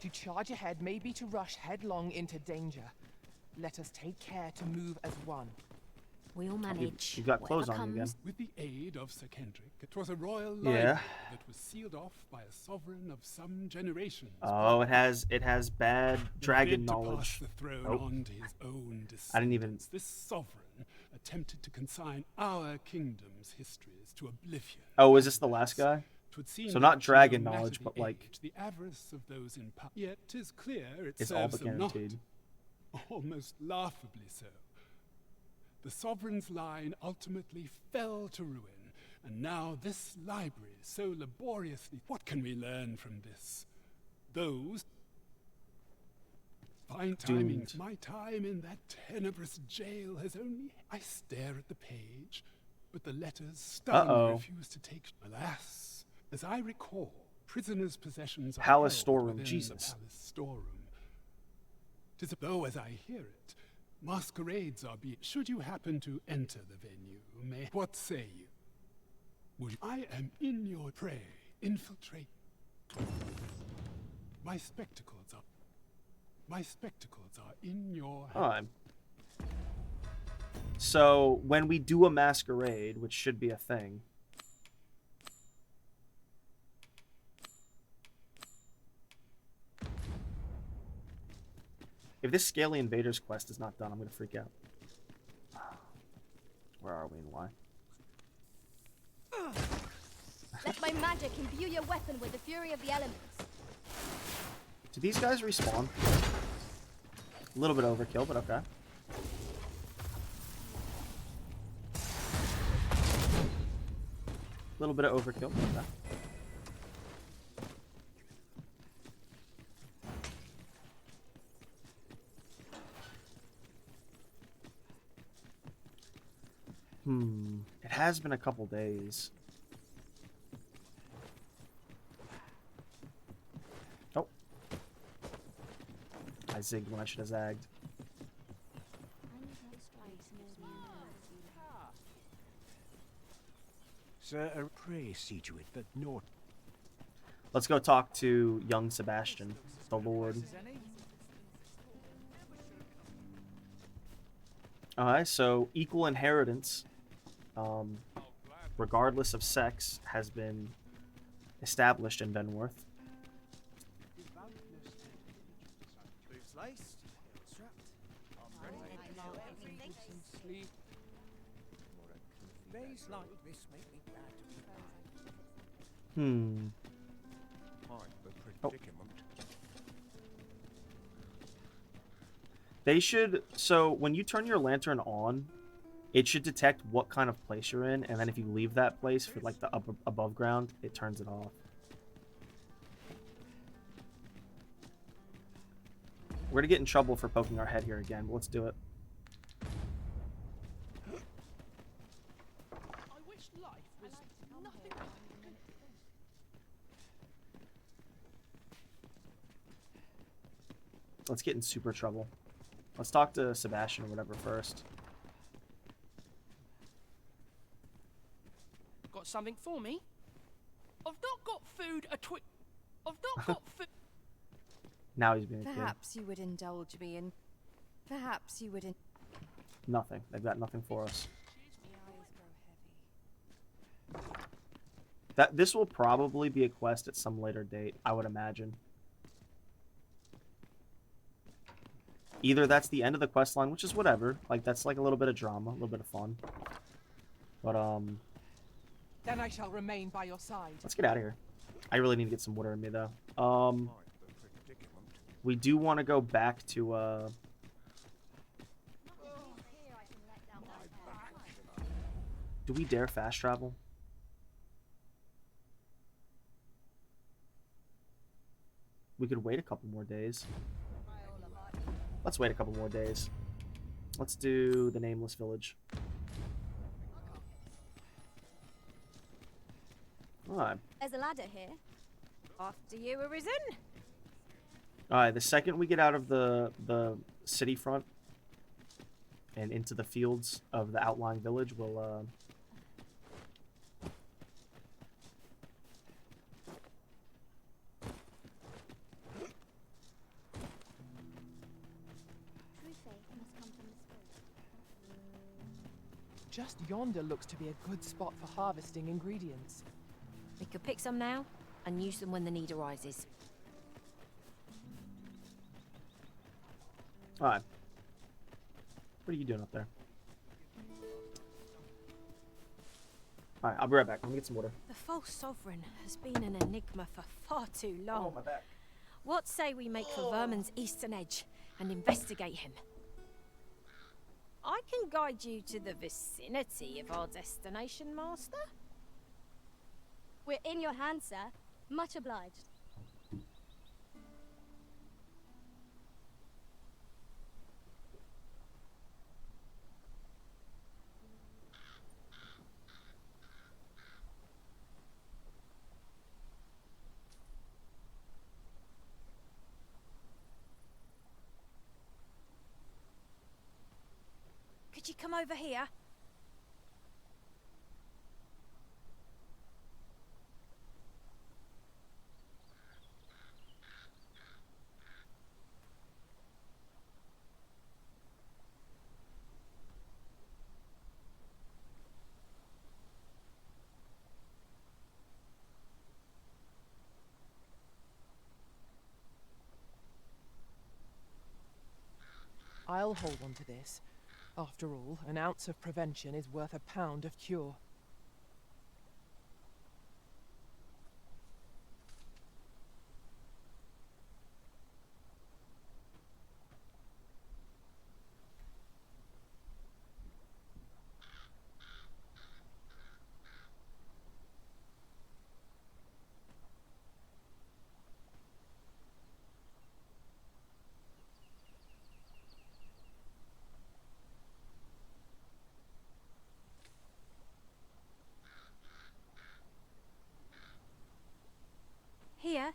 Speaker 21: To charge ahead may be to rush headlong into danger. Let us take care to move as one.
Speaker 23: We'll manage.
Speaker 1: You've got clothes on you again.
Speaker 12: With the aid of Sir Kendrick, it was a royal
Speaker 1: Yeah.
Speaker 12: library that was sealed off by a sovereign of some generations.
Speaker 1: Oh, it has bad dragon
Speaker 12: bid to
Speaker 1: knowledge.
Speaker 12: pass the throne
Speaker 1: Nope.
Speaker 12: on to his own descendants.
Speaker 1: I didn't even.
Speaker 12: This sovereign attempted to consign our kingdom's histories to oblivion.
Speaker 1: Oh, is this the last guy?
Speaker 12: 'Twould seem
Speaker 1: So not
Speaker 12: that
Speaker 1: dragon
Speaker 12: no matter
Speaker 1: knowledge,
Speaker 12: the
Speaker 1: but like
Speaker 12: age, the avarice of those in power. Yet 'tis clear it
Speaker 1: it's all
Speaker 12: serves
Speaker 1: but
Speaker 12: them not.
Speaker 1: guaranteed.
Speaker 12: Almost laughably so. The sovereign's line ultimately fell to ruin, and now this library so laboriously. What can we learn from this? Those fine timings.
Speaker 1: Doomed.
Speaker 12: My time in that tenebrous jail has only. I stare at the page, but the letters stubbornly refuse to take. Alas, as I recall, prisoners' possessions are
Speaker 1: Palace
Speaker 12: held
Speaker 1: storeroom,
Speaker 12: within
Speaker 1: Jesus.
Speaker 12: the palace storeroom. 'Tis though, as I hear it, masquerades are being. Should you happen to enter the venue, what say you? Would I am in your prey. Infiltrate. My spectacles are. My spectacles are in your hand.
Speaker 1: Alright. So when we do a masquerade, which should be a thing. If this Scaly Invaders quest is not done, I'm gonna freak out. Where are we and why?
Speaker 4: Let my magic imbue your weapon with the fury of the elements.
Speaker 1: Do these guys respawn? A little bit overkill, but okay. A little bit of overkill, but okay. It has been a couple days. Oh. I zigged when I should have zagged.
Speaker 8: Sir, pray see to it that naught.
Speaker 1: Let's go talk to young Sebastian, the Lord. Alright, so equal inheritance, regardless of sex, has been established in Benworth.
Speaker 3: Boots laced, strapped.
Speaker 8: Sleep. Days like this make me glad to be alive.
Speaker 1: Oh. They should, so when you turn your lantern on, it should detect what kind of place you're in, and then if you leave that place for like the above ground, it turns it off. We're gonna get in trouble for poking our head here again, but let's do it. Let's get in super trouble. Let's talk to Sebastian or whatever first.
Speaker 14: Got something for me? I've not got food I've not got food.
Speaker 1: Now he's being a kid.
Speaker 15: Perhaps you would indulge me in. Perhaps you would.
Speaker 1: Nothing. They've got nothing for us. This will probably be a quest at some later date, I would imagine. Either that's the end of the quest line, which is whatever. Like, that's like a little bit of drama, a little bit of fun. But,
Speaker 21: Then I shall remain by your side.
Speaker 1: let's get out of here. I really need to get some water in me, though. We do want to go back to, do we dare fast travel? We could wait a couple more days. Let's wait a couple more days. Let's do the Nameless Village. Alright.
Speaker 4: There's a ladder here. After you were risen.
Speaker 1: Alright, the second we get out of the city front and into the fields of the outlying village, we'll
Speaker 21: Just yonder looks to be a good spot for harvesting ingredients.
Speaker 23: We could pick some now and use them when the need arises.
Speaker 1: Alright. What are you doing up there? Alright, I'll be right back. Let me get some water.
Speaker 23: The false sovereign has been an enigma for far too long.
Speaker 1: Oh, my back.
Speaker 23: What say we make for Vermin's eastern edge and investigate him? I can guide you to the vicinity of our destination, Master.
Speaker 4: We're in your hands, sir. Much obliged.
Speaker 23: Could you come over here?
Speaker 21: I'll hold on to this. After all, an ounce of prevention is worth a pound of cure.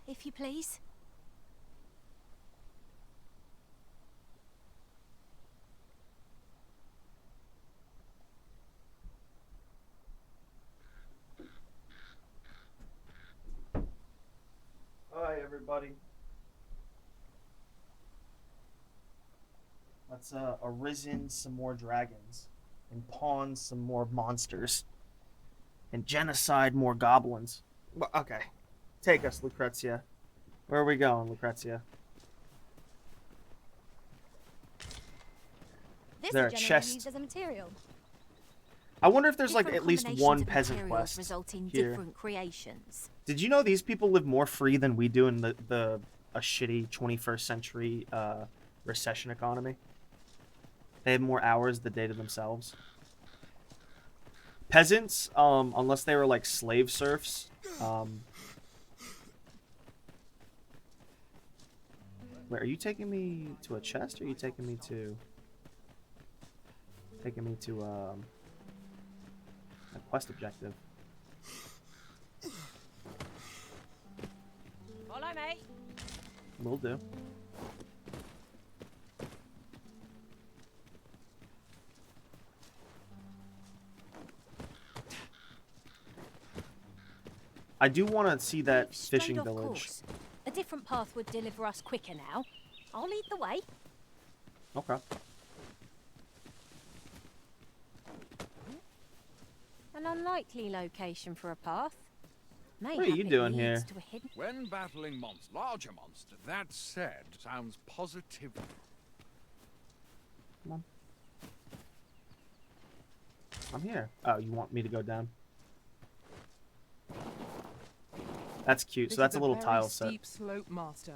Speaker 23: if you please.
Speaker 1: Hi, everybody. Let's arisen some more dragons and pawn some more monsters and genocide more goblins. Well, okay, take us, Lucrezia. Where are we going, Lucrezia?
Speaker 20: This
Speaker 1: There,
Speaker 20: is generally
Speaker 1: chest.
Speaker 20: used as a material.
Speaker 1: I wonder if there's like
Speaker 23: Different
Speaker 1: at least
Speaker 23: combinations
Speaker 1: one
Speaker 23: of
Speaker 1: peasant
Speaker 23: materials
Speaker 1: quest
Speaker 23: result in
Speaker 1: here.
Speaker 23: different creations.
Speaker 1: Did you know these people live more free than we do in a shitty 21st century recession economy? They have more hours the day to themselves. Peasants, unless they were like slave serfs, wait, are you taking me to a chest, or are you taking me to a quest objective?
Speaker 4: Follow me.
Speaker 1: Will do. I do want to see that fishing
Speaker 23: Straight off
Speaker 1: village.
Speaker 23: course. A different path would deliver us quicker now. I'll lead the way.
Speaker 1: Okay.
Speaker 23: An unlikely location for a path.
Speaker 1: What are you doing here?
Speaker 23: To a hidden...
Speaker 11: When battling larger monsters, that said, sounds positive.
Speaker 1: Come on. I'm here. Oh, you want me to go down? That's cute. So
Speaker 21: This
Speaker 1: that's
Speaker 21: is
Speaker 1: a little
Speaker 21: very
Speaker 1: tile set.
Speaker 21: steep slope, Master.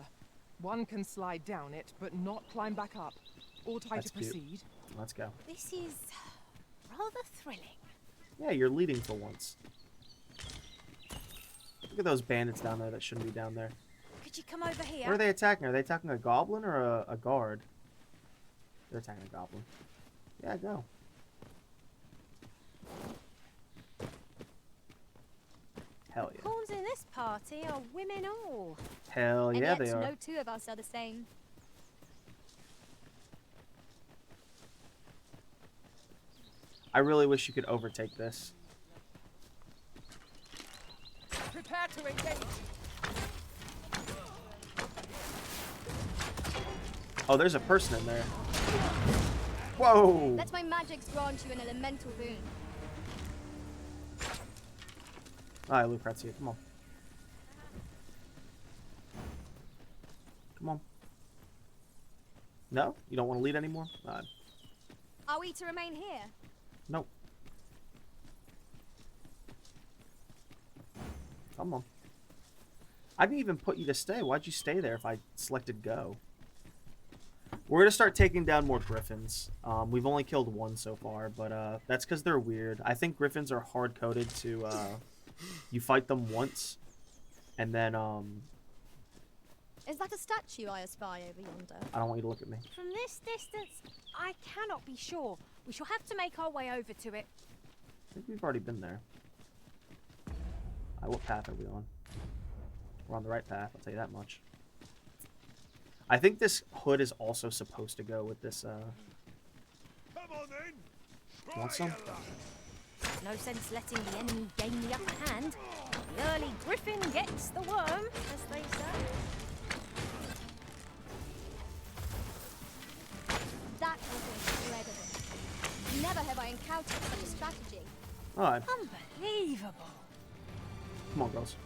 Speaker 21: One can slide down it, but not climb back up. All try
Speaker 1: That's
Speaker 21: to
Speaker 1: cute.
Speaker 21: proceed.
Speaker 1: Let's go.
Speaker 23: This is rather thrilling.
Speaker 1: Yeah, you're leading for once. Look at those bandits down there that shouldn't be down there.
Speaker 23: Could you come over here?
Speaker 1: What are they attacking? Are they attacking a goblin or a guard? They're attacking a goblin. Yeah, go. Hell yeah.
Speaker 23: Pawns in this party are women all.
Speaker 1: Hell yeah,
Speaker 20: and yet,
Speaker 1: they are.
Speaker 20: no two of us are the same.
Speaker 1: I really wish you could overtake this.
Speaker 4: Prepare to engage.
Speaker 1: Oh, there's a person in there. Whoa!
Speaker 20: Let my magics grant you an elemental boon.
Speaker 1: Alright, Lucrezia, come on. Come on. No? You don't want to lead anymore?
Speaker 20: Are we to remain here?
Speaker 1: Nope. Come on. I didn't even put you to stay. Why'd you stay there if I selected go? We're gonna start taking down more griffins. We've only killed one so far, but that's because they're weird. I think griffins are hard-coded to, you fight them once, and then,
Speaker 20: Is that a statue I espy over yonder?
Speaker 1: I don't want you to look at me.
Speaker 23: From this distance, I cannot be sure. We shall have to make our way over to it.
Speaker 1: I think we've already been there. What path are we on? We're on the right path, I'll tell you that much. I think this hood is also supposed to go with this,
Speaker 7: Come on then.
Speaker 1: Want some?
Speaker 23: No sense letting the enemy gain the upper hand. The early griffin gets the worm, as they say.
Speaker 20: That was incredible. Never have I encountered such a strategy.
Speaker 1: Alright.
Speaker 23: Unbelievable.
Speaker 1: Come on, girls.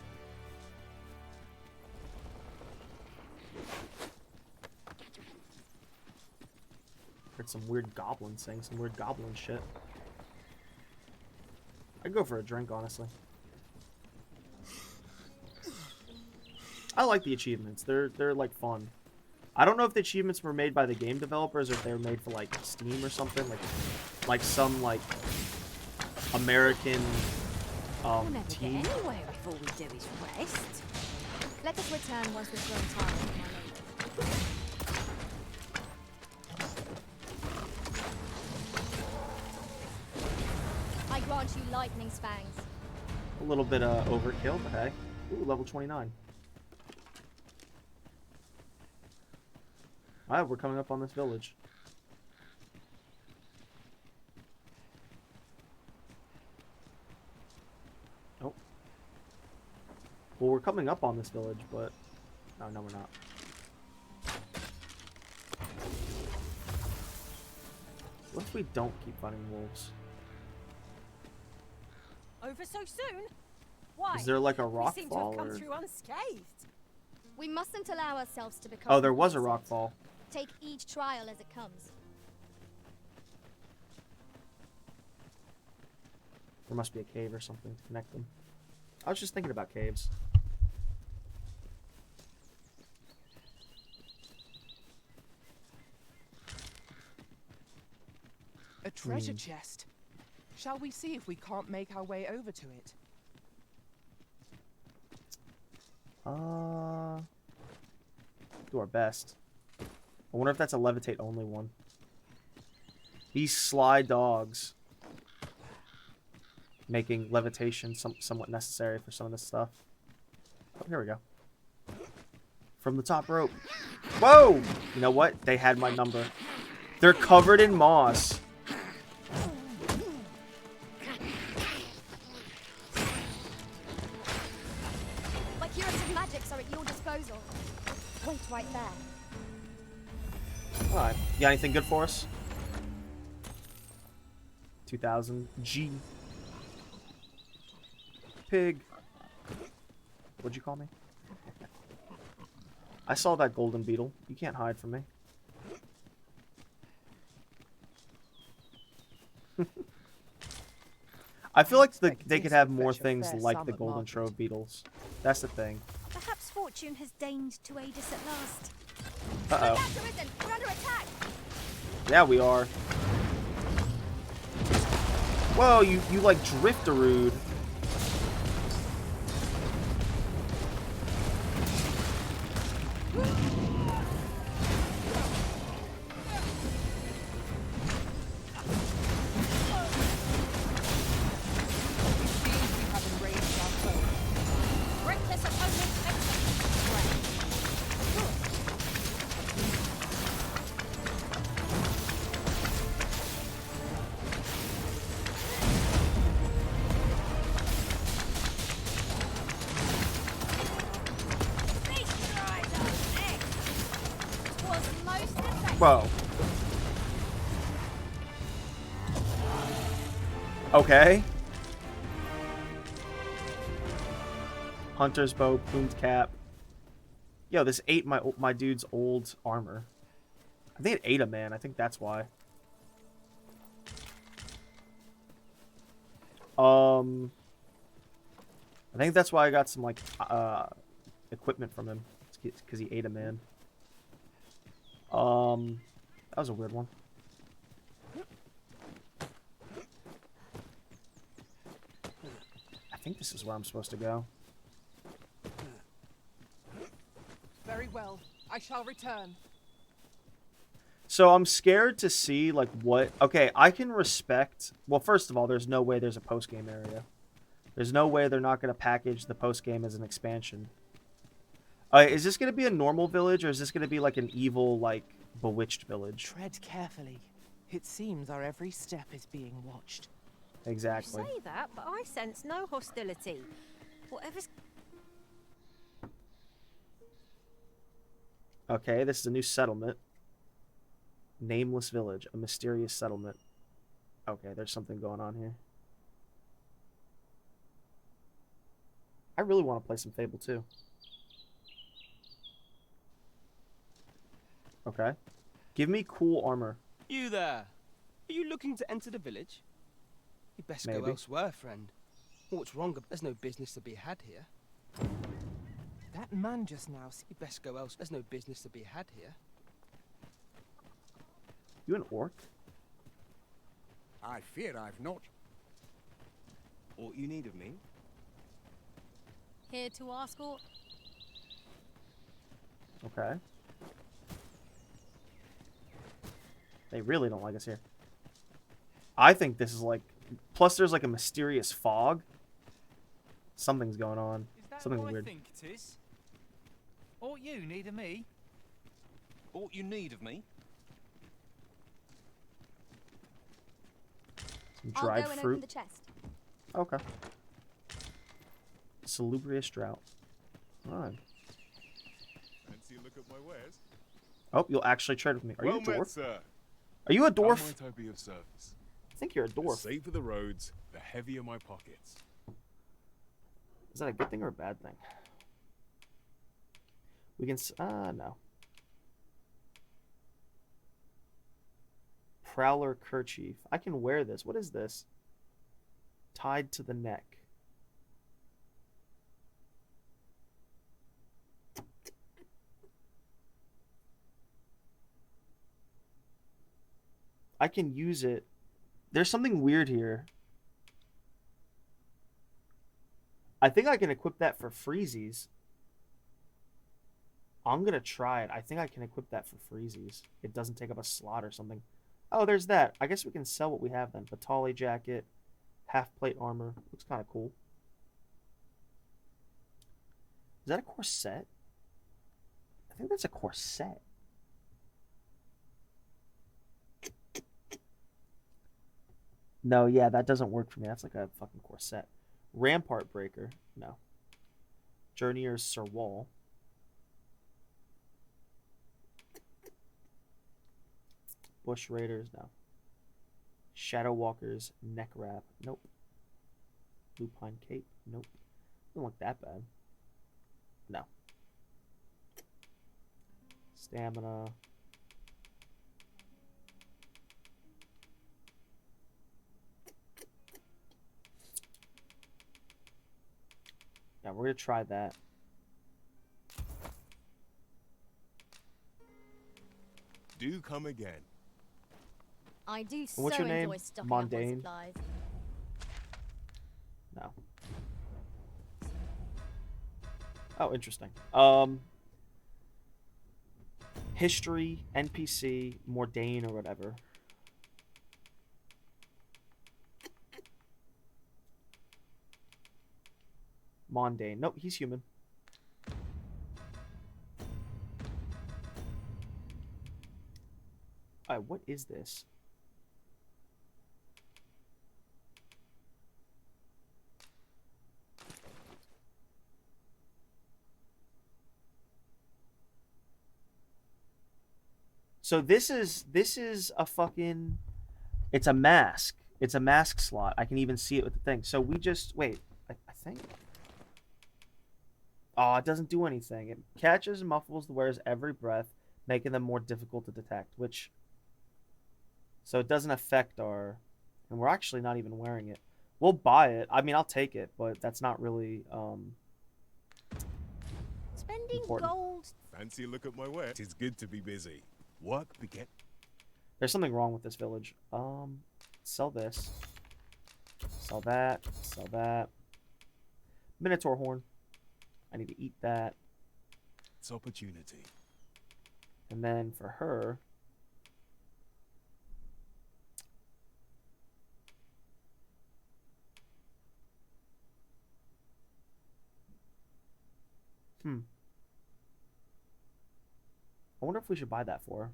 Speaker 1: Heard some weird goblin saying some weird goblin shit. I'd go for a drink, honestly. I like the achievements. They're like fun. I don't know if the achievements were made by the game developers or if they were made for like Steam or something, like some like American
Speaker 23: We'll never
Speaker 1: team.
Speaker 23: get anywhere if all we do is rest.
Speaker 20: Let us return once we've grown tired of my labor. I grant you lightning spangs.
Speaker 1: A little bit overkill, but hey. Ooh, level 29. Alright, we're coming up on this village. Oh. Well, we're coming up on this village, but... Oh, no, we're not. What if we don't keep fighting wolves?
Speaker 2: Over so soon? Why?
Speaker 1: Is there like a rock
Speaker 2: we seem to
Speaker 1: fall
Speaker 2: have come
Speaker 1: or...
Speaker 2: through unscathed.
Speaker 20: We mustn't allow ourselves to become
Speaker 1: Oh, there was a
Speaker 20: complacent.
Speaker 1: rock fall.
Speaker 20: Take each trial as it comes.
Speaker 1: There must be a cave or something to connect them. I was just thinking about caves.
Speaker 21: A treasure chest. Shall we see if we can't make our way over to it?
Speaker 1: Do our best. I wonder if that's a levitate only one. These sly dogs. Making levitation somewhat necessary for some of this stuff. Oh, here we go. From the top rope. Whoa! You know what? They had my number. They're covered in moss.
Speaker 20: My curative magics are at your disposal. Wait right there.
Speaker 1: Alright. You got anything good for us? 2000 G. Pig. What'd you call me? I saw that golden beetle. You can't hide from me. I feel like they could have more things like the golden trove beetles. That's the thing.
Speaker 23: Perhaps fortune has deigned to aid us at last.
Speaker 1: Uh-oh.
Speaker 20: We're under attack.
Speaker 1: Yeah, we are. Whoa, you like driftarude.
Speaker 2: Reckless opponent
Speaker 1: Whoa. Okay. Hunter's bow, plumed cap. Yo, this ate my dude's old armor. I think it ate a man. I think that's why. I think that's why I got some like equipment from him. It's because he ate a man. That was a weird one. I think this is where I'm supposed to go.
Speaker 21: Very well. I shall return.
Speaker 1: So I'm scared to see like what... Okay, I can respect... Well, first of all, there's no way there's a post-game area. There's no way they're not going to package the post-game as an expansion. Is this going to be a normal village, or is this going to be like an evil, like, bewitched village?
Speaker 21: Tread carefully. It seems our every step is being watched.
Speaker 1: Exactly.
Speaker 2: You say that, but I sense no hostility. Whatever's...
Speaker 1: Okay, this is a new settlement. Nameless village. A mysterious settlement. Okay, there's something going on here. I really want to play some Fable 2. Okay. Give me cool armor.
Speaker 6: You there. Are you looking to enter the village? You'd best
Speaker 1: Maybe.
Speaker 6: go elsewhere, friend. What's wrong? There's no business to be had here.
Speaker 21: That man just now...
Speaker 6: You'd best go elsewhere. There's no business to be had here.
Speaker 1: You an orc?
Speaker 8: I fear I've not.
Speaker 18: What you need of me?
Speaker 2: Here to ask or...
Speaker 1: Okay. They really don't like us here. I think this is like... Plus there's like a mysterious fog. Something's going on.
Speaker 9: Is that
Speaker 1: Something
Speaker 9: what
Speaker 1: weird.
Speaker 9: I think it is? Ought you need of me?
Speaker 18: Aught you need of me?
Speaker 1: Some
Speaker 20: I'll
Speaker 1: dried
Speaker 20: go and
Speaker 1: fruit.
Speaker 20: open the chest.
Speaker 1: Okay. Salubrious drought. Alright.
Speaker 7: Fancy a look at my wares?
Speaker 1: Oh, you'll actually trade with me. Are you a
Speaker 7: Well met,
Speaker 1: dwarf?
Speaker 7: sir.
Speaker 1: Are you a
Speaker 7: How
Speaker 1: dwarf?
Speaker 7: might I be of service?
Speaker 1: I think you're a
Speaker 7: The
Speaker 1: dwarf.
Speaker 7: safer the roads, the heavier my pockets.
Speaker 1: Is that a good thing or a bad thing? We can no. Prowler kerchief. I can wear this. What is this? Tied to the neck. I can use it. There's something weird here. I think I can equip that for freezies. I'm going to try it. I think I can equip that for freezies. It doesn't take up a slot or something. Oh, there's that. I guess we can sell what we have then. Batali jacket, half plate armor. Looks kind of cool. Is that a corset? I think that's a corset. No, yeah, that doesn't work for me. That's like a fucking corset. Rampart breaker. No. Journeyer's Sirwall. Bush Raiders. No. Shadow Walker's neck wrap. Nope. Lupine cape. Nope. Doesn't look that bad. No. Stamina. Yeah, we're gonna try that.
Speaker 18: Do come again.
Speaker 20: I do so
Speaker 1: What's your name?
Speaker 20: enjoy stocking up on
Speaker 1: Mondane?
Speaker 20: supplies.
Speaker 1: No. Oh, interesting. History, NPC, Mordain or whatever. Mondane. Nope, he's human. Alright, what is this? So this is a fucking, it's a mask. It's a mask slot. I can even see it with the thing. So we just, wait, I think. Oh, it doesn't do anything. It catches and muffles the wearer's every breath, making them more difficult to detect, which, so it doesn't affect our, and we're actually not even wearing it. We'll buy it. I mean, I'll take it, but that's not really,
Speaker 20: Spending
Speaker 1: important.
Speaker 20: gold.
Speaker 7: Fancy a look at my wares? It's good to be busy. Work beget.
Speaker 1: There's something wrong with this village. Sell this. Sell that. Sell that. Minotaur horn. I need to eat that.
Speaker 18: It's opportunity.
Speaker 1: And then for her, I wonder if we should buy that for her.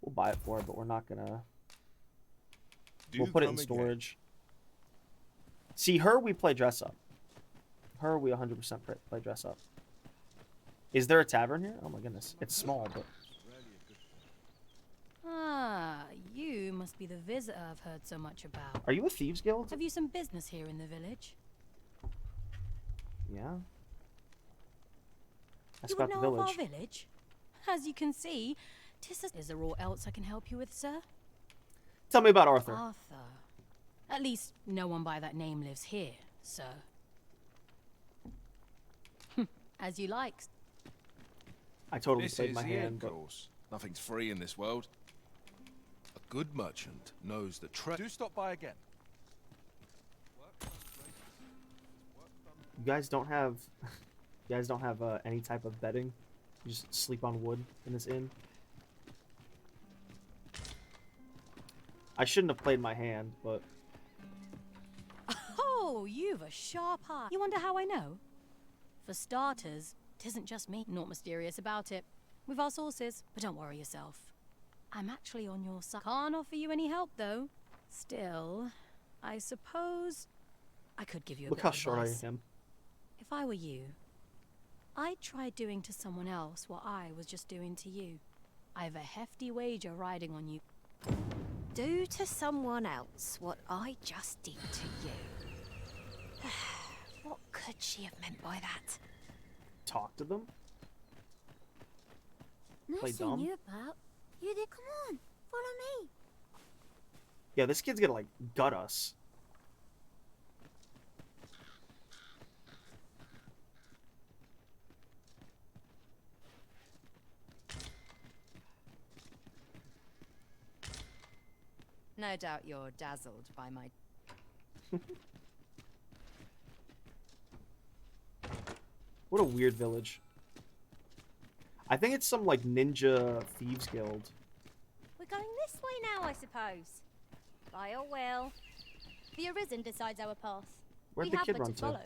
Speaker 1: We'll buy it for her, but we're not gonna. We'll put it in storage. See, her we play dress up. Her we 100% play dress up. Is there a tavern here? Oh my goodness, it's small, but.
Speaker 10: Ah, you must be the visitor I've heard so much about.
Speaker 1: Are you a thieves guild?
Speaker 10: Have you some business here in the village?
Speaker 1: Yeah. I
Speaker 10: You
Speaker 1: scout
Speaker 10: would
Speaker 1: the
Speaker 10: know of our
Speaker 1: village.
Speaker 10: village? As you can see, is there aught else I can help you with, sir?
Speaker 1: Tell me about Arthur.
Speaker 10: Arthur. At least no one by that name lives here, sir. As you like.
Speaker 1: I totally
Speaker 18: This
Speaker 1: played
Speaker 18: is
Speaker 1: my
Speaker 18: the
Speaker 1: hand,
Speaker 18: end
Speaker 1: but
Speaker 18: course. Nothing's free in this world. A good merchant knows the trade.
Speaker 3: Do stop by again.
Speaker 1: you guys don't have, any type of bedding. You just sleep on wood in this inn. I shouldn't have played my hand, but
Speaker 10: Oh, you've a sharp eye. You wonder how I know? For starters, it isn't just me. Not mysterious about it. We've our sources, but don't worry yourself. I'm actually on your side. Can't offer you any help, though. Still, I suppose I could give you a
Speaker 1: Look
Speaker 10: bit
Speaker 1: how
Speaker 10: of
Speaker 1: short I
Speaker 10: advice.
Speaker 1: am.
Speaker 10: If I were you, I'd try doing to someone else what I was just doing to you. I've a hefty wager riding on you.
Speaker 23: Do to someone else what I just did to you. What could she have meant by that?
Speaker 1: Talk to them? Play
Speaker 23: Nice seeing
Speaker 1: dumb?
Speaker 23: you about. You did. Come on, follow me.
Speaker 1: Yeah, this kid's gonna, like, gut us.
Speaker 15: No doubt you're dazzled by my...
Speaker 1: What a weird village. I think it's some, like, ninja thieves guild.
Speaker 20: We're going this way now, I suppose. By your will. The Arisen decides our path.
Speaker 1: Where'd
Speaker 20: We
Speaker 1: the
Speaker 20: have
Speaker 1: kid
Speaker 20: but
Speaker 1: run
Speaker 20: to
Speaker 1: to?
Speaker 20: follow.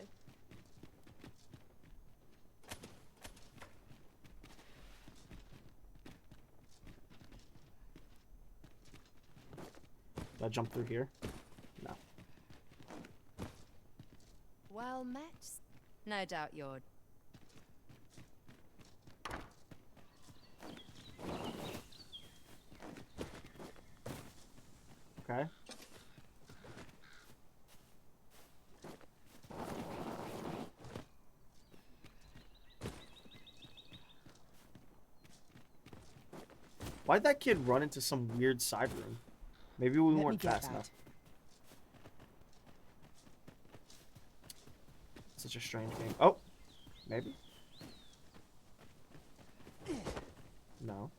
Speaker 1: Did I jump through here? No.
Speaker 15: Well met. No doubt you're...
Speaker 1: Okay. Why'd that kid run into some weird side room? Maybe we
Speaker 21: Let me
Speaker 1: weren't
Speaker 21: get
Speaker 1: fast
Speaker 21: that.
Speaker 1: enough. Such a strange game. Oh! Maybe? No.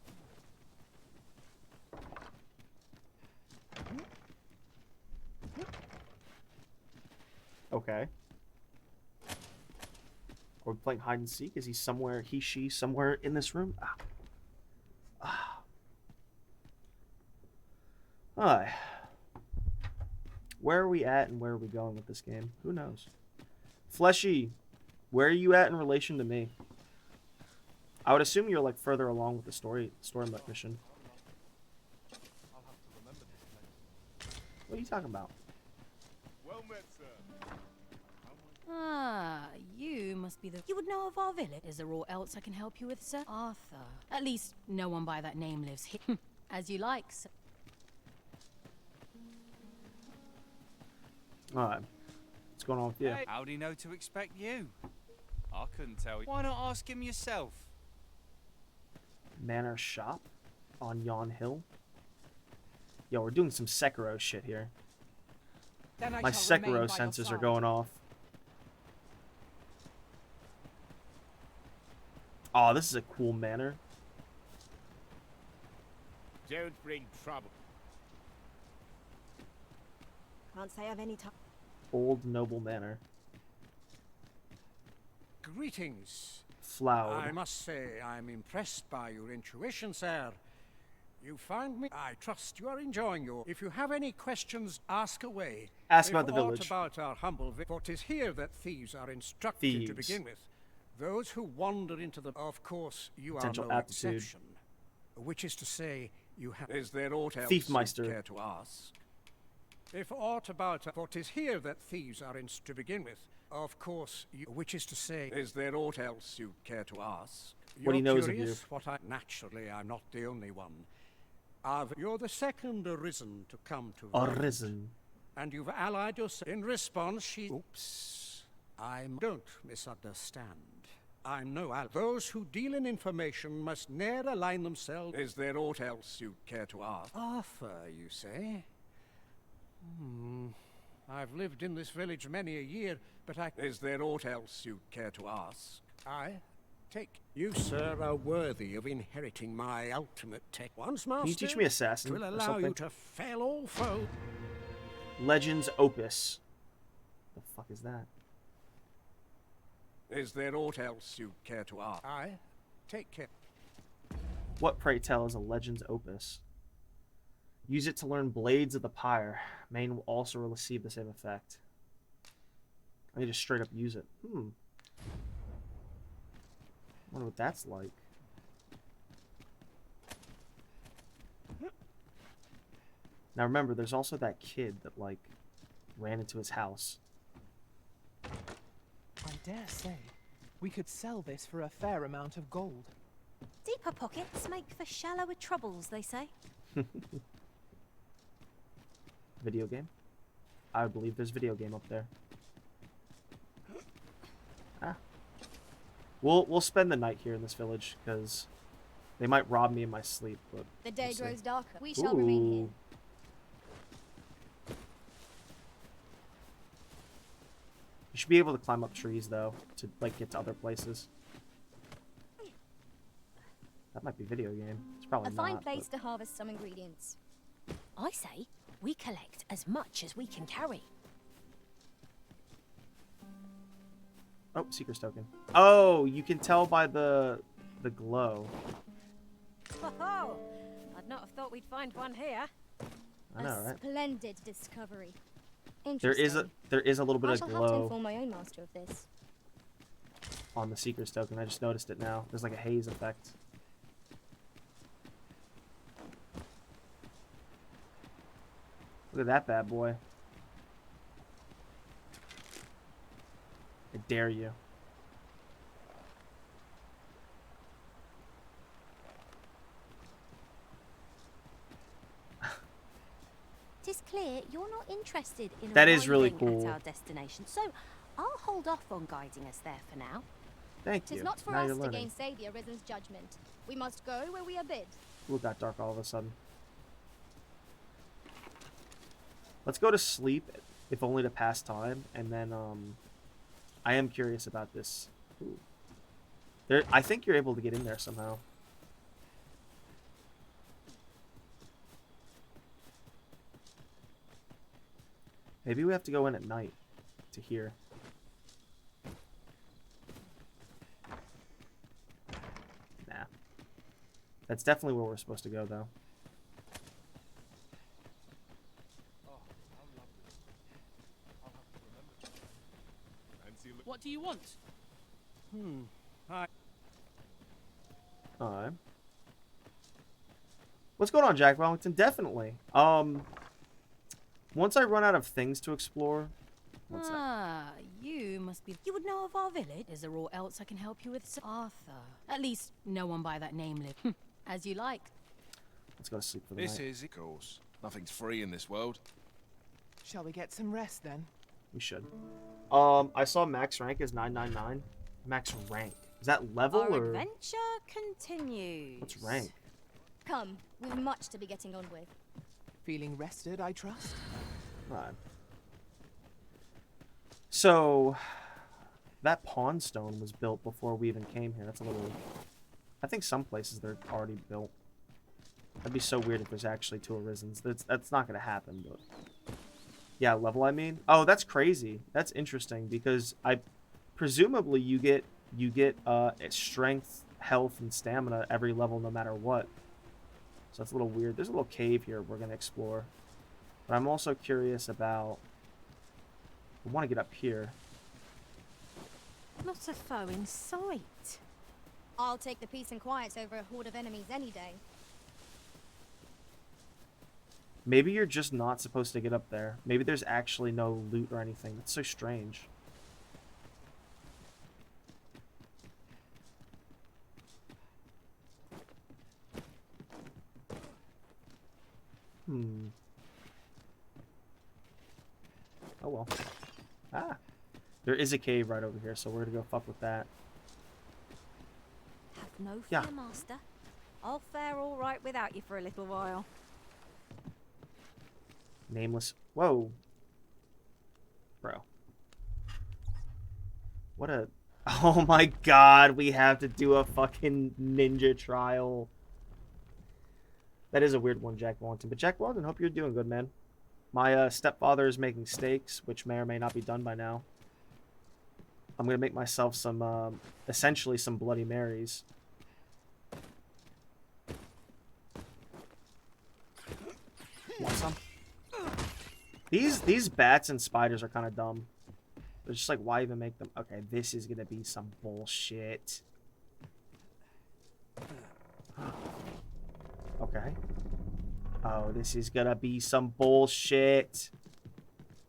Speaker 1: Okay. Are we playing hide and seek? Is he somewhere, he, she, somewhere in this room? Ah. Ah. Alright. Where are we at and where are we going with this game? Who knows? Fleshy, where are you at in relation to me? I would assume you're like further along with the story mission. What are you talking about?
Speaker 7: Well met, sir.
Speaker 10: Ah, you must be the... You would know of our village. Is there aught else I can help you with, sir? Arthur. At least, no one by that name lives here. As you like, sir.
Speaker 1: Alright. What's going on with you?
Speaker 5: How'd he know to expect you? I couldn't tell you. Why not ask him yourself?
Speaker 1: Manor shop on Yon Hill. Yo, we're doing some Sekiro shit here.
Speaker 21: Then I
Speaker 1: My
Speaker 21: shall remain by
Speaker 1: Sekiro
Speaker 21: your
Speaker 1: senses are
Speaker 21: side.
Speaker 1: going off. Oh, this is a cool manor.
Speaker 16: Don't bring trouble.
Speaker 20: Can't say I've any time.
Speaker 1: Old noble manor.
Speaker 8: Greetings.
Speaker 1: Flowered.
Speaker 8: I must say I'm impressed by your intuition, sir. You found me. I trust you are enjoying your... If you have any questions, ask away.
Speaker 1: Ask about the
Speaker 8: If aught
Speaker 1: village.
Speaker 8: about our humble for 'tis here that thieves are instructed to
Speaker 1: Thieves.
Speaker 8: begin with. Those who wander into the... Of course, you
Speaker 1: Potential
Speaker 8: are no
Speaker 1: aptitude.
Speaker 8: exception. Which is to say, you have... Is there aught else
Speaker 1: Thiefmeister.
Speaker 8: you care to ask? If aught about... For 'tis here that thieves are to begin with. Of course, you... Which is to say... Is there aught else you care to ask?
Speaker 1: What he
Speaker 8: You're
Speaker 1: knows of
Speaker 8: curious
Speaker 1: you.
Speaker 8: What I... Naturally, I'm not the only one. You're the second Arisen to come to... Vermont.
Speaker 1: Arisen.
Speaker 8: And you've allied yourself. In response, she... Oops. Don't misunderstand. I'm no ally. Those who deal in information must ne'er align themselves... Is there aught else you care to ask? Arthur, you say? I've lived in this village many a year, but I... Is there aught else you care to ask? I take... You, sir, are worthy of inheriting my ultimate tech. Once master...
Speaker 1: Can you teach me Assassin
Speaker 8: will
Speaker 1: or
Speaker 8: allow
Speaker 1: something?
Speaker 8: you to fell all foe.
Speaker 1: Legends Opus. The fuck is that?
Speaker 8: Is there aught else you care to ask? I take care.
Speaker 1: What, pray tell, is a Legends Opus? Use it to learn Blades of the Pyre. Main will also receive the same effect. I need to straight up use it. Wonder what that's like. Now remember, there's also that kid that, like, ran into his house.
Speaker 21: I dare say, we could sell this for a fair amount of gold.
Speaker 23: Deeper pockets make for shallower troubles, they say.
Speaker 1: Video game? I believe there's video game up there. Ah. We'll spend the night here in this village, because they might rob me in my sleep, but
Speaker 20: The day
Speaker 1: we'll see.
Speaker 20: grows darker. We shall remain here.
Speaker 1: Ooh. You should be able to climb up trees, though, to, like, get to other places. That might be video game. It's probably
Speaker 20: A fine
Speaker 1: not,
Speaker 20: place
Speaker 1: but-
Speaker 20: to harvest some ingredients.
Speaker 23: I say we collect as much as we can carry.
Speaker 1: Oh, Seeker's token. Oh, you can tell by the glow.
Speaker 23: Oh, I'd not have thought we'd find one here.
Speaker 1: I know, right?
Speaker 20: Splendid discovery.
Speaker 1: There is a little bit
Speaker 20: I
Speaker 1: of
Speaker 20: shall have to
Speaker 1: glow
Speaker 20: inform my own master of this.
Speaker 1: on the Seeker's token. I just noticed it now. There's like a haze effect. Look at that bad boy. I dare you.
Speaker 23: Tis clear you're not interested in
Speaker 1: That is really
Speaker 23: arriving
Speaker 1: cool.
Speaker 23: at our destination, so I'll hold off on guiding us there for now.
Speaker 1: Thank
Speaker 20: Tis
Speaker 1: you.
Speaker 20: not for
Speaker 1: Now
Speaker 20: us
Speaker 1: you're
Speaker 20: to
Speaker 1: learning.
Speaker 20: gainsay the Arisen's judgment. We must go where we are bid.
Speaker 1: Ooh, it got dark all of a sudden. Let's go to sleep, if only to pass time, and then I am curious about this. Ooh. I think you're able to get in there somehow. Maybe we have to go in at night to hear. Nah. That's definitely where we're supposed to go, though.
Speaker 3: What do you want?
Speaker 1: Alright. What's going on, Jack Wellington? Definitely. Once I run out of things to explore...
Speaker 10: You must be... You would know of our village? Is there aught else I can help you with, Sir Arthur? At least, no one by that name lives. As you like.
Speaker 1: Let's go to sleep for the
Speaker 18: This
Speaker 1: night.
Speaker 18: is, of course. Nothing's free in this world.
Speaker 21: Shall we get some rest then?
Speaker 1: We should. I saw max rank is 999. Max rank. Is that level
Speaker 23: Our
Speaker 1: or...
Speaker 23: adventure continues.
Speaker 1: What's rank?
Speaker 20: Come, we've much to be getting on with.
Speaker 21: Feeling rested, I trust?
Speaker 1: Alright. So, that pawn stone was built before we even came here. That's a little... I think some places they're already built. That'd be so weird if there's actually two Arisens. That's not going to happen, but... Yeah, level, I mean. Oh, that's crazy. That's interesting, because presumably you get strength, health, and stamina every level no matter what. So that's a little weird. There's a little cave here we're going to explore. But I'm also curious about... I want to get up here.
Speaker 23: Not a foe in sight.
Speaker 20: I'll take the peace and quiet over a horde of enemies any day.
Speaker 1: Maybe you're just not supposed to get up there. Maybe there's actually no loot or anything. That's so strange. Oh well. Ah. There is a cave right over here, so we're gonna go fuck with that.
Speaker 23: Have no fear,
Speaker 1: Yeah.
Speaker 23: Master. I'll fare all right without you for a little while.
Speaker 1: Nameless. Whoa. Bro. What a... Oh my god, we have to do a fucking ninja trial. That is a weird one, Jack Wellington. But Jack Wellington, hope you're doing good, man. My stepfather is making steaks, which may or may not be done by now. I'm going to make myself some, essentially some Bloody Marys. Want some? These bats and spiders are kind of dumb. It's just like, why even make them? Okay, this is gonna be some bullshit. Okay. Oh, this is gonna be some bullshit.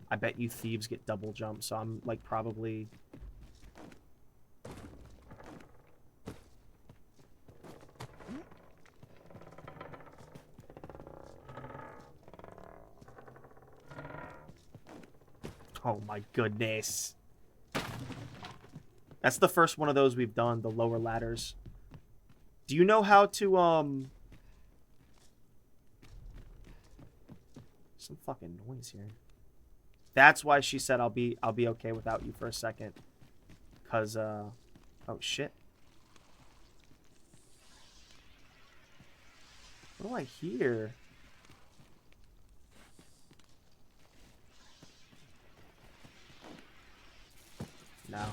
Speaker 1: I bet you thieves get double jump, so I'm like probably... Oh my goodness. That's the first one of those we've done, the lower ladders. Do you know how to, Some fucking noise here. That's why she said I'll be okay without you for a second. 'Cause, oh shit. What do I hear? No.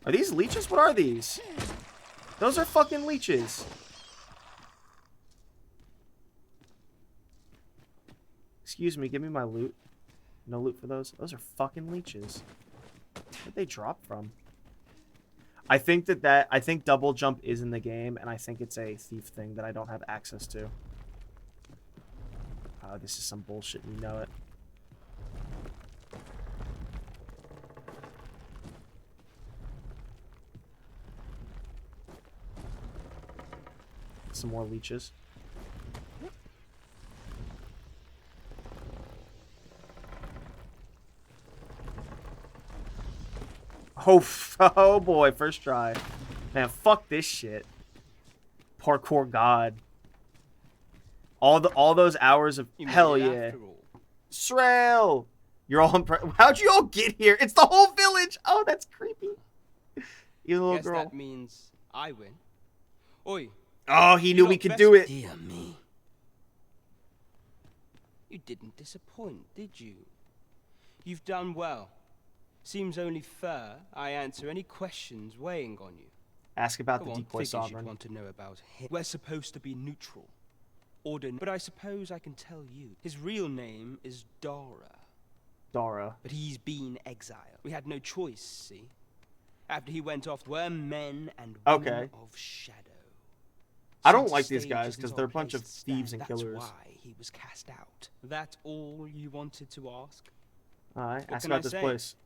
Speaker 1: Are these leeches? What are these? Those are fucking leeches. Excuse me, give me my loot. No loot for those? Those are fucking leeches. Where'd they drop from? I think I think double jump is in the game, and I think it's a thief thing that I don't have access to. Oh, this is some bullshit, you know it. Some more leeches. Oh boy, first try. Man, fuck this shit. Parkour god. All those hours of hell yeah. Srail! You're all how'd you all get here? It's the whole village! Oh, that's creepy. You little
Speaker 6: Guess
Speaker 1: girl.
Speaker 6: that means I win. Oi.
Speaker 1: Oh, he knew we could do it.
Speaker 6: Dear me. You didn't disappoint, did you? You've done well. Seems only fair I answer any questions weighing on you.
Speaker 1: Ask about
Speaker 6: Go
Speaker 1: the
Speaker 6: on,
Speaker 1: decoy
Speaker 6: figures
Speaker 1: sovereign.
Speaker 6: You'd want to know about him. We're supposed to be neutral. But I suppose I can tell you. His real name is Dara.
Speaker 1: Dara.
Speaker 6: But he's been exiled. We had no choice, see? After he went off, we're men and women of shadow.
Speaker 1: I don't
Speaker 6: Since
Speaker 1: like
Speaker 6: the
Speaker 1: these
Speaker 6: stage
Speaker 1: guys
Speaker 6: isn't
Speaker 1: because
Speaker 6: our
Speaker 1: they're a bunch
Speaker 6: place
Speaker 1: of
Speaker 6: to stand,
Speaker 1: thieves and killers.
Speaker 6: That's why he was cast out. That's all you wanted to ask?
Speaker 1: Alright,
Speaker 6: What
Speaker 1: ask
Speaker 6: can
Speaker 1: about
Speaker 6: I
Speaker 1: this
Speaker 6: say?
Speaker 1: place.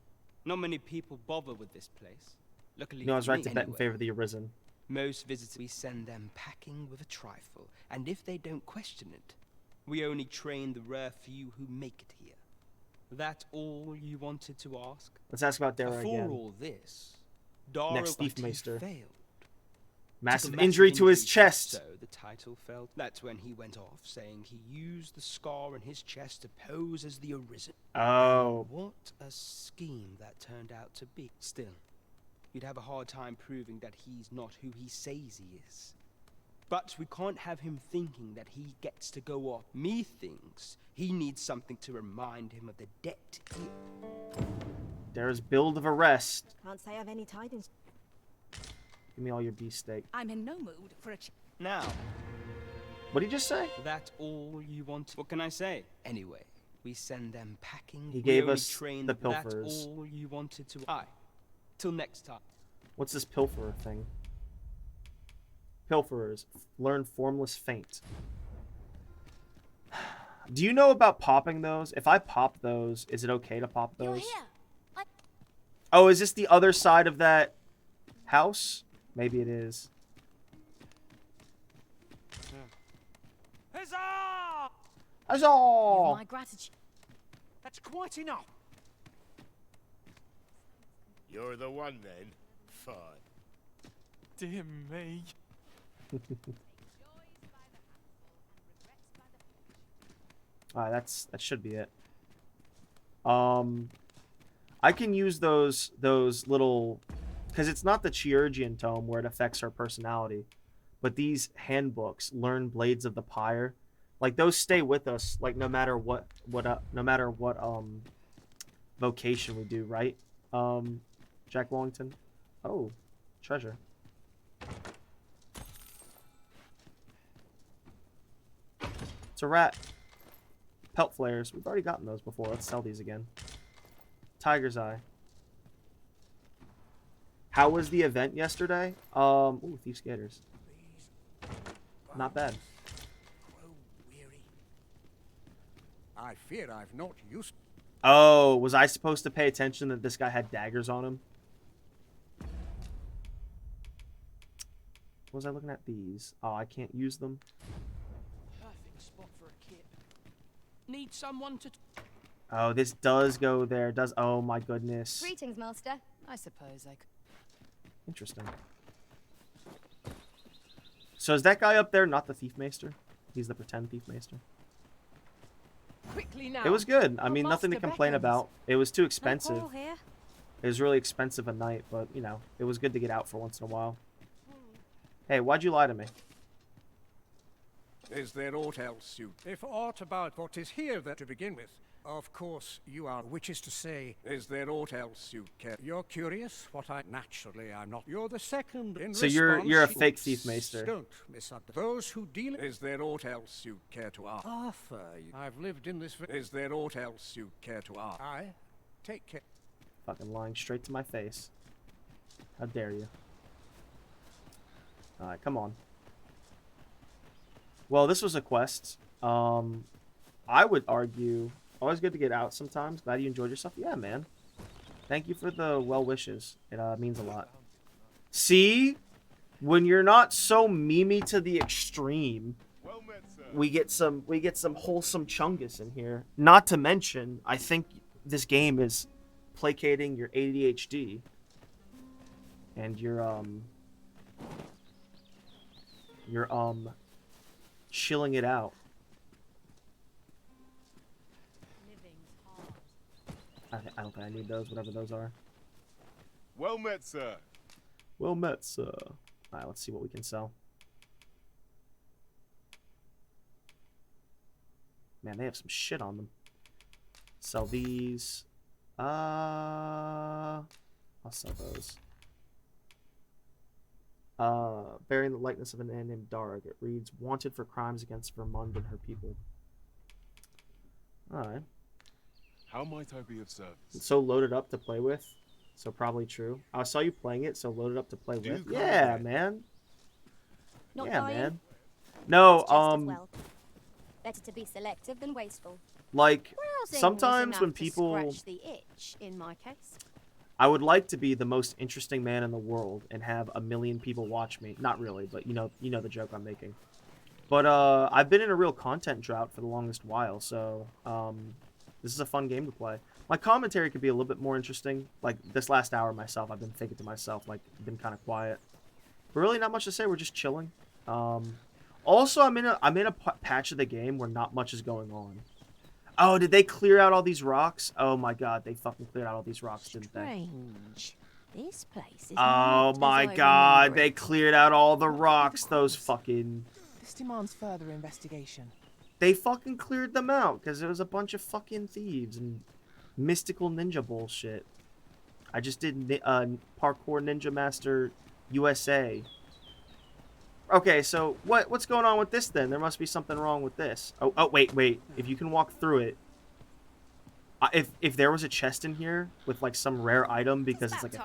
Speaker 6: Not many people bother with this place. Luckily
Speaker 1: I was
Speaker 6: for
Speaker 1: right
Speaker 6: me,
Speaker 1: to bet in
Speaker 6: anyway.
Speaker 1: favor of the Arisen.
Speaker 6: Most visitors, we send them packing with a trifle, and if they don't question it, we only train the rare few who make it here. That's all you wanted to ask?
Speaker 1: Let's ask about Dara
Speaker 6: Before
Speaker 1: again.
Speaker 6: all this, Dara
Speaker 1: Next Thiefmeister.
Speaker 6: failed.
Speaker 1: Massive
Speaker 6: Took a
Speaker 1: injury to his
Speaker 6: injury,
Speaker 1: chest.
Speaker 6: So the title fell. That's when he went off, saying he used the scar on his chest to pose as the Arisen.
Speaker 1: Oh.
Speaker 6: And what a scheme that turned out to be. Still, you'd have a hard time proving that he's not who he says he is. But we can't have him thinking that he gets to go off. Methinks he needs something to remind him of the debt he...
Speaker 1: Dara's build of arrest.
Speaker 23: Can't say I've any tidings.
Speaker 1: Give me all your beefsteak.
Speaker 4: I'm in no mood for a
Speaker 6: Now.
Speaker 1: What did he just say?
Speaker 6: That's all you want. What can I say? Anyway, we send them packing.
Speaker 1: He
Speaker 6: We
Speaker 1: gave
Speaker 6: only
Speaker 1: us
Speaker 6: train
Speaker 1: the
Speaker 6: them.
Speaker 1: pilfers.
Speaker 6: That's all you wanted to... Aye. Till next time.
Speaker 1: What's this pilferer thing? Pilferers. Learn formless feint. Do you know about popping those? If I pop those, is it okay to pop those? Oh, is this the other side of that house? Maybe it is.
Speaker 16: Huzzah!
Speaker 1: Huzzah!
Speaker 10: My gratitude.
Speaker 16: That's quite enough. You're the one then. Fine.
Speaker 5: Dear me.
Speaker 1: Alright, that should be it. I can use those little, because it's not the Chiurgian tome where it affects her personality, but these handbooks, Learn Blades of the Pyre, like those stay with us, like no matter what vocation we do, right? Jack Wellington. Oh, treasure. It's a rat. Pelt flares. We've already gotten those before. Let's sell these again. Tiger's Eye. How was the event yesterday? Ooh, Thief's Gators. Not bad.
Speaker 8: I fear I've not used.
Speaker 1: Oh, was I supposed to pay attention that this guy had daggers on him? Was I looking at these? Oh, I can't use them.
Speaker 14: Perfect spot for a kit. Need someone to.
Speaker 1: Oh, this does go there. Does oh my goodness.
Speaker 20: Greetings, Master.
Speaker 10: I suppose I could.
Speaker 1: Interesting. So is that guy up there not the Thief Maester? He's the pretend Thief Maester.
Speaker 21: Quickly now.
Speaker 1: It was good. I
Speaker 21: Our
Speaker 1: mean, nothing to
Speaker 21: master
Speaker 1: complain
Speaker 21: beckons.
Speaker 1: about. It was too
Speaker 23: No
Speaker 1: expensive.
Speaker 23: quarrel here.
Speaker 1: It was really expensive a night, but, you know, it was good to get out for once in a while. Hey, why'd you lie to me?
Speaker 8: Is there aught else you... If aught about what is here that to begin with, of course you are, which is to say, is there aught else you care? You're curious? What I... Naturally, I'm not. You're the second in
Speaker 1: So
Speaker 8: response.
Speaker 1: you're a fake Thief Maester.
Speaker 8: Don't misunderstand. Those who deal... Is there aught else you care to ask? Arthur, I've lived in this... Is there aught else you care to ask? I take care...
Speaker 1: Fucking lying straight to my face. How dare you? Alright, come on. Well, this was a quest. I would argue... Always good to get out sometimes. Glad you enjoyed yourself. Yeah, man. Thank you for the well wishes. It means a lot. See? When you're not so memey to the extreme, we get some wholesome chungus in here. Not to mention, I think this game is placating your ADHD and you're chilling it out. I don't think I need those, whatever those are.
Speaker 7: Well met, sir.
Speaker 1: Well met, sir. Alright, let's see what we can sell. Man, they have some shit on them. Sell these. I'll sell those. Bearing the likeness of an man named Darg. It reads, wanted for crimes against Vermund and her people. Alright.
Speaker 7: How might I be of service?
Speaker 1: It's so loaded up to play with. So probably true. I saw you playing it, so loaded up to play with.
Speaker 7: come
Speaker 1: Yeah,
Speaker 7: again.
Speaker 1: man.
Speaker 20: Not
Speaker 1: Yeah,
Speaker 20: dying?
Speaker 1: man. No,
Speaker 20: Just as well. Better to be selective than wasteful.
Speaker 1: like,
Speaker 23: Browsing
Speaker 1: sometimes
Speaker 23: was
Speaker 1: when
Speaker 23: enough to
Speaker 1: people...
Speaker 23: scratch the itch, in my case.
Speaker 1: I would like to be the most interesting man in the world and have 1 million people watch me. Not really, but you know the joke I'm making. But I've been in a real content drought for the longest while, so this is a fun game to play. My commentary could be a little bit more interesting. Like this last hour myself, I've been thinking to myself, like, been kind of quiet. But really not much to say, we're just chilling. Also, I'm in a patch of the game where not much is going on. Oh, did they clear out all these rocks? Oh my god, they fucking cleared out all these rocks, didn't they?
Speaker 23: Strange. This place is
Speaker 1: Oh
Speaker 23: not
Speaker 1: my
Speaker 23: as I
Speaker 1: god,
Speaker 23: remember
Speaker 1: they
Speaker 23: it.
Speaker 1: cleared out all the rocks, those fucking...
Speaker 21: This demands further investigation.
Speaker 1: They fucking cleared them out, because there was a bunch of fucking thieves and mystical ninja bullshit. I just did Parkour Ninja Master USA. Okay, so what's going on with this then? There must be something wrong with this. Oh wait. If you can walk through it, if there was a chest in here with like some rare item because it's like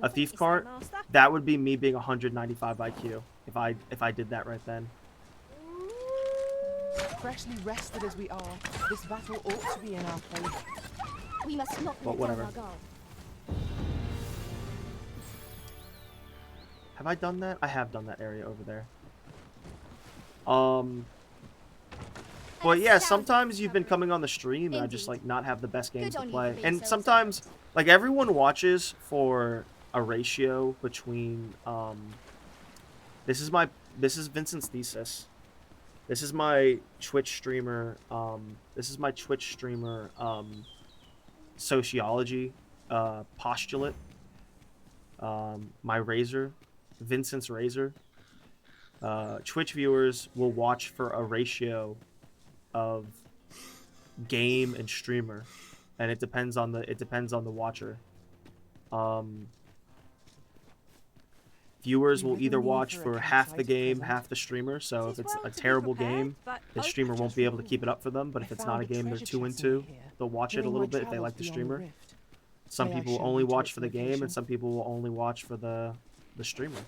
Speaker 1: a thief cart, that would be me being 195 IQ if I did that right then.
Speaker 21: Freshly rested as we are, this battle ought to be in our favor.
Speaker 20: We must not
Speaker 1: But
Speaker 20: let
Speaker 1: whatever.
Speaker 20: down our guard.
Speaker 1: Have I done that? I have done that area over there. But yeah, sometimes you've been coming on the stream and I just like not have the best games to play. And sometimes like everyone watches for a ratio between this is Vincent's thesis. This is my Twitch streamer sociology postulate. My razor, Vincent's razor. Twitch viewers will watch for a ratio of game and streamer, and it depends on the watcher. viewers
Speaker 21: We
Speaker 1: will either
Speaker 21: little need
Speaker 1: watch
Speaker 21: for a
Speaker 1: for half the
Speaker 21: campsite at
Speaker 1: game,
Speaker 21: present.
Speaker 1: half the streamer. So if it's
Speaker 21: well
Speaker 1: a
Speaker 21: to be
Speaker 1: terrible
Speaker 21: prepared,
Speaker 1: game,
Speaker 21: but
Speaker 1: the
Speaker 21: hope
Speaker 1: streamer won't
Speaker 21: just
Speaker 1: be able to
Speaker 21: rule.
Speaker 1: keep it up for them. But if
Speaker 21: I
Speaker 1: it's
Speaker 21: found
Speaker 1: not a
Speaker 21: a
Speaker 1: game they're
Speaker 21: treasure
Speaker 1: too
Speaker 21: chest near
Speaker 1: into,
Speaker 21: here,
Speaker 1: they'll watch it a
Speaker 21: during
Speaker 1: little
Speaker 21: my
Speaker 1: bit if they
Speaker 21: travels
Speaker 1: like the
Speaker 21: beyond
Speaker 1: streamer.
Speaker 21: rift.
Speaker 1: Some
Speaker 21: May I
Speaker 1: people
Speaker 21: show
Speaker 1: only
Speaker 21: you to
Speaker 1: watch
Speaker 21: its
Speaker 1: for the game,
Speaker 21: location?
Speaker 1: and some people will only watch for the streamer.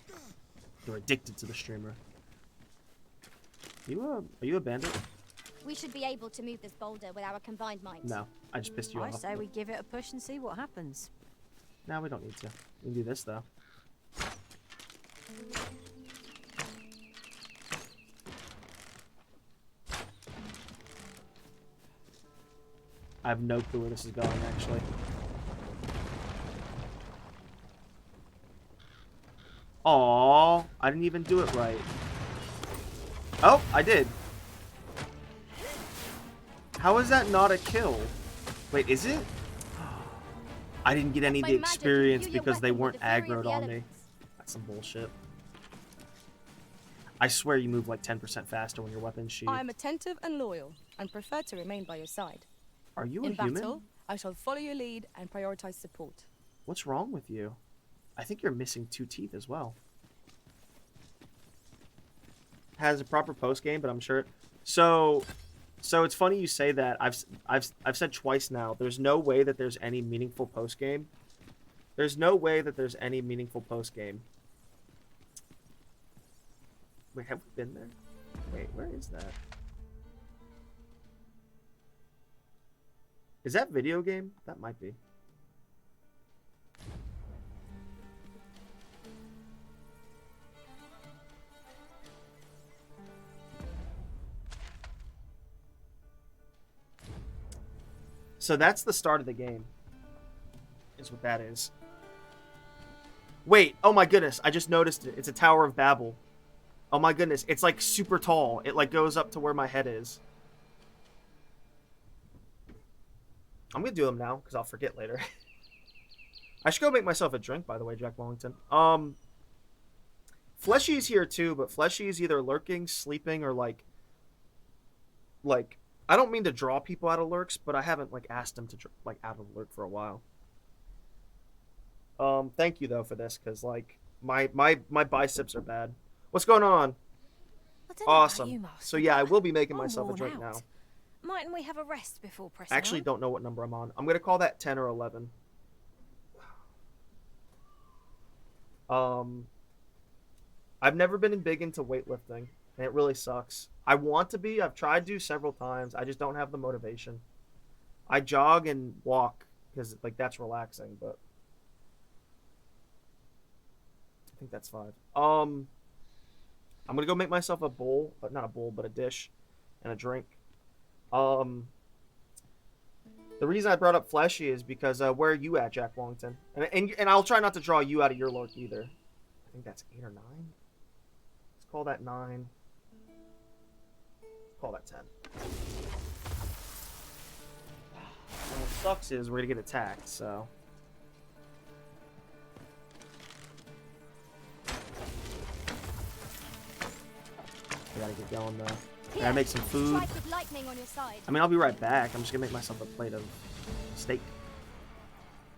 Speaker 1: They're addicted to the streamer. Are you a bandit?
Speaker 20: We should be able to move this boulder with our combined might.
Speaker 1: No, I just pissed you
Speaker 23: I
Speaker 1: off.
Speaker 23: say we give it a push and see what happens.
Speaker 1: No, we don't need to. We can do this though. I have no clue where this is going, actually. Aww, I didn't even do it right. Oh, I did. How is that not a kill? Wait, is it? I didn't get any of the experience because they weren't aggroed on me. That's some bullshit. I swear you move like 10% faster when your weapon's sheathed.
Speaker 4: I am attentive and loyal, and prefer to remain by your side.
Speaker 1: Are you a
Speaker 4: In
Speaker 1: human?
Speaker 4: battle, I shall follow your lead and prioritize support.
Speaker 1: What's wrong with you? I think you're missing 2 teeth as well. Has a proper post game, but I'm sure. So it's funny you say that. I've said twice now. There's no way that there's any meaningful post game. There's no way that there's any meaningful post game. Wait, have we been there? Wait, where is that? Is that video game? That might be. So that's the start of the game. Is what that is. Wait, oh my goodness, I just noticed it. It's a Tower of Babel. Oh my goodness, it's like super tall. It like goes up to where my head is. I'm gonna do them now, because I'll forget later. I should go make myself a drink, by the way, Jack Wellington. Fleshy's here too, but Fleshy's either lurking, sleeping, or like, I don't mean to draw people out of lurks, but I haven't like asked him to like out of lurk for a while. Thank you though for this, because like my biceps are bad. What's going on? Awesome.
Speaker 23: You,
Speaker 1: So yeah, I will be making
Speaker 23: I'm
Speaker 1: myself a
Speaker 23: worn
Speaker 1: drink
Speaker 23: out.
Speaker 1: now.
Speaker 23: Mightn't we have a rest before pressing
Speaker 1: I actually
Speaker 23: on?
Speaker 1: don't know what number I'm on. I'm gonna call that 10 or 11. I've never been big into weightlifting, and it really sucks. I want to be. I've tried to several times. I just don't have the motivation. I jog and walk because like that's relaxing, but I think that's 5. I'm gonna go make myself a bowl, but not a bowl, but a dish and a drink. The reason I brought up Fleshy is because where are you at, Jack Wellington? And I'll try not to draw you out of your lurk either. I think that's 8 or 9. Let's call that 9. Let's call that 10. And what sucks is we're gonna get attacked, so. I gotta get going though. I gotta make some food.
Speaker 20: Strike with lightning on your side.
Speaker 1: I mean, I'll be right back. I'm just gonna make myself a plate of steak.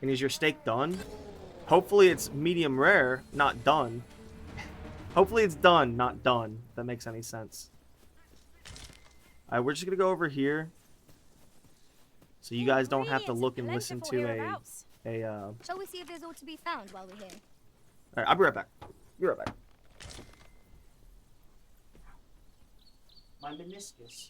Speaker 1: And is your steak done? Hopefully it's medium rare, not done. Hopefully it's done, not done. If that makes any sense. Alright, we're just gonna go over here. So you guys don't have to look and listen to a
Speaker 20: Shall we see if there's all to be found while we're here?
Speaker 1: Alright, I'll be right back. Be right back. My meniscus.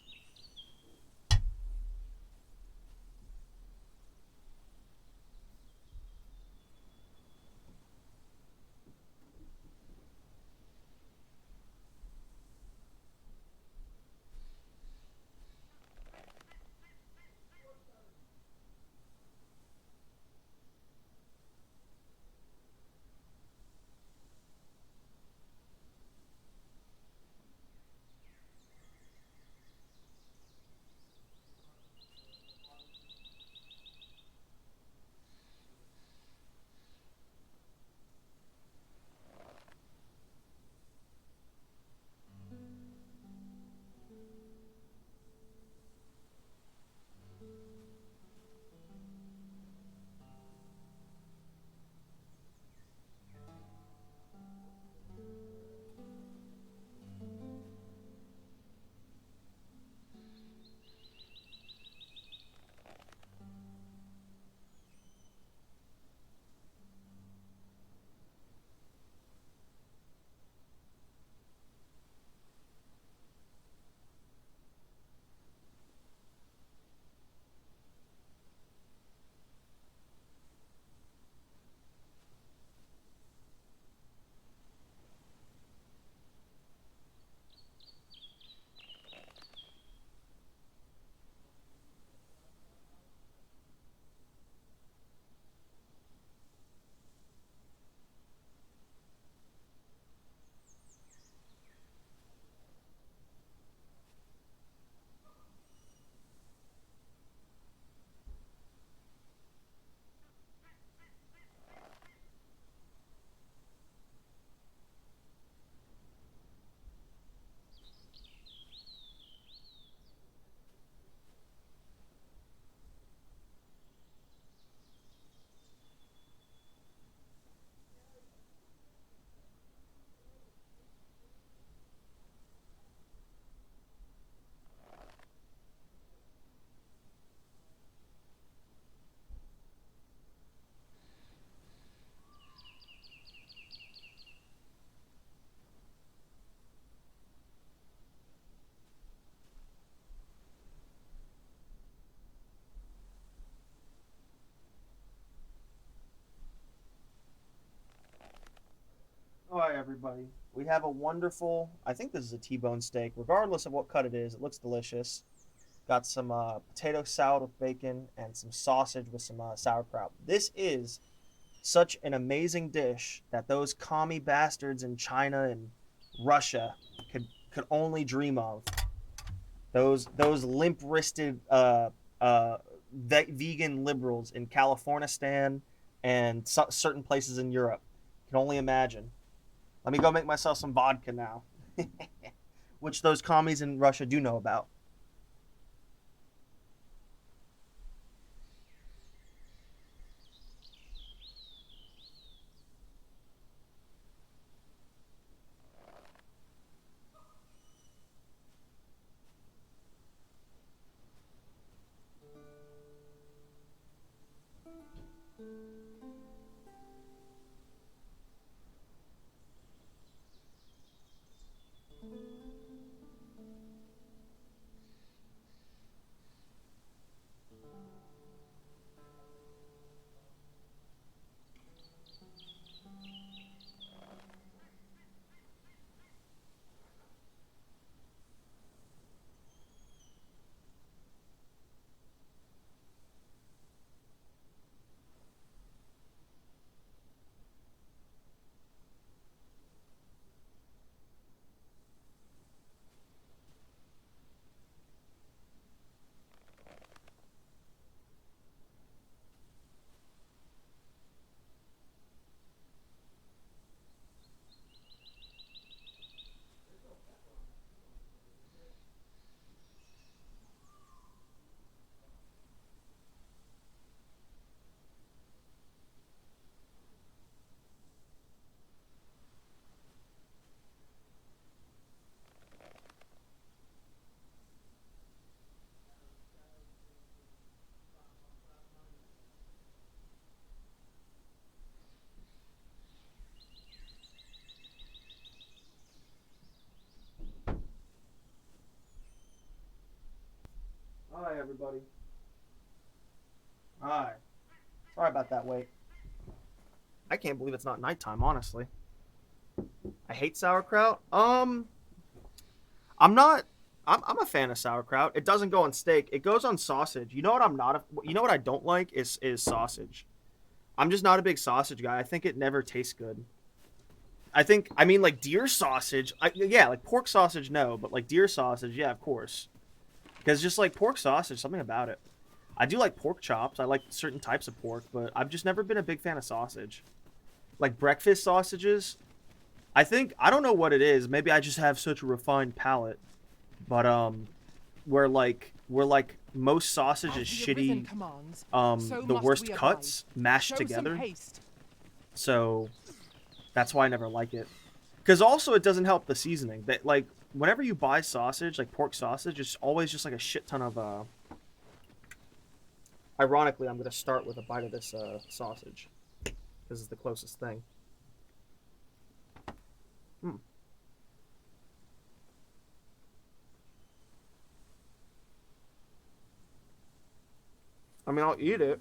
Speaker 1: everybody. We have a wonderful, I think this is a T-bone steak. Regardless of what cut it is, it looks delicious. Got some potato salad with bacon and some sausage with some sauerkraut. This is such an amazing dish that those commie bastards in China and Russia could only dream of. Those limp-wristed vegan liberals in Californistan and certain places in Europe can only imagine. Let me go make myself some vodka now, which those commies in Russia do know about. Hi, everybody. Hi. Sorry about that wait. I can't believe it's not nighttime, honestly. I hate sauerkraut. I'm a fan of sauerkraut. It doesn't go on steak. It goes on sausage. You know what you know what I don't like is sausage. I'm just not a big sausage guy. I think it never tastes good. I mean like deer sausage. Yeah, like pork sausage, no, but like deer sausage, yeah, of course. Because just like pork sausage, something about it. I do like pork chops. I like certain types of pork, but I've just never been a big fan of sausage. Like breakfast sausages, I don't know what it is. Maybe I just have such a refined palate. But where most sausage is shitty, the worst cuts mashed together. So that's why I never like it. Because also it doesn't help the seasoning. That like whenever you buy sausage, like pork sausage, it's always just like a shit ton of Ironically, I'm gonna start with a bite of this sausage. This is the closest thing. I mean, I'll eat it.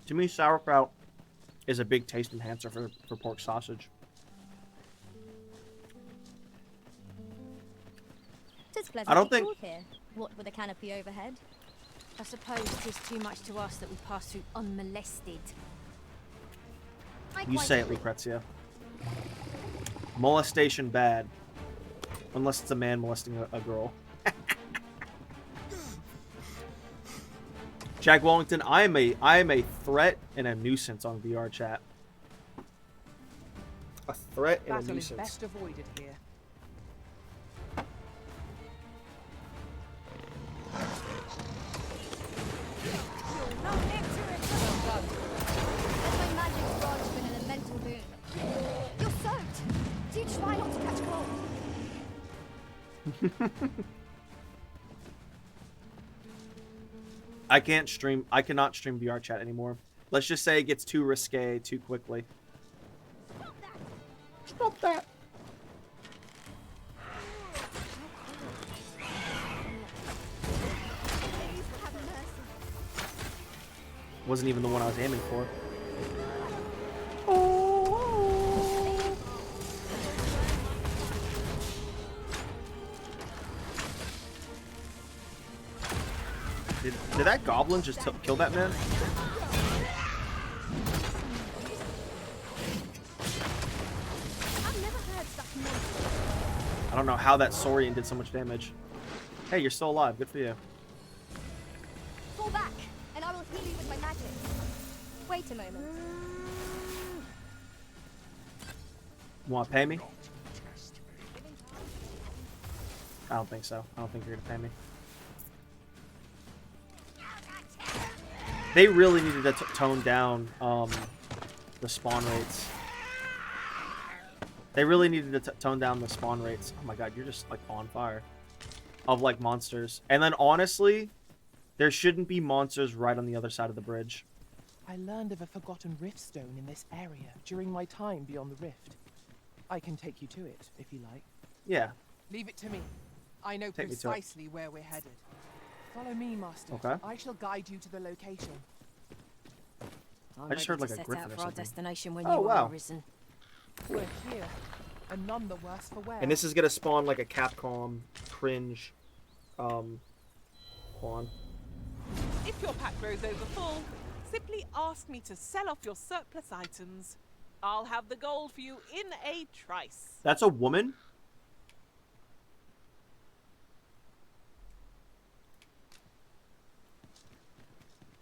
Speaker 1: To me, sauerkraut is a big taste enhancer for pork sausage.
Speaker 20: It's
Speaker 1: I don't think...
Speaker 20: here. What with a canopy overhead? I suppose it is too much to us that we pass through unmolested.
Speaker 1: You say it, Lucrezia. Molestation bad. Unless it's a man molesting a girl. Jack Wellington, I am a threat and a nuisance on VR chat. A threat and a nuisance.
Speaker 21: Battle is best avoided here.
Speaker 20: Try not to catch cold.
Speaker 1: I cannot stream VR chat anymore. Let's just say it gets too risque too quickly. Stop that. Wasn't even the one I was aiming for. Did that goblin just kill that man? I don't know how that Saurian did so much damage. Hey, you're still alive. Good for you.
Speaker 20: Fall back, and I will heal you with my magic. Wait a moment.
Speaker 1: You want to pay me? I don't think so. I don't think you're gonna pay me. They really needed to tone down the spawn rates. They really needed to tone down the spawn rates. Oh my god, you're just like on fire. Of like monsters. And then honestly, there shouldn't be monsters right on the other side of the bridge.
Speaker 21: I learned of a forgotten rift stone in this area during my time beyond the rift. I can take you to it, if you like.
Speaker 1: Yeah.
Speaker 21: Leave it to me. I know
Speaker 1: Take me to it.
Speaker 21: precisely where we're headed. Follow me, Master.
Speaker 1: Okay.
Speaker 21: I shall guide you to the location.
Speaker 1: I just heard like a
Speaker 23: set
Speaker 1: griffin
Speaker 23: out
Speaker 1: or
Speaker 23: for our
Speaker 1: something.
Speaker 23: destination when
Speaker 1: Oh,
Speaker 23: you
Speaker 1: wow.
Speaker 23: are arisen.
Speaker 21: We're here, and none the worse for wear.
Speaker 1: And this is gonna spawn like a Capcom cringe spawn.
Speaker 21: If your pack grows over full, simply ask me to sell off your surplus items. I'll have the gold for you in a trice.
Speaker 1: That's a woman?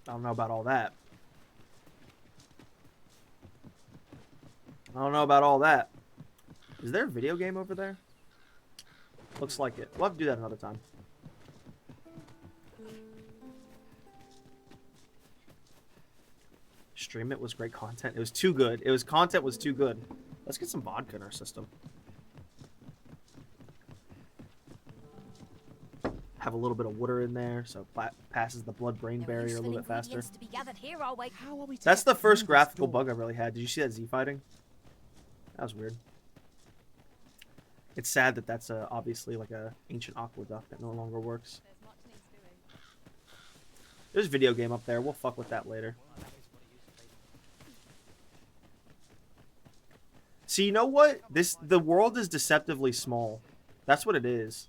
Speaker 1: I don't know about all that. I don't know about all that. Is there a video game over there? Looks like it. We'll have to do that another time. Stream it was great content. It was too good. Content was too good. Let's get some vodka in our system. Have a little bit of water in there so it passes the blood-brain barrier a little bit faster.
Speaker 20: To be gathered here, I'll wait. How are we to
Speaker 1: That's the first graphical bug I really had. Did you see that Z fighting? That was weird. It's sad that that's obviously like a ancient aqueduct that no longer works. There's a video game up there. We'll fuck with that later. See, you know what? The world is deceptively small. That's what it is.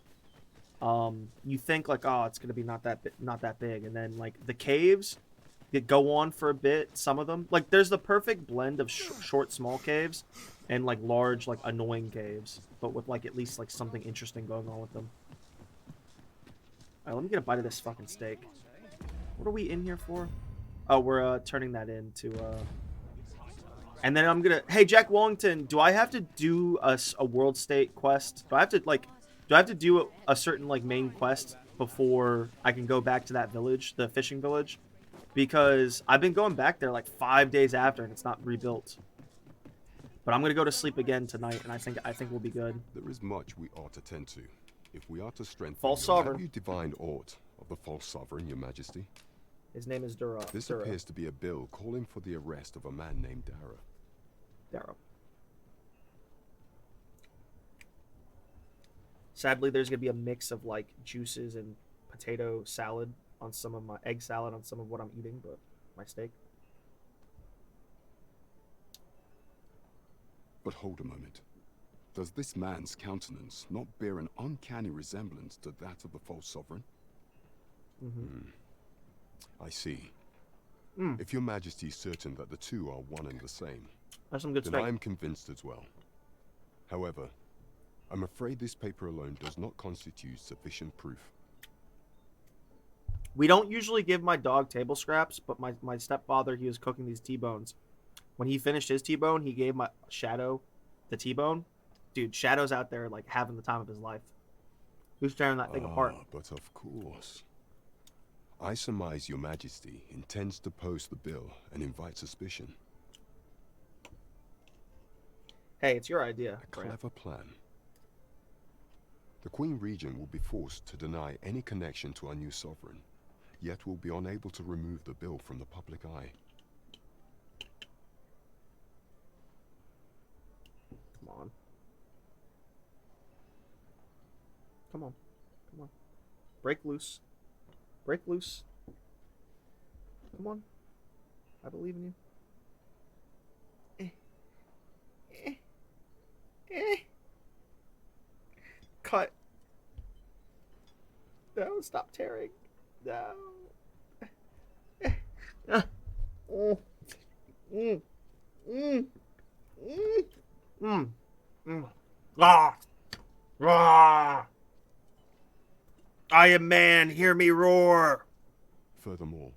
Speaker 1: You think like, oh, it's gonna be not that big, and then like the caves that go on for a bit. Some of them, like, there's the perfect blend of short, small caves, and like large, like annoying caves, but with like at least like something interesting going on with them. All right, let me get a bite of this fucking steak. What are we in here for? Oh, we're turning that into. And then I'm gonna. Hey, Jack Wellington, do I have to do a world state quest? Do I have to do a certain like main quest before I can go back to that village, the fishing village? Because I've been going back there like 5 days after and it's not rebuilt. But I'm gonna go to sleep again tonight, and I think we'll be good.
Speaker 17: There is much we ought to tend to, if we are to strengthen.
Speaker 1: False sovereign.
Speaker 17: Have you divined aught of the false sovereign, Your Majesty?
Speaker 1: His name is Dura.
Speaker 17: This
Speaker 1: Dura.
Speaker 17: appears to be a bill calling for the arrest of a man named Dara.
Speaker 1: Dara. Sadly, there's gonna be a mix of like juices and potato salad on some of my egg salad on some of what I'm eating, but my steak.
Speaker 17: But hold a moment. Does this man's countenance not bear an uncanny resemblance to that of the false sovereign? I see. If Your Majesty is certain that the two are one and the same,
Speaker 1: that's some good
Speaker 17: then
Speaker 1: steak.
Speaker 17: I am convinced as well. However, I'm afraid this paper alone does not constitute sufficient proof.
Speaker 1: We don't usually give my dog table scraps, but my stepfather, he was cooking these T-bones. When he finished his T-bone, he gave my Shadow the T-bone. Dude, Shadow's out there like having the time of his life. Who's tearing that thing apart?
Speaker 17: But of course. I surmise Your Majesty intends to post the bill and invite suspicion.
Speaker 1: Hey, it's your idea.
Speaker 17: A clever plan. The Queen Regent will be forced to deny any connection to our new sovereign, yet will be unable to remove the bill from the public eye.
Speaker 1: Come on. Come on. Come on. Break loose. Break loose. Come on. I believe in you. Cut. No, stop tearing. No. Oh. Mm. Mm. Mm. Mm. Mm. Ah. Ah. I am man, hear me roar.
Speaker 17: Furthermore,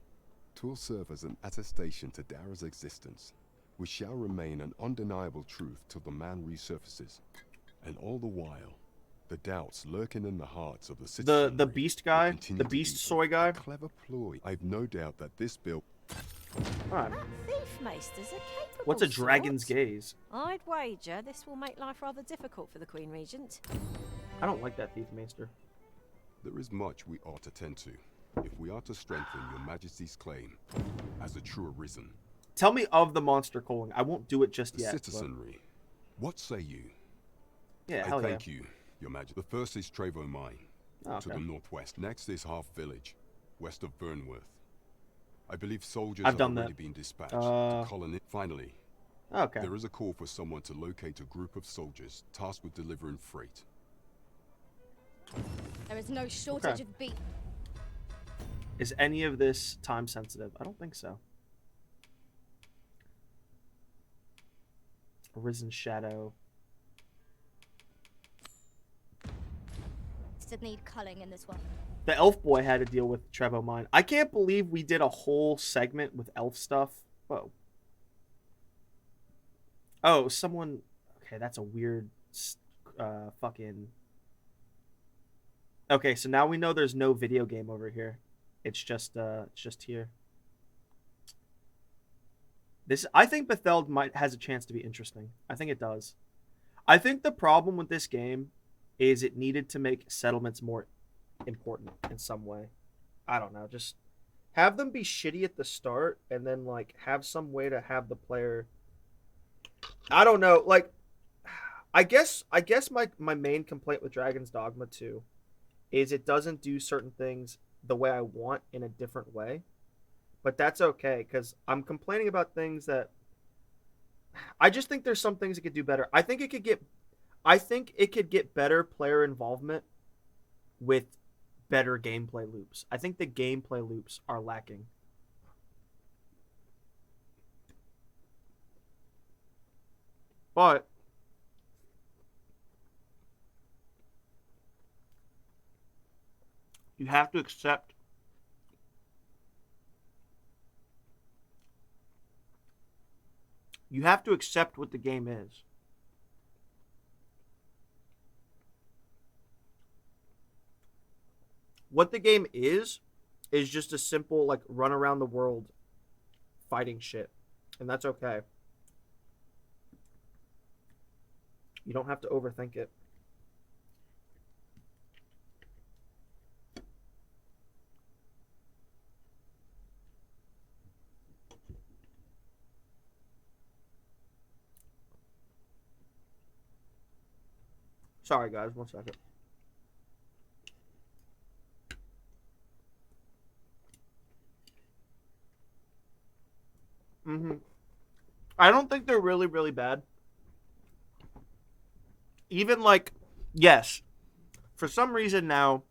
Speaker 17: 'twill serve as an attestation to Dara's existence, which shall remain an undeniable truth till the man resurfaces. And all the while, the doubts lurking in the hearts of the citizenry.
Speaker 1: The beast guy, the beast soy guy.
Speaker 17: Clever ploy. I've no doubt that this bill.
Speaker 1: Alright.
Speaker 23: Thief Maesters are capable.
Speaker 1: What's a dragon's gaze?
Speaker 23: I'd wager this will make life rather difficult for the Queen Regent.
Speaker 1: I don't like that thief maester.
Speaker 17: There is much we ought to tend to, if we are to strengthen your Majesty's claim as a true arisen.
Speaker 1: Tell me of the monster calling. I won't do it just
Speaker 17: The
Speaker 1: yet.
Speaker 17: citizenry. What say you?
Speaker 1: Yeah,
Speaker 17: I
Speaker 1: hell yeah.
Speaker 17: thank you, Your Majesty. The first is Trevo Mine,
Speaker 1: Oh,
Speaker 17: to
Speaker 1: okay.
Speaker 17: the northwest. Next is Half Village, west of Burnworth. I believe soldiers
Speaker 1: I've
Speaker 17: have
Speaker 1: done
Speaker 17: already
Speaker 1: that.
Speaker 17: been dispatched to colony. Finally,
Speaker 1: okay.
Speaker 17: there is a call for someone to locate a group of soldiers tasked with delivering freight.
Speaker 4: There is no shortage of beef.
Speaker 1: Is any of this time sensitive? I don't think so. Arisen Shadow.
Speaker 20: Still need culling in this one.
Speaker 1: The elf boy had to deal with Trevo Mine. I can't believe we did a whole segment with elf stuff. Whoa. Oh, someone... Okay, that's a weird... fucking... Okay, so now we know there's no video game over here. It's just here. I think Betheld has a chance to be interesting. I think it does. I think the problem with this game is it needed to make settlements more important in some way. I don't know. Just have them be shitty at the start and then like have some way to have the player. I don't know. Like, I guess my main complaint with Dragon's Dogma 2 is it doesn't do certain things the way I want in a different way. But that's okay, because I'm complaining about things that... I just think there's some things it could do better. I think it could get better player involvement with better gameplay loops. I think the gameplay loops are lacking. But... you have to accept what the game is. What the game is just a simple like run around the world fighting shit. And that's okay. You don't have to overthink it. Sorry, guys. 1 second. I don't think they're really, really bad. Even like, yes, for some reason now,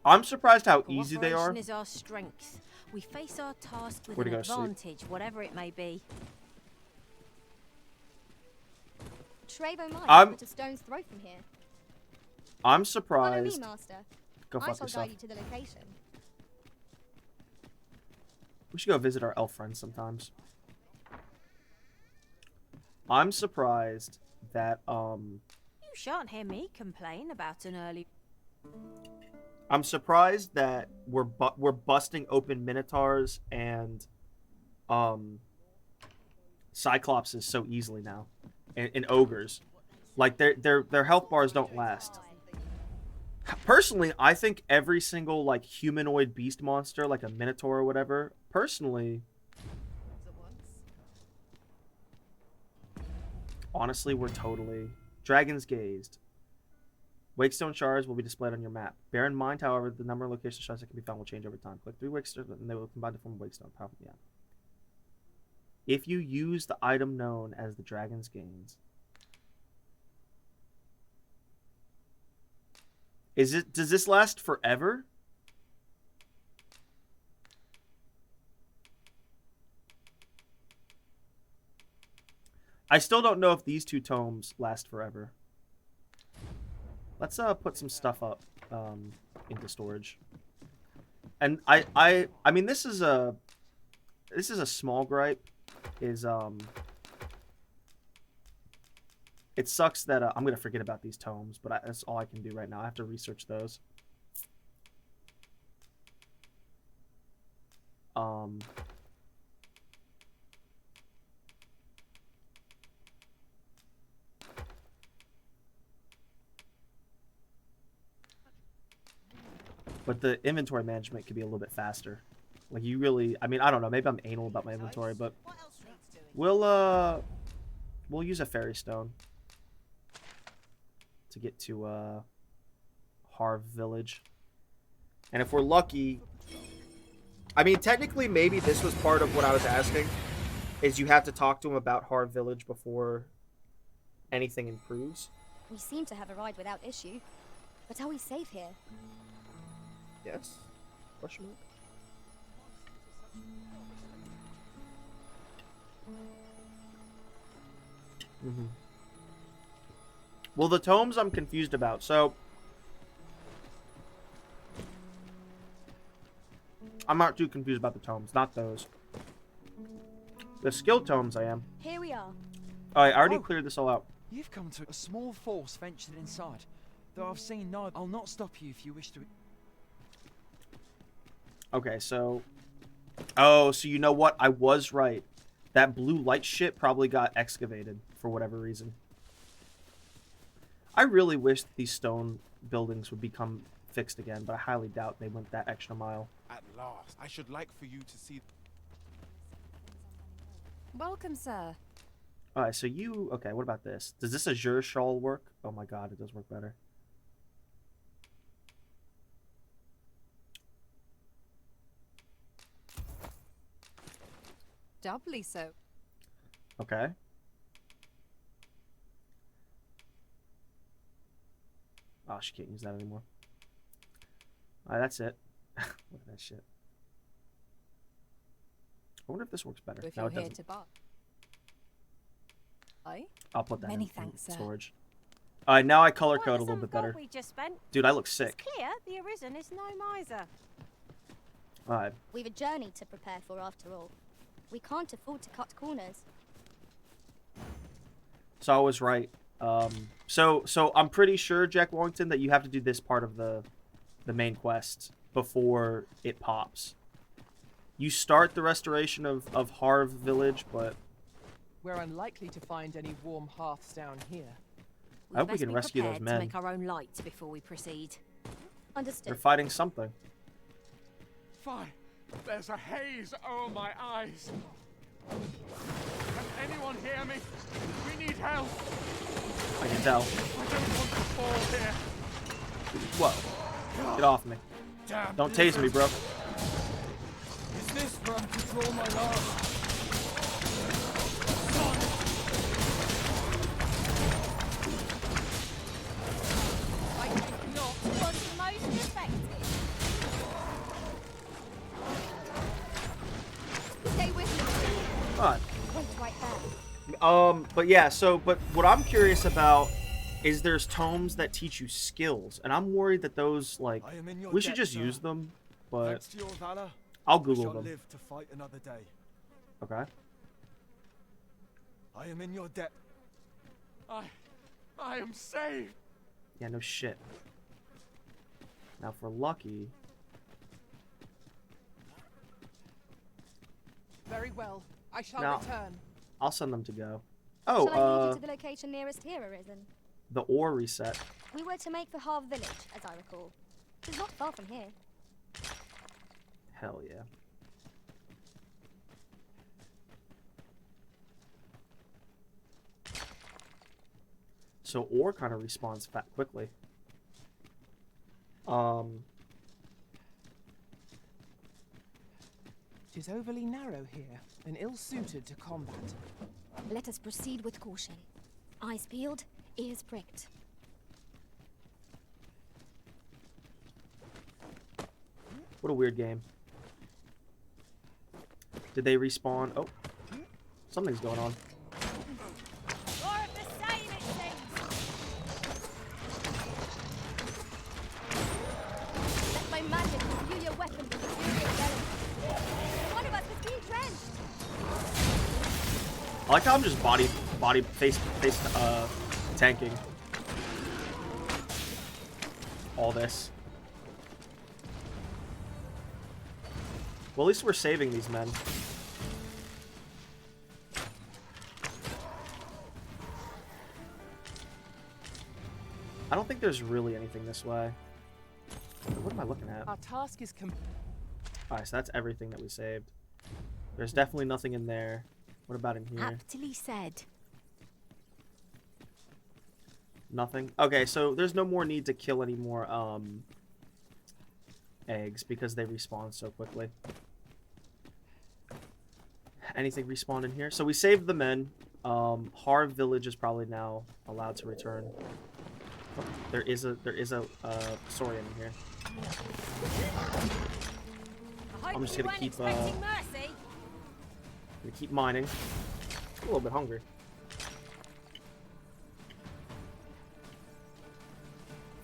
Speaker 1: I'm surprised how easy they are.
Speaker 23: Cooperation is our strength. We face our task with
Speaker 1: Where'd
Speaker 23: an
Speaker 1: he go to sleep?
Speaker 23: advantage, whatever it may be.
Speaker 20: Trevo Mine
Speaker 1: I'm-
Speaker 20: is but a stone's throw from here.
Speaker 1: I'm
Speaker 20: Follow me,
Speaker 1: surprised.
Speaker 20: Master.
Speaker 1: Go
Speaker 20: I
Speaker 1: fuck
Speaker 20: shall
Speaker 1: yourself.
Speaker 20: guide you to the location.
Speaker 1: We should go visit our elf friends sometimes. I'm surprised that
Speaker 23: You shan't hear me complain about an early...
Speaker 1: I'm surprised that we're busting open minotaurs and cyclopses so easily now, and ogres. Like their health bars don't last. Personally, I think every single like humanoid beast monster, like a minotaur or whatever, personally, honestly, we're totally Dragon's Gazed. Wakestone shards will be displayed on your map. Bear in mind, however, the number of location shards that can be found will change over time. Click 3 Wakestones and they will combine to form a Wakestone. Powerful, yeah. If you use the item known as the Dragon's Gains. Does this last forever? I still don't know if these 2 tomes last forever. Let's put some stuff up into storage. And I mean this is a small gripe. It sucks that I'm gonna forget about these tomes, but that's all I can do right now. I have to research those. But the inventory management could be a little bit faster. Like you really, I mean, I don't know. Maybe I'm anal about my inventory, but we'll use a fairy stone to get to Harv Village. And if we're lucky, I mean, technically, maybe this was part of what I was asking, is you have to talk to him about Harv Village before anything improves.
Speaker 20: We seem to have arrived without issue. But are we safe here?
Speaker 1: Yes? Question mark? Mm-hmm. Well, the tomes I'm confused about. So, I'm not too confused about the tomes. Not those. The skill tomes I am.
Speaker 20: Here we are.
Speaker 1: Alright, I already cleared this all out.
Speaker 3: You've come to a small force ventured inside. Though I've seen no, I'll not stop you if you wish to.
Speaker 1: Okay, so... Oh, so you know what? I was right. That blue light shit probably got excavated for whatever reason. I really wish that these stone buildings would become fixed again, but I highly doubt they went that extra mile.
Speaker 18: At last, I should like for you to see.
Speaker 15: Welcome, sir.
Speaker 1: Alright, so you... Okay, what about this? Does this Azure Shawl work? Oh my god, it does work better.
Speaker 15: Doubly so.
Speaker 1: Okay. Oh, she can't use that anymore. Alright, that's it. Look at that shit. I wonder if this works better.
Speaker 15: If
Speaker 1: No,
Speaker 15: you're
Speaker 1: it
Speaker 15: here
Speaker 1: doesn't.
Speaker 15: to buy.
Speaker 1: I'll put that
Speaker 15: Many
Speaker 1: in
Speaker 15: thanks, sir.
Speaker 1: storage. Alright, now I color
Speaker 2: What
Speaker 1: code a
Speaker 2: the
Speaker 1: little
Speaker 2: sum
Speaker 1: bit
Speaker 2: of gold
Speaker 1: better.
Speaker 2: we just spent?
Speaker 1: Dude, I look sick.
Speaker 2: It's clear the Arisen is no miser.
Speaker 1: Alright.
Speaker 20: We've a journey to prepare for after all. We can't afford to cut corners.
Speaker 1: So I was right. So I'm pretty sure, Jack Wellington, that you have to do this part of the main quest before it pops. You start the restoration of Harv Village, but
Speaker 14: We're unlikely to find any warm hearths down here.
Speaker 1: I hope we can rescue those
Speaker 2: To
Speaker 1: men.
Speaker 2: make our own light before we proceed.
Speaker 20: Understood.
Speaker 1: They're fighting something.
Speaker 8: Fine. There's a haze over my eyes. Can anyone hear me? We need help.
Speaker 1: I can tell.
Speaker 8: I don't want to fall here.
Speaker 1: Whoa. Get off me.
Speaker 8: Damn.
Speaker 1: Don't tase me, bro.
Speaker 9: Is this from Control, my lord?
Speaker 2: I think not was the most effective.
Speaker 20: Stay with me.
Speaker 1: Alright.
Speaker 20: Wait right there.
Speaker 1: But yeah, but what I'm curious about is there's tomes that teach you skills, and I'm worried that those, like,
Speaker 18: I am in your
Speaker 1: we should
Speaker 18: debt,
Speaker 1: just
Speaker 18: sir.
Speaker 1: use them, but
Speaker 18: Thanks to your valor,
Speaker 1: I'll
Speaker 18: I
Speaker 1: Google
Speaker 18: shall
Speaker 1: them.
Speaker 18: live to fight another day.
Speaker 1: Okay.
Speaker 18: I am in your debt.
Speaker 8: I am saved.
Speaker 1: Yeah, no shit. Now, if we're lucky...
Speaker 14: Very well. I shall
Speaker 1: Now,
Speaker 14: return.
Speaker 1: I'll send them to go. Oh,
Speaker 20: Shall I lead you to the location nearest here, Arisen?
Speaker 1: the ore reset.
Speaker 20: We were to make for Harv Village, as I recall. It's not far from here.
Speaker 1: Hell yeah. So ore kind of respawns quickly.
Speaker 14: 'Tis overly narrow here, and ill-suited to combat.
Speaker 20: Let us proceed with caution. Eyes peeled, ears pricked.
Speaker 1: What a weird game. Did they respawn? Oh, something's going on.
Speaker 20: More of the same, it seems. Let my magic imbue your weapon with the fury of element. One of us was being drenched.
Speaker 1: I like how I'm just face tanking all this. Well, at least we're saving these men. I don't think there's really anything this way. What am I looking at?
Speaker 14: Our task is
Speaker 1: Alright, so that's everything that we saved. There's definitely nothing in there. What about in here?
Speaker 23: Aptly said.
Speaker 1: Nothing? Okay, so there's no more need to kill any more eggs because they respawn so quickly. Anything respawned in here? So we saved the men. Harv village is probably now allowed to return. Oh, there is a Saurian in here. I'm just gonna keep mining. A little bit hungry.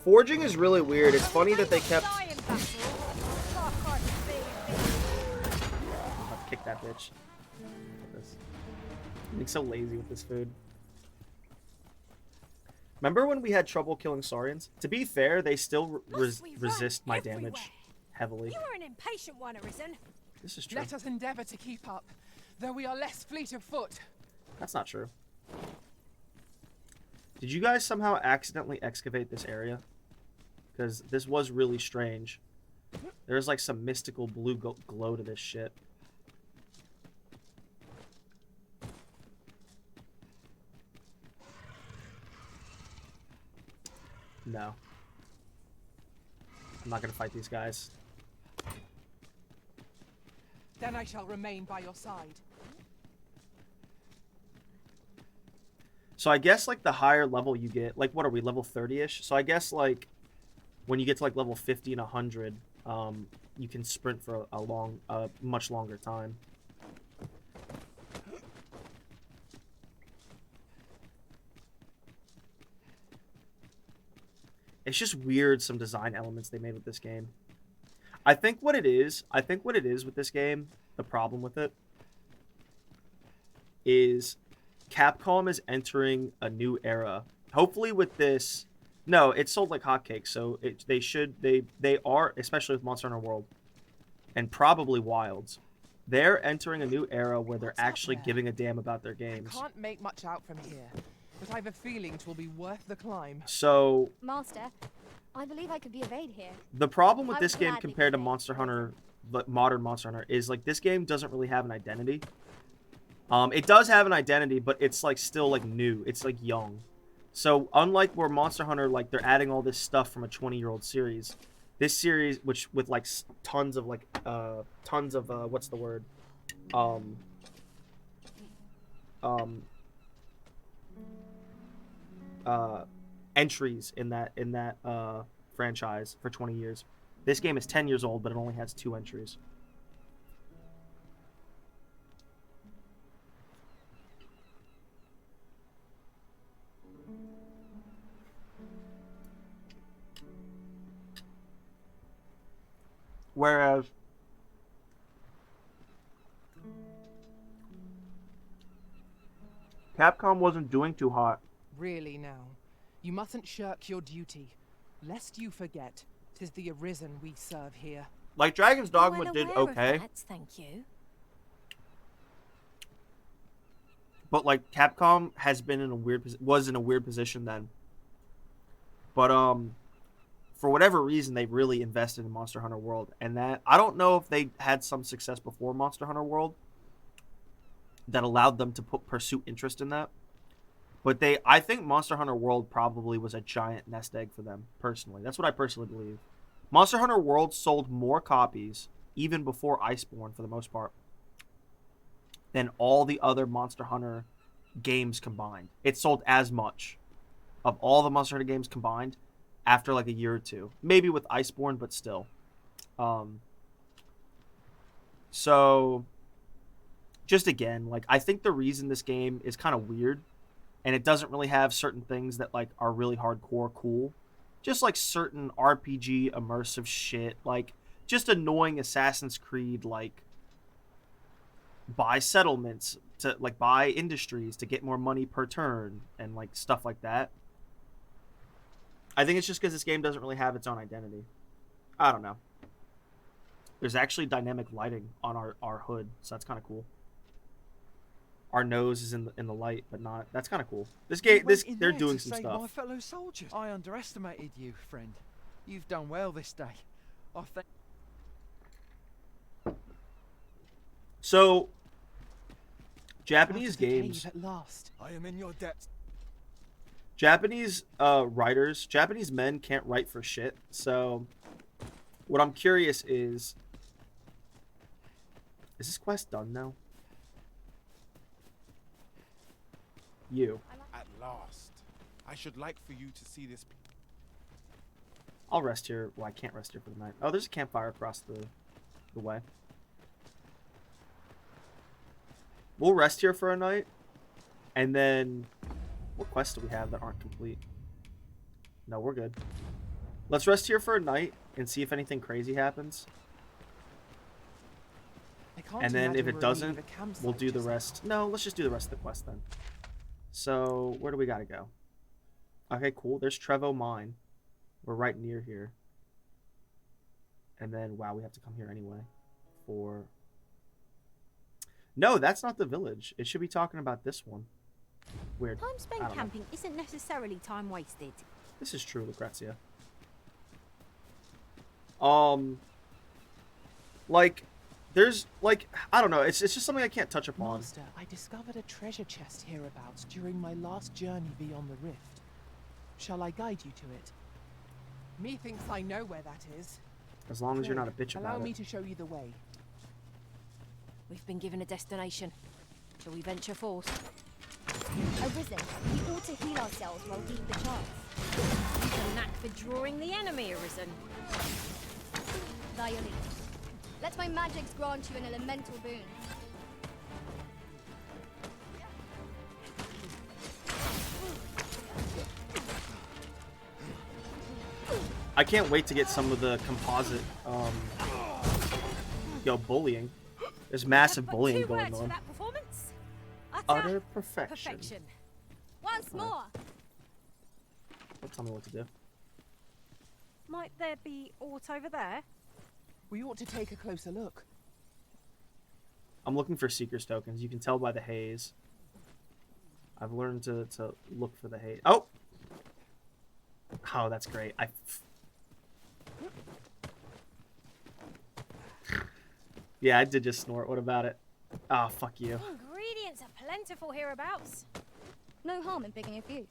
Speaker 1: Forging is really weird. It's funny that they kept. I'm about to kick that bitch. Look at this. I'm being so lazy with this food. Remember when we had trouble killing Saurians? To be fair, they still resist my damage heavily.
Speaker 20: You are an impatient one, Arisen.
Speaker 1: This is true.
Speaker 14: Let us endeavor to keep up, though we are less fleet of foot.
Speaker 1: That's not true. Did you guys somehow accidentally excavate this area? Because this was really strange. There's like some mystical blue glow to this shit. No. I'm not gonna fight these guys.
Speaker 14: Then I shall remain by your side.
Speaker 1: So I guess like the higher level you get, like what are we, level 30-ish? So I guess like when you get to like level 50 and 100, you can sprint for a much longer time. It's just weird, some design elements they made with this game. I think what it is with this game, the problem with it, is Capcom is entering a new era. Hopefully with this, no, it's sold like hotcakes, so they are, especially with Monster Hunter World, and probably Wilds, they're entering a new era where they're actually giving a damn about their games.
Speaker 14: I can't make much out from here, but I have a feeling it will be worth the climb.
Speaker 1: So,
Speaker 20: Master, I believe I could be of aid here.
Speaker 1: the problem with
Speaker 20: I
Speaker 1: this
Speaker 20: would
Speaker 1: game
Speaker 20: gladly
Speaker 1: compared to
Speaker 20: be
Speaker 1: Monster Hunter, modern Monster Hunter, is like this game doesn't really have an identity. It does have an identity, but it's like still like new. It's like young. So unlike where Monster Hunter, like they're adding all this stuff from a 20-year-old series, this series, which with like tons of what's the word, entries in that franchise for 20 years. This game is 10 years old, but it only has 2 entries. Whereas Capcom wasn't doing too hot.
Speaker 14: Really now, you mustn't shirk your duty, lest you forget 'tis the Arisen we serve here.
Speaker 1: Like Dragon's Dogma
Speaker 23: Well
Speaker 1: did
Speaker 23: aware of
Speaker 1: okay,
Speaker 23: that, thank you.
Speaker 1: but like Capcom has been in a was in a weird position then. But for whatever reason, they really invested in Monster Hunter World, and that I don't know if they had some success before Monster Hunter World that allowed them to pursue interest in that. But I think Monster Hunter World probably was a giant nest egg for them, personally. That's what I personally believe. Monster Hunter World sold more copies, even before Iceborne for the most part, than all the other Monster Hunter games combined. It sold as much of all the Monster Hunter games combined after like a year or two. Maybe with Iceborne, but still. So, just again, like, I think the reason this game is kind of weird, and it doesn't really have certain things that, like, are really hardcore cool, just, like, certain RPG immersive shit, like, just annoying Assassin's Creed, like, buy settlements, to, like, buy industries to get more money per turn, and, like, stuff like that. I think it's just because this game doesn't really have its own identity. I don't know. There's actually dynamic lighting on our hood, so that's kind of cool. Our nose is in the light, but not. That's kind of cool. This game, they're doing some stuff.
Speaker 3: My fellow soldiers. I underestimated you, friend. You've done well this day. I think.
Speaker 1: So, Japanese games.
Speaker 3: At last. I am in your debt.
Speaker 1: Japanese writers, Japanese men can't write for shit. So, what I'm curious is this quest done now? You.
Speaker 18: At last. I should like for you to see this.
Speaker 1: I'll rest here. Well, I can't rest here for the night. Oh, there's a campfire across the way. We'll rest here for a night. And then, what quests do we have that aren't complete? No, we're good. Let's rest here for a night and see if anything crazy happens. And then if it doesn't, we'll do the rest. No, let's just do the rest of the quest then. So, where do we gotta go? Okay, cool. There's Trevo Mine. We're right near here. And then, wow, we have to come here anyway. For... No, that's not the village. It should be talking about this one. Weird.
Speaker 23: Time spent camping isn't necessarily time wasted.
Speaker 1: This is true, Lucrezia. Like, there's, like, I don't know. It's just something I can't touch upon.
Speaker 13: Master, I discovered a treasure chest hereabouts during my last journey beyond the rift. Shall I guide you to it?
Speaker 14: Methinks I know where that is.
Speaker 1: As long as you're not a bitch about it.
Speaker 14: Allow me to show you the way.
Speaker 23: We've been given a destination. Shall we venture forth?
Speaker 20: Arisen, we ought to heal ourselves while deep the chance.
Speaker 23: You've a knack for drawing the enemy, Arisen.
Speaker 20: Thy elite. Let my magics grant you an elemental boon.
Speaker 1: I can't wait to get some of the composite, bullying. There's massive bullying going on. Utter perfection.
Speaker 20: Once more.
Speaker 1: Don't tell me what to do.
Speaker 2: Might there be aught over there?
Speaker 13: We ought to take a closer look.
Speaker 1: I'm looking for Seeker's tokens. You can tell by the haze. I've learned to look for the haze. Oh! Oh, that's great. Yeah, I did just snort. What about it? Oh, fuck you.
Speaker 20: Ingredients are plentiful hereabouts. No harm in picking a few.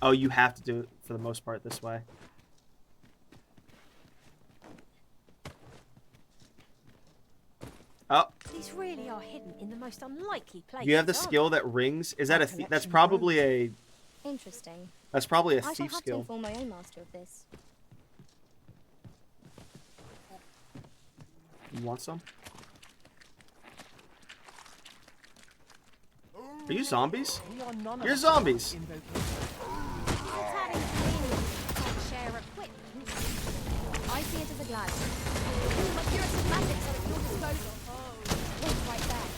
Speaker 1: Oh, you have to do it for the most part this way. Oh.
Speaker 23: These really are hidden in the most unlikely places.
Speaker 1: You have the skill that rings. Is that a that's probably a
Speaker 20: interesting.
Speaker 1: That's probably a
Speaker 20: I shall
Speaker 1: thief
Speaker 20: have
Speaker 1: skill.
Speaker 20: to inform my own master of this.
Speaker 1: You want some? Are you zombies? You're zombies.
Speaker 20: Share equipment. I see it as a glad. My curative magics are at your disposal. Wait right there.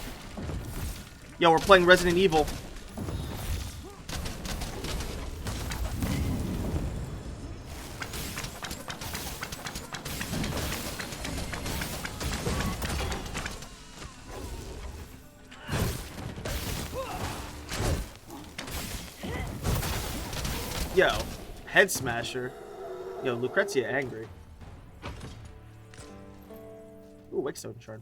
Speaker 1: Yo, we're playing Resident Evil. Yo, head smasher. Yo, Lucrezia angry. Ooh, Wakestone shard.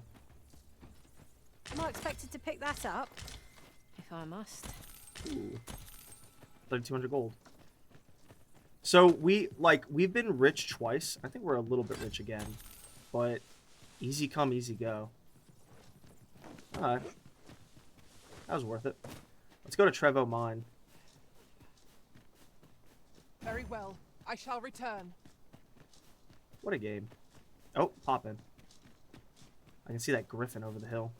Speaker 2: Not expected to pick that up, if I must.
Speaker 1: Ooh. 3,200 gold. So we've been rich twice. I think we're a little bit rich again, but easy come, easy go. Alright. That was worth it. Let's go to Trevo Mine.
Speaker 21: Very well. I shall return.
Speaker 1: What a game. Oh, pop in. I can see that griffin over the hill.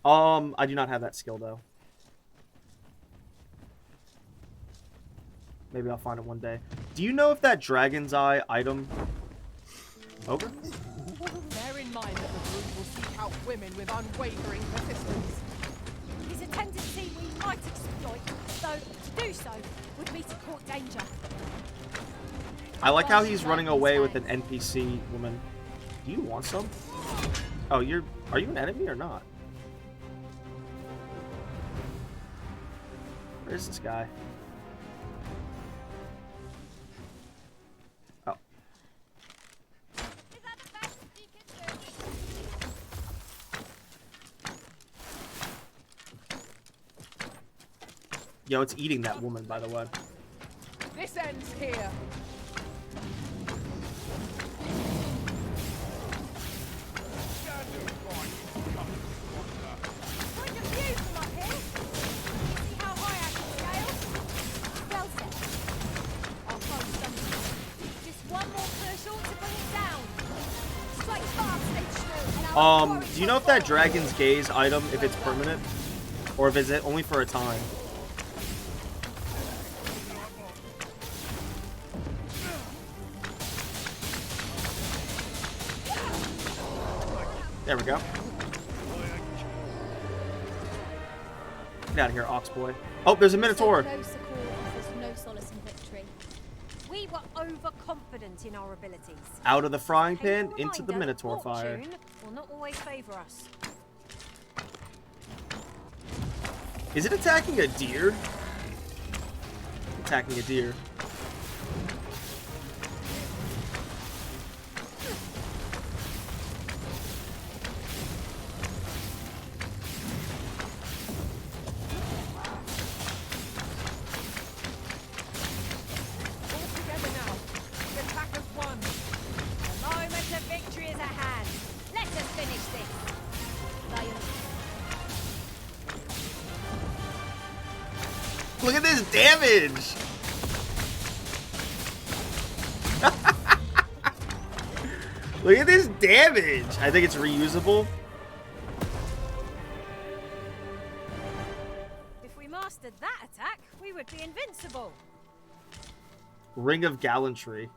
Speaker 1: I do not have that skill though. Maybe I'll find it one day. Do you know if that dragon's eye item... Over?
Speaker 21: Bear in mind that the brood will seek out women with unwavering persistence.
Speaker 4: It's a tendency we might exploit, though to do so would meet a court danger.
Speaker 1: I like how he's running away with an NPC woman. Do you want some? Oh, are you an enemy or not? Where is this guy? Oh. Yo, it's eating that woman, by the way.
Speaker 21: This ends here.
Speaker 4: Point of view from up here. See how high I can scale? Well set. I'll find something. Just one more push ought to bring it down. Strike fast, H2, and I'll
Speaker 1: Do you know if that dragon's gaze item, if it's permanent? Or if it's only for a time? There we go. Get out of here, Ox Boy. Oh, there's a Minotaur.
Speaker 23: No succor offers no solace in victory. We were overconfident in our abilities.
Speaker 1: Out of the frying pan,
Speaker 23: Painful
Speaker 1: into the
Speaker 23: reminder
Speaker 1: Minotaur
Speaker 23: that
Speaker 1: fire.
Speaker 23: fortune will not always favor us.
Speaker 1: Is it attacking a deer? Attacking a deer. Look at this damage! Look at this damage! I think it's reusable.
Speaker 23: If we mastered that attack, we would be invincible.
Speaker 1: Ring of Gallantry.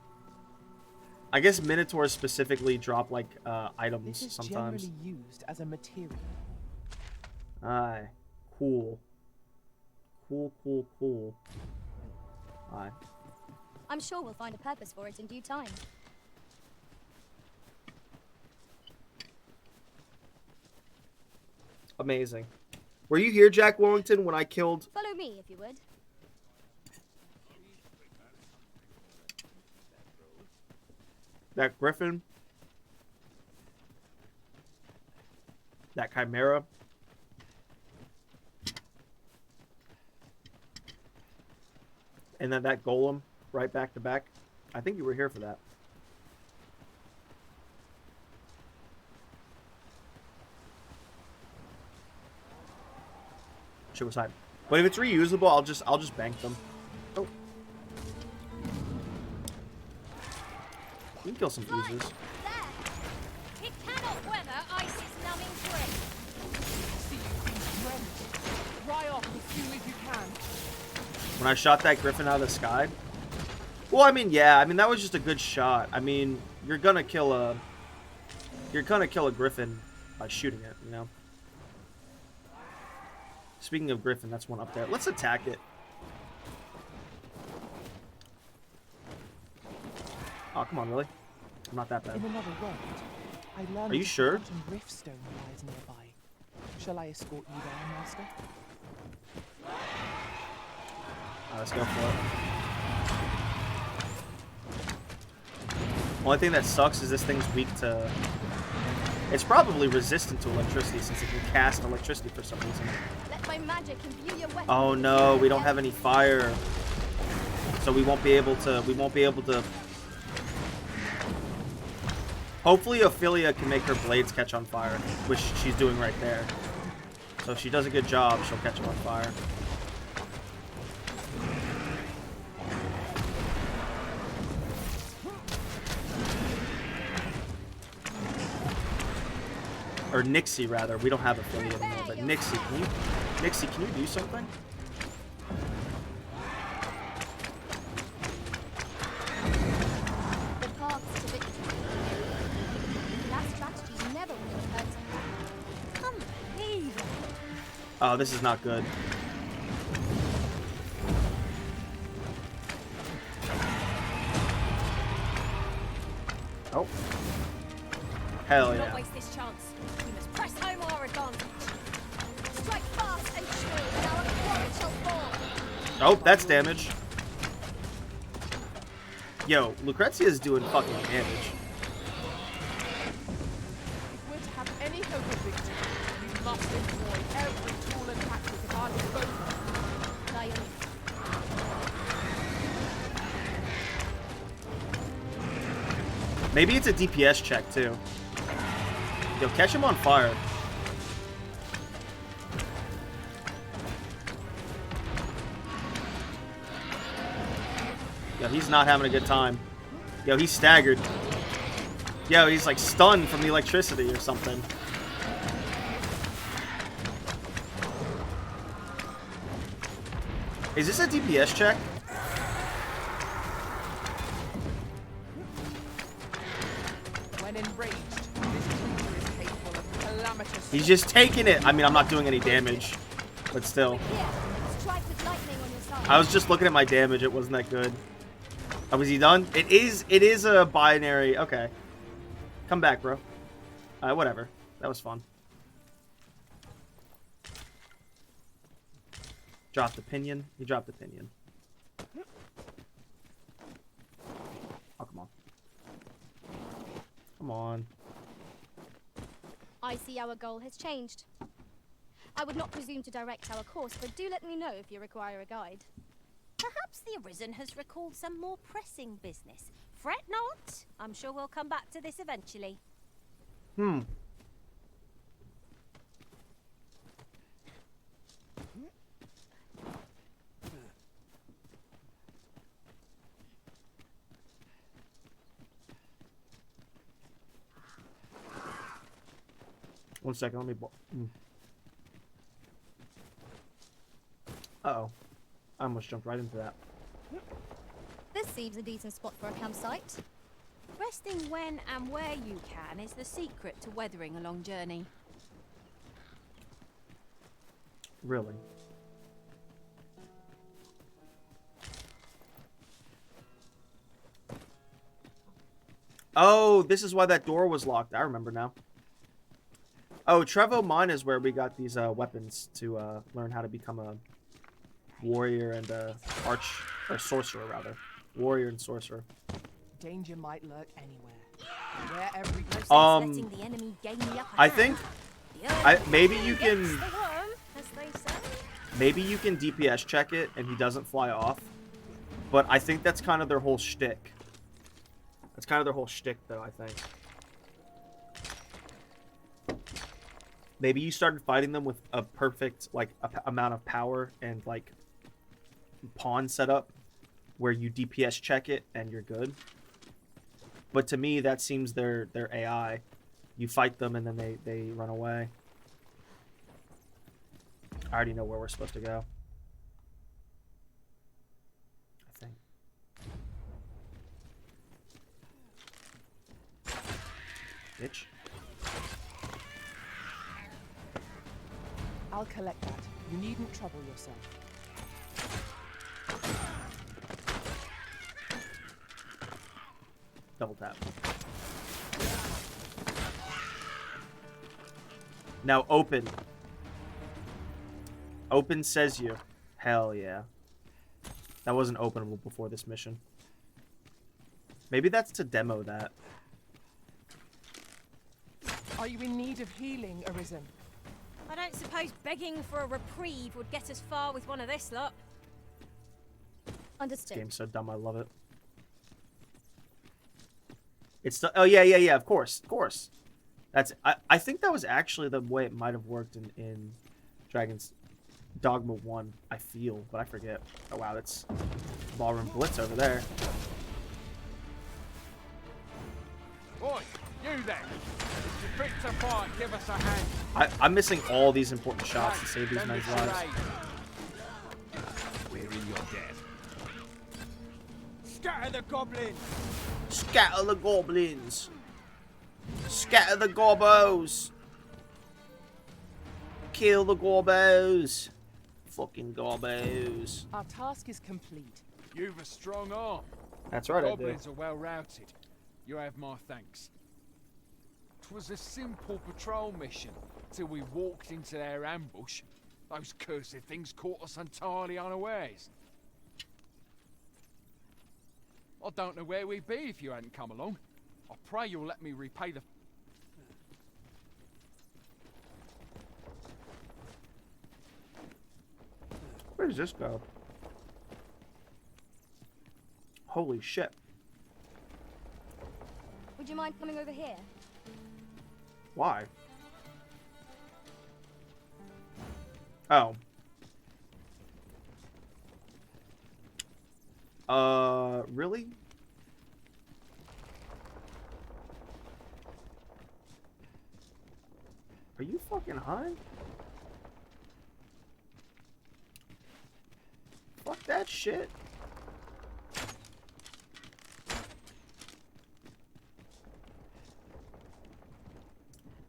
Speaker 1: I guess Minotaurs specifically drop like items
Speaker 13: This is
Speaker 1: sometimes.
Speaker 13: generally used as a material.
Speaker 1: Aye. Cool. Cool. Aye.
Speaker 20: I'm sure we'll find a purpose for it in due time.
Speaker 1: Amazing. Were you here, Jack Wellington, when I killed...
Speaker 20: Follow me, if you would.
Speaker 1: that griffin? That chimera? And then that golem right back to back? I think you were here for that. Shit was hype. But if it's reusable, I'll just bank them. Oh. We can kill some oozes.
Speaker 4: It cannot weather ice's numbing grip.
Speaker 21: See you being drenched. Dry off as soon as you can.
Speaker 1: When I shot that griffin out of the sky? Well, I mean, yeah. I mean, that was just a good shot. I mean, you're gonna kill a griffin by shooting it, you know? Speaking of griffin, that's one up there. Let's attack it. Oh, come on, really? I'm not that bad.
Speaker 13: In another world, I learned
Speaker 1: Are you
Speaker 13: that
Speaker 1: sure?
Speaker 13: a forgotten riftstone lies nearby. Shall I escort you there, Master?
Speaker 1: Let's go for it. Only thing that sucks is this thing's weak to It's probably resistant to electricity since it can cast electricity for some reason.
Speaker 20: Let my magic imbue your weapon.
Speaker 1: Oh
Speaker 20: with the
Speaker 1: no,
Speaker 20: fury
Speaker 1: we
Speaker 20: of
Speaker 1: don't
Speaker 20: the
Speaker 1: have any fire. So we won't be able to, Hopefully Ophelia can make her blades catch on fire, which she's doing right there. So if she does a good job, she'll catch them on fire. Or Nixie, rather. We don't have Ophelia anymore, but Nixie, can you do something?
Speaker 20: The paths to victory. That strategy never would have occurred to me. Unbelievable.
Speaker 1: Oh, this is not good. Oh. Hell
Speaker 20: Do not
Speaker 1: yeah.
Speaker 20: waste this chance. We must press home our advantage. Strike fast and true, and our quarry shall fall.
Speaker 1: Oh, that's damage. Yo, Lucrezia's doing fucking damage.
Speaker 21: If we're to have any hope of victory, we must employ every tool and tactic at our disposal.
Speaker 20: Lion.
Speaker 1: Maybe it's a DPS check, too. Yo, catch him on fire. Yo, he's not having a good time. Yo, he's staggered. Yo, he's like stunned from the electricity or something. Is this a DPS check?
Speaker 21: When enraged, this creature is capable of calamitous.
Speaker 1: He's just taking it. I mean, I'm not doing any damage, but still.
Speaker 20: Here, strike with lightning on your side.
Speaker 1: I was just looking at my damage. It wasn't that good. Oh, was he done? It is a binary. Okay. Come back, bro. Whatever. That was fun. Dropped the pinion. He dropped the pinion. Oh, come on. Come on.
Speaker 20: I see our goal has changed. I would not presume to direct our course, but do let me know if you require a guide.
Speaker 2: Perhaps the Arisen has recalled some more pressing business. Fret not. I'm sure we'll come back to this eventually.
Speaker 1: Hmm. One second, let me... Uh-oh. I almost jumped right into that.
Speaker 20: This seems a decent spot for a campsite.
Speaker 2: Resting when and where you can is the secret to weathering a long journey.
Speaker 1: Really? Oh, this is why that door was locked. I remember now. Oh, Trevo Mine is where we got these weapons to learn how to become a warrior and or sorcerer rather. Warrior and sorcerer.
Speaker 13: Danger might lurk anywhere. Wherever we
Speaker 2: Letting the enemy gain the upper
Speaker 1: I
Speaker 2: hand.
Speaker 1: think maybe you can
Speaker 20: The worm, as they say.
Speaker 1: maybe you can DPS check it and he doesn't fly off. But I think that's kind of their whole shtick. That's kind of their whole shtick though, I think. Maybe you started fighting them with a perfect amount of power and like pawn setup where you DPS check it and you're good. But to me that seems their AI. You fight them and then they run away. I already know where we're supposed to go. I think. Bitch.
Speaker 13: I'll collect that. You needn't trouble yourself.
Speaker 1: Double tap. Now open. Open says you. Hell yeah. That wasn't openable before this mission. Maybe that's to demo that.
Speaker 13: Are you in need of healing, Arisen?
Speaker 23: I don't suppose begging for a reprieve would get us far with one of this lot.
Speaker 1: This
Speaker 23: Understood.
Speaker 1: game's so dumb, I love it. It's the, oh yeah, of course. That's I think that was actually the way it might have worked in Dragon's Dogma 1, I feel, but I forget. Oh wow, that's Ballroom Blitz over there.
Speaker 3: Oi, you there! If you're fit to fight, give us a hand.
Speaker 1: I'm missing all these important shots to save these men's lives.
Speaker 18: We're in your death.
Speaker 6: Scatter the goblins!
Speaker 1: Scatter the goblins! Scatter the gobbos! Kill the gobbos! Fucking gobbos.
Speaker 13: Our task is complete.
Speaker 3: You've a strong arm.
Speaker 1: That's right, I do.
Speaker 3: Goblins are well routed. You have my thanks. 'Twas a simple patrol mission till we walked into their ambush. Those cursed things caught us entirely unawares. I don't know where we'd be if you hadn't come along. I pray you'll let me repay the...
Speaker 1: Where does this go? Holy shit.
Speaker 20: Would you mind coming over here?
Speaker 1: Why? Oh. Really? Are you fucking high? Fuck that shit.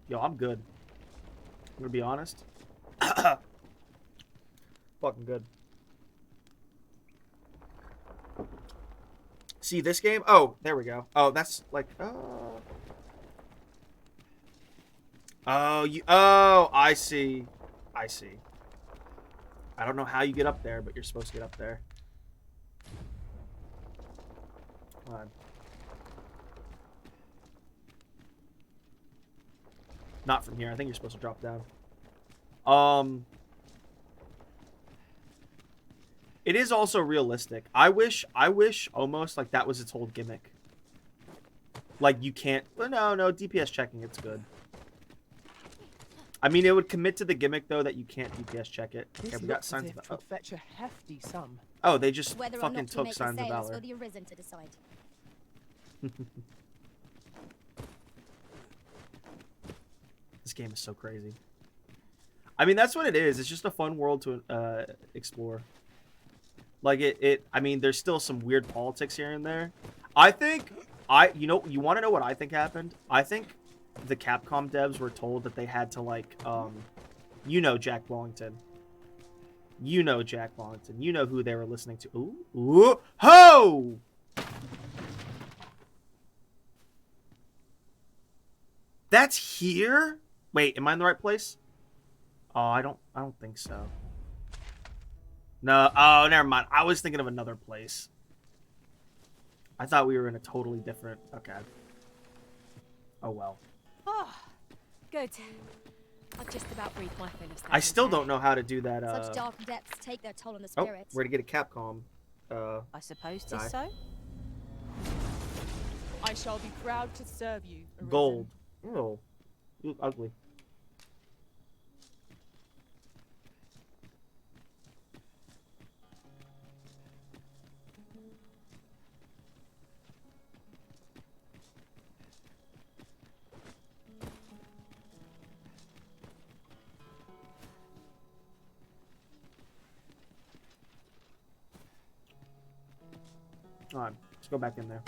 Speaker 1: Yo, I'm good. I'm gonna be honest. Fucking good. See this game? Oh, there we go. Oh, that's like, oh, I see. I see. I don't know how you get up there, but you're supposed to get up there. Come on. Not from here. I think you're supposed to drop down. It is also realistic. I wish almost like that was its whole gimmick. Like you can't. Well, no, DPS checking. It's good. I mean, it would commit to the gimmick though that you can't DPS check it.
Speaker 13: This
Speaker 1: Okay, we got
Speaker 13: looks as
Speaker 1: signs
Speaker 13: if
Speaker 1: of.
Speaker 13: it would fetch a hefty sum.
Speaker 1: Oh, they just
Speaker 23: Whether or
Speaker 1: fucking
Speaker 23: not you
Speaker 1: took
Speaker 23: make
Speaker 1: signs
Speaker 23: the
Speaker 1: of
Speaker 23: sale is
Speaker 1: valor.
Speaker 23: for the Arisen to decide.
Speaker 1: This game is so crazy. I mean, that's what it is. It's just a fun world to explore. Like I mean, there's still some weird politics here and there. I think you want to know what I think happened? I think the Capcom devs were told that they had to like Jack Wellington. Jack Wellington. You know who they were listening to. Ooh, ho! That's here? Wait, am I in the right place? Oh, I don't think so. No, oh, never mind. I was thinking of another place. I thought we were in a totally different... Okay. Oh, well.
Speaker 23: Oh, good. I just about breathed my fill of
Speaker 1: I still don't know how to do that,
Speaker 23: Such dark depths take their toll on the
Speaker 1: Oh,
Speaker 23: spirits.
Speaker 1: we're to get a Capcom,
Speaker 23: I suppose 'tis
Speaker 1: die.
Speaker 23: so.
Speaker 13: I shall be proud to serve you, Arisen.
Speaker 1: Gold. Oh, you look ugly. Alright, let's go back in there.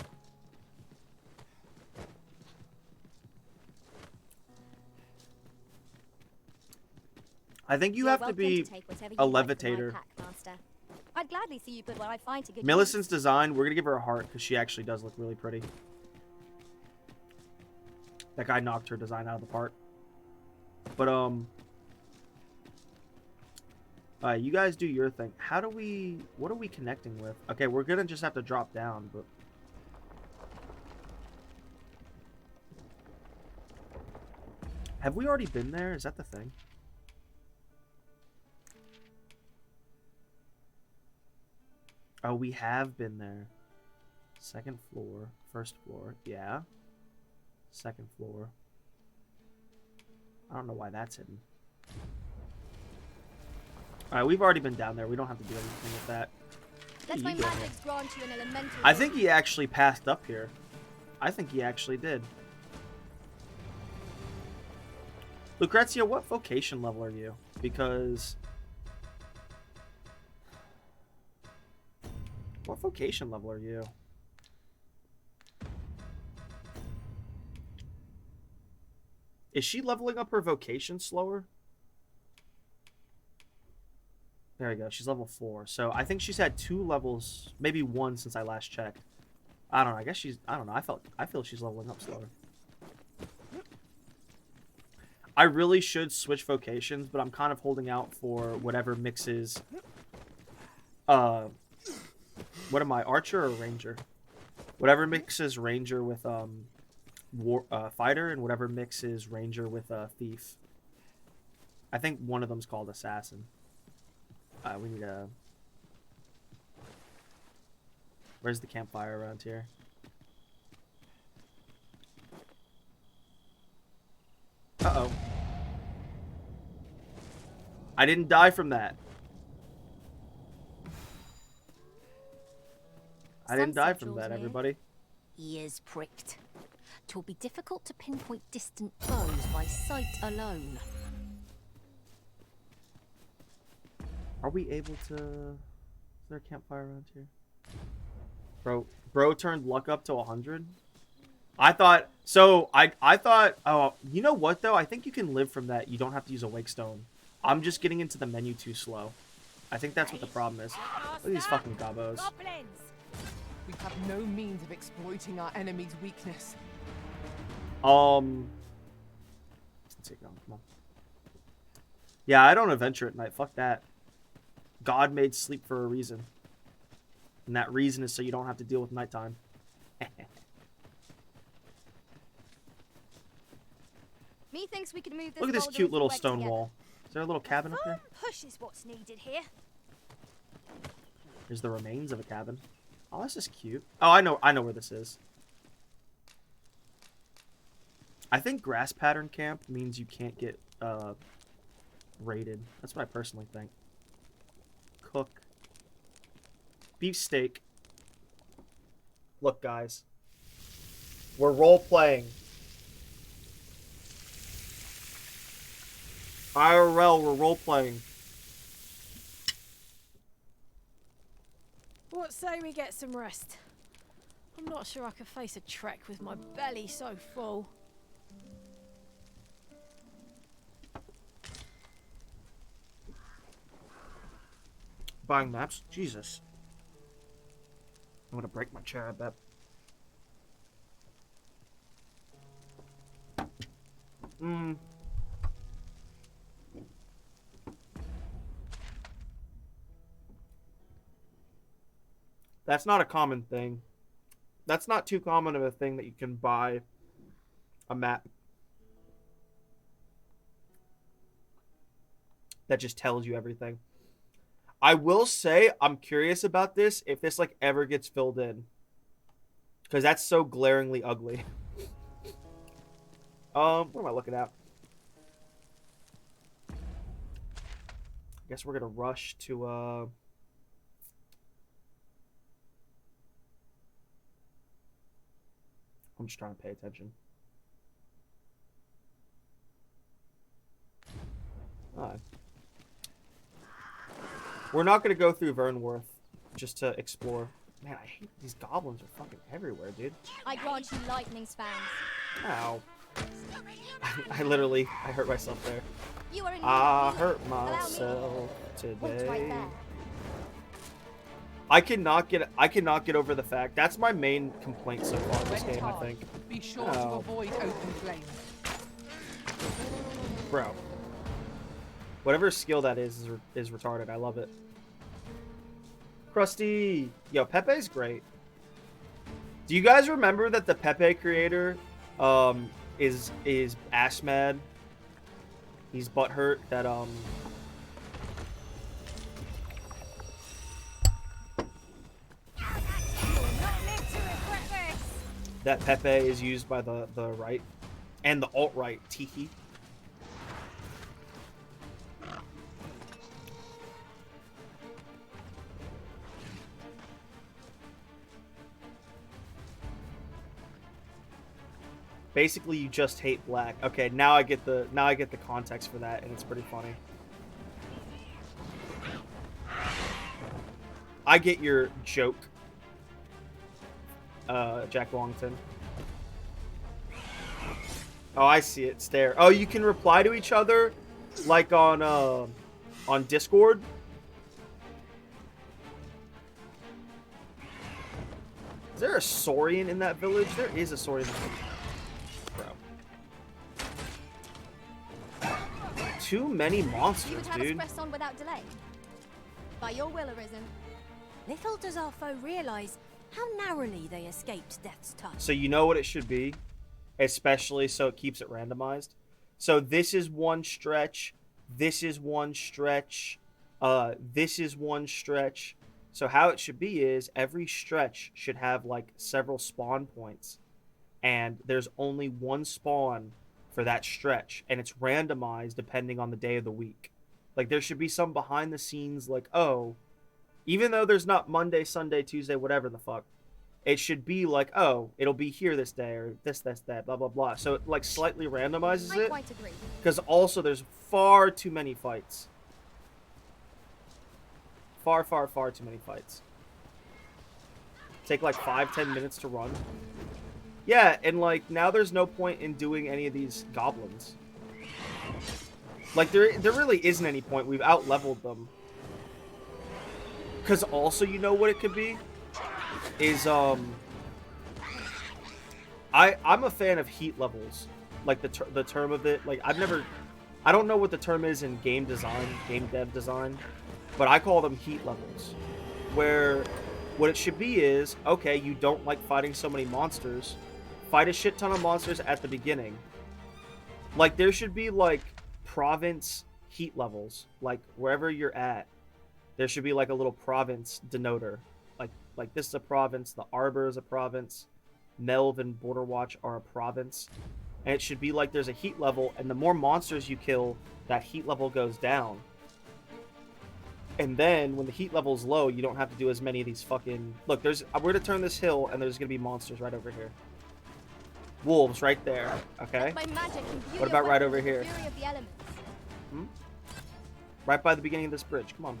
Speaker 1: I think you
Speaker 23: You're
Speaker 1: have to
Speaker 23: welcome
Speaker 1: be
Speaker 23: take whatever
Speaker 1: a
Speaker 23: you like from my
Speaker 1: levitator.
Speaker 23: pack, Master. I'd gladly see you put what I find to good
Speaker 1: Millicent's design, we're gonna give her a heart because she actually does look really pretty. That guy knocked her design out of the park. But you guys do your thing. What are we connecting with? Okay, we're gonna just have to drop down, but Have we already been there? Is that the thing? Oh, we have been there. Second floor. First floor. Yeah. Second floor. I don't know why that's hidden. Alright, we've already been down there. We don't have to do anything with that.
Speaker 20: Let my magics grant you an elemental.
Speaker 1: I think he actually passed up here. I think he actually did. Lucrezia, what vocation level are you? Because... What vocation level are you? Is she leveling up her vocation slower? There we go. She's level 4. So I think she's had 2 levels, maybe 1 since I last checked. I don't know. I guess she's... I don't know. I feel she's leveling up slower. I really should switch vocations, but I'm kind of holding out for whatever mixes... What am I? Archer or Ranger? Whatever mixes Ranger with Fighter, and whatever mixes Ranger with Thief. I think one of them's called Assassin. We need a... Where's the campfire around here? Uh-oh. I didn't die from that. I didn't die from that, everybody.
Speaker 23: Ears pricked. 'Twill be difficult to pinpoint distant foes by sight alone.
Speaker 1: Are we able to... Is there a campfire around here? Bro turned luck up to 100? I thought... So, I thought... Oh, you know what, though? I think you can live from that. You don't have to use a wake stone. I'm just getting into the menu too slow. I think that's what the problem is. Look at these fucking gobos.
Speaker 13: Goblins! We have no means of exploiting our enemy's weakness.
Speaker 1: Let's see, come on. Yeah, I don't adventure at night. Fuck that. God made sleep for a reason. And that reason is so you don't have to deal with nighttime.
Speaker 20: Methinks we could move this.
Speaker 1: Look at this cute little stone wall. Is there a little cabin up there?
Speaker 20: Push is what's needed here.
Speaker 1: There's the remains of a cabin. Oh, this is cute. Oh, I know where this is. I think grass pattern camp means you can't get raided. That's what I personally think. Cook. Beef steak. Look, guys. We're role-playing. IRL, we're role-playing.
Speaker 10: What say we get some rest? I'm not sure I could face a trek with my belly so full.
Speaker 1: Buying maps? Jesus. I'm gonna break my chair, I bet. That's not a common thing. That's not too common of a thing that you can buy a map that just tells you everything. I will say I'm curious about this if this like ever gets filled in, because that's so glaringly ugly. What am I looking at? I guess we're gonna rush to I'm just trying to pay attention. Alright. We're not going to go through Vernworth just to explore. Man, I hate these goblins are fucking everywhere, dude.
Speaker 20: I grant you lightning spans.
Speaker 1: Ow. I literally hurt myself there.
Speaker 20: You are in
Speaker 1: I hurt myself today.
Speaker 20: Wait right there.
Speaker 1: I cannot get over the fact that's my main complaint so far in this game, I think.
Speaker 13: Be sure to avoid open flames.
Speaker 1: Bro. Whatever skill that is retarded. I love it. Krusty! Yo, Pepe's great. Do you guys remember that the Pepe creator is ass mad He's butthurt that that Pepe is used by the right and the alt-right Tiki. Basically, you just hate black. Okay, now I get the context for that, and it's pretty funny. I get your joke, Jack Longton. Oh, I see it. Stare. Oh, you can reply to each other, like on Discord. Is there a Saurian in that village? There is a Saurian in that village. Too many monsters,
Speaker 20: You would have
Speaker 1: dude.
Speaker 20: us press on without delay. By your will, Arisen.
Speaker 23: Little does our foe realize how narrowly they escaped death's touch.
Speaker 1: So you know what it should be, especially so it keeps it randomized. So this is one stretch, this is one stretch, this is one stretch. So how it should be is every stretch should have like several spawn points, and there's only one spawn for that stretch, and it's randomized depending on the day of the week. Like there should be some behind the scenes, like, oh, even though there's not Monday, Sunday, Tuesday, whatever the fuck, it should be like, oh, it'll be here this day, or this, that, blah, blah, blah. So it like slightly randomizes
Speaker 20: I
Speaker 1: it.
Speaker 20: quite agree.
Speaker 1: Because also there's far too many fights. Far too many fights. Take like 5-10 minutes to run. Yeah, and like now there's no point in doing any of these goblins. Like there really isn't any point. We've out-leveled them. Cause also you know what it could be? Is I'm a fan of heat levels. Like the term of it. Like I don't know what the term is in game design, game dev design, but I call them heat levels. Where what it should be is, okay, you don't like fighting so many monsters. Fight a shit ton of monsters at the beginning. Like, there should be, like, province heat levels. Like, wherever you're at, there should be, like, a little province denoter. Like this is a province, the Arbor is a province, Melv and Border Watch are a province. And it should be like there's a heat level, and the more monsters you kill, that heat level goes down. And then, when the heat level's low, you don't have to do as many of these fucking... Look, we're gonna turn this hill, and there's gonna be monsters right over here. Wolves right there, okay?
Speaker 20: My magic and
Speaker 1: What about right over here?
Speaker 20: fury of the elements.
Speaker 1: Right by the beginning of this bridge, come on.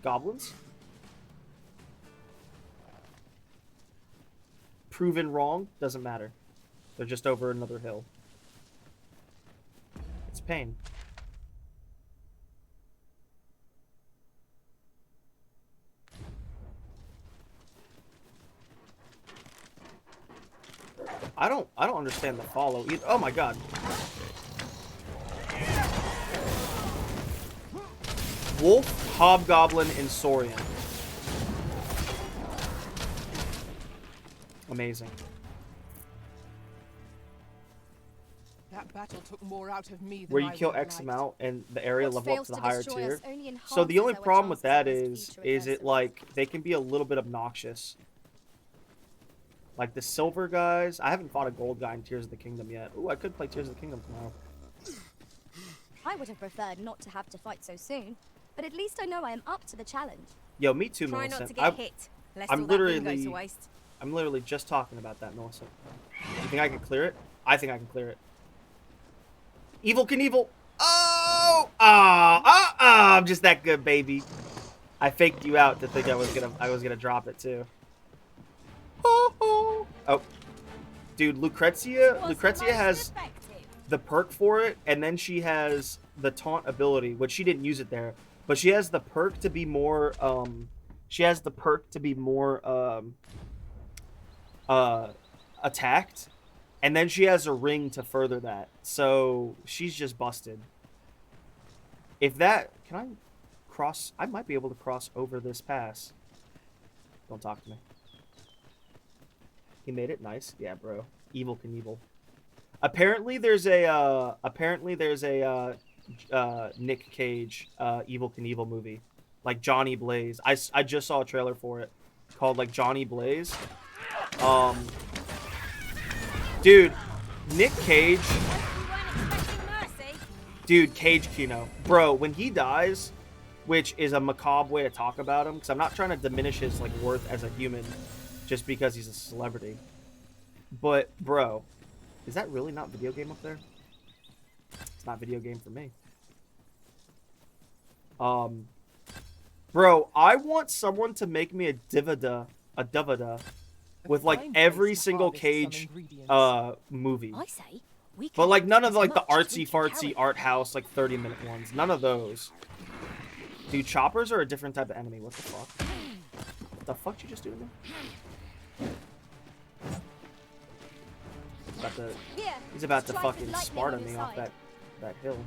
Speaker 1: Goblins? Proven wrong, doesn't matter. They're just over another hill. It's pain. I don't understand the follow either. Oh my god. Wolf, Hobgoblin, and Saurian. Amazing.
Speaker 13: That battle took more out of me than
Speaker 1: Where you
Speaker 13: I
Speaker 1: kill
Speaker 13: would have
Speaker 1: X
Speaker 13: liked.
Speaker 1: amount and the area
Speaker 20: What
Speaker 1: level up
Speaker 20: fails
Speaker 1: to the
Speaker 20: to
Speaker 1: higher
Speaker 20: destroy
Speaker 1: tier.
Speaker 20: us only
Speaker 1: So the only
Speaker 20: enhances our
Speaker 1: problem with that
Speaker 20: chances
Speaker 1: is
Speaker 20: against
Speaker 1: it
Speaker 20: future
Speaker 1: like they can be a little bit obnoxious. Like the silver guys, I haven't fought a gold guy in Tears of the Kingdom yet. Ooh, I could play Tears of the Kingdom tomorrow.
Speaker 20: I would have preferred not to have to fight so soon, but at least I know I am up to the challenge.
Speaker 1: Yo, me too,
Speaker 20: Try
Speaker 1: Millicent.
Speaker 20: not to get hit, lest
Speaker 1: I'm
Speaker 20: all that room goes to
Speaker 1: literally,
Speaker 20: waste.
Speaker 1: I'm literally just talking about that, Millicent. You think I can clear it? I think I can clear it. Evil Knievel. Oh! I'm just that good, baby. I faked you out to think I was gonna drop it too. Oh, dude, Lucrezia has the perk for it, and then she has the taunt ability, which she didn't use it there, but she has the perk to be more attacked, and then she has a ring to further that. So she's just busted. If that, can I cross? I might be able to cross over this pass. Don't talk to me. He made it nice. Yeah, bro. Evil Knievel. Apparently there's a Nick Cage Evil Knievel movie, like Johnny Blaze. I just saw a trailer for it called like Johnny Blaze. Dude, Nick Cage. Dude, Cage Kino. Bro, when he dies, which is a macabre way to talk about him, because I'm not trying to diminish his like worth as a human just because he's a celebrity. But bro, is that really not video game up there? It's not video game for me. Bro, I want someone to make me a Divida with like every single Cage movie.
Speaker 23: I say, we
Speaker 1: But like none of
Speaker 23: as
Speaker 1: the, like the
Speaker 23: much as we
Speaker 1: artsy
Speaker 23: can
Speaker 1: fartsy
Speaker 23: carry.
Speaker 1: art house like 30-minute ones. None of those. Dude, choppers are a different type of enemy. What the fuck? What the fuck did you just do to me? He's about to fucking Sparta me off that hill.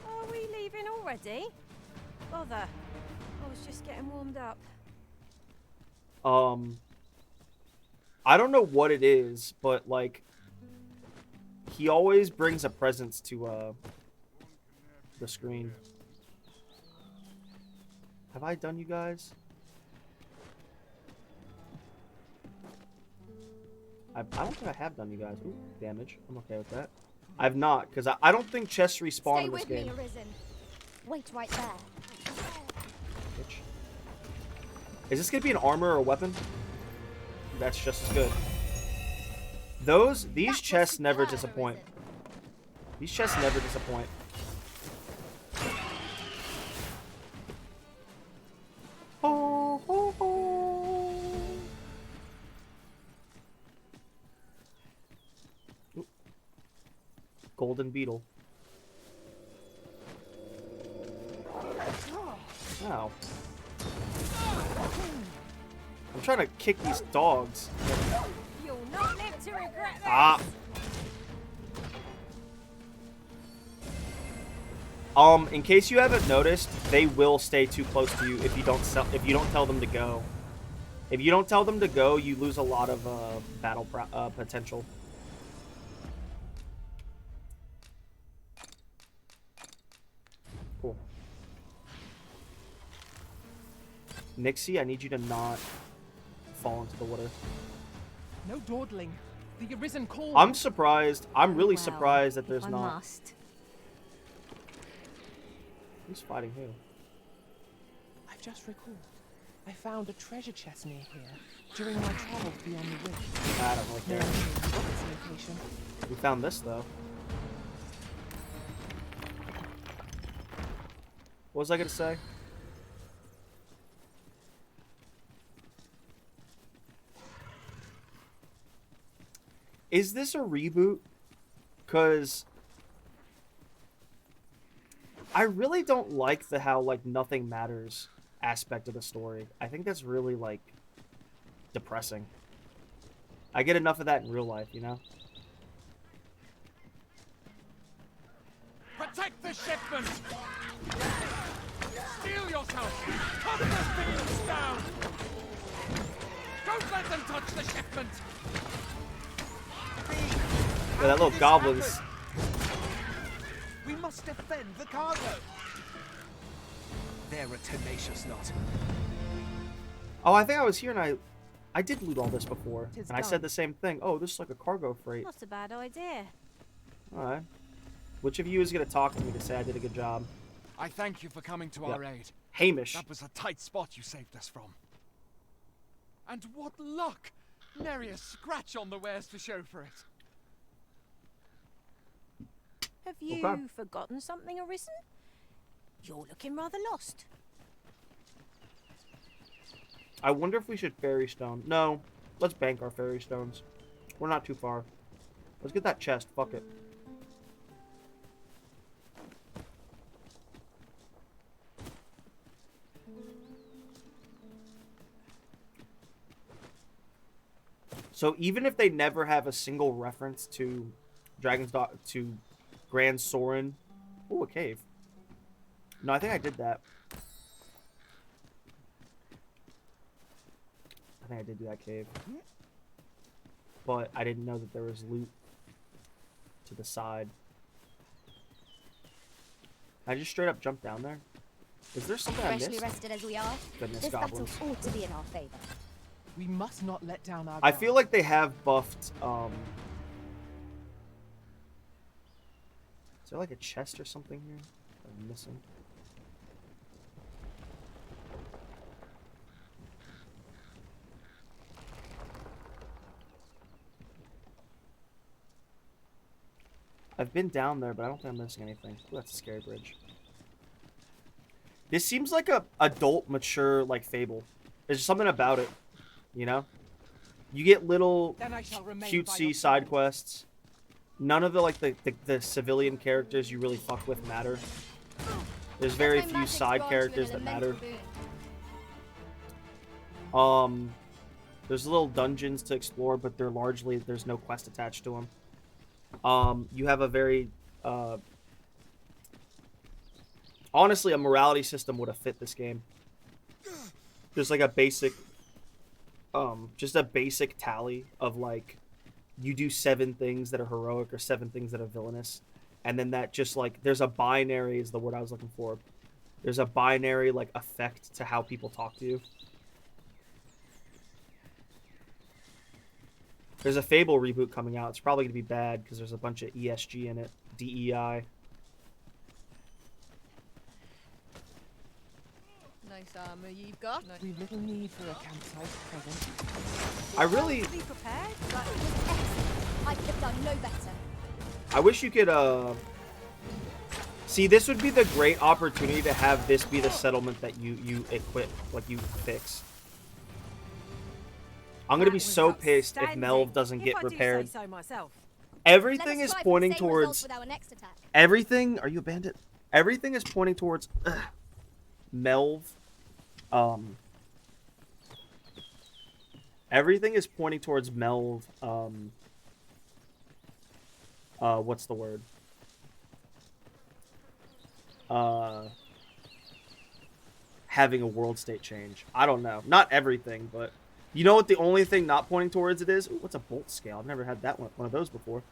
Speaker 23: Are we leaving already? Bother. I was just getting warmed up.
Speaker 1: I don't know what it is, but like he always brings a presence to the screen. Have I done you guys? I don't think I have done you guys. Ooh, damage. I'm okay with that. I've not, because I don't think chests respawn
Speaker 20: Stay
Speaker 1: in this
Speaker 20: with
Speaker 1: game.
Speaker 20: me, Arisen. Wait right there.
Speaker 1: Bitch. Is this gonna be an armor or a weapon? That's just as good. These chests never disappoint. These chests never disappoint. Ho, ho, ho. Oop. Golden beetle. Wow. I'm trying to kick these dogs.
Speaker 23: You'll not live to regret this.
Speaker 1: Ah. In case you haven't noticed, they will stay too close to you if you don't tell them to go. If you don't tell them to go, you lose a lot of battle potential. Cool. Nixie, I need you to not fall into the water.
Speaker 13: No dawdling. The Arisen call.
Speaker 1: I'm surprised. I'm really
Speaker 23: Well,
Speaker 1: surprised that
Speaker 23: if
Speaker 1: there's
Speaker 23: I
Speaker 1: not.
Speaker 23: must.
Speaker 1: Who's fighting who?
Speaker 13: I've just recalled. I found a treasure chest near here during my travels beyond the rift.
Speaker 1: I don't really
Speaker 13: No
Speaker 1: care.
Speaker 13: one knows its location.
Speaker 1: We found this though. What was I gonna say? Is this a reboot? Cause I really don't like the how like nothing matters aspect of the story. I think that's really like depressing. I get enough of that in real life, you know?
Speaker 3: Protect the shipment! Steel yourself! Cut the fields down! Don't let them touch the shipment!
Speaker 1: Yeah, that little goblin's.
Speaker 16: We must defend the cargo.
Speaker 6: They're a tenacious lot.
Speaker 1: Oh, I think I was here and I did loot all this before.
Speaker 23: Tis
Speaker 1: And I said
Speaker 23: done.
Speaker 1: the same thing. Oh, this is like a cargo freight.
Speaker 23: Not a bad idea.
Speaker 1: Alright. Which of you is going to talk to me to say I did a good job?
Speaker 3: I thank you for coming to
Speaker 1: Yep.
Speaker 3: our aid.
Speaker 1: Hamish.
Speaker 3: That was a tight spot you saved us from. And what luck! Nary a scratch on the wares to show for it.
Speaker 23: Have you
Speaker 1: Okay.
Speaker 23: forgotten something, Arisen? You're looking rather lost.
Speaker 1: I wonder if we should fairy stone. No. Let's bank our fairy stones. We're not too far. Let's get that chest. Fuck it. So even if they never have a single reference to to Grand Sorin. Ooh, a cave. No, I think I did that. think I did do that cave. But I didn't know that there was loot to the side. I just straight up jumped down there. Is there something I
Speaker 23: Freshly
Speaker 1: missed?
Speaker 23: rested as we are,
Speaker 1: Goodness,
Speaker 23: this battle
Speaker 1: goblins.
Speaker 23: ought to be in our favor.
Speaker 13: We must not let down our
Speaker 1: I
Speaker 13: guard.
Speaker 1: feel like they have buffed, Is there like a chest or something here I'm missing? I've been down there, but I don't think I'm missing anything. Ooh, that's a scary bridge. This seems like a adult, mature, like, Fable. There's something about it, you know? You get little
Speaker 13: Then I shall remain by
Speaker 1: cutesy
Speaker 13: your
Speaker 1: side quests. None of the, like, the civilian characters you really fuck with matter. There's very few side characters that matter. There's little dungeons to explore, but they're largely, there's no quest attached to them. You have a very, honestly, a morality system would have fit this game. There's like a basic, just a basic tally of like, you do 7 things that are heroic or 7 things that are villainous. And then that just like, there's a binary is the word I was looking for. There's a binary like effect to how people talk to you. There's a Fable reboot coming out. It's probably going to be bad because there's a bunch of ESG in it. DEI.
Speaker 4: Nice armor you've got.
Speaker 13: We've little need for a campsite present.
Speaker 1: I really...
Speaker 23: To be prepared, but it was excellent. I could have done no better.
Speaker 1: I wish you could, See, this would be the great opportunity to have this be the settlement that you equip, like you fix. I'm gonna be so pissed if Melv doesn't get repaired.
Speaker 23: So myself.
Speaker 1: Everything is pointing towards... Everything... Are you a bandit? Everything is pointing towards... Melv. Everything is pointing towards Melv. What's the word? Having a world state change. I don't know. Not everything, but... You know what the only thing not pointing towards it is? Ooh, what's a bolt scale? I've never had that one of those before.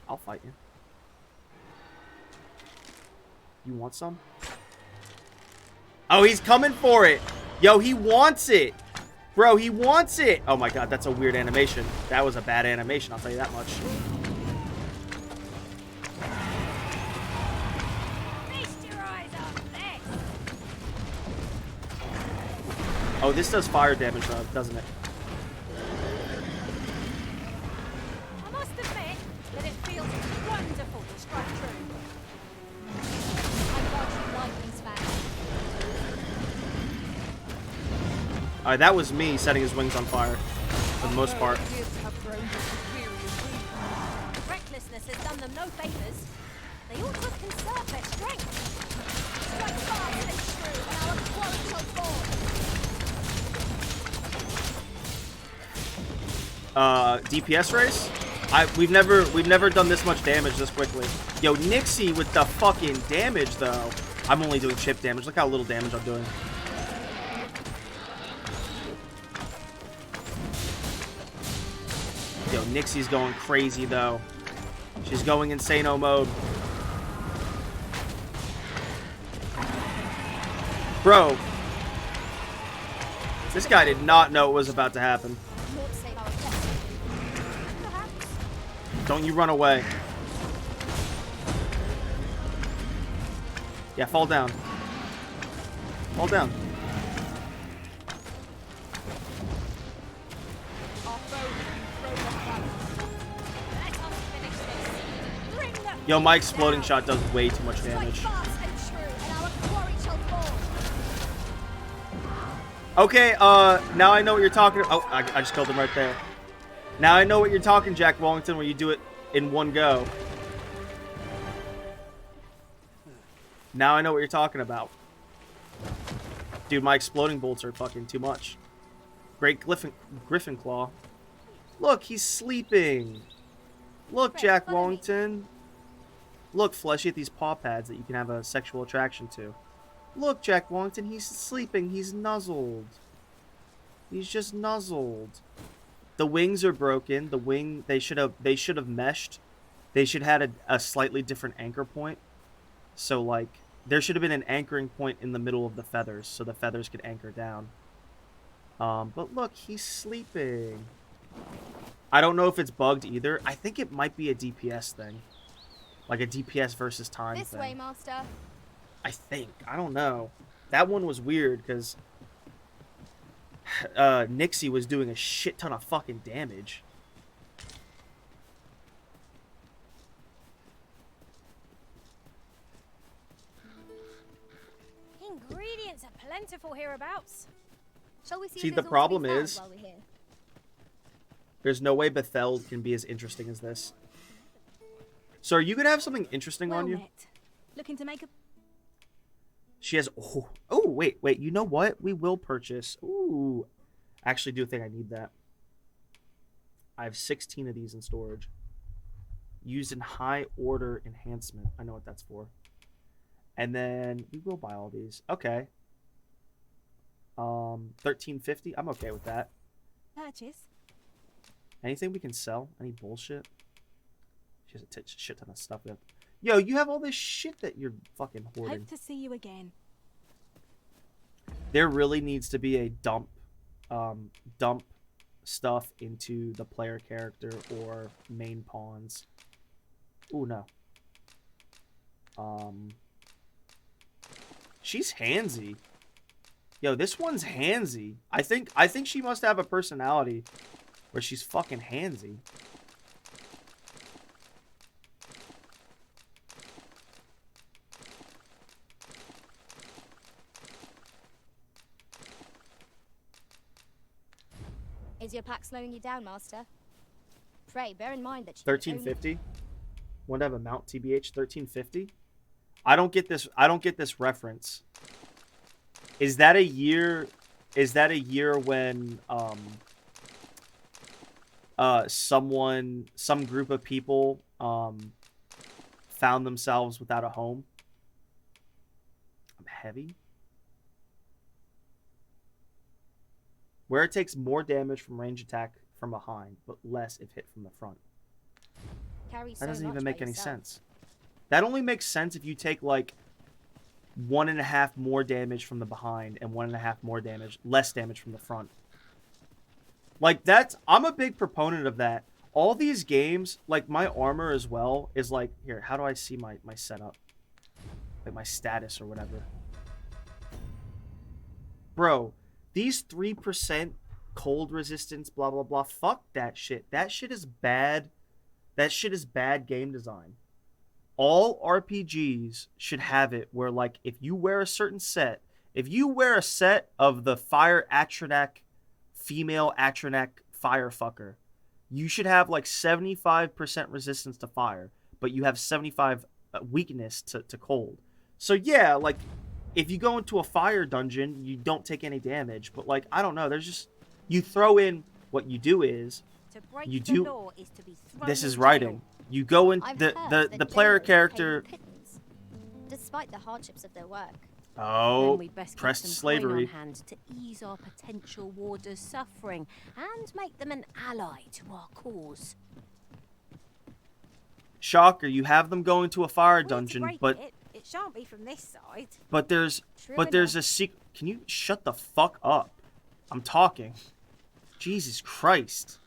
Speaker 1: I'll fight you. You want some? Oh, he's coming for it. Yo, he wants it. Bro, he wants it. Oh my god, that's a weird animation. That was a bad animation, I'll tell you that much. Oh, this does fire damage, though, doesn't it?
Speaker 2: I must admit that it feels wonderful to strike true.
Speaker 23: I dodged lightning's fast.
Speaker 1: Alright, that was me setting his wings on fire. For the most part.
Speaker 2: Recklessness has done them no favors. They ought to have conserved their strength. Strike fast and true, and our quarry shall fall.
Speaker 1: DPS race? We've never done this much damage this quickly. Yo, Nixie with the fucking damage though. I'm only doing chip damage. Look how little damage I'm doing. Yo, Nixie's going crazy though. She's going insano mode. Bro. This guy did not know what was about to happen. Don't you run away. Yeah, fall down. Fall down. Yo, my exploding shot does way too much damage. Okay, now I know what you're talking about. Oh, I just killed him right there. Now I know what you're talking, Jack Wellington, where you do it in one go. Now I know what you're talking about. Dude, my exploding bolts are fucking too much. Great Griffin Claw. Look, he's sleeping. Look, Jack Wellington. Look, Fleshy, at these paw pads that you can have a sexual attraction to. Look, Jack Wallington, he's sleeping. He's nuzzled. He's just nuzzled. The wings are broken. The wing, they should have meshed. They should have had a slightly different anchor point. So, like, there should have been an anchoring point in the middle of the feathers so the feathers could anchor down. But look, he's sleeping. I don't know if it's bugged either. I think it might be a DPS thing. Like a DPS versus time
Speaker 20: This
Speaker 1: thing.
Speaker 20: way, Master.
Speaker 1: I think. I don't know. That one was weird because Nixie was doing a shit ton of fucking damage.
Speaker 20: Ingredients are plentiful hereabouts. Shall we see
Speaker 1: See,
Speaker 20: if
Speaker 1: the
Speaker 20: there's aught to be
Speaker 1: problem
Speaker 20: found
Speaker 1: is-
Speaker 20: while we're here?
Speaker 1: There's no way Bethel can be as interesting as this. So are you going to have something interesting on you?
Speaker 10: met. Looking to make a...
Speaker 1: She has... Oh, wait. You know what? We will purchase... Ooh. I actually do think I need that. I have 16 of these in storage. Used in high order enhancement. I know what that's for. And then we will buy all these. Okay. 1350. I'm okay with that.
Speaker 10: Purchase.
Speaker 1: Anything we can sell? Any bullshit? She has a shit ton of stuff. Yo, you have all this shit that you're fucking hoarding.
Speaker 10: Hope to see you again.
Speaker 1: There really needs to be a dump stuff into the player character or main pawns. Ooh, no. She's handsy. Yo, this one's handsy. I think she must have a personality where she's fucking handsy.
Speaker 20: Is your pack slowing you down, Master? Pray, bear in mind that you
Speaker 1: 1350. Want to have a mount TBH 1350? I don't get this reference. Is that a year when some group of people found themselves without a home? I'm heavy. Where it takes more damage from range attack from behind, but less if hit from the front. That doesn't even make any sense. That only makes sense if you take like 1.5 more damage from the behind and 1.5 more damage, less damage from the front. Like I'm a big proponent of that. All these games, like my armor as well, is like, here, how do I see my setup? Like my status or whatever. Bro, these 3% cold resistance, blah, blah, blah. Fuck that shit. That shit is bad. That shit is bad game design. All RPGs should have it where, like, if you wear a certain set, if you wear a set of the Fire Atronak, female Atronak Firefucker, you should have, like, 75% resistance to fire, but you have 75 weakness to cold. So, yeah, like, if you go into a fire dungeon, you don't take any damage. But, like, I don't know. There's just... You throw in... What you do is... You do... This is writing. You go in... The player character...
Speaker 20: Despite the hardships of their work.
Speaker 1: Oh,
Speaker 10: Then we'd best
Speaker 1: pressed
Speaker 10: get some
Speaker 1: slavery.
Speaker 10: coin on hand to ease our potential warders' suffering and make them an ally to our cause.
Speaker 1: Shocker, you have them going to a fire dungeon, but...
Speaker 2: It shan't be from this side.
Speaker 1: But there's a secret. Can you shut the fuck up? I'm talking. Jesus Christ.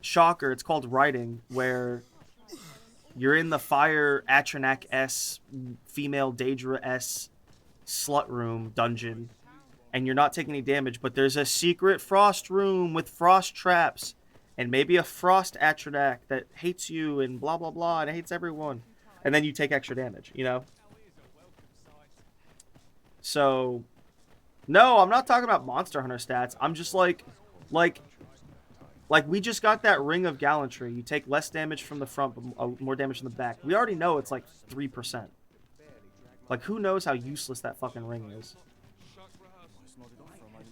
Speaker 1: Shocker, it's called writing, where you're in the Fire Atronak S female Daedra S slut room dungeon, and you're not taking any damage, but there's a secret frost room with frost traps. And maybe a frost Atronak that hates you and blah, blah, blah, and hates everyone. And then you take extra damage, you know? So, no, I'm not talking about Monster Hunter stats. I'm just like we just got that Ring of Gallantry. You take less damage from the front, but more damage from the back. We already know it's like 3%. Like, who knows how useless that fucking ring is?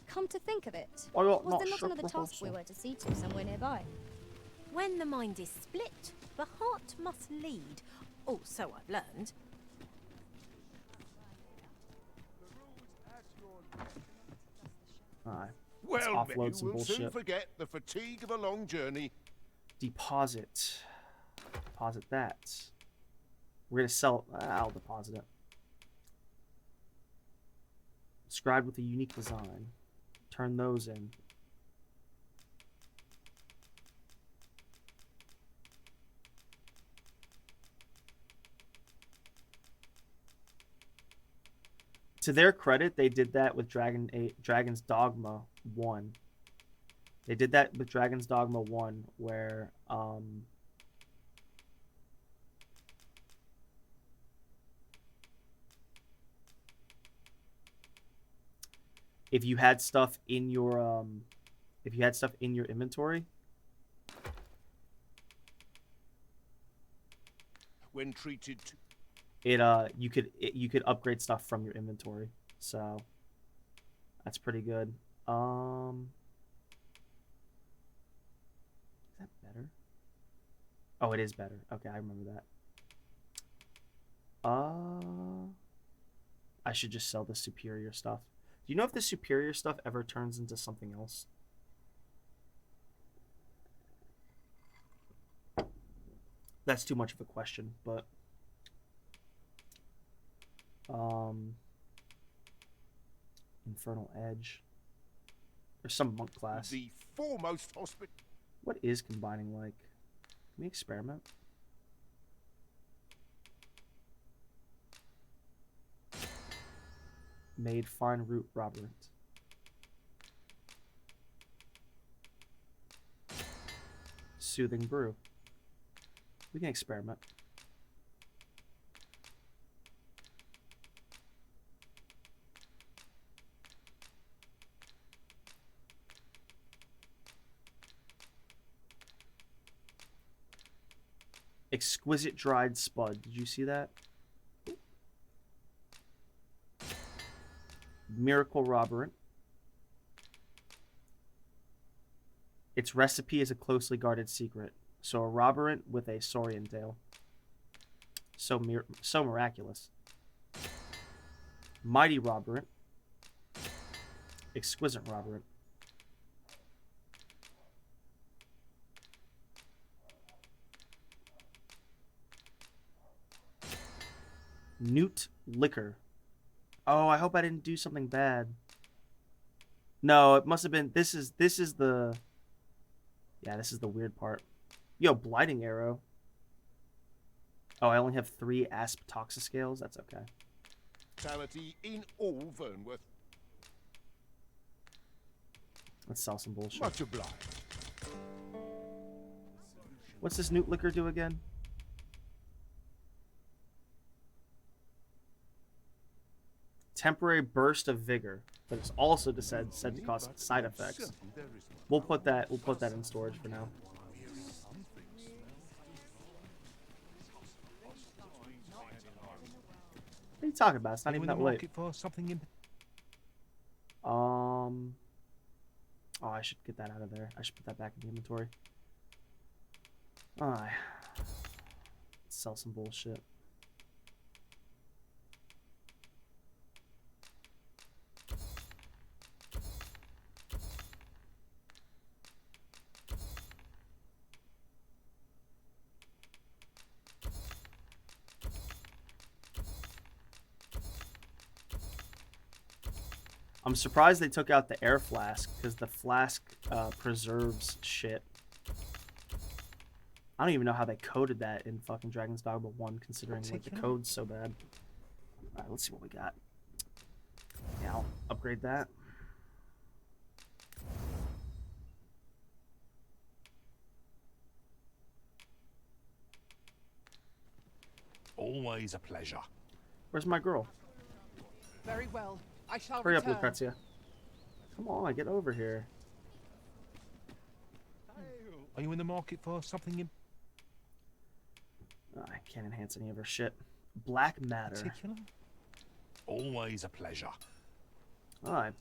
Speaker 20: Come to think of it,
Speaker 1: I got
Speaker 20: was
Speaker 1: not
Speaker 20: there not
Speaker 1: shook
Speaker 20: another
Speaker 1: the
Speaker 20: task we
Speaker 1: hustle.
Speaker 20: were to see to somewhere nearby?
Speaker 2: When the mind is split, the heart must lead. Oh, so I've learned.
Speaker 1: Alright.
Speaker 7: Well,
Speaker 1: Let's
Speaker 7: maybe
Speaker 1: offload some
Speaker 7: we'll soon
Speaker 1: bullshit.
Speaker 7: forget the fatigue of a long journey.
Speaker 1: Deposit. Deposit that. We're gonna sell. I'll deposit it. Scribed with a unique design. Turn those in. To their credit, they did that with Dragon's Dogma 1. They did that with Dragon's Dogma 1, where if you had stuff in your inventory,
Speaker 7: When treated
Speaker 1: you could upgrade stuff from your inventory. So that's pretty good. Is that better? Oh, it is better. Okay, I remember that. I should just sell the superior stuff. Do you know if the superior stuff ever turns into something else? That's too much of a question, but Infernal Edge. There's some monk class.
Speaker 7: the foremost hospital.
Speaker 1: What is combining like? Can we experiment? Made fine root Robert. Soothing brew. We can experiment. Exquisite dried spud. Did you see that? Miracle Robert. Its recipe is a closely guarded secret. So a Robert with a Saurian tail. So miraculous. Mighty Robert. Exquisite Robert. Newt Liquor. Oh, I hope I didn't do something bad. No, it must have been. This is the. Yeah, this is the weird part. Yo, Blighting Arrow. Oh, I only have 3 asp toxiscales. That's okay.
Speaker 7: Fatality in all Vernworth.
Speaker 1: Let's sell some bullshit.
Speaker 7: Much obliged.
Speaker 1: What's this Newt Liquor do again? Temporary burst of vigor, but it's also said to cause side effects. We'll put that in storage for now. What are you talking about? It's not even that late.
Speaker 16: For something in...
Speaker 1: Oh, I should get that out of there. I should put that back in the inventory. Alright. Let's sell some bullshit. I'm surprised they took out the air flask, because the flask preserves shit. I don't even know how they coded that in fucking Dragon's Dogma 1, considering like the code's so bad. Alright, let's see what we got. Yeah, I'll upgrade that.
Speaker 7: Always a pleasure.
Speaker 1: Where's my girl?
Speaker 21: Very well. I shall
Speaker 1: Hurry up,
Speaker 21: return.
Speaker 1: Lucrezia. Come on, get over here.
Speaker 16: Are you in the market for something in...
Speaker 1: I can't enhance any of her shit. Black Matter.
Speaker 16: particular?
Speaker 7: Always a pleasure.
Speaker 1: Alright.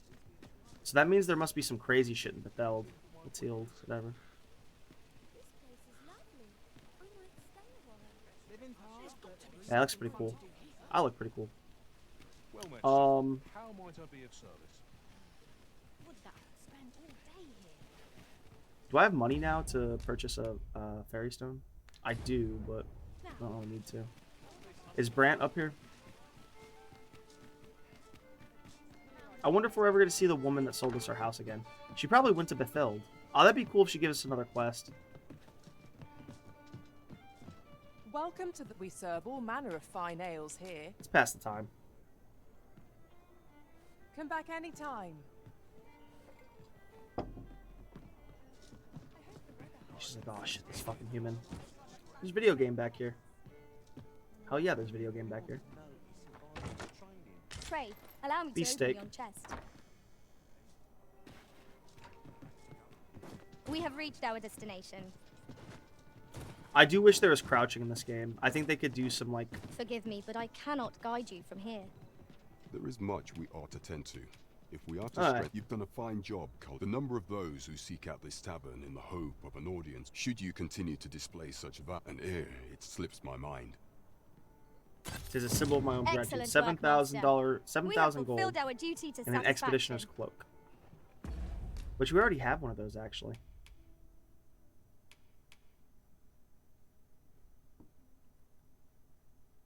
Speaker 1: So that means there must be some crazy shit in Bethel. Bathilde, whatever. Yeah, that looks pretty cool. I look pretty cool.
Speaker 12: Well met,
Speaker 1: Um,
Speaker 12: how might I be of service?
Speaker 1: do I have money now to purchase a fairy stone? I do, but I don't really need to. Is Brant up here? I wonder if we're ever going to see the woman that sold us our house again. She probably went to Bethild. Oh, that'd be cool if she gives us another quest.
Speaker 21: Welcome to the. We serve all manner of fine ales here.
Speaker 1: Let's pass the time.
Speaker 21: Come back anytime.
Speaker 1: She's like, oh shit, this fucking human. There's video game back here. Hell yeah, there's video game back here.
Speaker 20: Trey, allow me to
Speaker 1: Beefsteak.
Speaker 20: open your chest. We have reached our destination.
Speaker 1: I do wish there was crouching in this game. I think they could do some like...
Speaker 20: Forgive me, but I cannot guide you from here.
Speaker 17: There is much we ought to tend to. If we are to
Speaker 1: Alright.
Speaker 17: strengthen, you've done a fine job, Cole. The number of those who seek out this tavern in the hope of an audience, should you continue to display such and it slips my mind.
Speaker 1: It is a symbol of my own gratitude.
Speaker 20: Excellent work,
Speaker 1: $7,000,
Speaker 20: Master.
Speaker 1: 7,000
Speaker 20: We have
Speaker 1: gold,
Speaker 20: fulfilled our duty to
Speaker 1: and an
Speaker 20: satisfaction.
Speaker 1: expeditioner's cloak. Which we already have one of those, actually.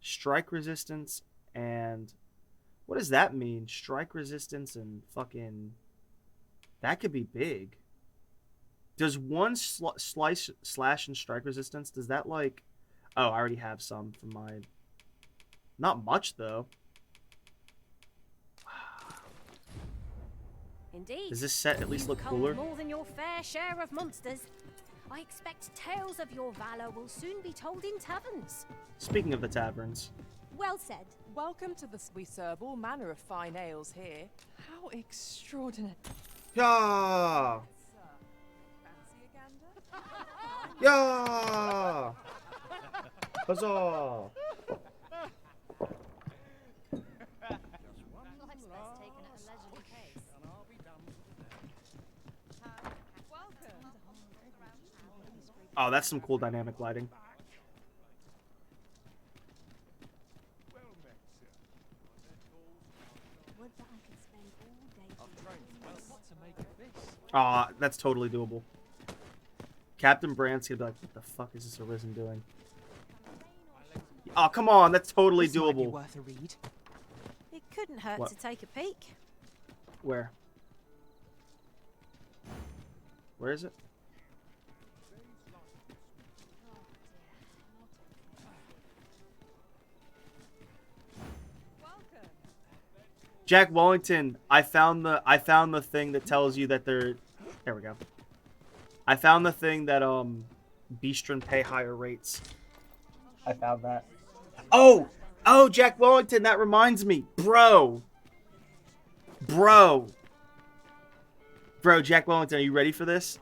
Speaker 1: Strike resistance and... What does that mean? Strike resistance and fucking... That could be big. Does one slash and strike resistance, does that like... Oh, I already have some from my... Not much, though.
Speaker 23: Indeed.
Speaker 1: Does this set at least
Speaker 23: You've
Speaker 1: look
Speaker 23: culled
Speaker 1: cooler?
Speaker 23: more than your fair share of monsters. I expect tales of your valor will soon be told in taverns.
Speaker 1: Speaking of the taverns.
Speaker 23: Well said.
Speaker 21: Welcome to the. We serve all manner of fine ales here. How extraordinary.
Speaker 1: Yeah! Yeah! Huzzah! Oh, that's some cool dynamic lighting. Aw, that's totally doable. Captain Brandt's gonna be like, what the fuck is this Arisen doing? Oh, come on, that's totally
Speaker 13: This might be
Speaker 1: doable.
Speaker 13: worth a read.
Speaker 23: It couldn't hurt
Speaker 1: What?
Speaker 23: to take a peek.
Speaker 1: Where? Where is it? Jack Wellington, I found the thing that tells you that they're... There we go. I found the thing that Beastren pay higher rates. I found that. Oh! Oh, Jack Wellington, that reminds me. Bro, Jack Wellington, are you ready for this?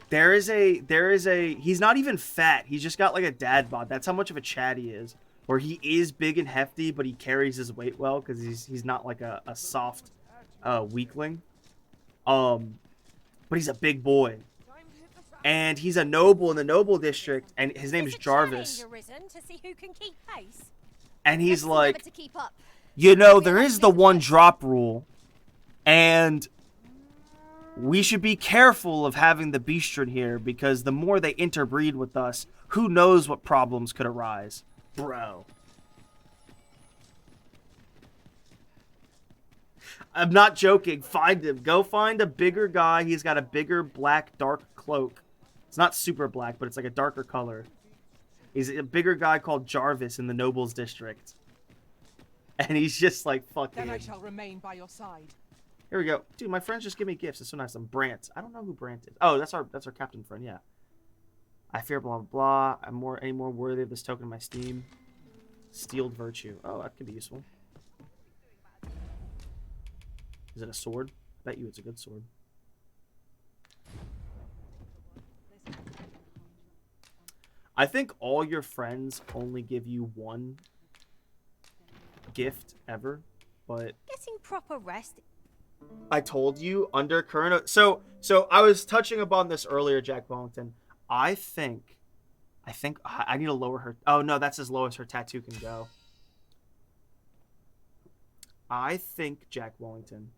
Speaker 1: There is a he's not even fat. He's just got like a dad bod. That's how much of a Chad he is. Where he is big and hefty, but he carries his weight well because he's not like a soft weakling. But he's a big boy. And he's a noble in the noble district, and his name is Jarvis.
Speaker 23: Arisen to see who can keep pace.
Speaker 1: And he's
Speaker 23: Let's
Speaker 1: like,
Speaker 23: endeavour to keep up.
Speaker 1: you know, there is the one drop rule, and we should be careful of having the Beastren here because the more they interbreed with us, who knows what problems could arise. Bro. I'm not joking. Find him. Go find a bigger guy. He's got a bigger black dark cloak. It's not super black, but it's like a darker color. He's a bigger guy called Jarvis in the Nobles District. And he's just like fucking...
Speaker 21: Then I shall remain by your side.
Speaker 1: Here we go. Dude, my friends just give me gifts. It's so nice. I'm Brant. I don't know who Brant is. Oh, that's our captain friend, yeah. I fear blah blah blah. I'm any more worthy of this token in my steam. Steeled virtue. Oh, that could be useful. Is it a sword? I bet you it's a good sword. I think all your friends only give you one gift ever, but
Speaker 23: Getting proper rest.
Speaker 1: I told you under current. So I was touching upon this earlier, Jack Wellington. I think I think I need to lower her. Oh no, that's as low as her tattoo can go. I think Jack Wellington.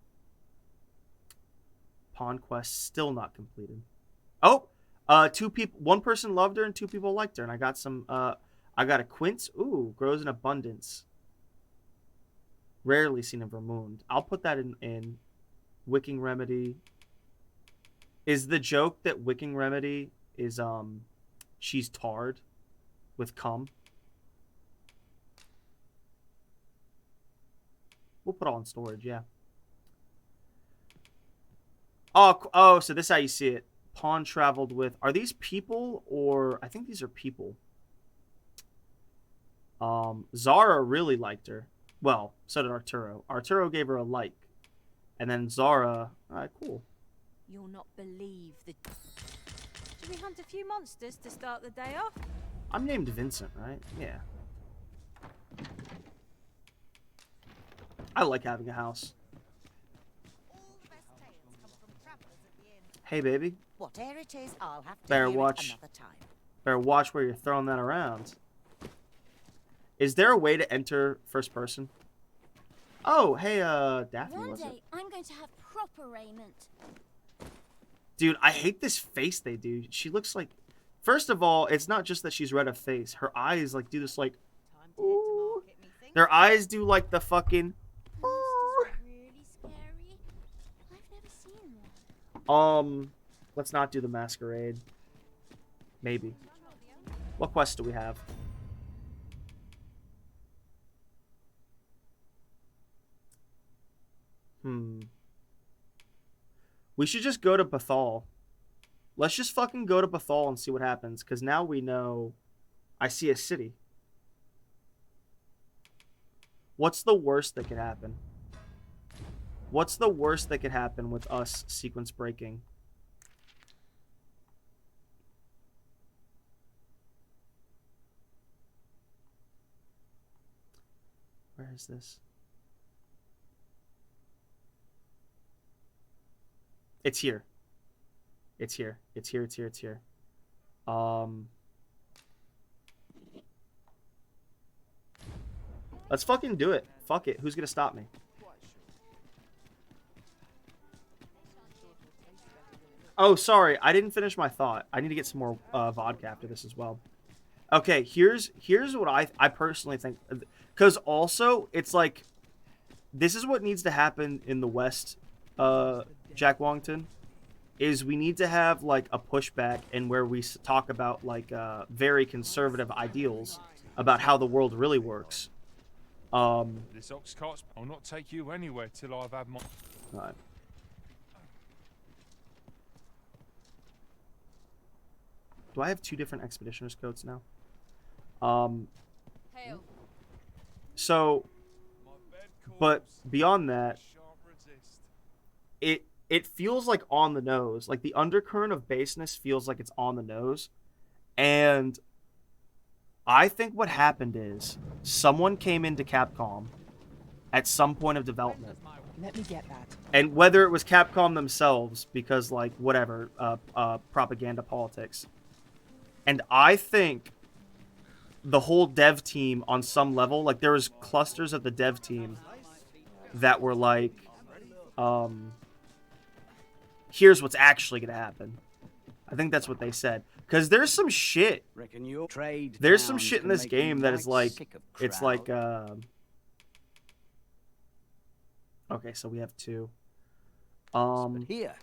Speaker 1: Pawn quest still not completed. Oh, two people. One person loved her and two people liked her, and I got some. I got a quince. Ooh, grows in abundance. Rarely seen in Vermund. I'll put that in Wicking Remedy. Is the joke that Wicking Remedy is she's tarred with cum? We'll put all in storage, yeah. Oh, so this is how you see it. Pawn traveled with. Are these people or I think these are people. Zara really liked her. Well, so did Arturo. Arturo gave her a like. And then Zara, cool.
Speaker 4: You'll not believe the... Should we hunt a few monsters to start the day off?
Speaker 1: I'm named Vincent, right? Yeah. I like having a house. Hey, baby.
Speaker 11: Whatever it is, I'll have to
Speaker 1: Better
Speaker 11: hear
Speaker 1: watch.
Speaker 11: it another time.
Speaker 1: Better watch where you're throwing that around. Is there a way to enter first person? Oh, hey, Daphne,
Speaker 20: One
Speaker 1: was
Speaker 20: day,
Speaker 1: it?
Speaker 20: I'm going to have proper raiment.
Speaker 1: Dude, I hate this face they do. She looks like... First of all, it's not just that she's red of face. Her eyes, like, do this, like... Ooh. Their eyes do, like, the fucking...
Speaker 20: Really scary. I've never seen one.
Speaker 1: Let's not do the masquerade. Maybe. What quest do we have? We should just go to Bethal. Let's just fucking go to Bethal and see what happens, because now we know I see a city. What's the worst that could happen? What's the worst that could happen with us sequence breaking? Where is this? It's here. It's here. It's here. It's here. It's here. Let's fucking do it. Fuck it. Who's gonna stop me? Oh, sorry. I didn't finish my thought. I need to get some more vodka after this as well. Okay, here's what I personally think. Because also, it's like, this is what needs to happen in the West, Jack Wellington, is we need to have, like, a pushback and where we talk about, like, very conservative ideals about how the world really works.
Speaker 12: This ox cart's... I'll not take you anywhere till I've had my...
Speaker 1: Alright. Do I have two different expeditioner's coats now?
Speaker 4: Hail.
Speaker 1: So, but beyond that, it feels like on the nose. Like the undercurrent of baseness feels like it's on the nose. And I think what happened is someone came into Capcom at some point of development.
Speaker 13: Let me get that.
Speaker 1: And whether it was Capcom themselves, because like whatever, propaganda politics. And I think the whole dev team on some level, like there was clusters of the dev team that were like, here's what's actually gonna happen. I think that's what they said. Because there's some shit. There's some shit in this game that is like, it's like, okay, so we have two.
Speaker 19: But here,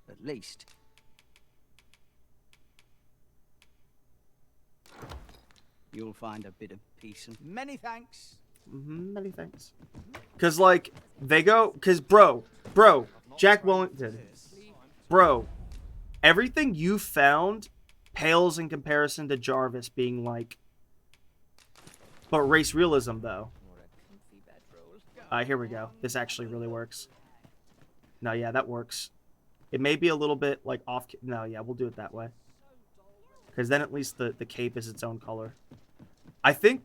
Speaker 19: at least. You'll find a bit of peace and...
Speaker 9: Many thanks.
Speaker 1: Many thanks. Because, like, they go... Because, bro, Jack Wellington, bro, everything you found pales in comparison to Jarvis being, like... But race realism, though. Here we go. This actually really works. No, yeah, that works. It may be a little bit, like, off... No, yeah, we'll do it that way. Because then at least the cape is its own color. I think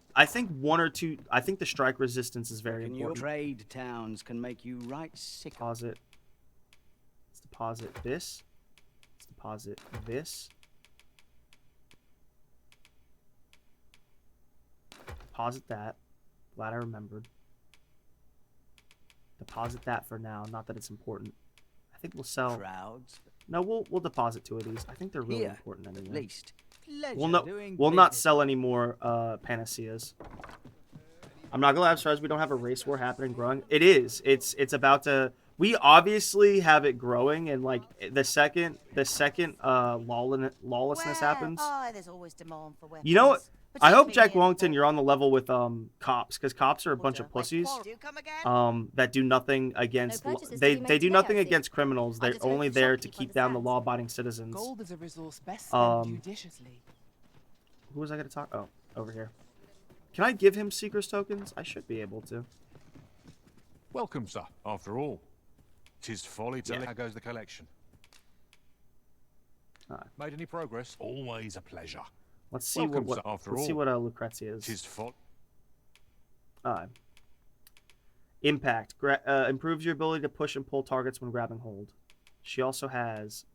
Speaker 1: one or two... I think the strike resistance is very important.
Speaker 19: Trade towns can make you right sick.
Speaker 1: Deposit. Let's deposit this. Let's deposit this. deposit that. Glad I remembered. Deposit that for now. Not that it's important. I think we'll sell.
Speaker 19: Crowds.
Speaker 1: No, we'll deposit 2 of these. I think they're really
Speaker 19: Here,
Speaker 1: important
Speaker 19: at
Speaker 1: anyway.
Speaker 19: least.
Speaker 1: We'll not sell any more panaceas. I'm not gonna lie, I'm surprised we don't have a race war happening growing. It is. It's about to. We obviously have it growing, and like the second lawlessness happens.
Speaker 11: Oh, there's always demand for weapons.
Speaker 1: You know what? I hope Jack
Speaker 11: particularly
Speaker 1: Wellington, you're on the level with cops, because cops are a bunch of pussies. That do nothing against. They do nothing against criminals. They're only there to keep down the law-abiding citizens.
Speaker 13: Gold is a resource best spent judiciously.
Speaker 1: Who was I gonna talk? Oh, over here. Can I give him Seeker's tokens? I should be able to.
Speaker 7: Welcome, sir. After all, 'tis folly to how goes the collection. Made any progress? Always a pleasure.
Speaker 1: Let's see
Speaker 7: Welcome,
Speaker 1: what
Speaker 7: sir, after
Speaker 1: let's see
Speaker 7: all.
Speaker 1: what Lucrezia is.
Speaker 7: 'Tis folly.
Speaker 1: Impact improves your ability to push and pull targets when grabbing hold. She also has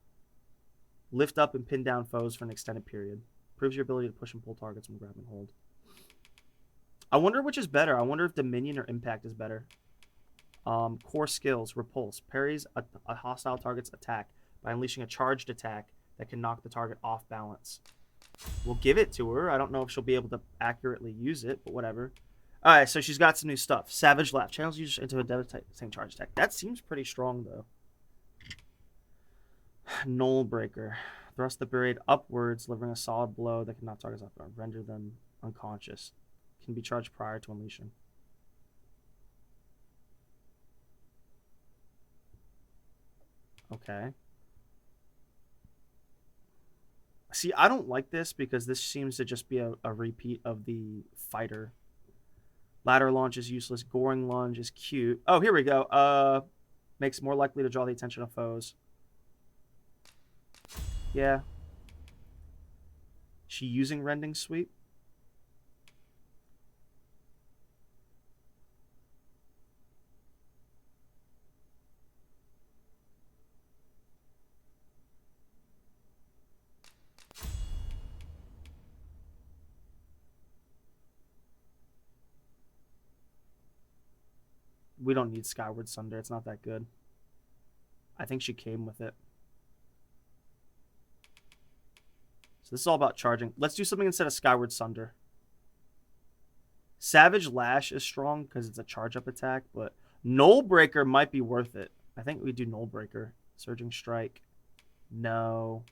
Speaker 1: lift up and pin down foes for an extended period. Improves your ability to push and pull targets when grabbing hold. I wonder which is better. I wonder if Dominion or Impact is better. Core skills. Repulse. Parries a hostile target's attack by unleashing a charged attack that can knock the target off balance. We'll give it to her. I don't know if she'll be able to accurately use it, but whatever. Alright, so she's got some new stuff. Savage Laugh. Channels users into a devastating charge attack. That seems pretty strong, though. Knoll Breaker. Thrust the blade upwards, delivering a solid blow that can knock targets off guard. Render them unconscious. Can be charged prior to unleashing. Okay. See, I don't like this because this seems to just be a repeat of the fighter. Ladder launch is useless. Goring lunge is cute. Oh, here we go. Makes more likely to draw the attention of foes. Yeah. She using Rending Sweep? We don't need Skyward Sunder. It's not that good. I think she came with it. So this is all about charging. Let's do something instead of Skyward Sunder. Savage Lash is strong because it's a charge-up attack, but Knoll Breaker might be worth it. I think we do Knoll Breaker. Surging Strike. No.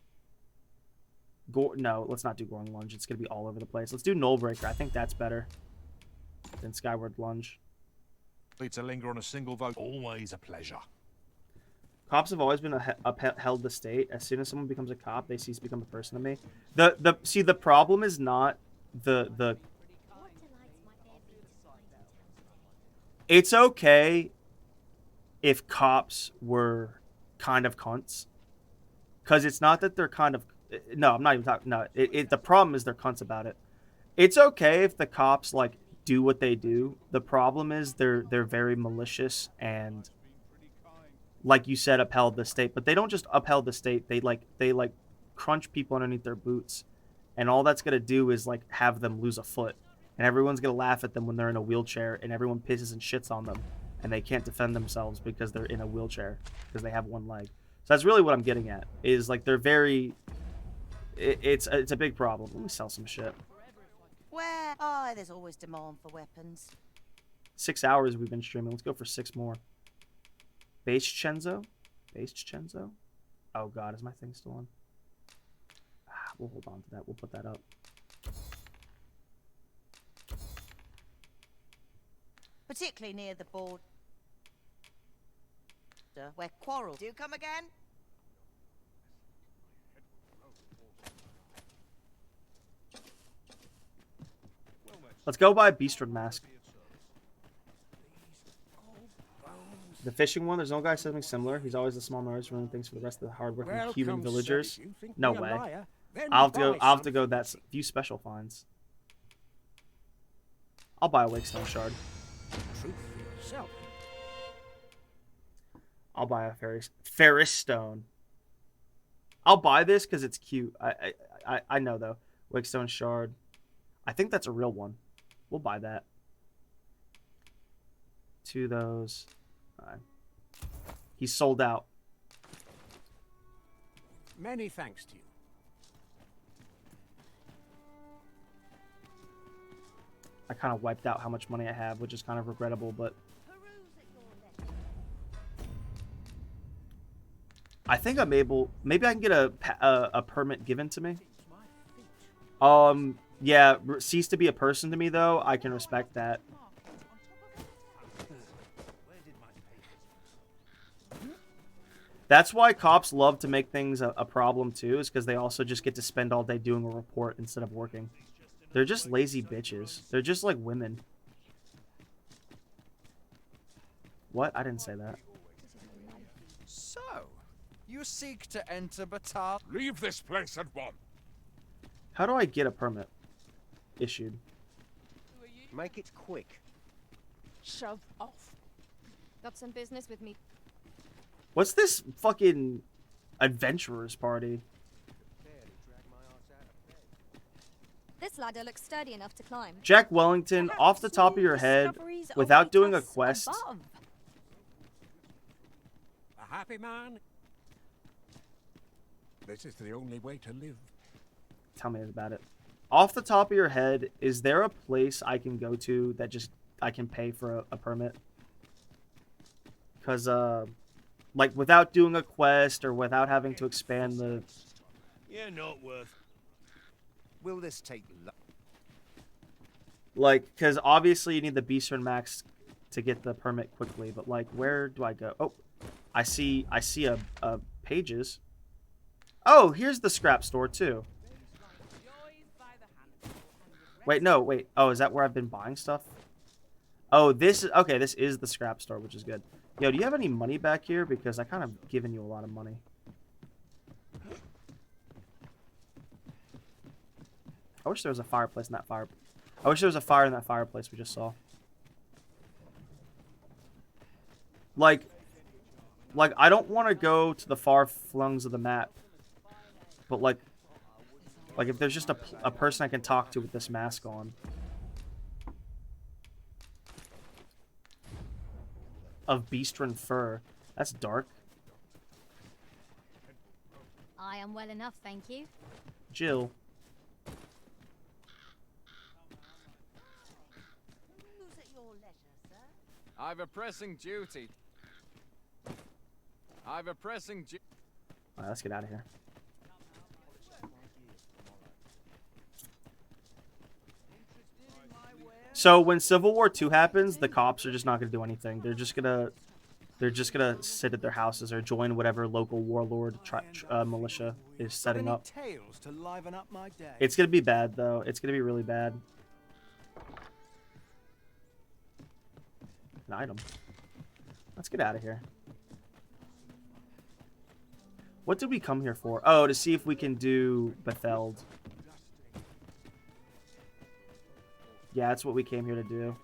Speaker 1: No, let's not do Goring Lunge. It's going to be all over the place. Let's do Knoll Breaker. I think that's better than Skyward Lunge.
Speaker 7: To linger on a single vote, always a pleasure.
Speaker 1: Cops have always been upheld the state. As soon as someone becomes a cop, they cease to become a person to me. See, the problem is not the. It's okay if cops were kind of cunts, because it's not that they're kind of. No, I'm not even talking. No, the problem is they're cunts about it. It's okay if the cops like do what they do. The problem is they're very malicious and, like you said, upheld the state. But they don't just upheld the state. They like crunch people underneath their boots, and all that's gonna do is like have them lose a foot, and everyone's gonna laugh at them when they're in a wheelchair, and everyone pisses and shits on them, and they can't defend themselves because they're in a wheelchair because they have one leg. So that's really what I'm getting at. Is like they're very. It's a big problem. Let me sell some shit.
Speaker 11: Where? Oh, there's always demand for weapons.
Speaker 1: 6 hours we've been streaming. Let's go for 6 more. Base Chenzo? Base Chenzo? Oh god, is my thing still on? We'll hold on to that. We'll put that up.
Speaker 11: Particularly near the border where quarrels do come again.
Speaker 1: Let's go buy a Beastrid mask. The fishing one, there's no guy something similar. He's always a small noise, running things for the rest of the hardworking human villagers. No way. I'll have to go that few special finds. I'll buy a Wakestone shard.
Speaker 8: Truth for yourself.
Speaker 1: I'll buy a Ferris stone. I'll buy this because it's cute. I know though. Wakestone shard. I think that's a real one. We'll buy that. 2 of those. Alright. He's sold out.
Speaker 8: Many thanks to you.
Speaker 1: I kind of wiped out how much money I have, which is kind of regrettable, but I think I'm able. Maybe I can get a permit given to me. Yeah, cease to be a person to me though. I can respect that. That's why cops love to make things a problem too, is because they also just get to spend all day doing a report instead of working. They're just lazy bitches. They're just like women. What? I didn't say that.
Speaker 5: So, you seek to enter Batal?
Speaker 12: Leave this place at once.
Speaker 1: How do I get a permit issued?
Speaker 16: Make it quick.
Speaker 4: Shove off.
Speaker 20: Got some business with me.
Speaker 1: What's this fucking adventurers party?
Speaker 20: This ladder looks sturdy enough to climb.
Speaker 1: Jack Wellington, off the top of your head, without doing a quest.
Speaker 8: A happy man. This is the only way to live.
Speaker 1: Tell me about it. Off the top of your head, is there a place I can go to that just I can pay for a permit? Because like without doing a quest or without having to expand the.
Speaker 16: You're not worth. Will this take?
Speaker 1: Like, because obviously you need the Beastern Max to get the permit quickly, but like, where do I go? Oh, I see a pages. Oh, here's the scrap store too. Wait, no, wait. Oh, is that where I've been buying stuff? Oh, this is okay. This is the scrap store, which is good. Yo, do you have any money back here? Because I kind of given you a lot of money. I wish there was a fireplace in that fire. I wish there was a fire in that fireplace we just saw. Like I don't want to go to the far flungs of the map, but like if there's just a person I can talk to with this mask on. Of Beastren fur. That's dark.
Speaker 20: I am well enough, thank you.
Speaker 1: Jill.
Speaker 5: I've a pressing duty. I've a pressing duty.
Speaker 1: Alright, let's get out of here. So when Civil War II happens, the cops are just not gonna do anything. They're just gonna sit at their houses or join whatever local warlord militia is setting up.
Speaker 9: Tales to liven up my day.
Speaker 1: It's gonna be bad though. It's gonna be really bad. An item. Let's get out of here. What did we come here for? Oh, to see if we can do Betheld. Yeah, that's what we came here to do.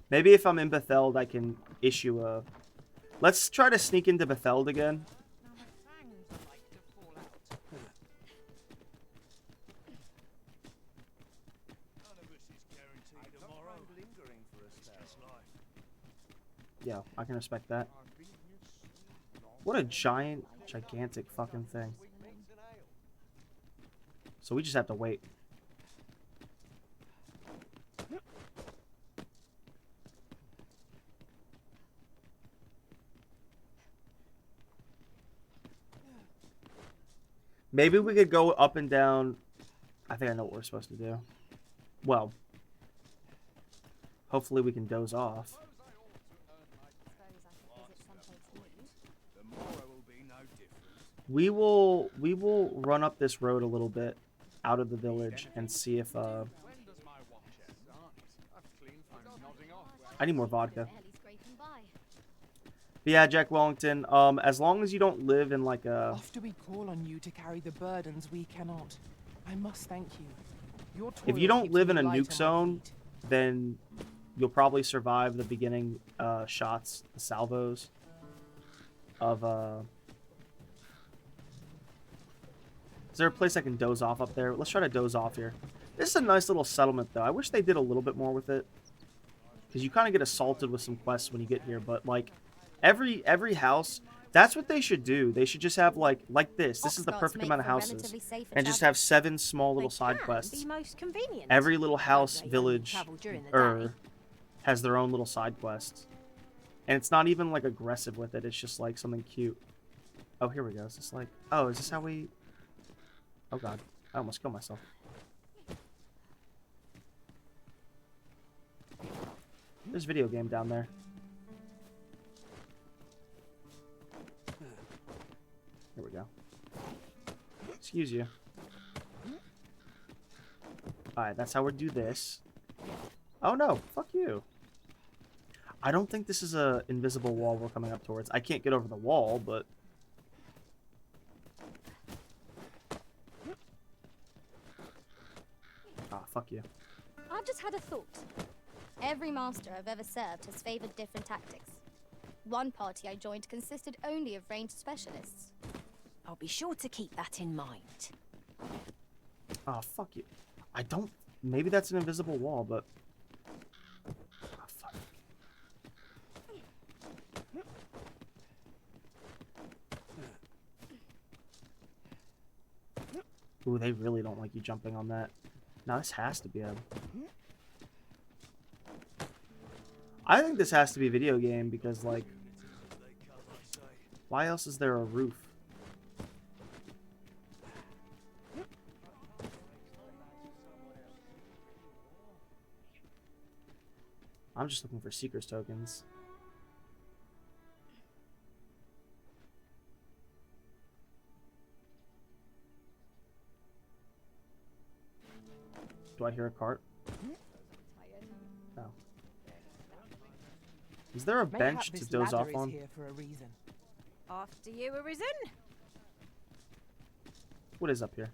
Speaker 1: Maybe if I'm in Betheld, I can issue a... Let's try to sneak into Betheld again. Yeah, I can respect that. What a gigantic fucking thing. So we just have to wait. Maybe we could go up and down. I think I know what we're supposed to do. Well, hopefully we can doze off. We will run up this road a little bit out of the village and see if I need more vodka. But yeah, Jack Wellington, as long as you don't live in like a...
Speaker 13: After we call on you to carry the burdens we cannot, I must thank you. Your
Speaker 1: if you
Speaker 13: toil
Speaker 1: don't live in a
Speaker 13: keeps me light
Speaker 1: nuke
Speaker 13: on my
Speaker 1: zone,
Speaker 13: feet.
Speaker 1: then you'll probably survive the beginning shots, the salvos of there a place I can doze off up there? Let's try to doze off here. This is a nice little settlement, though. I wish they did a little bit more with it. Because you kind of get assaulted with some quests when you get here. But, like, every house, that's what they should do. They should just have, like this. This is the perfect amount of houses. And just have 7 small little side quests.
Speaker 23: Most convenient.
Speaker 1: Every little house, village, has their own little side quests. And it's not even, like, aggressive with it. It's just, like, something cute. Oh, here we go. Is this like... Oh, is this how we... Oh, God. I almost killed myself. There's video game down there. Here we go. Excuse you. Alright, that's how we do this. Oh, no. Fuck you. I don't think this is a invisible wall we're coming up towards. I can't get over the wall, but... Ah, fuck you.
Speaker 20: I've just had a thought. Every master I've ever served has favored different tactics. One party I joined consisted only of ranged specialists.
Speaker 23: I'll be sure to keep that in mind.
Speaker 1: Ah, fuck you. I don't... Maybe that's an invisible wall, but... Ah, fuck. Ooh, they really don't like you jumping on that. Now this has to be a... I think this has to be a video game because, like... Why else is there a roof? I'm just looking for Seeker's tokens. Do I hear a cart? No. Is there a bench to doze off on?
Speaker 13: Here for a reason.
Speaker 23: After you, Arisen.
Speaker 1: What is up here?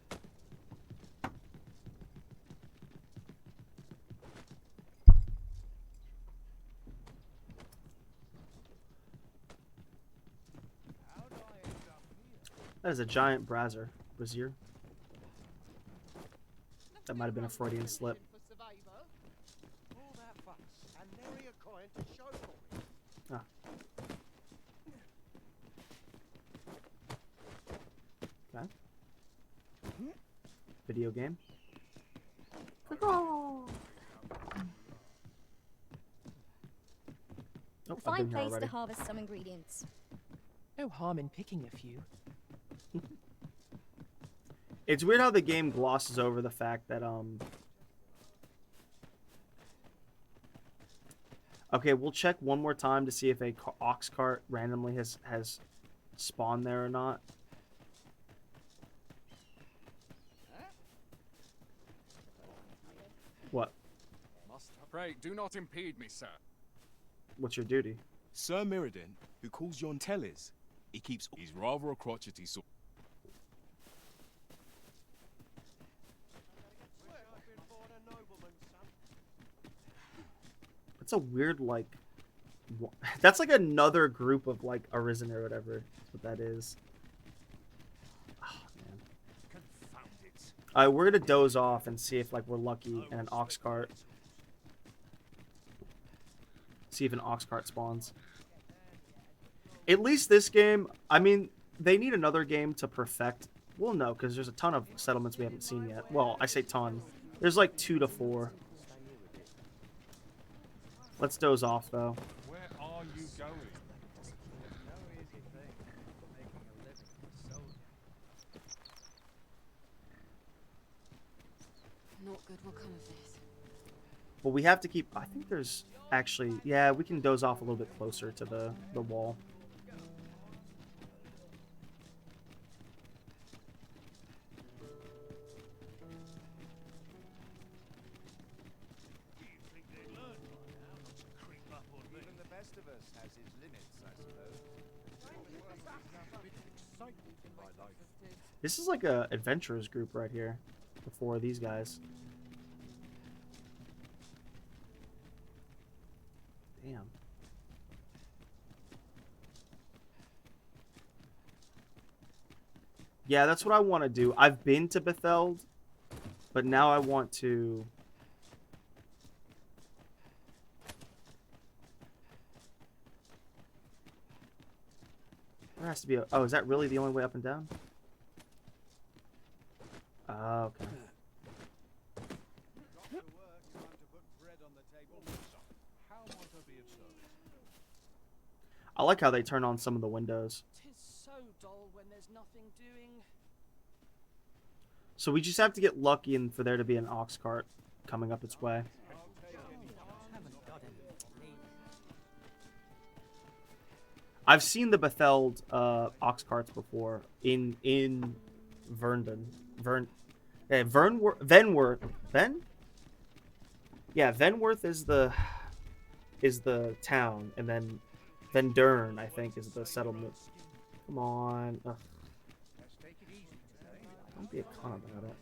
Speaker 1: That is a giant brazier. That might have been a Freudian slip. Ah. Okay. Video game. Oh,
Speaker 20: A
Speaker 1: I've
Speaker 20: fine
Speaker 1: been here
Speaker 20: place
Speaker 1: already.
Speaker 20: to harvest some ingredients.
Speaker 13: No harm in picking a few.
Speaker 1: It's weird how the game glosses over the fact that, Okay, we'll check one more time to see if a ox cart randomly has spawned there or not. What?
Speaker 3: Pray, do not impede me, sir.
Speaker 1: What's your duty?
Speaker 18: Sir Mirrodin, who calls yon Tellers, he's rather a crotchety sort.
Speaker 1: That's a weird, like... That's like another group of, like, Arisen or whatever. That's what that is. Oh, man. Alright, we're gonna doze off and see if, like, we're lucky in an ox cart. See if an ox cart spawns. At least this game, I mean, they need another game to perfect. Well, no, because there's a ton of settlements we haven't seen yet. Well, I say ton. There's like 2 to 4. Let's doze off, though.
Speaker 12: Where are you going?
Speaker 2: Not good will come of this.
Speaker 1: But we have to keep... I think there's actually... Yeah, we can doze off a little bit closer to the wall. This is like a adventurers group right here. The 4 of these guys. Damn. Yeah, that's what I want to do. I've been to Betheld, but now I want to... There has to be a... Oh, is that really the only way up and down? Oh, okay. I like how they turn on some of the windows.
Speaker 14: Tis so dull when there's nothing doing.
Speaker 1: So we just have to get lucky and for there to be an ox cart coming up its way. I've seen the Betheld ox carts before in Verndon. Venworth. Yeah, Venworth is the town, and then Vendurn, I think, is the settlement. Come on. Ugh. Don't be a con about it.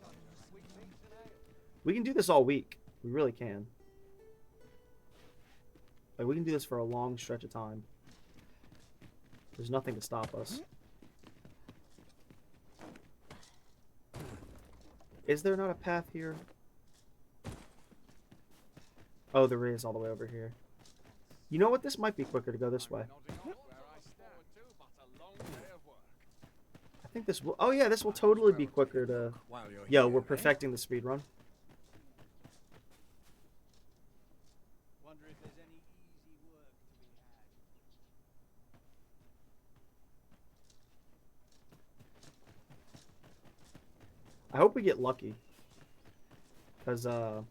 Speaker 1: We can do this all week. We really can. Like, we can do this for a long stretch of time. There's nothing to stop us. Is there not a path here? Oh, there is all the way over here. You know what? This might be quicker to go this way. I think this will... Oh, yeah, this will totally be quicker to... Yo, we're perfecting the speed run. I hope we get lucky. Because,
Speaker 14: How'd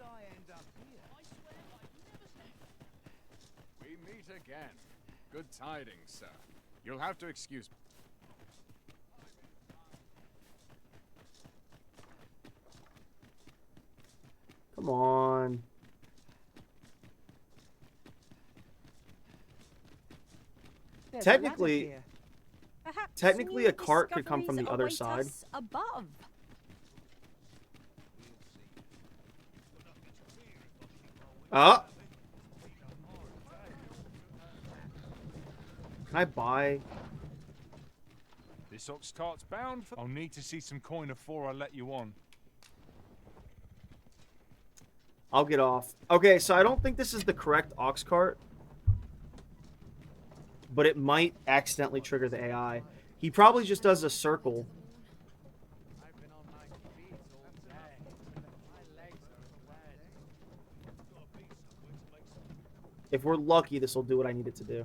Speaker 14: I end up here? I swear I've never said.
Speaker 3: We meet again. Good tidings, sir. You'll have to excuse me.
Speaker 1: Come on. Technically, a cart could come from the other side.
Speaker 10: Above.
Speaker 1: Ah! Can I buy?
Speaker 12: This ox cart's bound for... I'll need to see some coin before I let you on.
Speaker 1: I'll get off. Okay, so I don't think this is the correct ox cart. But it might accidentally trigger the AI. He probably just does a circle. If we're lucky, this will do what I need it to do.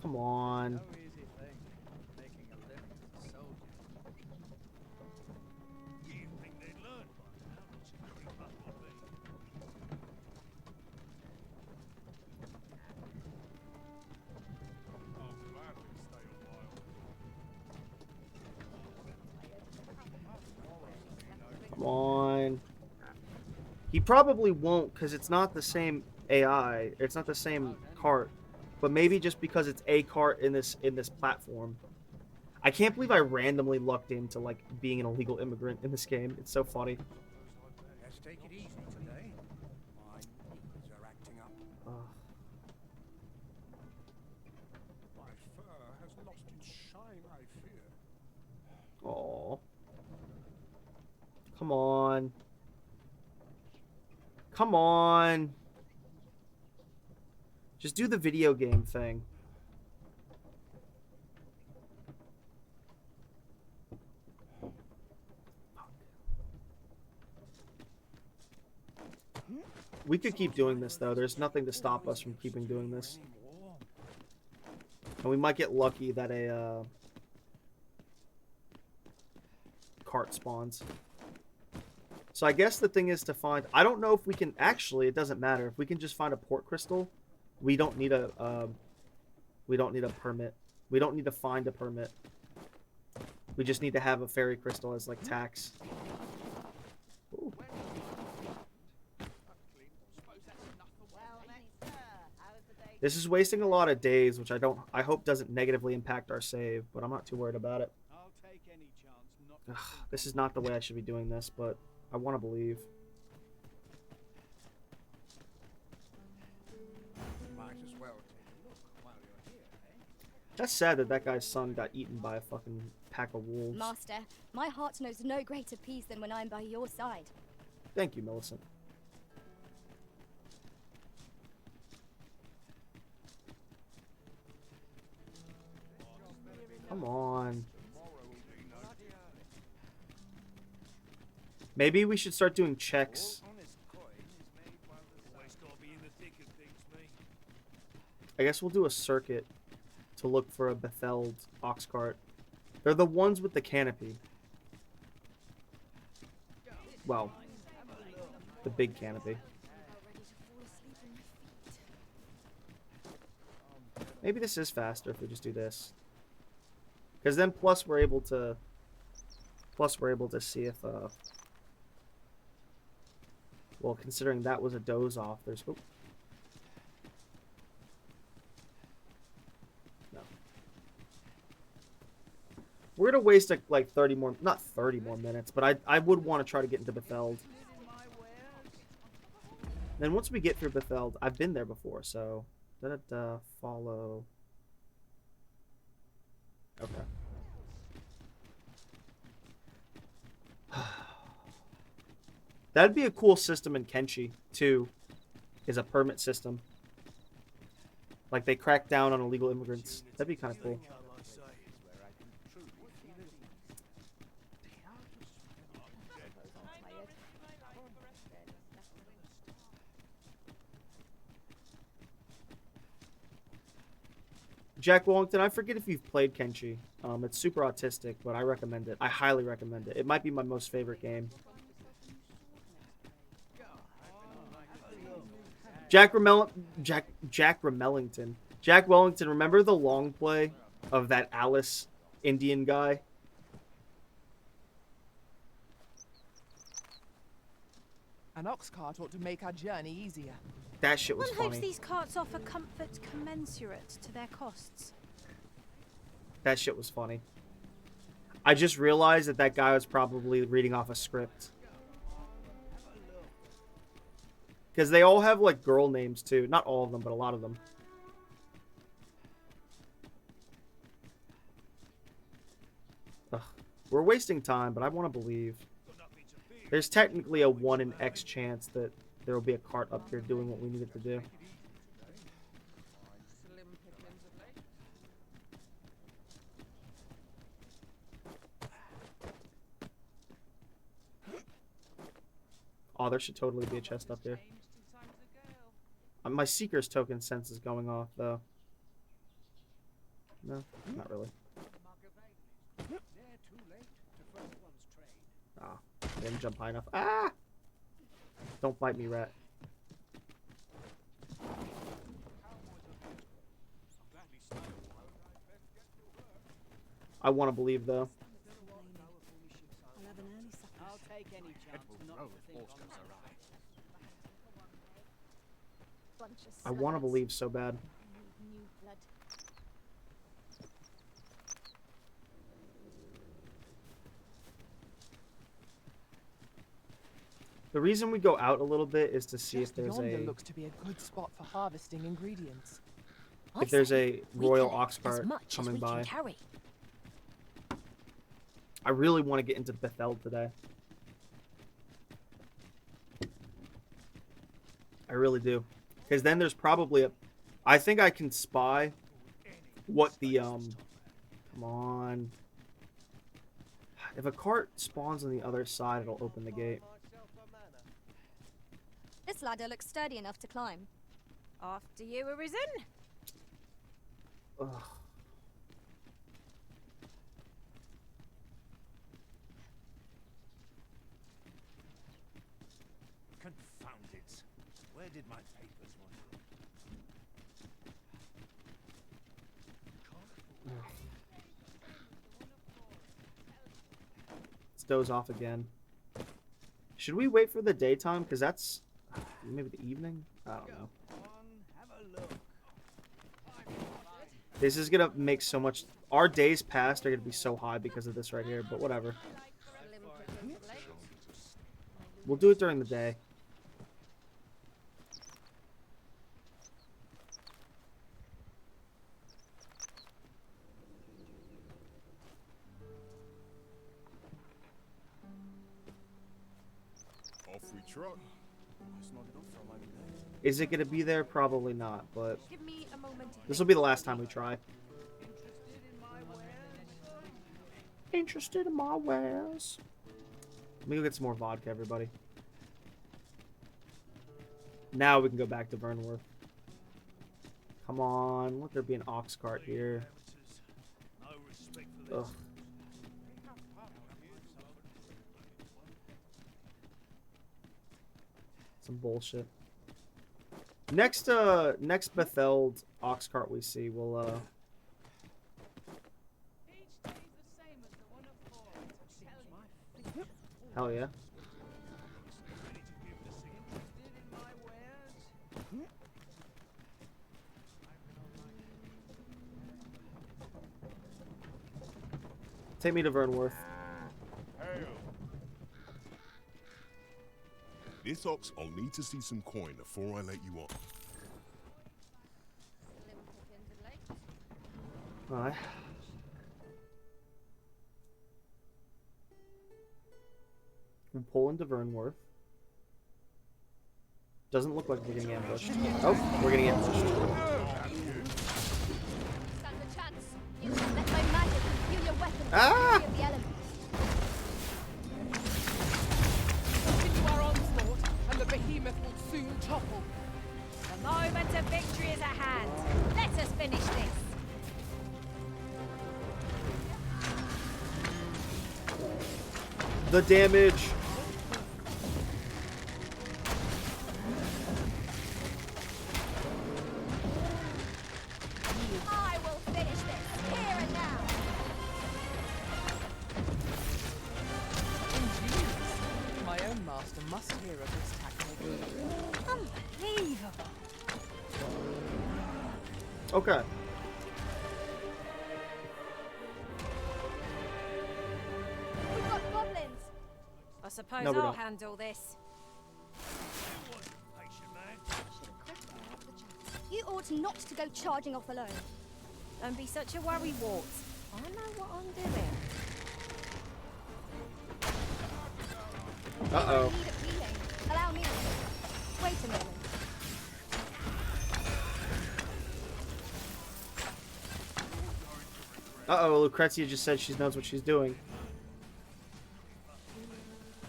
Speaker 1: Come on. Come on. He probably won't because it's not the same AI. It's not the same cart. But maybe just because it's a cart in this platform. I can't believe I randomly lucked into like being an illegal immigrant in this game. It's so funny.
Speaker 8: Let's take it easy today. My knees are acting up. My fur has lost its shine, I fear.
Speaker 1: Aww. Come on. Come on. Just do the video game thing. We could keep doing this, though. There's nothing to stop us from keeping doing this. And we might get lucky that a cart spawns. So I guess the thing is to find... I don't know if we can... Actually, it doesn't matter. If we can just find a port crystal... We don't need a permit. We don't need to find a permit. We just need to have a fairy crystal as like tax. Ooh. This is wasting a lot of days, which I hope doesn't negatively impact our save, but I'm not too worried about it.
Speaker 14: I'll take any chance not to
Speaker 1: Ugh, this is not the way I should be doing this, but I want to believe.
Speaker 8: Might as well take a look while you're here, eh?
Speaker 1: That's sad that that guy's son got eaten by a fucking pack of wolves.
Speaker 20: Master, my heart knows no greater peace than when I'm by your side.
Speaker 1: Thank you, Millicent. Come on. Maybe we should start doing checks. I guess we'll do a circuit to look for a Betheld ox cart. They're the ones with the canopy. Well, the big canopy. Maybe this is faster if we just do this. Because then plus we're able to see if well, considering that was a doze off, there's no. We're gonna waste like 30 more, not 30 more minutes, but I would want to try to get into Betheld. Then once we get through Betheld, I've been there before, so follow. Okay. That'd be a cool system in Kenshi too, is a permit system. Like they crack down on illegal immigrants. That'd be kind of cool. Jack Wellington, I forget if you've played Kenshi. It's super autistic, but I recommend it. I highly recommend it. It might be my most favorite game. Jack Ramellington. Jack Wellington, remember the long play of that Alice Indian guy?
Speaker 13: An ox cart ought to make our journey easier.
Speaker 1: That shit was
Speaker 23: One
Speaker 1: funny.
Speaker 23: hopes these carts offer comfort commensurate to their costs.
Speaker 1: That shit was funny. I just realized that that guy was probably reading off a script. Because they all have, like, girl names, too. Not all of them, but a lot of them. Ugh. We're wasting time, but I want to believe. There's technically a 1 in X chance that there will be a cart up here doing what we need it to do. Oh, there should totally be a chest up here. My Seeker's token sense is going off, though. No, not really. Ah, didn't jump high enough. Ah! Don't bite me, rat. I want to believe, though.
Speaker 14: I'll take any chance not to think on
Speaker 1: I want to believe so bad. The reason we go out a little bit is to see if there's
Speaker 13: Yonder
Speaker 1: a
Speaker 13: looks to be a good spot for harvesting ingredients.
Speaker 1: if there's a royal ox cart coming by. I really want to get into Bethel today. I really do. Because then there's probably a... I think I can spy what the, Come on. If a cart spawns on the other side, it'll open the gate.
Speaker 20: This ladder looks sturdy enough to climb.
Speaker 23: After you, Arisen.
Speaker 1: Ugh.
Speaker 18: Confound it. Where did my papers wander?
Speaker 1: Let's doze off again. Should we wait for the daytime? Because that's... maybe the evening? I don't know.
Speaker 14: Have a look.
Speaker 1: This is gonna make so much. Our days past are gonna be so high because of this right here, but whatever. We'll do it during the day.
Speaker 18: Off we trot.
Speaker 1: Is it gonna be there? Probably not, but
Speaker 2: Give me a moment to
Speaker 1: this will be the last time we try. Interested in my wares? Let me go get some more vodka, everybody. Now we can go back to Vernworth. Come on, let there be an ox cart here. Ugh. Some bullshit. Next Betheld ox cart we see, we'll hell yeah. Take me to Vernworth.
Speaker 18: This ox, I'll need to see some coin before I let you on.
Speaker 1: Alright. We'll pull into Vernworth. Doesn't look like we're getting ambushed. Oh, we're getting ambushed.
Speaker 20: Stand a chance. You can let my magic imbue your weapon
Speaker 1: Ah!
Speaker 20: with the elements.
Speaker 13: Continue our onslaught, and the behemoth will soon topple.
Speaker 4: The moment of victory is at hand. Let us finish this.
Speaker 1: The damage.
Speaker 20: I will finish this here and now.
Speaker 13: Ingenious. My own master must hear of this tactic.
Speaker 4: Unbelievable.
Speaker 1: Okay.
Speaker 20: We've got goblins.
Speaker 4: I suppose
Speaker 1: No, we
Speaker 4: I'll
Speaker 1: don't.
Speaker 4: handle this.
Speaker 20: You ought not to go charging off alone.
Speaker 4: Don't be such a worry, Wart. I know what I'm doing.
Speaker 1: Uh-oh.
Speaker 20: Need a healing. Allow me. Wait a moment.
Speaker 1: Uh-oh, Lucrezia just said she knows what she's doing.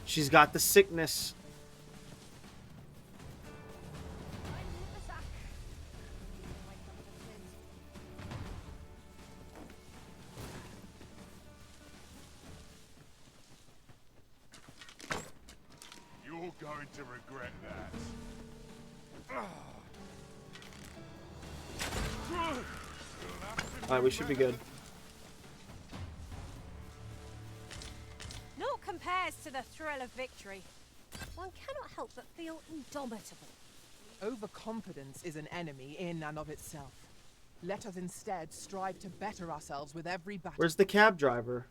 Speaker 1: She's got the sickness.
Speaker 12: You're going to regret that.
Speaker 1: Alright, we should be good.
Speaker 4: Naught compares to the thrill of victory. One cannot help but feel indomitable.
Speaker 13: Overconfidence is an enemy in and of itself. Let us instead strive to better ourselves with every battle.
Speaker 1: Where's the cab driver?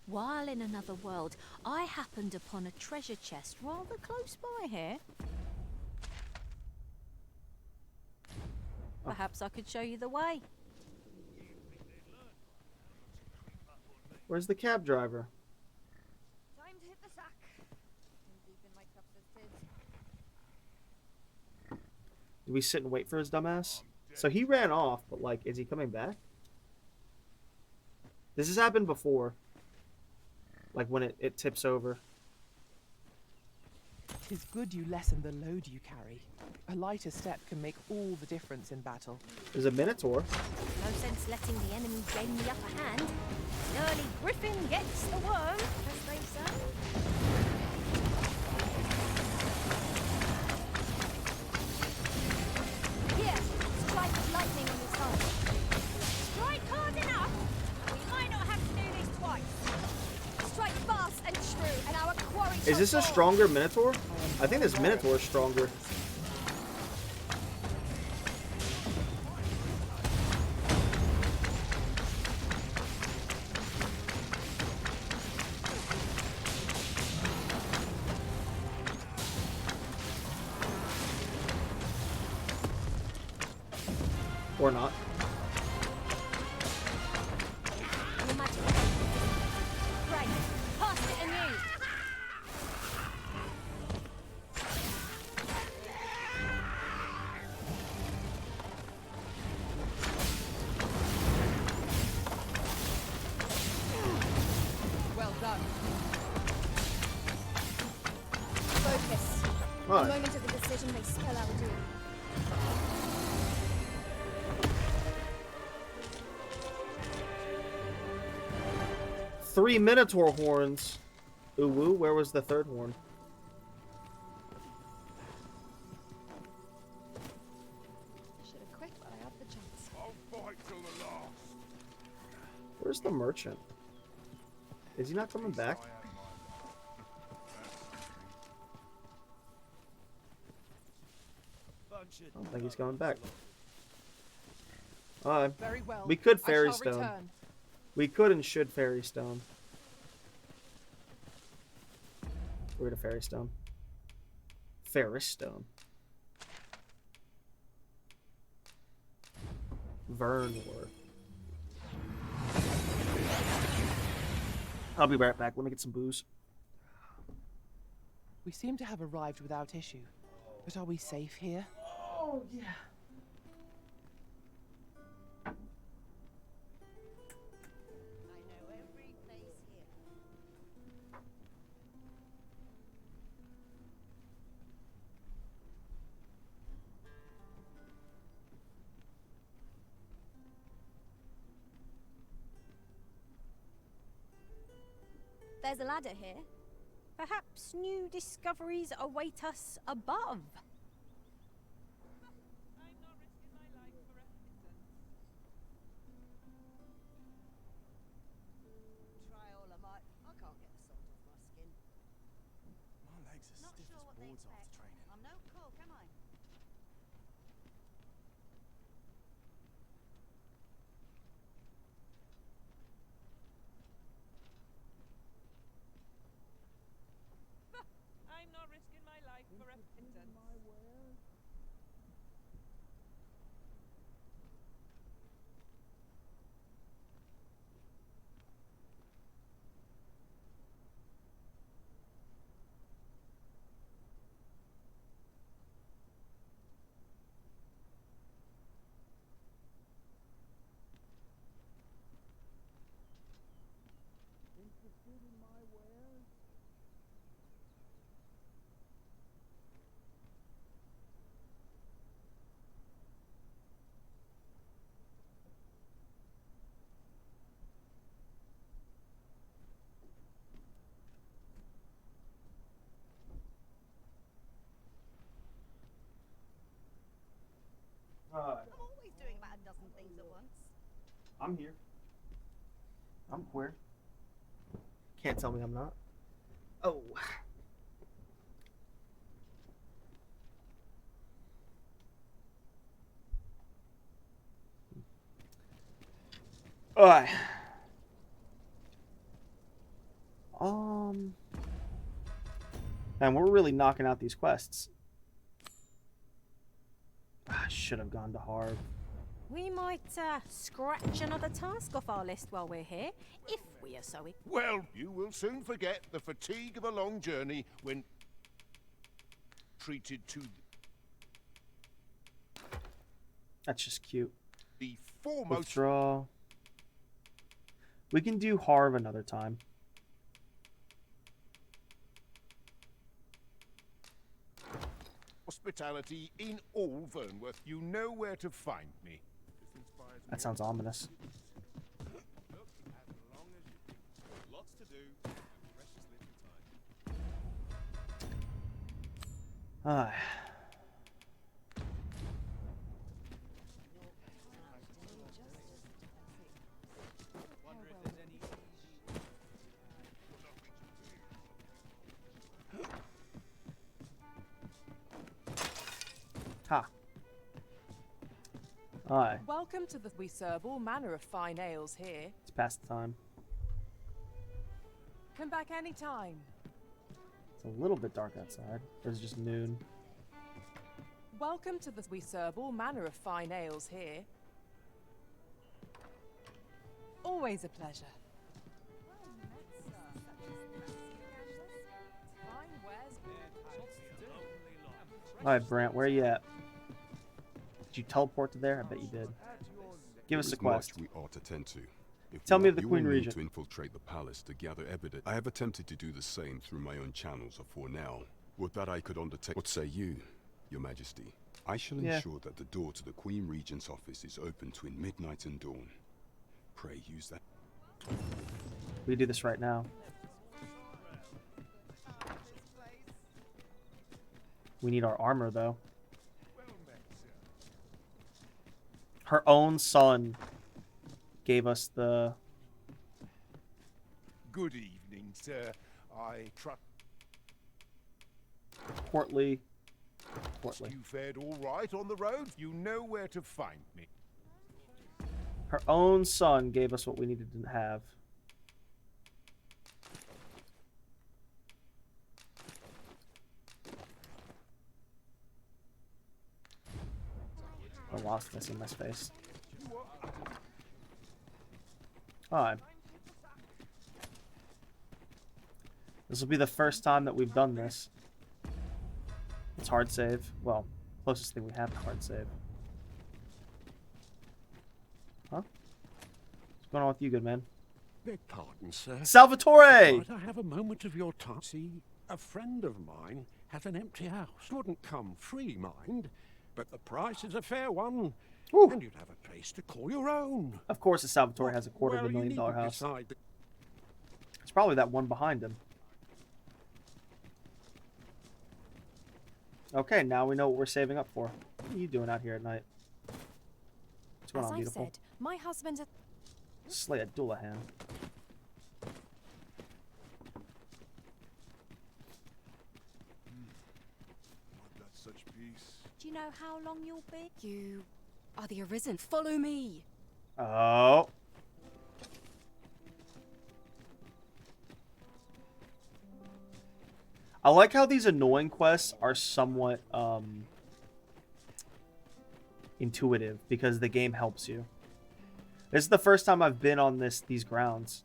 Speaker 10: While in another world, I happened upon a treasure chest rather close by here. Perhaps I could show you the way.
Speaker 1: Where's the cab driver?
Speaker 20: Time to hit the sack. I'm deep in my cups of tids.
Speaker 1: Do we sit and wait for his dumbass? So he ran off, but like, is he coming back? This has happened before. Like when it tips over.
Speaker 13: 'Tis good you lessen the load you carry. A lighter step can make all the difference in battle.
Speaker 1: There's a Minotaur.
Speaker 4: No sense letting the enemy gain the upper hand. An early griffin gets the worm, as they say.
Speaker 20: Here, strike with lightning on your side.
Speaker 4: Strike hard enough. We might not have to do this twice.
Speaker 20: Strike fast and true, and our quarry
Speaker 1: Is this a
Speaker 20: shall fall.
Speaker 1: stronger Minotaur? I think this Minotaur is stronger. Or not.
Speaker 20: Your magic. Great. Past it and used.
Speaker 13: Well done.
Speaker 20: Focus.
Speaker 1: Right.
Speaker 20: The moment of the decision may spell our doom.
Speaker 1: Three Minotaur horns. Ooh, woo, where was the third horn?
Speaker 20: Should have quit while I had the chance.
Speaker 3: I'll fight till the last.
Speaker 1: Where's the merchant? Is he not coming back? I don't think he's coming back. Alright.
Speaker 13: Very well.
Speaker 1: We could
Speaker 13: I
Speaker 1: fairy
Speaker 13: shall
Speaker 1: stone.
Speaker 13: return.
Speaker 1: We could and should fairy stone. We're to fairy stone. Ferris stone. Vernworth. I'll be right back. Let me get some booze.
Speaker 13: We seem to have arrived without issue. But are we safe here?
Speaker 1: Oh, yeah.
Speaker 23: There's a ladder here. Perhaps new discoveries await us above.
Speaker 11: Try all I might. I can't get the salt off my skin.
Speaker 18: My legs are
Speaker 11: Not
Speaker 18: stiff
Speaker 11: sure
Speaker 18: as
Speaker 11: what they
Speaker 18: boards
Speaker 11: expect.
Speaker 18: after training.
Speaker 11: I'm no cook, am I?
Speaker 21: I'm not risking my life for a pittance.
Speaker 14: Interested in my wares?
Speaker 11: I'm always doing about a dozen things at once.
Speaker 1: I'm here. I'm queer. Can't tell me I'm not. Oh. Alright. And we're really knocking out these quests. I should have gone to Harv.
Speaker 23: We might scratch another task off our list while we're here, if we are so.
Speaker 6: Well, you will soon forget the fatigue of a long journey when treated to
Speaker 1: That's just cute.
Speaker 6: the foremost
Speaker 1: Withdraw. We can do Harv another time.
Speaker 6: hospitality in all Vernworth. You know where to find me.
Speaker 1: That sounds ominous.
Speaker 18: Lots to do and precious little time.
Speaker 1: Ah. Ha. Aye.
Speaker 13: Welcome to the. We serve all manner of fine ales here.
Speaker 1: It's past the time.
Speaker 13: Come back anytime.
Speaker 1: It's a little bit dark outside. Or is it just noon?
Speaker 13: Welcome to the. We serve all manner of fine ales here. Always a pleasure.
Speaker 1: Alright, Brant, where you at? Did you teleport to there? I bet you did. Give us a quest.
Speaker 15: We ought to tend to.
Speaker 1: Tell me of the
Speaker 15: you
Speaker 1: Queen
Speaker 15: will need
Speaker 1: Regent.
Speaker 15: to infiltrate the palace to gather evidence. I have attempted to do the same through my own channels for now. Would that I could undertake. What say you, Your Majesty? I shall ensure that the door to the Queen Regent's office is open between midnight and dawn. Pray use that.
Speaker 1: We do this right now. We need our armor, though. Her own son gave us the...
Speaker 6: Good evening, sir. I trust
Speaker 1: Portly.
Speaker 6: you fared all right on the road. You know where to find me.
Speaker 1: Her own son gave us what we needed to have. I lost this in my face. Alright. This will be the first time that we've done this. It's hard save. Well, closest thing we have to hard save. Huh? What's going on with you, good man?
Speaker 8: Beg pardon, sir.
Speaker 1: Salvatore!
Speaker 8: Might I have a moment of your time? See, a friend of mine has an empty house. Wouldn't come free, mind, but the price is a fair one.
Speaker 1: Ooh.
Speaker 8: And you'd have a place to call your own.
Speaker 1: Of course, the Salvatore has a $250,000 house. It's probably that one behind him. Okay, now we know what we're saving up for. What are you doing out here at night? What's going
Speaker 4: As
Speaker 1: on,
Speaker 4: I
Speaker 1: beautiful?
Speaker 4: said, my husband's a...
Speaker 1: Slay a Dullahan.
Speaker 6: That's such peace.
Speaker 4: Do you know how long you'll be? You are the Arisen. Follow me.
Speaker 1: Oh. I like how these annoying quests are somewhat intuitive because the game helps you. This is the first time I've been on these grounds.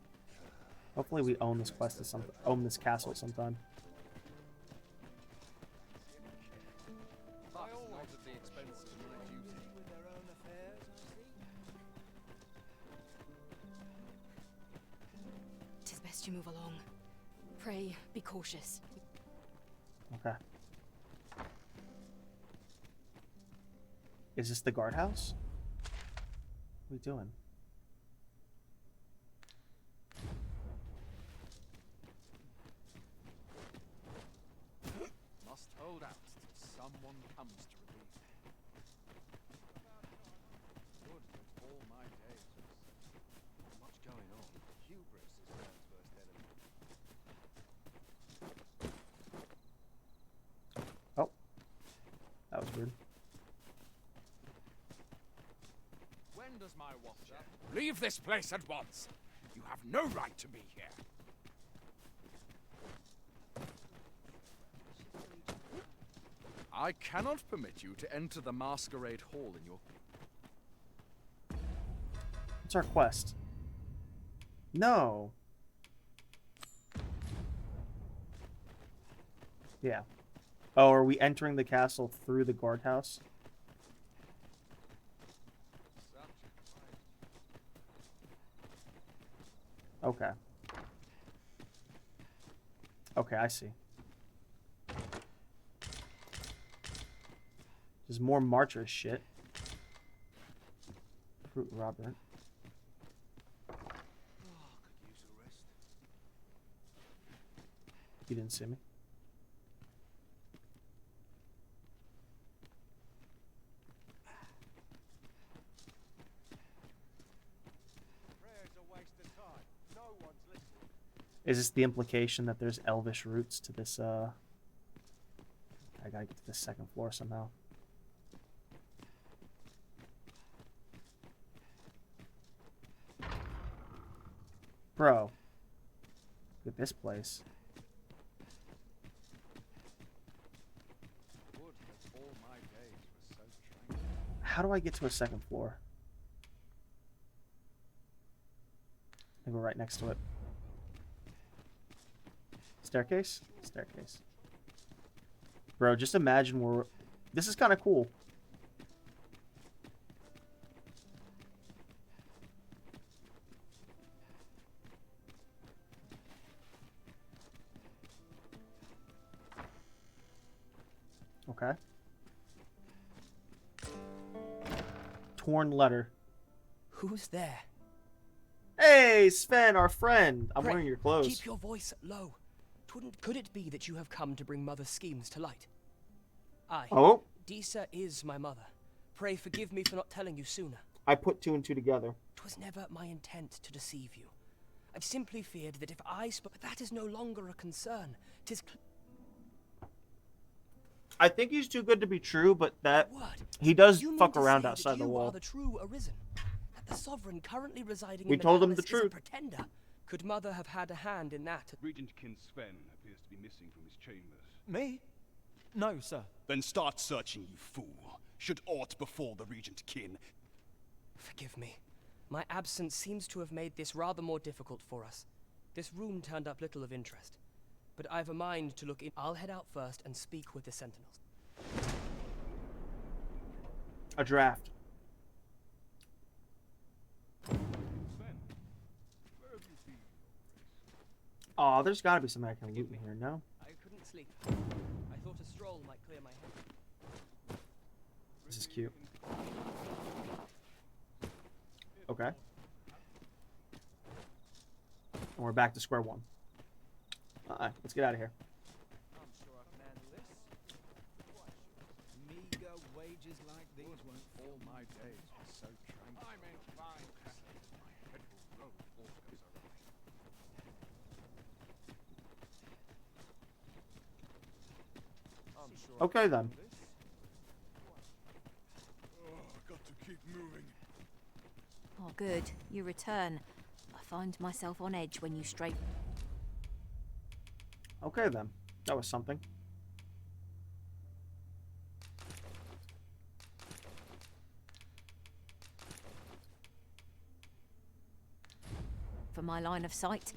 Speaker 1: Hopefully we own this quest at some own this castle sometime.
Speaker 4: Tis best you move along. Pray, be cautious.
Speaker 1: Okay. Is this the guardhouse? What are we doing?
Speaker 5: Must hold out till someone comes to relieve me. Would that all my days was much going on. Hubris is man's worst enemy.
Speaker 1: Oh. That was weird.
Speaker 3: When does my watch end? Leave this place at once. You have no right to be here. I cannot permit you to enter the masquerade hall in your...
Speaker 1: What's our quest? No. Yeah. Oh, are we entering the castle through the guardhouse? Okay. Okay, I see. There's more Marcher shit. Fruit Robert. You didn't see me. Is this the implication that there's elvish roots to this, I gotta get to the second floor somehow. Bro. Look at this place.
Speaker 3: Would that all my days were so tranquil.
Speaker 1: How do I get to a second floor? think we're right next to it. Staircase? Staircase. Bro, just imagine we're... This is kind of cool. Okay. Torn letter.
Speaker 17: Who's there?
Speaker 1: Hey, Sven, our friend. I'm
Speaker 17: Pray,
Speaker 1: wearing your clothes.
Speaker 17: Keep your voice low. Could it be that you have come to bring Mother's schemes to light? Aye.
Speaker 1: Oh?
Speaker 17: Disa is my mother. Pray forgive me for not telling you sooner.
Speaker 1: I put 2 and 2 together.
Speaker 17: 'Twas never my intent to deceive you. I've simply feared that if I spoke... But that is no longer a concern. 'Tis...
Speaker 1: I think he's too good to be true, but that...
Speaker 17: What?
Speaker 1: He does
Speaker 17: You
Speaker 1: fuck
Speaker 17: mean to
Speaker 1: around
Speaker 17: say
Speaker 1: outside
Speaker 17: that
Speaker 1: the
Speaker 17: you
Speaker 1: wall.
Speaker 17: Are the true arisen? That the sovereign currently residing
Speaker 1: We
Speaker 17: in the
Speaker 1: told him
Speaker 17: palace
Speaker 1: the truth.
Speaker 17: is a pretender? Could Mother have had a hand in that?
Speaker 5: Regent Kin Sven appears to be missing from his chambers.
Speaker 16: Me? No, sir.
Speaker 18: Then start searching, you fool. Should aught befall the Regent Kin.
Speaker 17: Forgive me. My absence seems to have made this rather more difficult for us. This room turned up little of interest. But I've a mind to look in. I'll head out first and speak with the sentinels.
Speaker 1: A draft. Oh, there's gotta be something I can loot in here, no?
Speaker 17: I couldn't sleep. I thought a stroll might clear my head.
Speaker 1: This is cute. Okay. And we're back to square one. Alright, let's get out of here.
Speaker 14: I'm sure I can handle this. Meager wages like these won't all my days are so trained.
Speaker 3: I'm in fine company. My head will roll if all goes awry.
Speaker 14: I'm sure
Speaker 1: Okay then.
Speaker 6: Got to keep moving.
Speaker 23: Oh, good. You return. I find myself on edge when you stray.
Speaker 1: Okay then. That was something.
Speaker 23: For my line of sight.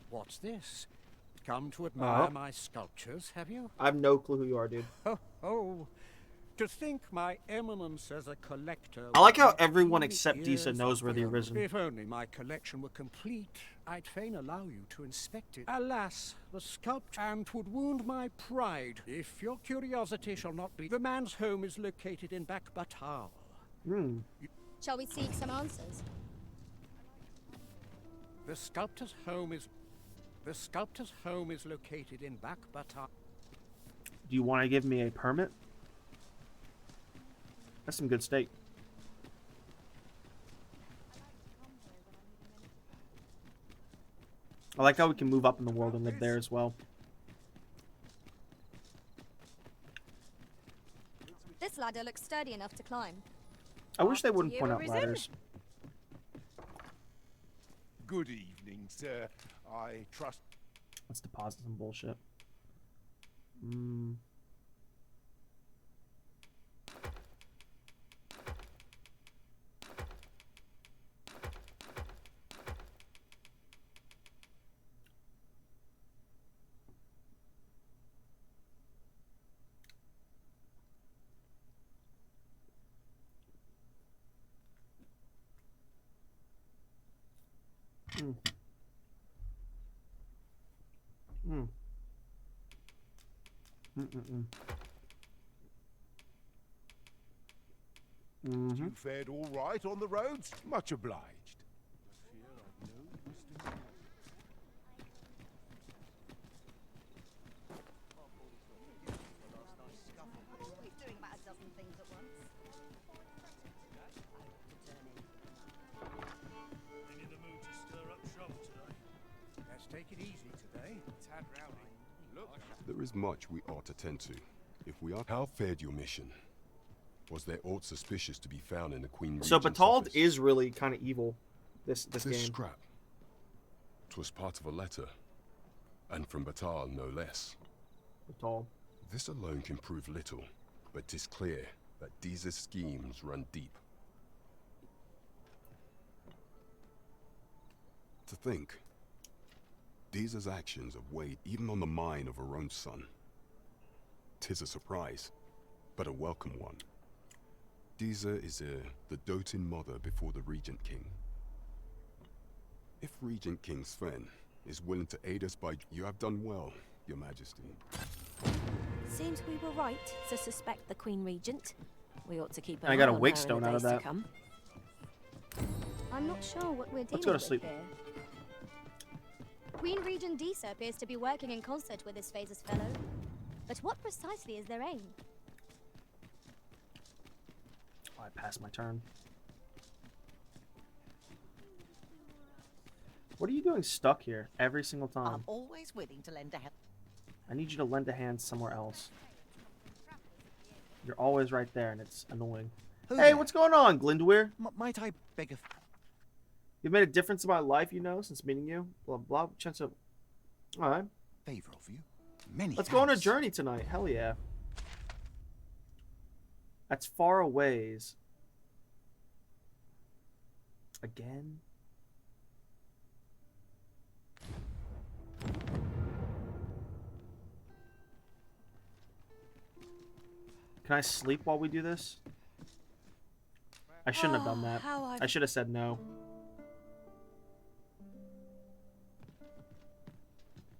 Speaker 8: What's this? Come to admire
Speaker 1: Oh.
Speaker 8: my sculptures, have you?
Speaker 1: I have no clue who you are, dude.
Speaker 8: Oh, to think my eminence as a collector...
Speaker 1: I like how
Speaker 8: would
Speaker 1: everyone
Speaker 8: be
Speaker 1: except Disa
Speaker 8: years
Speaker 1: knows where the
Speaker 8: old.
Speaker 1: Arisen.
Speaker 8: If only my collection were complete, I'd fain allow you to inspect it. Alas, the sculpture and 'twould wound my pride. If your curiosity shall not be... The man's home is located in Batal.
Speaker 1: Hmm.
Speaker 20: Shall we seek some answers?
Speaker 8: The sculptor's home is... The sculptor's home is located in Batal.
Speaker 1: Do you want to give me a permit? That's some good steak. I like how we can move up in the world and live there as well.
Speaker 20: This ladder looks sturdy enough to climb.
Speaker 1: I wish they wouldn't
Speaker 20: you,
Speaker 1: point out
Speaker 20: Arisen?
Speaker 1: ladders.
Speaker 6: Good evening, sir. I trust...
Speaker 1: Let's deposit some bullshit. Hmm. Hmm. Hmm. Mm-mm-mm. Mm-hmm.
Speaker 6: You fared all right on the roads? Much obliged.
Speaker 11: Always doing about a dozen things at once.
Speaker 14: In the mood to stir up trouble today.
Speaker 8: Let's take it easy today.
Speaker 3: Tad rowdy. Look.
Speaker 15: There is much we ought to tend to. If we are... How fared your mission? Was there aught suspicious to be found in the Queen
Speaker 1: So
Speaker 15: Regent's
Speaker 1: Batald
Speaker 15: office?
Speaker 1: is really kind of evil. This
Speaker 15: This
Speaker 1: game.
Speaker 15: scrap. 'Twas part of a letter. And from Batal, no less.
Speaker 1: Batald.
Speaker 15: This alone can prove little, but 'tis clear that Disa's schemes run deep. think. Deeza's actions have weighed even on the mind of her own son. 'Tis a surprise, but a welcome one. Deeza is the doting mother before the Regent King. If Regent King Sven is willing to aid us by... You have done well, Your Majesty.
Speaker 23: Seems we were right to suspect the Queen Regent. We ought to keep an
Speaker 1: I
Speaker 23: eye
Speaker 1: got a
Speaker 23: on
Speaker 1: wake
Speaker 23: her in
Speaker 1: stone
Speaker 23: the
Speaker 1: out of
Speaker 23: days to
Speaker 1: that.
Speaker 23: come.
Speaker 20: I'm not sure what we're dealing
Speaker 1: Let's go to
Speaker 20: with
Speaker 1: sleep.
Speaker 20: here. Queen Regent Deesa appears to be working in concert with this Phaser's fellow. But what precisely is their aim?
Speaker 1: Oh, I passed my turn. What are you doing stuck here every single time?
Speaker 11: I'm always willing to lend a hand.
Speaker 1: I need you to lend a hand somewhere else. You're always right there, and it's annoying.
Speaker 16: Who
Speaker 1: Hey,
Speaker 16: there?
Speaker 1: what's going on, Glindweir?
Speaker 16: Might I beg a...
Speaker 1: You've made a difference in my life, you know, since meeting you. Blah, blah. Chance of... Alright.
Speaker 16: Favor of you? Many
Speaker 1: Let's go on a
Speaker 16: thanks.
Speaker 1: journey tonight. Hell yeah. That's far a ways. Again? Can I sleep while we do this? I shouldn't have done that. I should have said no.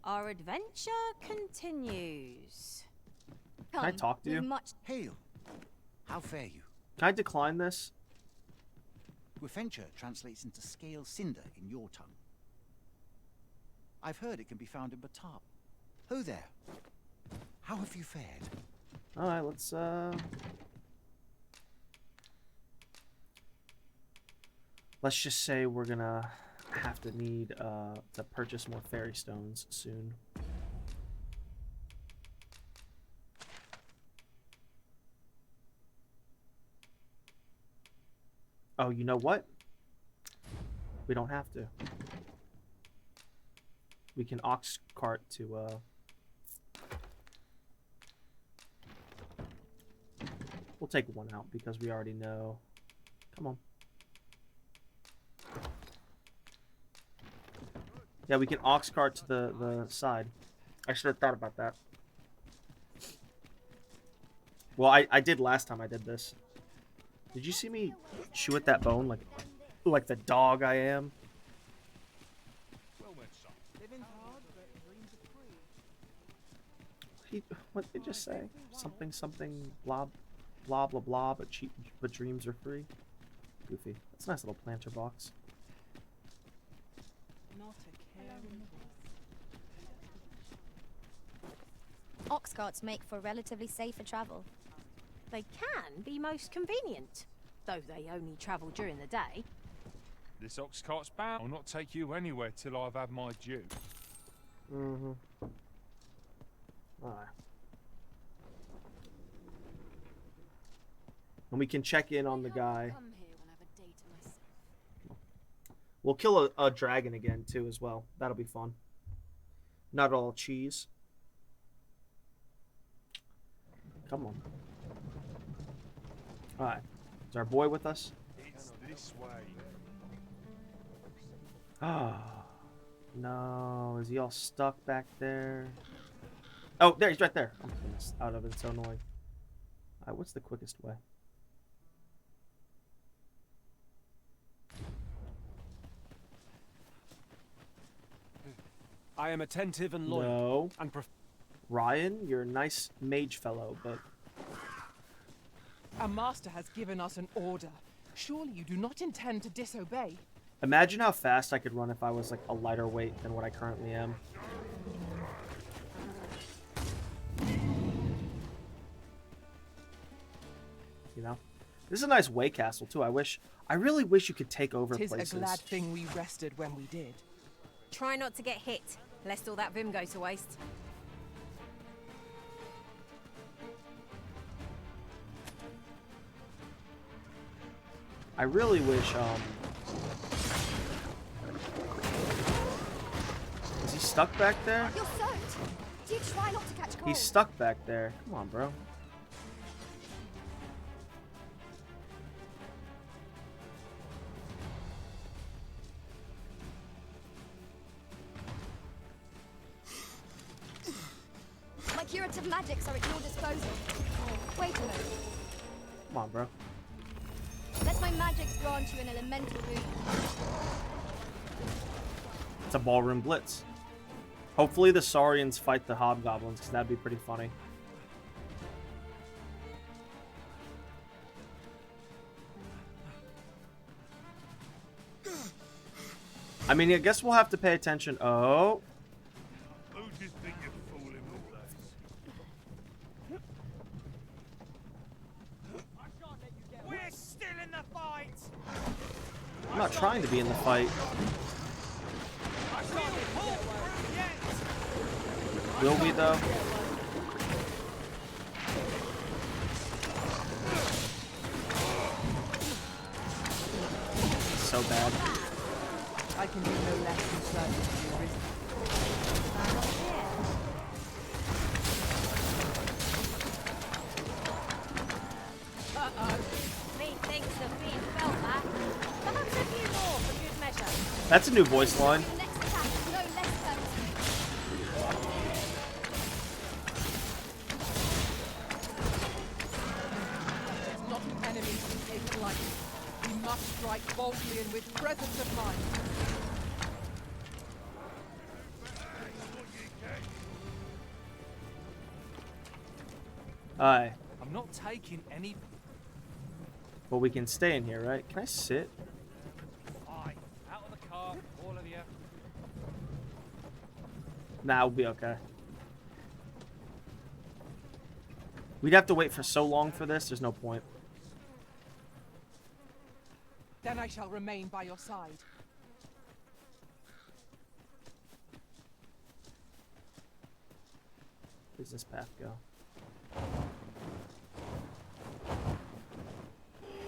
Speaker 23: Our adventure continues.
Speaker 1: Can I talk to you?
Speaker 16: Hail. How fare you?
Speaker 1: Can I decline this?
Speaker 16: Adventure translates into scale cinder in your tongue. I've heard it can be found in Batar. Ho there. How have you fared?
Speaker 1: Alright, let's just say we're gonna have to need to purchase more fairy stones soon. Oh, you know what? We don't have to. We can ox cart to we'll take one out because we already know. Come on. Yeah, we can ox cart to the side. I should have thought about that. Well, I did last time I did this. Did you see me chew at that bone like the dog I am? What did they just say? Something something blah blah blah blah, but dreams are free. Goofy. That's a nice little planter box.
Speaker 23: Ox carts make for relatively safer travel. They can be most convenient, though they only travel during the day.
Speaker 12: This ox cart's bound. I'll not take you anywhere till I've had my due.
Speaker 1: Mm-hmm. Alright. And we can check in on the guy. We'll kill a dragon again, too, as well. That'll be fun. Not all cheese. Come on. Alright. Is our boy with us?
Speaker 12: It's this way.
Speaker 1: Ah. No. Is he all stuck back there? Oh, there. He's right there. Oh, my goodness. That would have been so annoying. Alright, what's the quickest way?
Speaker 8: I am attentive and loyal.
Speaker 1: No.
Speaker 8: And
Speaker 1: Ryan, you're a nice mage fellow, but...
Speaker 13: Our master has given us an order. Surely you do not intend to disobey.
Speaker 1: Imagine how fast I could run if I was like a lighter weight than what I currently am. You know? This is a nice way castle too. I really wish you could take over
Speaker 13: 'Tis
Speaker 1: places.
Speaker 13: a glad thing we rested when we did.
Speaker 23: Try not to get hit, lest all that vim go to waste.
Speaker 1: I really wish, Is he stuck back there?
Speaker 20: You're soaked. Do you try not to catch cold?
Speaker 1: He's stuck back there. Come on, bro.
Speaker 20: What of magics are at your disposal? Wait a moment.
Speaker 1: Come on, bro.
Speaker 20: Let my magics grant you an elemental boon.
Speaker 1: It's a ballroom blitz. Hopefully the Saurians fight the hobgoblins, because that'd be pretty funny. I mean, I guess we'll have to pay attention. Oh.
Speaker 6: Who do you think you're fooling with this?
Speaker 14: We're still in the fight.
Speaker 1: I'm not trying to be in the fight. Will we, though? So bad.
Speaker 13: I can do no less than serve the arisen.
Speaker 4: Uh-oh. Methinks the fiend felt that. Perhaps a few more for good measure.
Speaker 1: That's a new voice line.
Speaker 20: Your next attack is no less permanent.
Speaker 13: It's not an enemy to be taken lightly. We must strike boldly and with presence of mind.
Speaker 1: Aye.
Speaker 9: I'm not taking any.
Speaker 1: But we can stay in here, right? Can I sit?
Speaker 9: Aye. Out of the car, all of you.
Speaker 1: Nah, we'll be okay. We'd have to wait for so long for this, there's no point.
Speaker 13: Then I shall remain by your side.
Speaker 1: Where's this path go?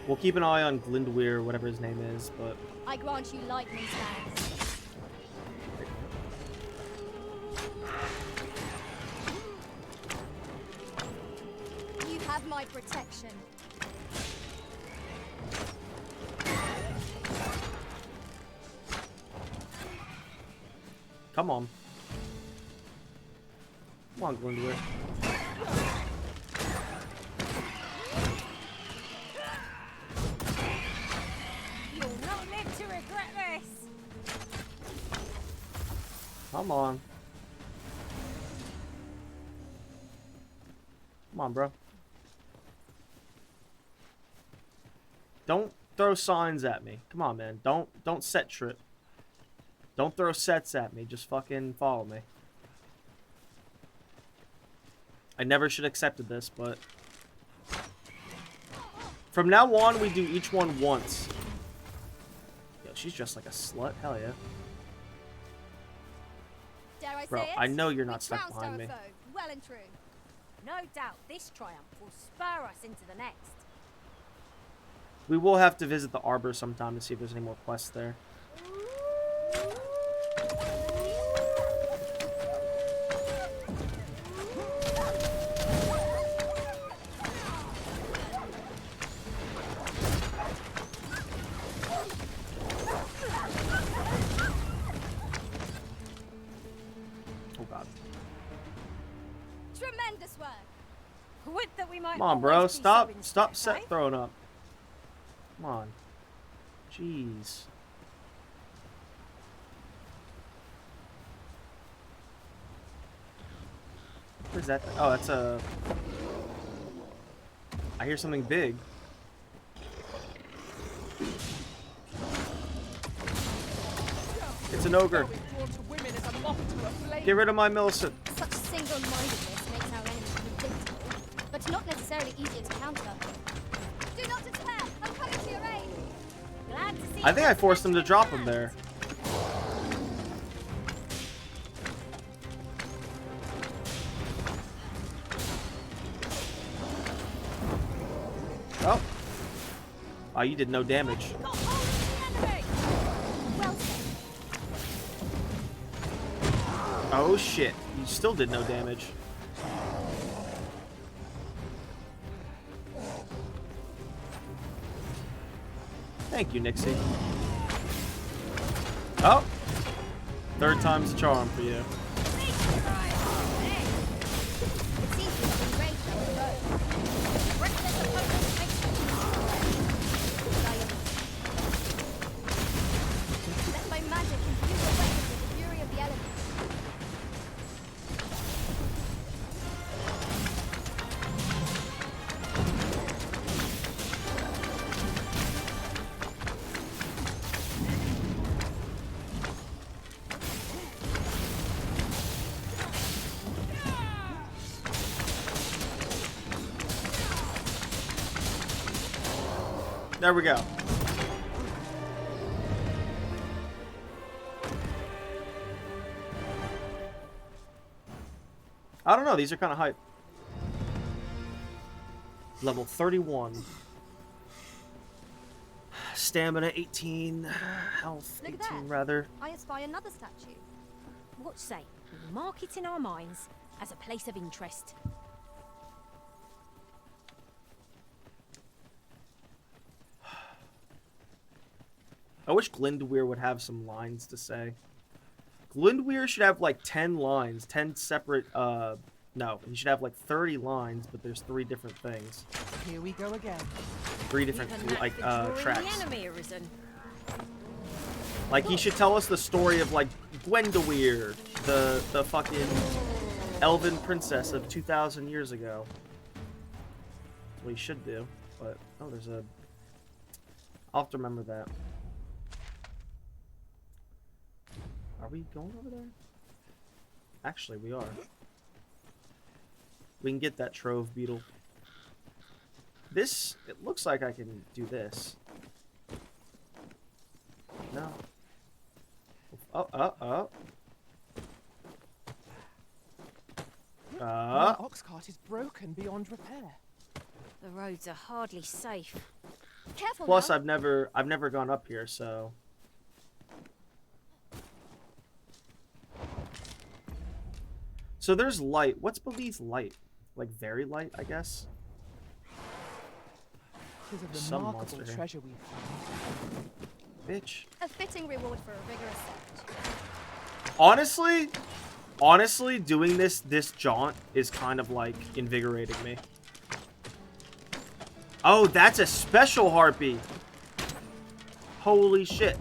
Speaker 1: We'll keep an eye on Glindweir, whatever his name is, but...
Speaker 20: I grant you lightning stands. You have my protection.
Speaker 1: Come on. Come on, Glindweir.
Speaker 4: You'll not live to regret this.
Speaker 1: Come on. Come on, bro. Don't throw signs at me. Come on, man. Don't set trip. Don't throw sets at me. Just fucking follow me. I never should have accepted this, but... From now on, we do each one once. Yo, she's dressed like a slut. Hell yeah.
Speaker 20: Dare I
Speaker 1: Bro,
Speaker 20: say it?
Speaker 1: I know you're not
Speaker 20: We
Speaker 1: stuck
Speaker 20: trounced
Speaker 1: behind
Speaker 20: our
Speaker 1: me.
Speaker 20: foe, well and true.
Speaker 4: No doubt this triumph will spur us into the next.
Speaker 1: We will have to visit the Arbor sometime to see if there's any more quests there. Oh god.
Speaker 20: Tremendous work.
Speaker 4: Would that we might
Speaker 1: Come on, bro.
Speaker 4: always be
Speaker 1: Stop
Speaker 4: so
Speaker 1: stop
Speaker 4: instead,
Speaker 1: set
Speaker 4: eh?
Speaker 1: throwing up. Come on. Jeez. What is that? Oh, that's a... I hear something big. It's an ogre. Get rid of my Millicent.
Speaker 20: Such single-mindedness makes our enemies predictable, but not necessarily easier to counter. Do not despair. I'm coming to your aid.
Speaker 4: Glad to see
Speaker 1: I think
Speaker 4: you
Speaker 1: I forced him to drop him there. Oh. Oh, you did no damage. Oh shit, you still did no damage. Thank you, Nixie. Oh! Third time's a charm for you.
Speaker 20: It seems
Speaker 1: There we go. I don't know. These are kind of hype. Level 31. Stamina 18. Health
Speaker 23: Look at
Speaker 1: 18
Speaker 23: that.
Speaker 1: rather.
Speaker 23: I espy another statue. What say? We mark it in our minds as a place of interest.
Speaker 1: I wish Glindweir would have some lines to say. Glindweir should have like 10 lines, 10 separate, no, he should have like 30 lines, but there's 3 different things.
Speaker 13: Here we go again.
Speaker 1: 3 different, like, tracks.
Speaker 23: The enemy arisen.
Speaker 1: Like, he should tell us the story of, like, Gwendoweir, the fucking elven princess of 2,000 years ago. That's what he should do, but, oh, there's a... I'll have to remember that. Are we going over there? Actually, we are. We can get that trove beetle. This, it looks like I can do this. No. Oh.
Speaker 13: My ox cart is broken beyond repair.
Speaker 23: The roads are hardly safe. Careful
Speaker 1: Plus,
Speaker 23: now.
Speaker 1: I've never gone up here, so. So there's light. What's beneath light? Like very light, I guess.
Speaker 13: Tis a
Speaker 1: Some
Speaker 13: remarkable
Speaker 1: monster here.
Speaker 13: treasure we've found.
Speaker 1: Bitch.
Speaker 23: A fitting reward for a rigorous search.
Speaker 1: Honestly, doing this jaunt is kind of like invigorating me. Oh, that's a special harpy. Holy shit.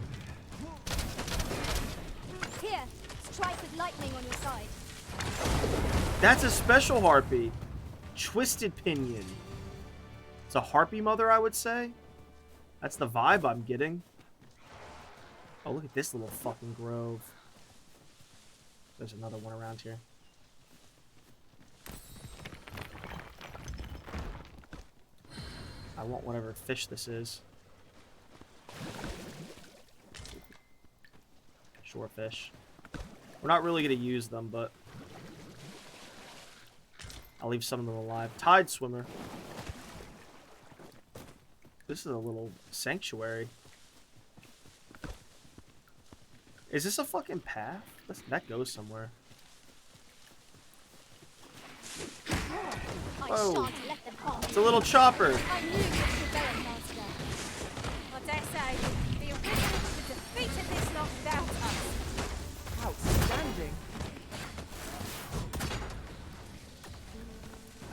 Speaker 23: Here, strike with lightning on your side.
Speaker 1: That's a special harpy. Twisted Pinion. It's a harpy mother, I would say. That's the vibe I'm getting. Oh, look at this little fucking grove. There's another one around here. I want whatever fish this is. Shorefish. We're not really going to use them, but I'll leave some of them alive. Tide swimmer. This is a little sanctuary. Is this a fucking path? That goes somewhere. Whoa. It's a little chopper.
Speaker 23: I knew this would go faster. I dare say, the original who defeated this lot without us.
Speaker 13: Outstanding.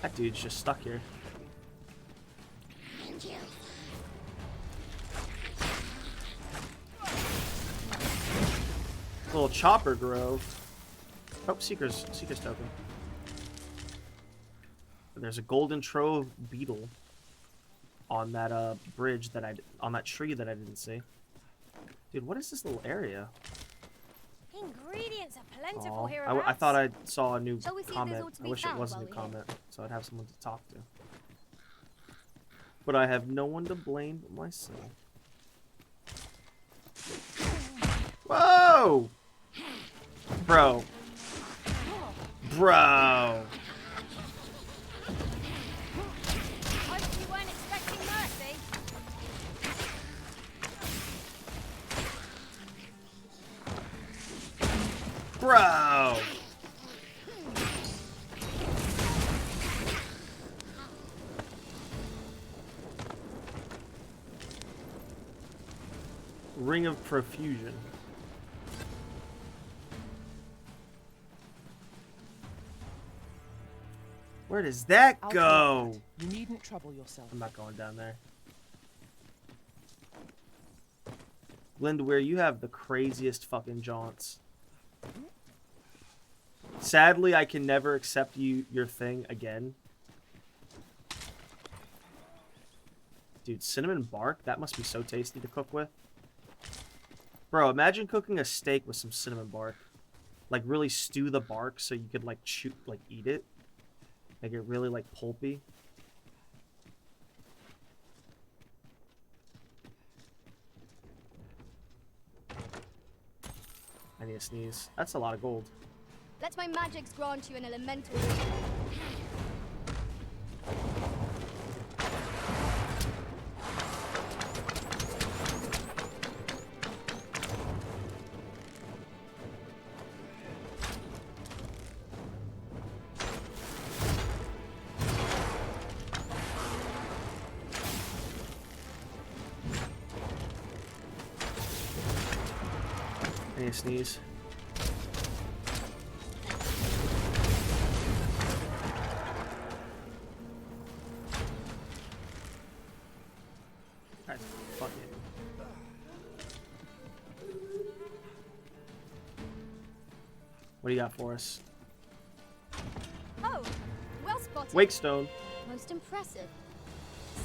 Speaker 1: That dude's just stuck here. Little chopper grove. Oh, Seeker's token. There's a golden trove beetle on that bridge on that tree that I didn't see. Dude, what is this little area?
Speaker 23: Ingredients are plentiful
Speaker 1: Aw,
Speaker 23: here.
Speaker 1: I thought I saw a new
Speaker 23: Shall we see if there's
Speaker 1: comment.
Speaker 23: all to
Speaker 1: I
Speaker 23: be
Speaker 1: wish it
Speaker 23: found
Speaker 1: was a
Speaker 23: while
Speaker 1: new
Speaker 23: we're here?
Speaker 1: comment, so I'd have someone to talk to. But I have no one to blame but myself. Whoa! Bro. Bro.
Speaker 23: Hope you weren't expecting mercy.
Speaker 1: Bro. Ring of Profusion. Where does that
Speaker 13: I'll
Speaker 1: go?
Speaker 13: take that. You needn't trouble yourself.
Speaker 1: I'm not going down there. Glindweir, you have the craziest fucking jaunts. Sadly, I can never accept your thing again. Dude, cinnamon bark? That must be so tasty to cook with. Bro, imagine cooking a steak with some cinnamon bark. Like, really stew the bark so you could, like, eat it. Make it really, like, pulpy. I need to sneeze. That's a lot of gold.
Speaker 20: Let my magics grant you an elemental.
Speaker 1: I need to sneeze. Alright, fuck it. What do you got for us?
Speaker 20: Oh, well spotted.
Speaker 1: Wakestone.
Speaker 20: Most impressive.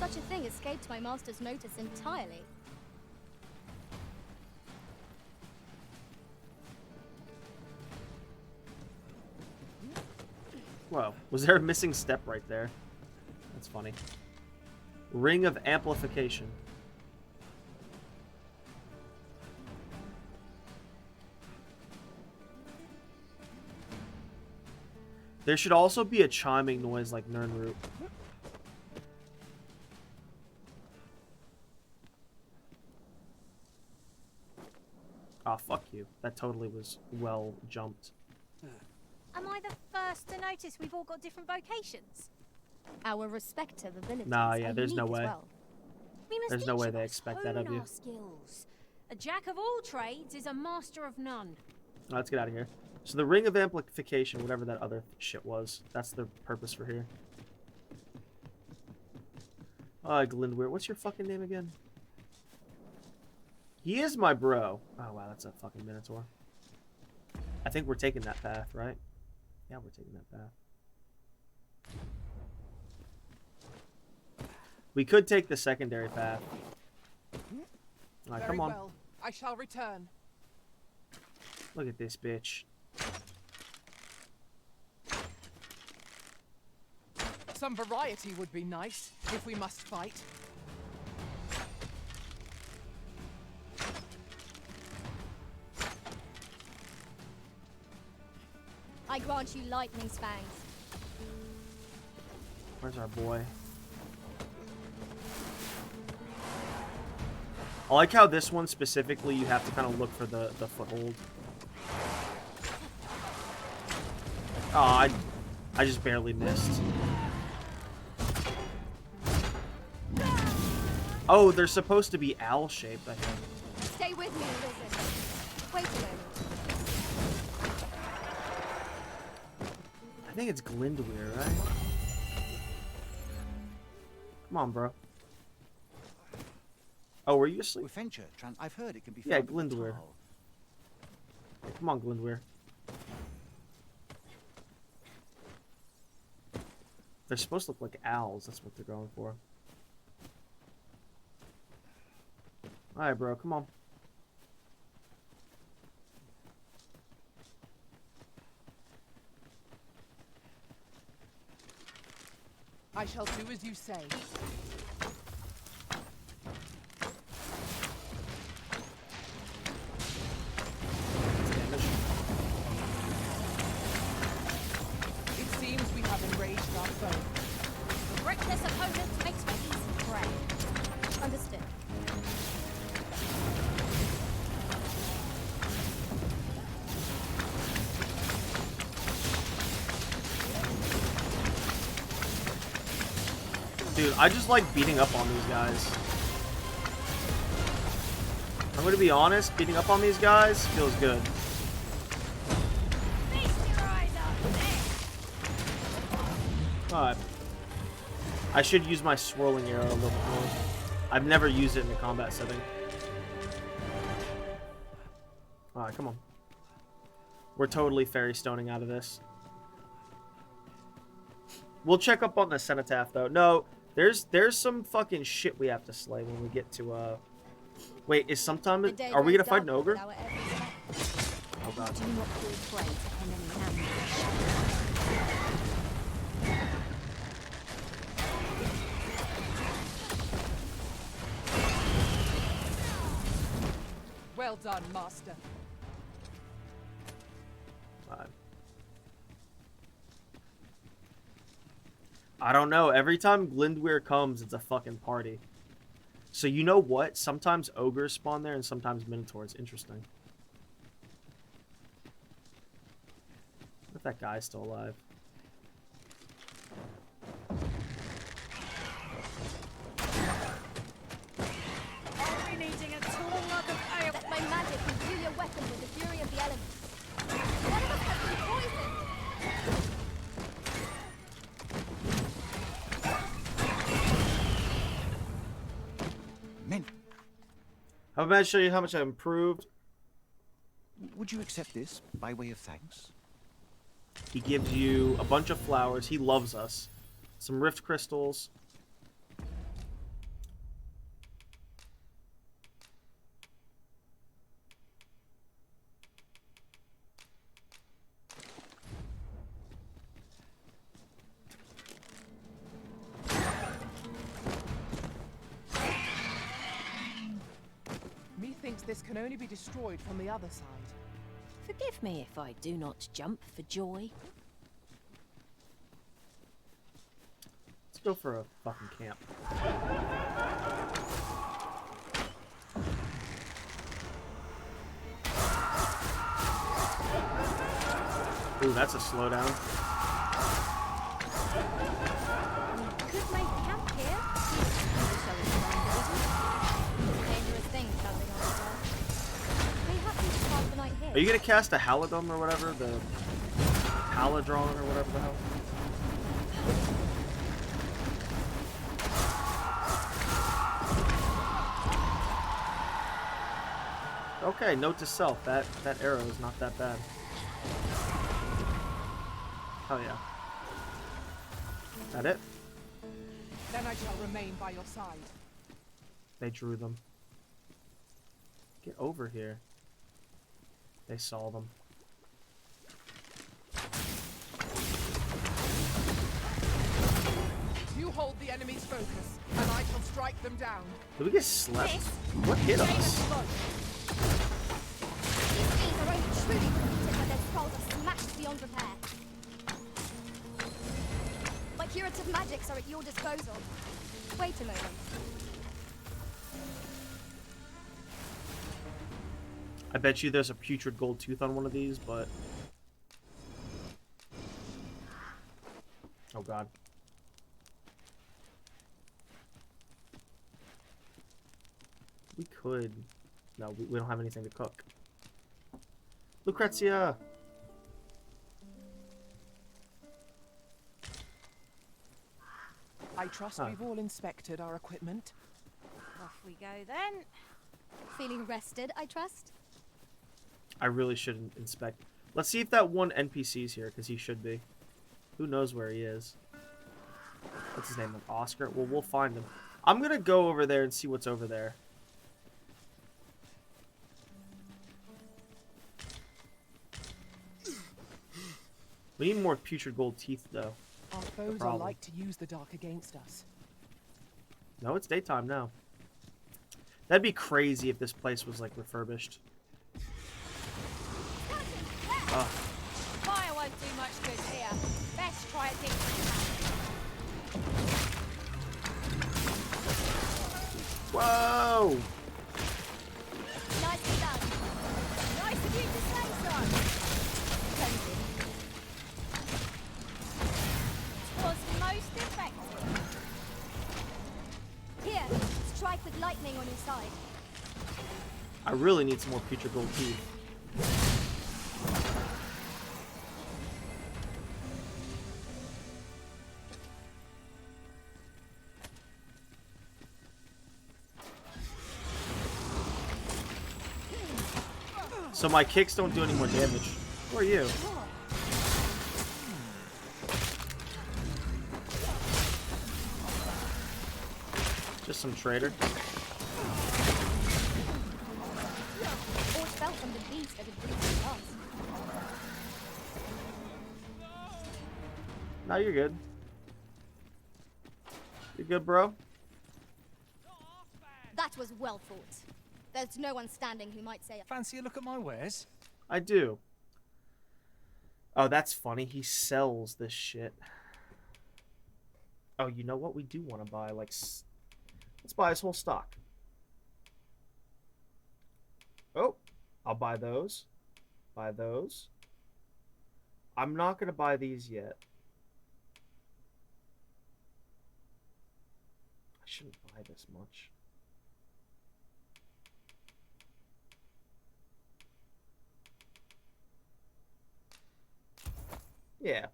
Speaker 20: Such a thing escaped my master's notice entirely.
Speaker 1: Whoa, was there a missing step right there? That's funny. Ring of Amplification. There should also be a chiming noise like Nirnroot. Ah, fuck you. That totally was well jumped.
Speaker 23: Am I the first to notice we've all got different vocations?
Speaker 20: Our respective abilities
Speaker 1: Nah, yeah,
Speaker 20: are
Speaker 1: there's no
Speaker 20: unique as
Speaker 1: way.
Speaker 20: well.
Speaker 23: We must
Speaker 1: There's no
Speaker 23: each
Speaker 1: way
Speaker 23: of
Speaker 1: they
Speaker 23: us
Speaker 1: expect that
Speaker 23: hone
Speaker 1: of you.
Speaker 23: our skills. A jack of all trades is a master of none.
Speaker 1: Let's get out of here. So the Ring of Amplification, whatever that other shit was, that's the purpose for here. Glindweir. What's your fucking name again? He is my bro. Oh, wow, that's a fucking Minotaur. I think we're taking that path, right? Yeah, we're taking that path. We could take the secondary path. Alright,
Speaker 13: Very
Speaker 1: come on.
Speaker 13: well. I shall return.
Speaker 1: Look at this bitch.
Speaker 13: Some variety would be nice, if we must fight.
Speaker 20: I grant you lightning's fangs.
Speaker 1: Where's our boy? I like how this one specifically you have to kind of look for the foothold. Oh, I just barely missed. Oh, they're supposed to be owl-shaped, I think.
Speaker 20: Stay with me and listen. Wait a moment.
Speaker 1: I think it's Glindweir, right? Come on, bro. Oh, were you asleep?
Speaker 16: With venture, I've heard it can be
Speaker 1: Yeah,
Speaker 16: found in the
Speaker 1: Glindweir.
Speaker 16: Tal.
Speaker 1: Hey, come on, Glindweir. They're supposed to look like owls. That's what they're going for. Alright, bro. Come on.
Speaker 13: I shall do as you say. It seems we have enraged our foe.
Speaker 23: A reckless opponent makes for easy prey.
Speaker 20: Understood.
Speaker 1: Dude, I just like beating up on these guys. I'm gonna be honest, beating up on these guys feels good. Alright. I should use my swirling arrow a little bit more. I've never used it in a combat setting. Alright, come on. We're totally fairy stoning out of this. We'll check up on the cenotaph though. No, there's some fucking shit we have to slay when we get to wait, is sometime are we gonna fight an ogre? Oh god.
Speaker 23: Do not fall prey to enemy ambush.
Speaker 13: Well done, Master.
Speaker 1: I don't know. Every time Glindweir comes, it's a fucking party. So you know what? Sometimes ogres spawn there and sometimes minotaurs. Interesting. What if that guy's still alive?
Speaker 4: Are we needing a tool like of ale?
Speaker 20: Let my magic imbue your weapon with the fury of the elements. One of us has been poisoned.
Speaker 16: Men,
Speaker 1: I'm about to show you how much I improved.
Speaker 16: would you accept this by way of thanks?
Speaker 1: He gives you a bunch of flowers. He loves us. Some rift crystals.
Speaker 13: Methinks this can only be destroyed from the other side.
Speaker 23: Forgive me if I do not jump for joy.
Speaker 1: Let's go for a fucking camp. Ooh, that's a slowdown.
Speaker 20: Could make camp here. Dangerous things happening on the ground. They happen to pass the night here.
Speaker 1: Are you gonna cast a Halidom or whatever? The Halidron or whatever the hell? Okay, note to self, that arrow is not that bad. Hell yeah. That it?
Speaker 13: Then I shall remain by your side.
Speaker 1: They drew them. Get over here. They saw them.
Speaker 13: You hold the enemy's focus, and I shall strike them down.
Speaker 1: Did we get slept? What hit us?
Speaker 20: These things are only truly defeated when their skulls are smashed beyond repair. My curative magics are at your disposal. Wait a moment.
Speaker 1: I bet you there's a putrid gold tooth on one of these, but... Oh god. We could... No, we don't have anything to cook. Lucrezia!
Speaker 13: I trust we've all inspected our equipment.
Speaker 20: Off we go then. Feeling rested, I trust?
Speaker 1: I really shouldn't inspect. Let's see if that one NPC's here, because he should be. Who knows where he is? What's his name? Like Oscar? Well, we'll find him. I'm gonna go over there and see what's over there. We need more putrid gold teeth, though.
Speaker 13: Our foes are like to use the dark against us.
Speaker 1: No, it's daytime now. That'd be crazy if this place was, like, refurbished.
Speaker 4: Fire won't do much good here. Best try a different
Speaker 1: Whoa!
Speaker 20: Nicely done.
Speaker 4: Nice of you to say so.
Speaker 20: Splendid.
Speaker 4: Was most effective.
Speaker 20: Here, strike with lightning on your side.
Speaker 1: I really need some more putrid gold teeth. So my kicks don't do any more damage. Who are you? Just some traitor.
Speaker 20: Or fell from the beast that had breached us.
Speaker 1: No, you're good. You good, bro?
Speaker 20: That was well fought. There's no one standing who might say...
Speaker 14: Fancy a look at my wares?
Speaker 1: I do. Oh, that's funny. He sells this shit. Oh, you know what? We do want to buy, like... Let's buy his whole stock. Oh, I'll buy those. Buy those. I'm not going to buy these yet. I shouldn't buy this much. Yeah.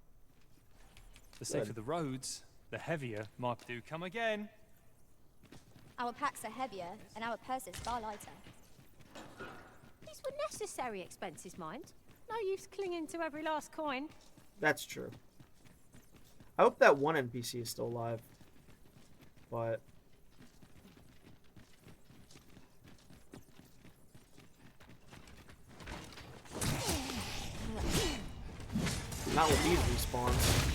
Speaker 12: The safer
Speaker 1: Good.
Speaker 12: the roads, the heavier might do come again.
Speaker 20: Our packs are heavier, and our purses far lighter.
Speaker 2: These were necessary expenses, mind. No use clinging to every last coin.
Speaker 1: That's true. I hope that one NPC is still alive. But... not with these respawns.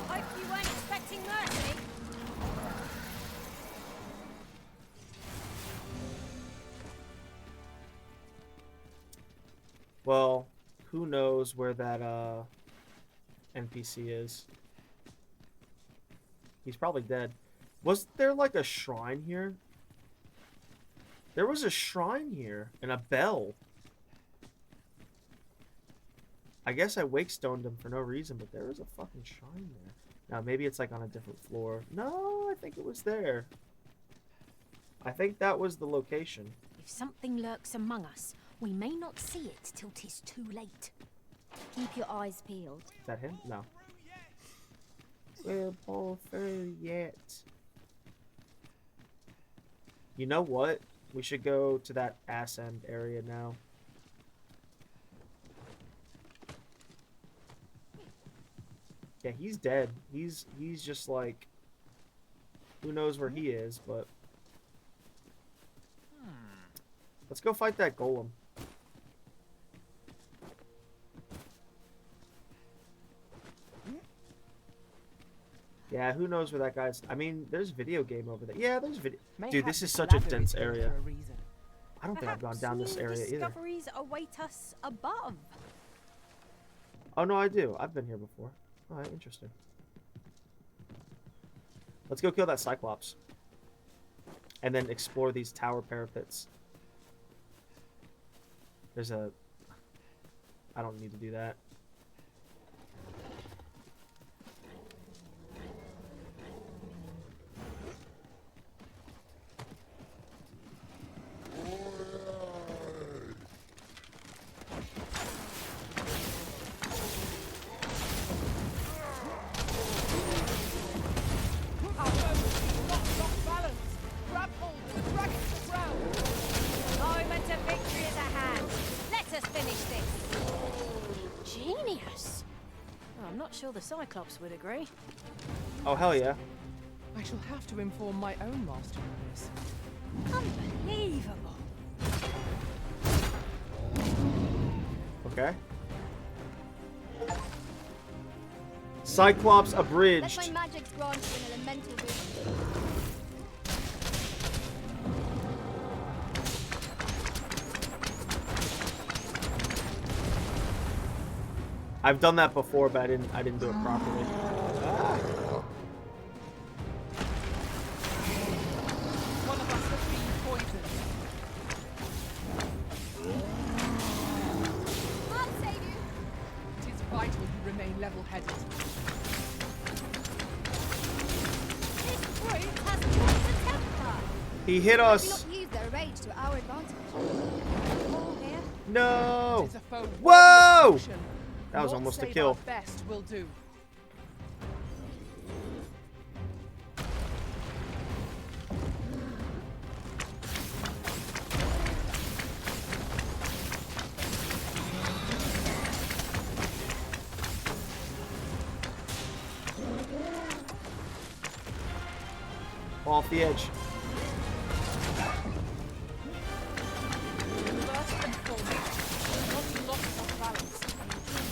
Speaker 2: Hope you weren't expecting mercy.
Speaker 1: Well, who knows where that NPC is. He's probably dead. Was there like a shrine here? There was a shrine here and a bell. I guess I wake-stoned him for no reason, but there was a fucking shrine there. Now, maybe it's like on a different floor. No, I think it was there. I think that was the location.
Speaker 2: If something lurks among us, we may not see it till 'tis too late.
Speaker 20: Keep your eyes peeled.
Speaker 1: Is that him? No. We're both through yet. You know what? We should go to that ass end area now. Yeah, he's dead. He's just like, who knows where he is, but let's go fight that golem. Yeah, who knows where that guy's... I mean, there's video game over there. Yeah, there's video... Dude, this is such a dense area. I don't think I've gone down this area either.
Speaker 2: Discoveries await us above.
Speaker 1: Oh, no, I do. I've been here before. Alright, interesting. Let's go kill that Cyclops. And then explore these tower parapets. There's a... I don't need to do that.
Speaker 2: Moment of victory is at hand. Let us finish this. Genius.
Speaker 10: Well, I'm not sure the Cyclops would agree.
Speaker 1: Oh, hell yeah.
Speaker 13: I shall have to inform my own master of this.
Speaker 2: Unbelievable.
Speaker 1: Okay. Cyclops
Speaker 20: Let
Speaker 1: abridged.
Speaker 20: my magics grant you an elemental boost.
Speaker 1: I've done that before, but I didn't do it properly.
Speaker 13: One of us has been poisoned.
Speaker 20: I'll save you.
Speaker 13: It is vital you remain level-headed.
Speaker 2: This brute has caught the temper.
Speaker 1: He hit
Speaker 20: Do
Speaker 1: us.
Speaker 20: not use their rage to our advantage.
Speaker 2: All here.
Speaker 1: No.
Speaker 13: It is a foe worthy of
Speaker 1: Whoa!
Speaker 13: destruction.
Speaker 1: That was
Speaker 13: Naught
Speaker 1: almost a
Speaker 13: save
Speaker 1: kill.
Speaker 13: our best will do.
Speaker 1: Off the edge.
Speaker 13: First and foremost, not to lost our balance.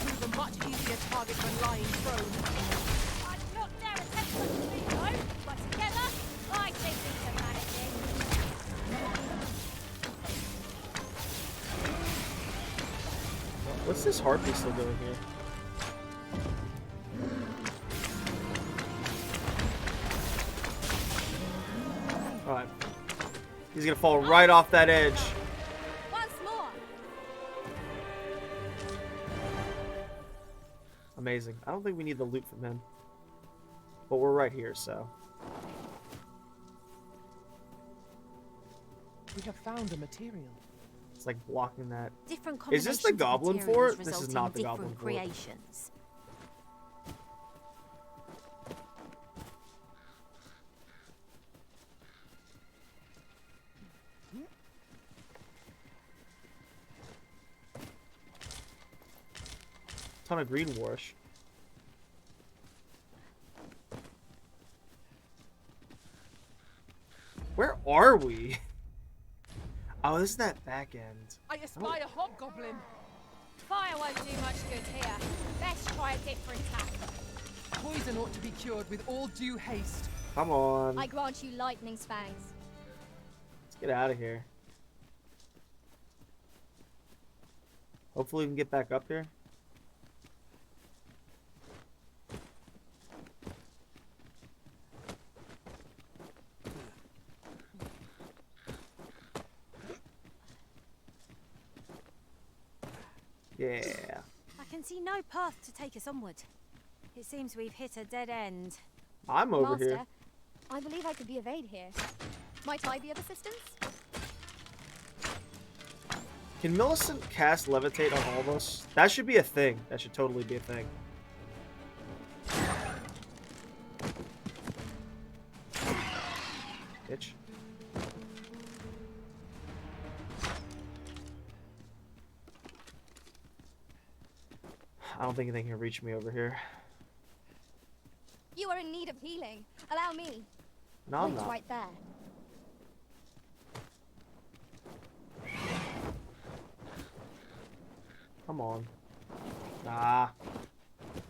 Speaker 13: Prove a much easier target when lying prone.
Speaker 2: I do not dare attempt such a thing, though. But together, I think we can manage it.
Speaker 1: What's this harpy still doing here? He's gonna fall right off that edge.
Speaker 20: Once more.
Speaker 1: Amazing. I don't think we need the loot from him. But we're right here, so.
Speaker 13: We have found a material.
Speaker 1: It's like blocking that.
Speaker 23: Different
Speaker 1: Is this the
Speaker 23: combinations of
Speaker 1: goblin
Speaker 23: materials
Speaker 1: fort? This is
Speaker 23: result
Speaker 1: not
Speaker 23: in
Speaker 1: the
Speaker 23: different
Speaker 1: goblin fort.
Speaker 23: creations.
Speaker 1: Ton of green wash. Where are we? Oh, this is that back end.
Speaker 21: I espy a hobgoblin.
Speaker 20: Fire won't do much good here. Best try a different tack.
Speaker 13: Poison ought to be cured with all due haste.
Speaker 1: Come on.
Speaker 20: I grant you lightning's fangs.
Speaker 1: Let's get out of here. Hopefully we can get back up here. Yeah.
Speaker 23: I can see no path to take us onward. It seems we've hit a dead end.
Speaker 1: I'm over
Speaker 20: Master,
Speaker 1: here.
Speaker 20: I believe I could be of aid here. Might I be of assistance?
Speaker 1: Can Millicent cast levitate on all of us? That should be a thing. That should totally be a thing. Bitch. I don't think anything can reach me over here.
Speaker 20: You are in need of healing. Allow me.
Speaker 1: No, I'm
Speaker 20: Point
Speaker 1: not.
Speaker 20: right there.
Speaker 1: Come on. Ah.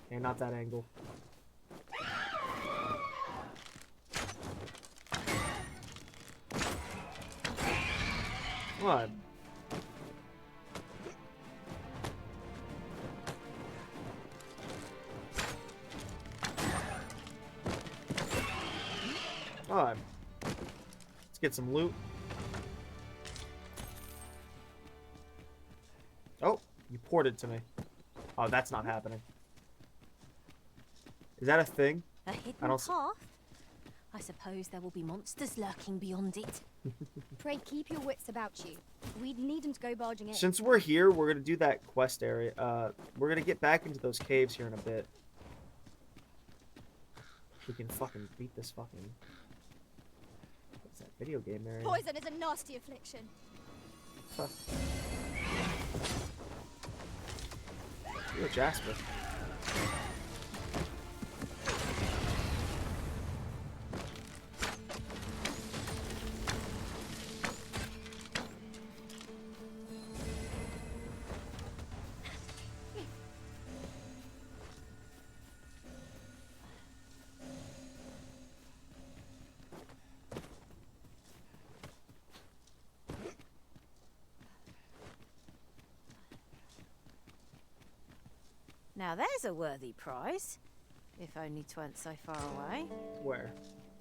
Speaker 1: Okay, not that angle. What? Alright. Let's get some loot. Oh, you ported to me. Oh, that's not happening. Is that a thing?
Speaker 23: A hidden
Speaker 1: I don't
Speaker 23: path? I suppose there will be monsters lurking beyond it.
Speaker 20: Pray keep your wits about you. We'd need them to go barging in.
Speaker 1: Since we're here, we're gonna do that quest area. We're gonna get back into those caves here in a bit. We can fucking beat this fucking... What's that video game area?
Speaker 20: Poison is a nasty affliction.
Speaker 1: Huh. You're a Jasper.
Speaker 23: Now there's a worthy prize. If only 'tweren't so far away.
Speaker 1: Where?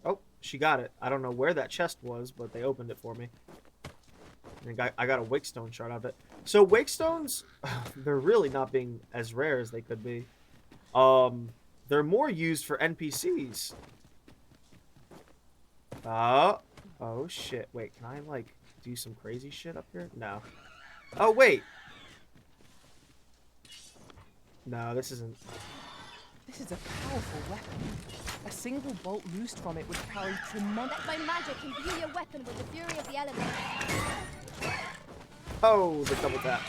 Speaker 1: Oh, she got it. I don't know where that chest was, but they opened it for me. And I got a Wakestone shard out of it. So Wakestones, they're really not being as rare as they could be. They're more used for NPCs. Oh shit. Wait, can I like do some crazy shit up here? No. Oh wait. No, this isn't.
Speaker 13: This is a powerful weapon. A single bolt loosed from it would carry tremendous...
Speaker 20: Let my magic imbue your weapon with the fury of the elements.
Speaker 1: Oh, the double tap.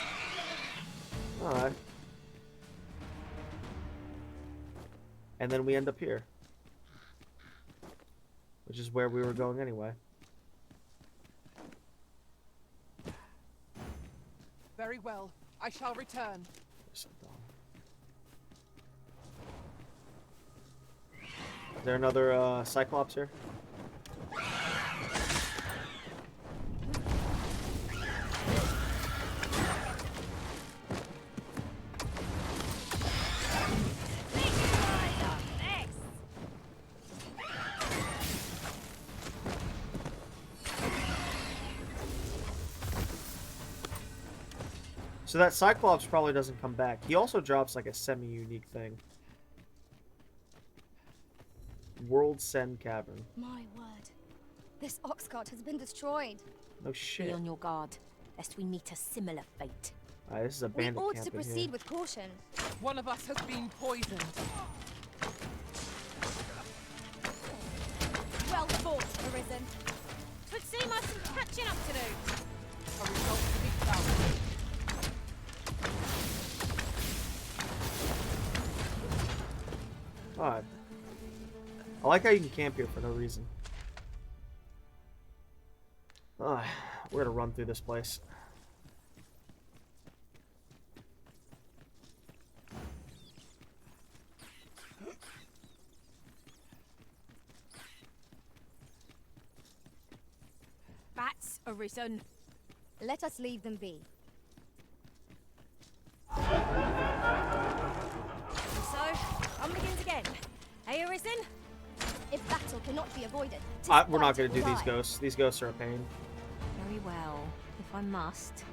Speaker 1: Alright. And then we end up here. Which is where we were going anyway.
Speaker 13: Very well. I shall return.
Speaker 1: Is there another Cyclops here? So that Cyclops probably doesn't come back. He also drops like a semi-unique thing. World Send Cavern.
Speaker 20: My word. This ox cart has been destroyed.
Speaker 1: No shit.
Speaker 2: Be on your guard, lest we meet a similar fate.
Speaker 1: Alright, this is a
Speaker 20: We
Speaker 1: bandit
Speaker 20: ought
Speaker 1: camp
Speaker 20: to
Speaker 1: in
Speaker 20: proceed
Speaker 1: here.
Speaker 20: with caution.
Speaker 21: One of us has been poisoned.
Speaker 4: Well fought, Arisen. Would seem us some catching up to do.
Speaker 21: A result to be found.
Speaker 1: Alright. I like how you can camp here for no reason. Alright, we're gonna run through this place.
Speaker 4: Bats arisen.
Speaker 20: Let us leave them be.
Speaker 4: So, on begins again. Hey, Arisen?
Speaker 20: If battle cannot be avoided,
Speaker 1: We're not gonna do these ghosts. These ghosts are a pain.
Speaker 23: Very well, if I must.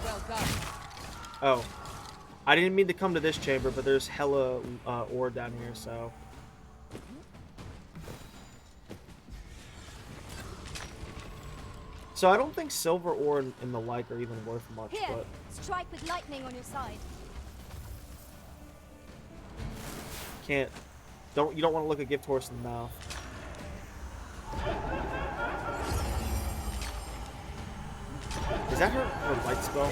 Speaker 21: Well done.
Speaker 1: Oh. I didn't mean to come to this chamber, but there's hella ore down here, so... So I don't think silver ore and the like are even worth much,
Speaker 20: Here,
Speaker 1: but...
Speaker 20: strike with lightning on your side.
Speaker 1: Can't... You don't want to look a gift horse in the mouth. Is that her light spell?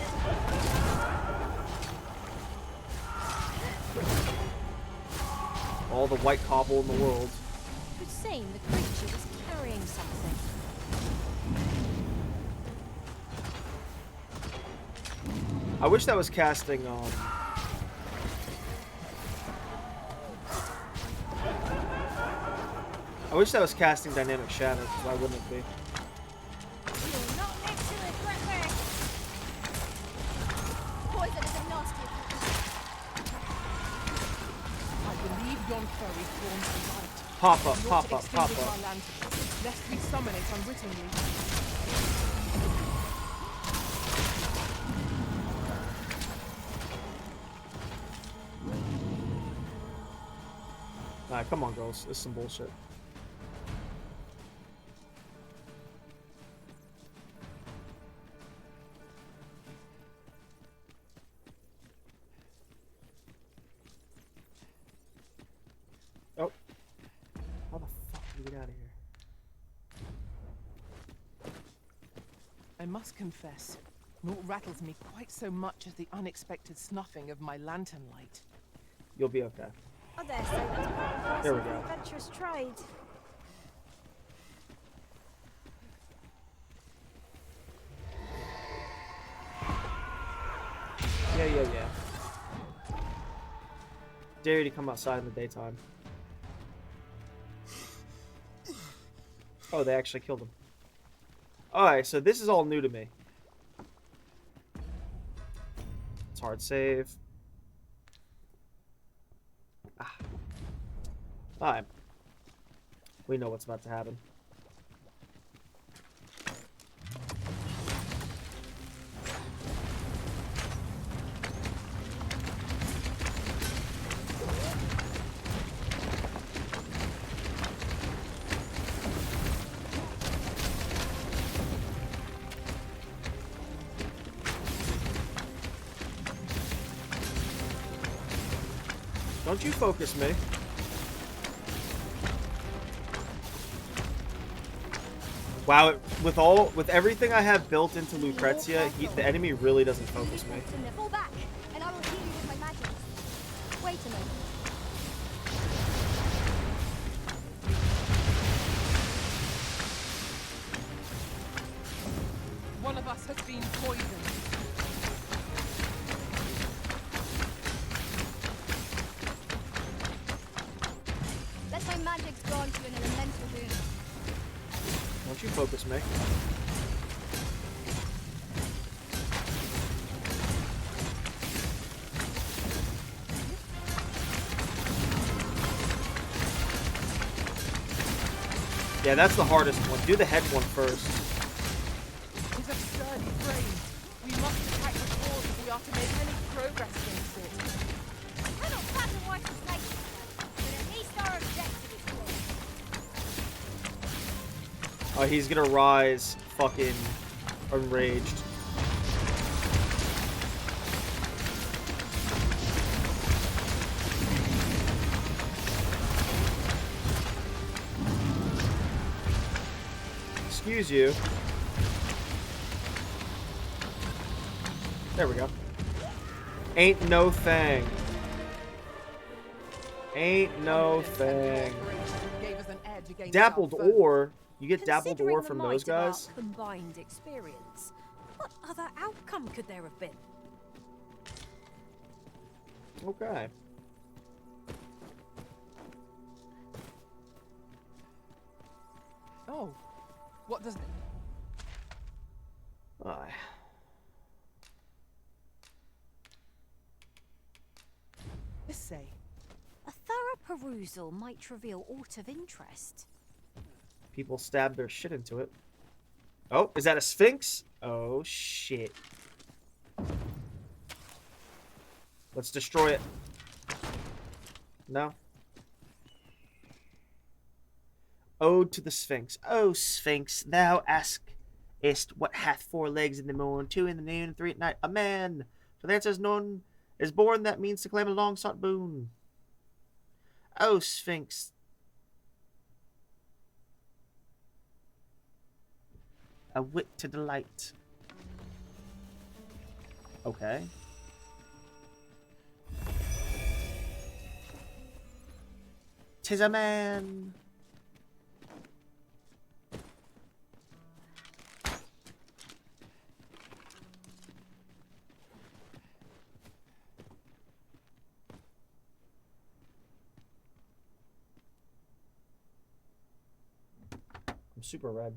Speaker 1: All the white cobble in the world.
Speaker 2: It would seem the creature was carrying something.
Speaker 1: I wish that was casting, I wish that was casting Dynamic Shadow, because why wouldn't it be?
Speaker 4: You're not next to the threat there.
Speaker 20: Poison is a nasty.
Speaker 21: I believe yon fairy forms the light.
Speaker 1: Pop up,
Speaker 21: We ought
Speaker 1: pop
Speaker 21: to
Speaker 1: up, pop
Speaker 21: extinguish
Speaker 1: up.
Speaker 21: our lantern, lest we summon it unwittingly.
Speaker 1: Alright, come on, girls. This is some bullshit. Oh. How the fuck do we get out of here?
Speaker 21: I must confess, naught rattles me quite so much as the unexpected snuffing of my lantern light.
Speaker 1: You'll be okay.
Speaker 4: I dare say that's part and
Speaker 1: There
Speaker 4: parcel
Speaker 1: we
Speaker 4: of the
Speaker 1: go.
Speaker 4: adventurous trade.
Speaker 1: Yeah. Dare you to come outside in the daytime. Oh, they actually killed him. Alright, so this is all new to me. It's hard save. Ah. Alright. We know what's about to happen. Don't you focus me. Wow, with everything I have built into Lucrezia, the enemy really doesn't focus me.
Speaker 20: Fall back, and I will heal you with my magic. Wait a moment.
Speaker 21: One of us has been poisoned.
Speaker 20: Let my magic grant you an elemental boon.
Speaker 1: Don't you focus me. Yeah, that's the hardest one. Do the head one first.
Speaker 21: He's a sturdy frame. We must attack the cause if we are to make any progress against it.
Speaker 20: I cannot fathom why she's like this, but at least our objective is clear.
Speaker 1: Oh, he's gonna rise fucking enraged. Excuse you. There we go. Ain't no thing. Ain't no thing.
Speaker 21: Gave us an edge against
Speaker 1: Dappled
Speaker 21: our foe.
Speaker 1: ore. You get dappled
Speaker 23: Considering
Speaker 1: ore
Speaker 23: the
Speaker 1: from
Speaker 23: might
Speaker 1: those
Speaker 23: of our
Speaker 1: guys?
Speaker 23: combined experience, what other outcome could there have been?
Speaker 1: Okay.
Speaker 21: Oh, what does
Speaker 1: Aye.
Speaker 21: this say?
Speaker 23: A thorough perusal might reveal aught of interest.
Speaker 1: People stab their shit into it. Oh, is that a sphinx? Oh, shit. Let's destroy it. No? Ode to the Sphinx. Oh, Sphinx, thou askest what hath 4 legs in the morn, 2 in the noon, and 3 at night. A man! For thence as none is born, that means to claim a long-sought boon. Oh, Sphinx. A wit to delight. Okay. Tis a man. I'm super red.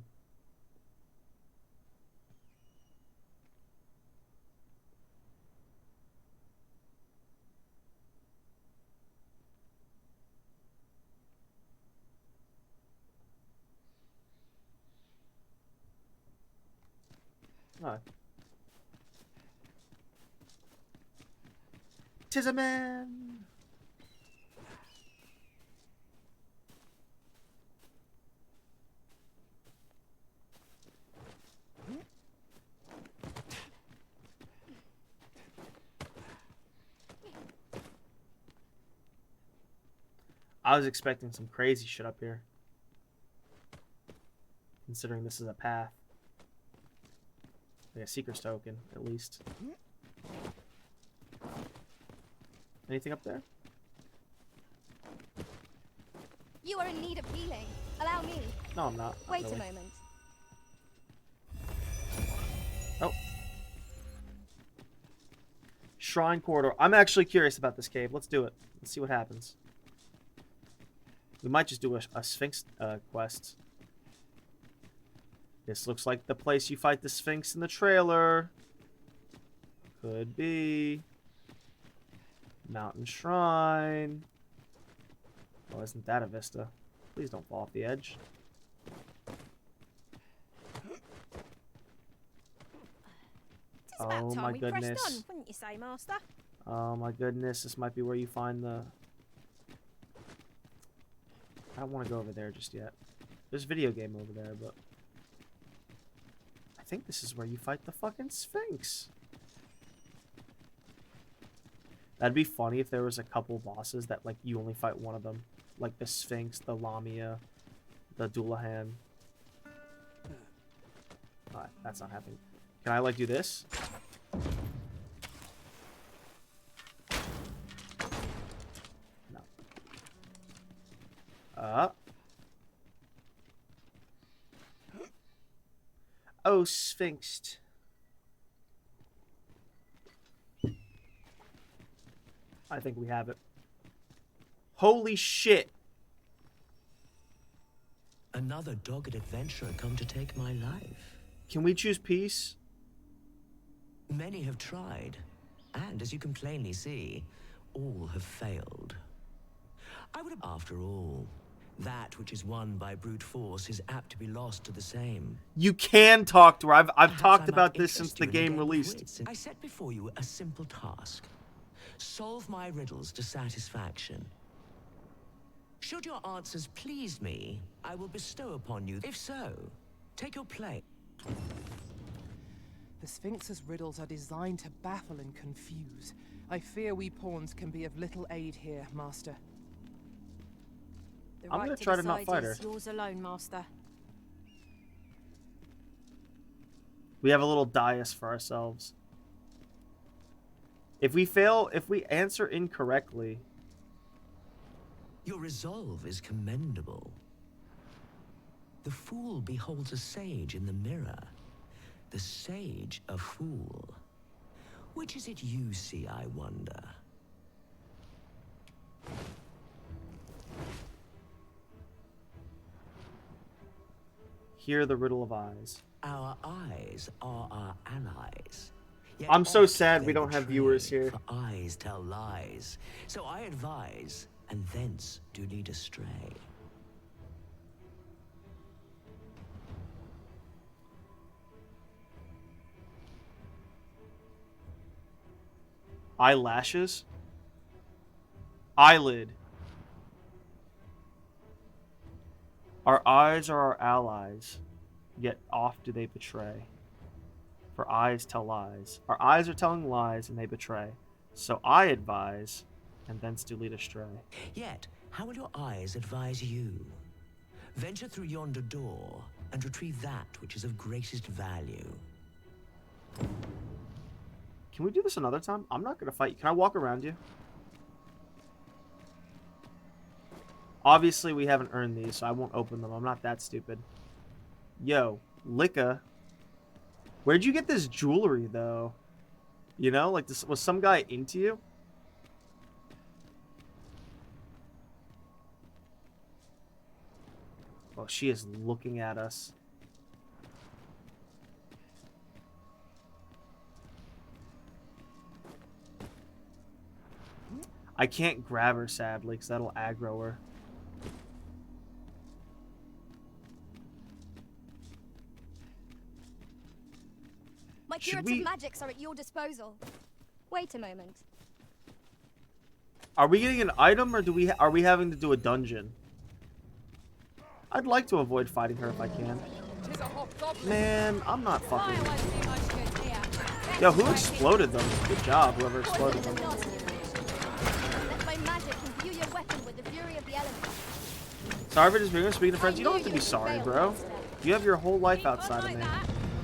Speaker 1: Oh. Tis a man. I was expecting some crazy shit up here. Considering this is a path. Like a Seeker's token, at least. Anything up there?
Speaker 20: You are in need of healing. Allow me.
Speaker 1: No, I'm not.
Speaker 20: Wait
Speaker 1: really.
Speaker 20: a moment.
Speaker 1: Oh. Shrine corridor. I'm actually curious about this cave. Let's do it. Let's see what happens. We might just do a Sphinx quest. This looks like the place you fight the Sphinx in the trailer. Could be. Mountain Shrine. Oh, isn't that a vista? Please don't fall off the edge.
Speaker 23: It's about
Speaker 1: Oh
Speaker 23: time
Speaker 1: my
Speaker 23: we pressed
Speaker 1: goodness.
Speaker 23: on, wouldn't you say, Master?
Speaker 1: Oh my goodness, this might be where you find the... I don't want to go over there just yet. There's a video game over there, but... I think this is where you fight the fucking Sphinx. That'd be funny if there was a couple bosses that, like, you only fight one of them. Like the Sphinx, the Lamia, the Dullahan. Alright, that's not happening. Can I, like, do this? No. Oh, Sphinxed. I think we have it. Holy shit.
Speaker 7: Another dogged adventurer come to take my life.
Speaker 1: Can we choose peace?
Speaker 7: Many have tried, and as you can plainly see, all have failed. I would have, after all, That which is won by brute force is apt to be lost to the same.
Speaker 1: You can talk to her. I've
Speaker 7: Perhaps
Speaker 1: talked
Speaker 7: I
Speaker 1: about
Speaker 7: might
Speaker 1: this since
Speaker 7: interest
Speaker 1: the
Speaker 7: you in a
Speaker 1: game
Speaker 7: of
Speaker 1: released.
Speaker 7: wits. I set before you a simple task. Solve my riddles to satisfaction. Should your answers please me, I will bestow upon you. If so, take your place.
Speaker 13: The Sphinx's riddles are designed to baffle and confuse. I fear we pawns can be of little aid here, Master.
Speaker 23: The
Speaker 1: I'm
Speaker 23: right
Speaker 1: gonna try to not
Speaker 23: decide
Speaker 1: fight her.
Speaker 23: is yours alone, Master.
Speaker 1: We have a little dais for ourselves. If we fail, if we answer incorrectly...
Speaker 7: Your resolve is commendable. The fool beholds a sage in the mirror. The sage a fool. Which is it you see, I wonder?
Speaker 1: Hear the riddle of eyes.
Speaker 7: Our eyes are our allies. Yet
Speaker 1: I'm so
Speaker 7: oft
Speaker 1: sad
Speaker 7: they
Speaker 1: we don't have
Speaker 7: betray,
Speaker 1: viewers here.
Speaker 7: For eyes tell lies. So I advise, and thence do lead astray.
Speaker 1: Eyelashes? Eyelid. Our eyes are our allies, yet oft do they betray. For eyes tell lies. Our eyes are telling lies, and they betray. So I advise, and thence do lead astray.
Speaker 7: Yet, how will your eyes advise you? Venture through yonder door, and retrieve that which is of greatest value.
Speaker 1: Can we do this another time? I'm not going to fight you. Can I walk around you? Obviously, we haven't earned these, so I won't open them. I'm not that stupid. Yo, Licka. Where'd you get this jewelry, though? You know, like, this was some guy into you? Oh, she is looking at us. I can't grab her, sadly, because that'll aggro her.
Speaker 20: My
Speaker 1: Should
Speaker 20: curative
Speaker 1: we-
Speaker 20: magics are at your disposal. Wait a moment.
Speaker 1: Are we getting an item, or are we having to do a dungeon? I'd like to avoid fighting her if I can. Man, I'm not fucking... Yo, who exploded them? Good job, whoever exploded them.
Speaker 20: Let my magic imbue your weapon with the fury of the elements.
Speaker 1: Sorry for disagreeing. Speaking of friends, you don't have to be sorry, bro. You have your whole life outside of me.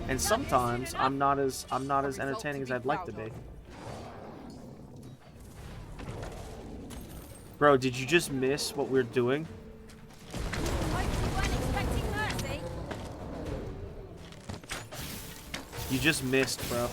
Speaker 1: And sometimes I'm not as entertaining as I'd like to be. Bro, did you just miss what we're doing? You just missed, bro.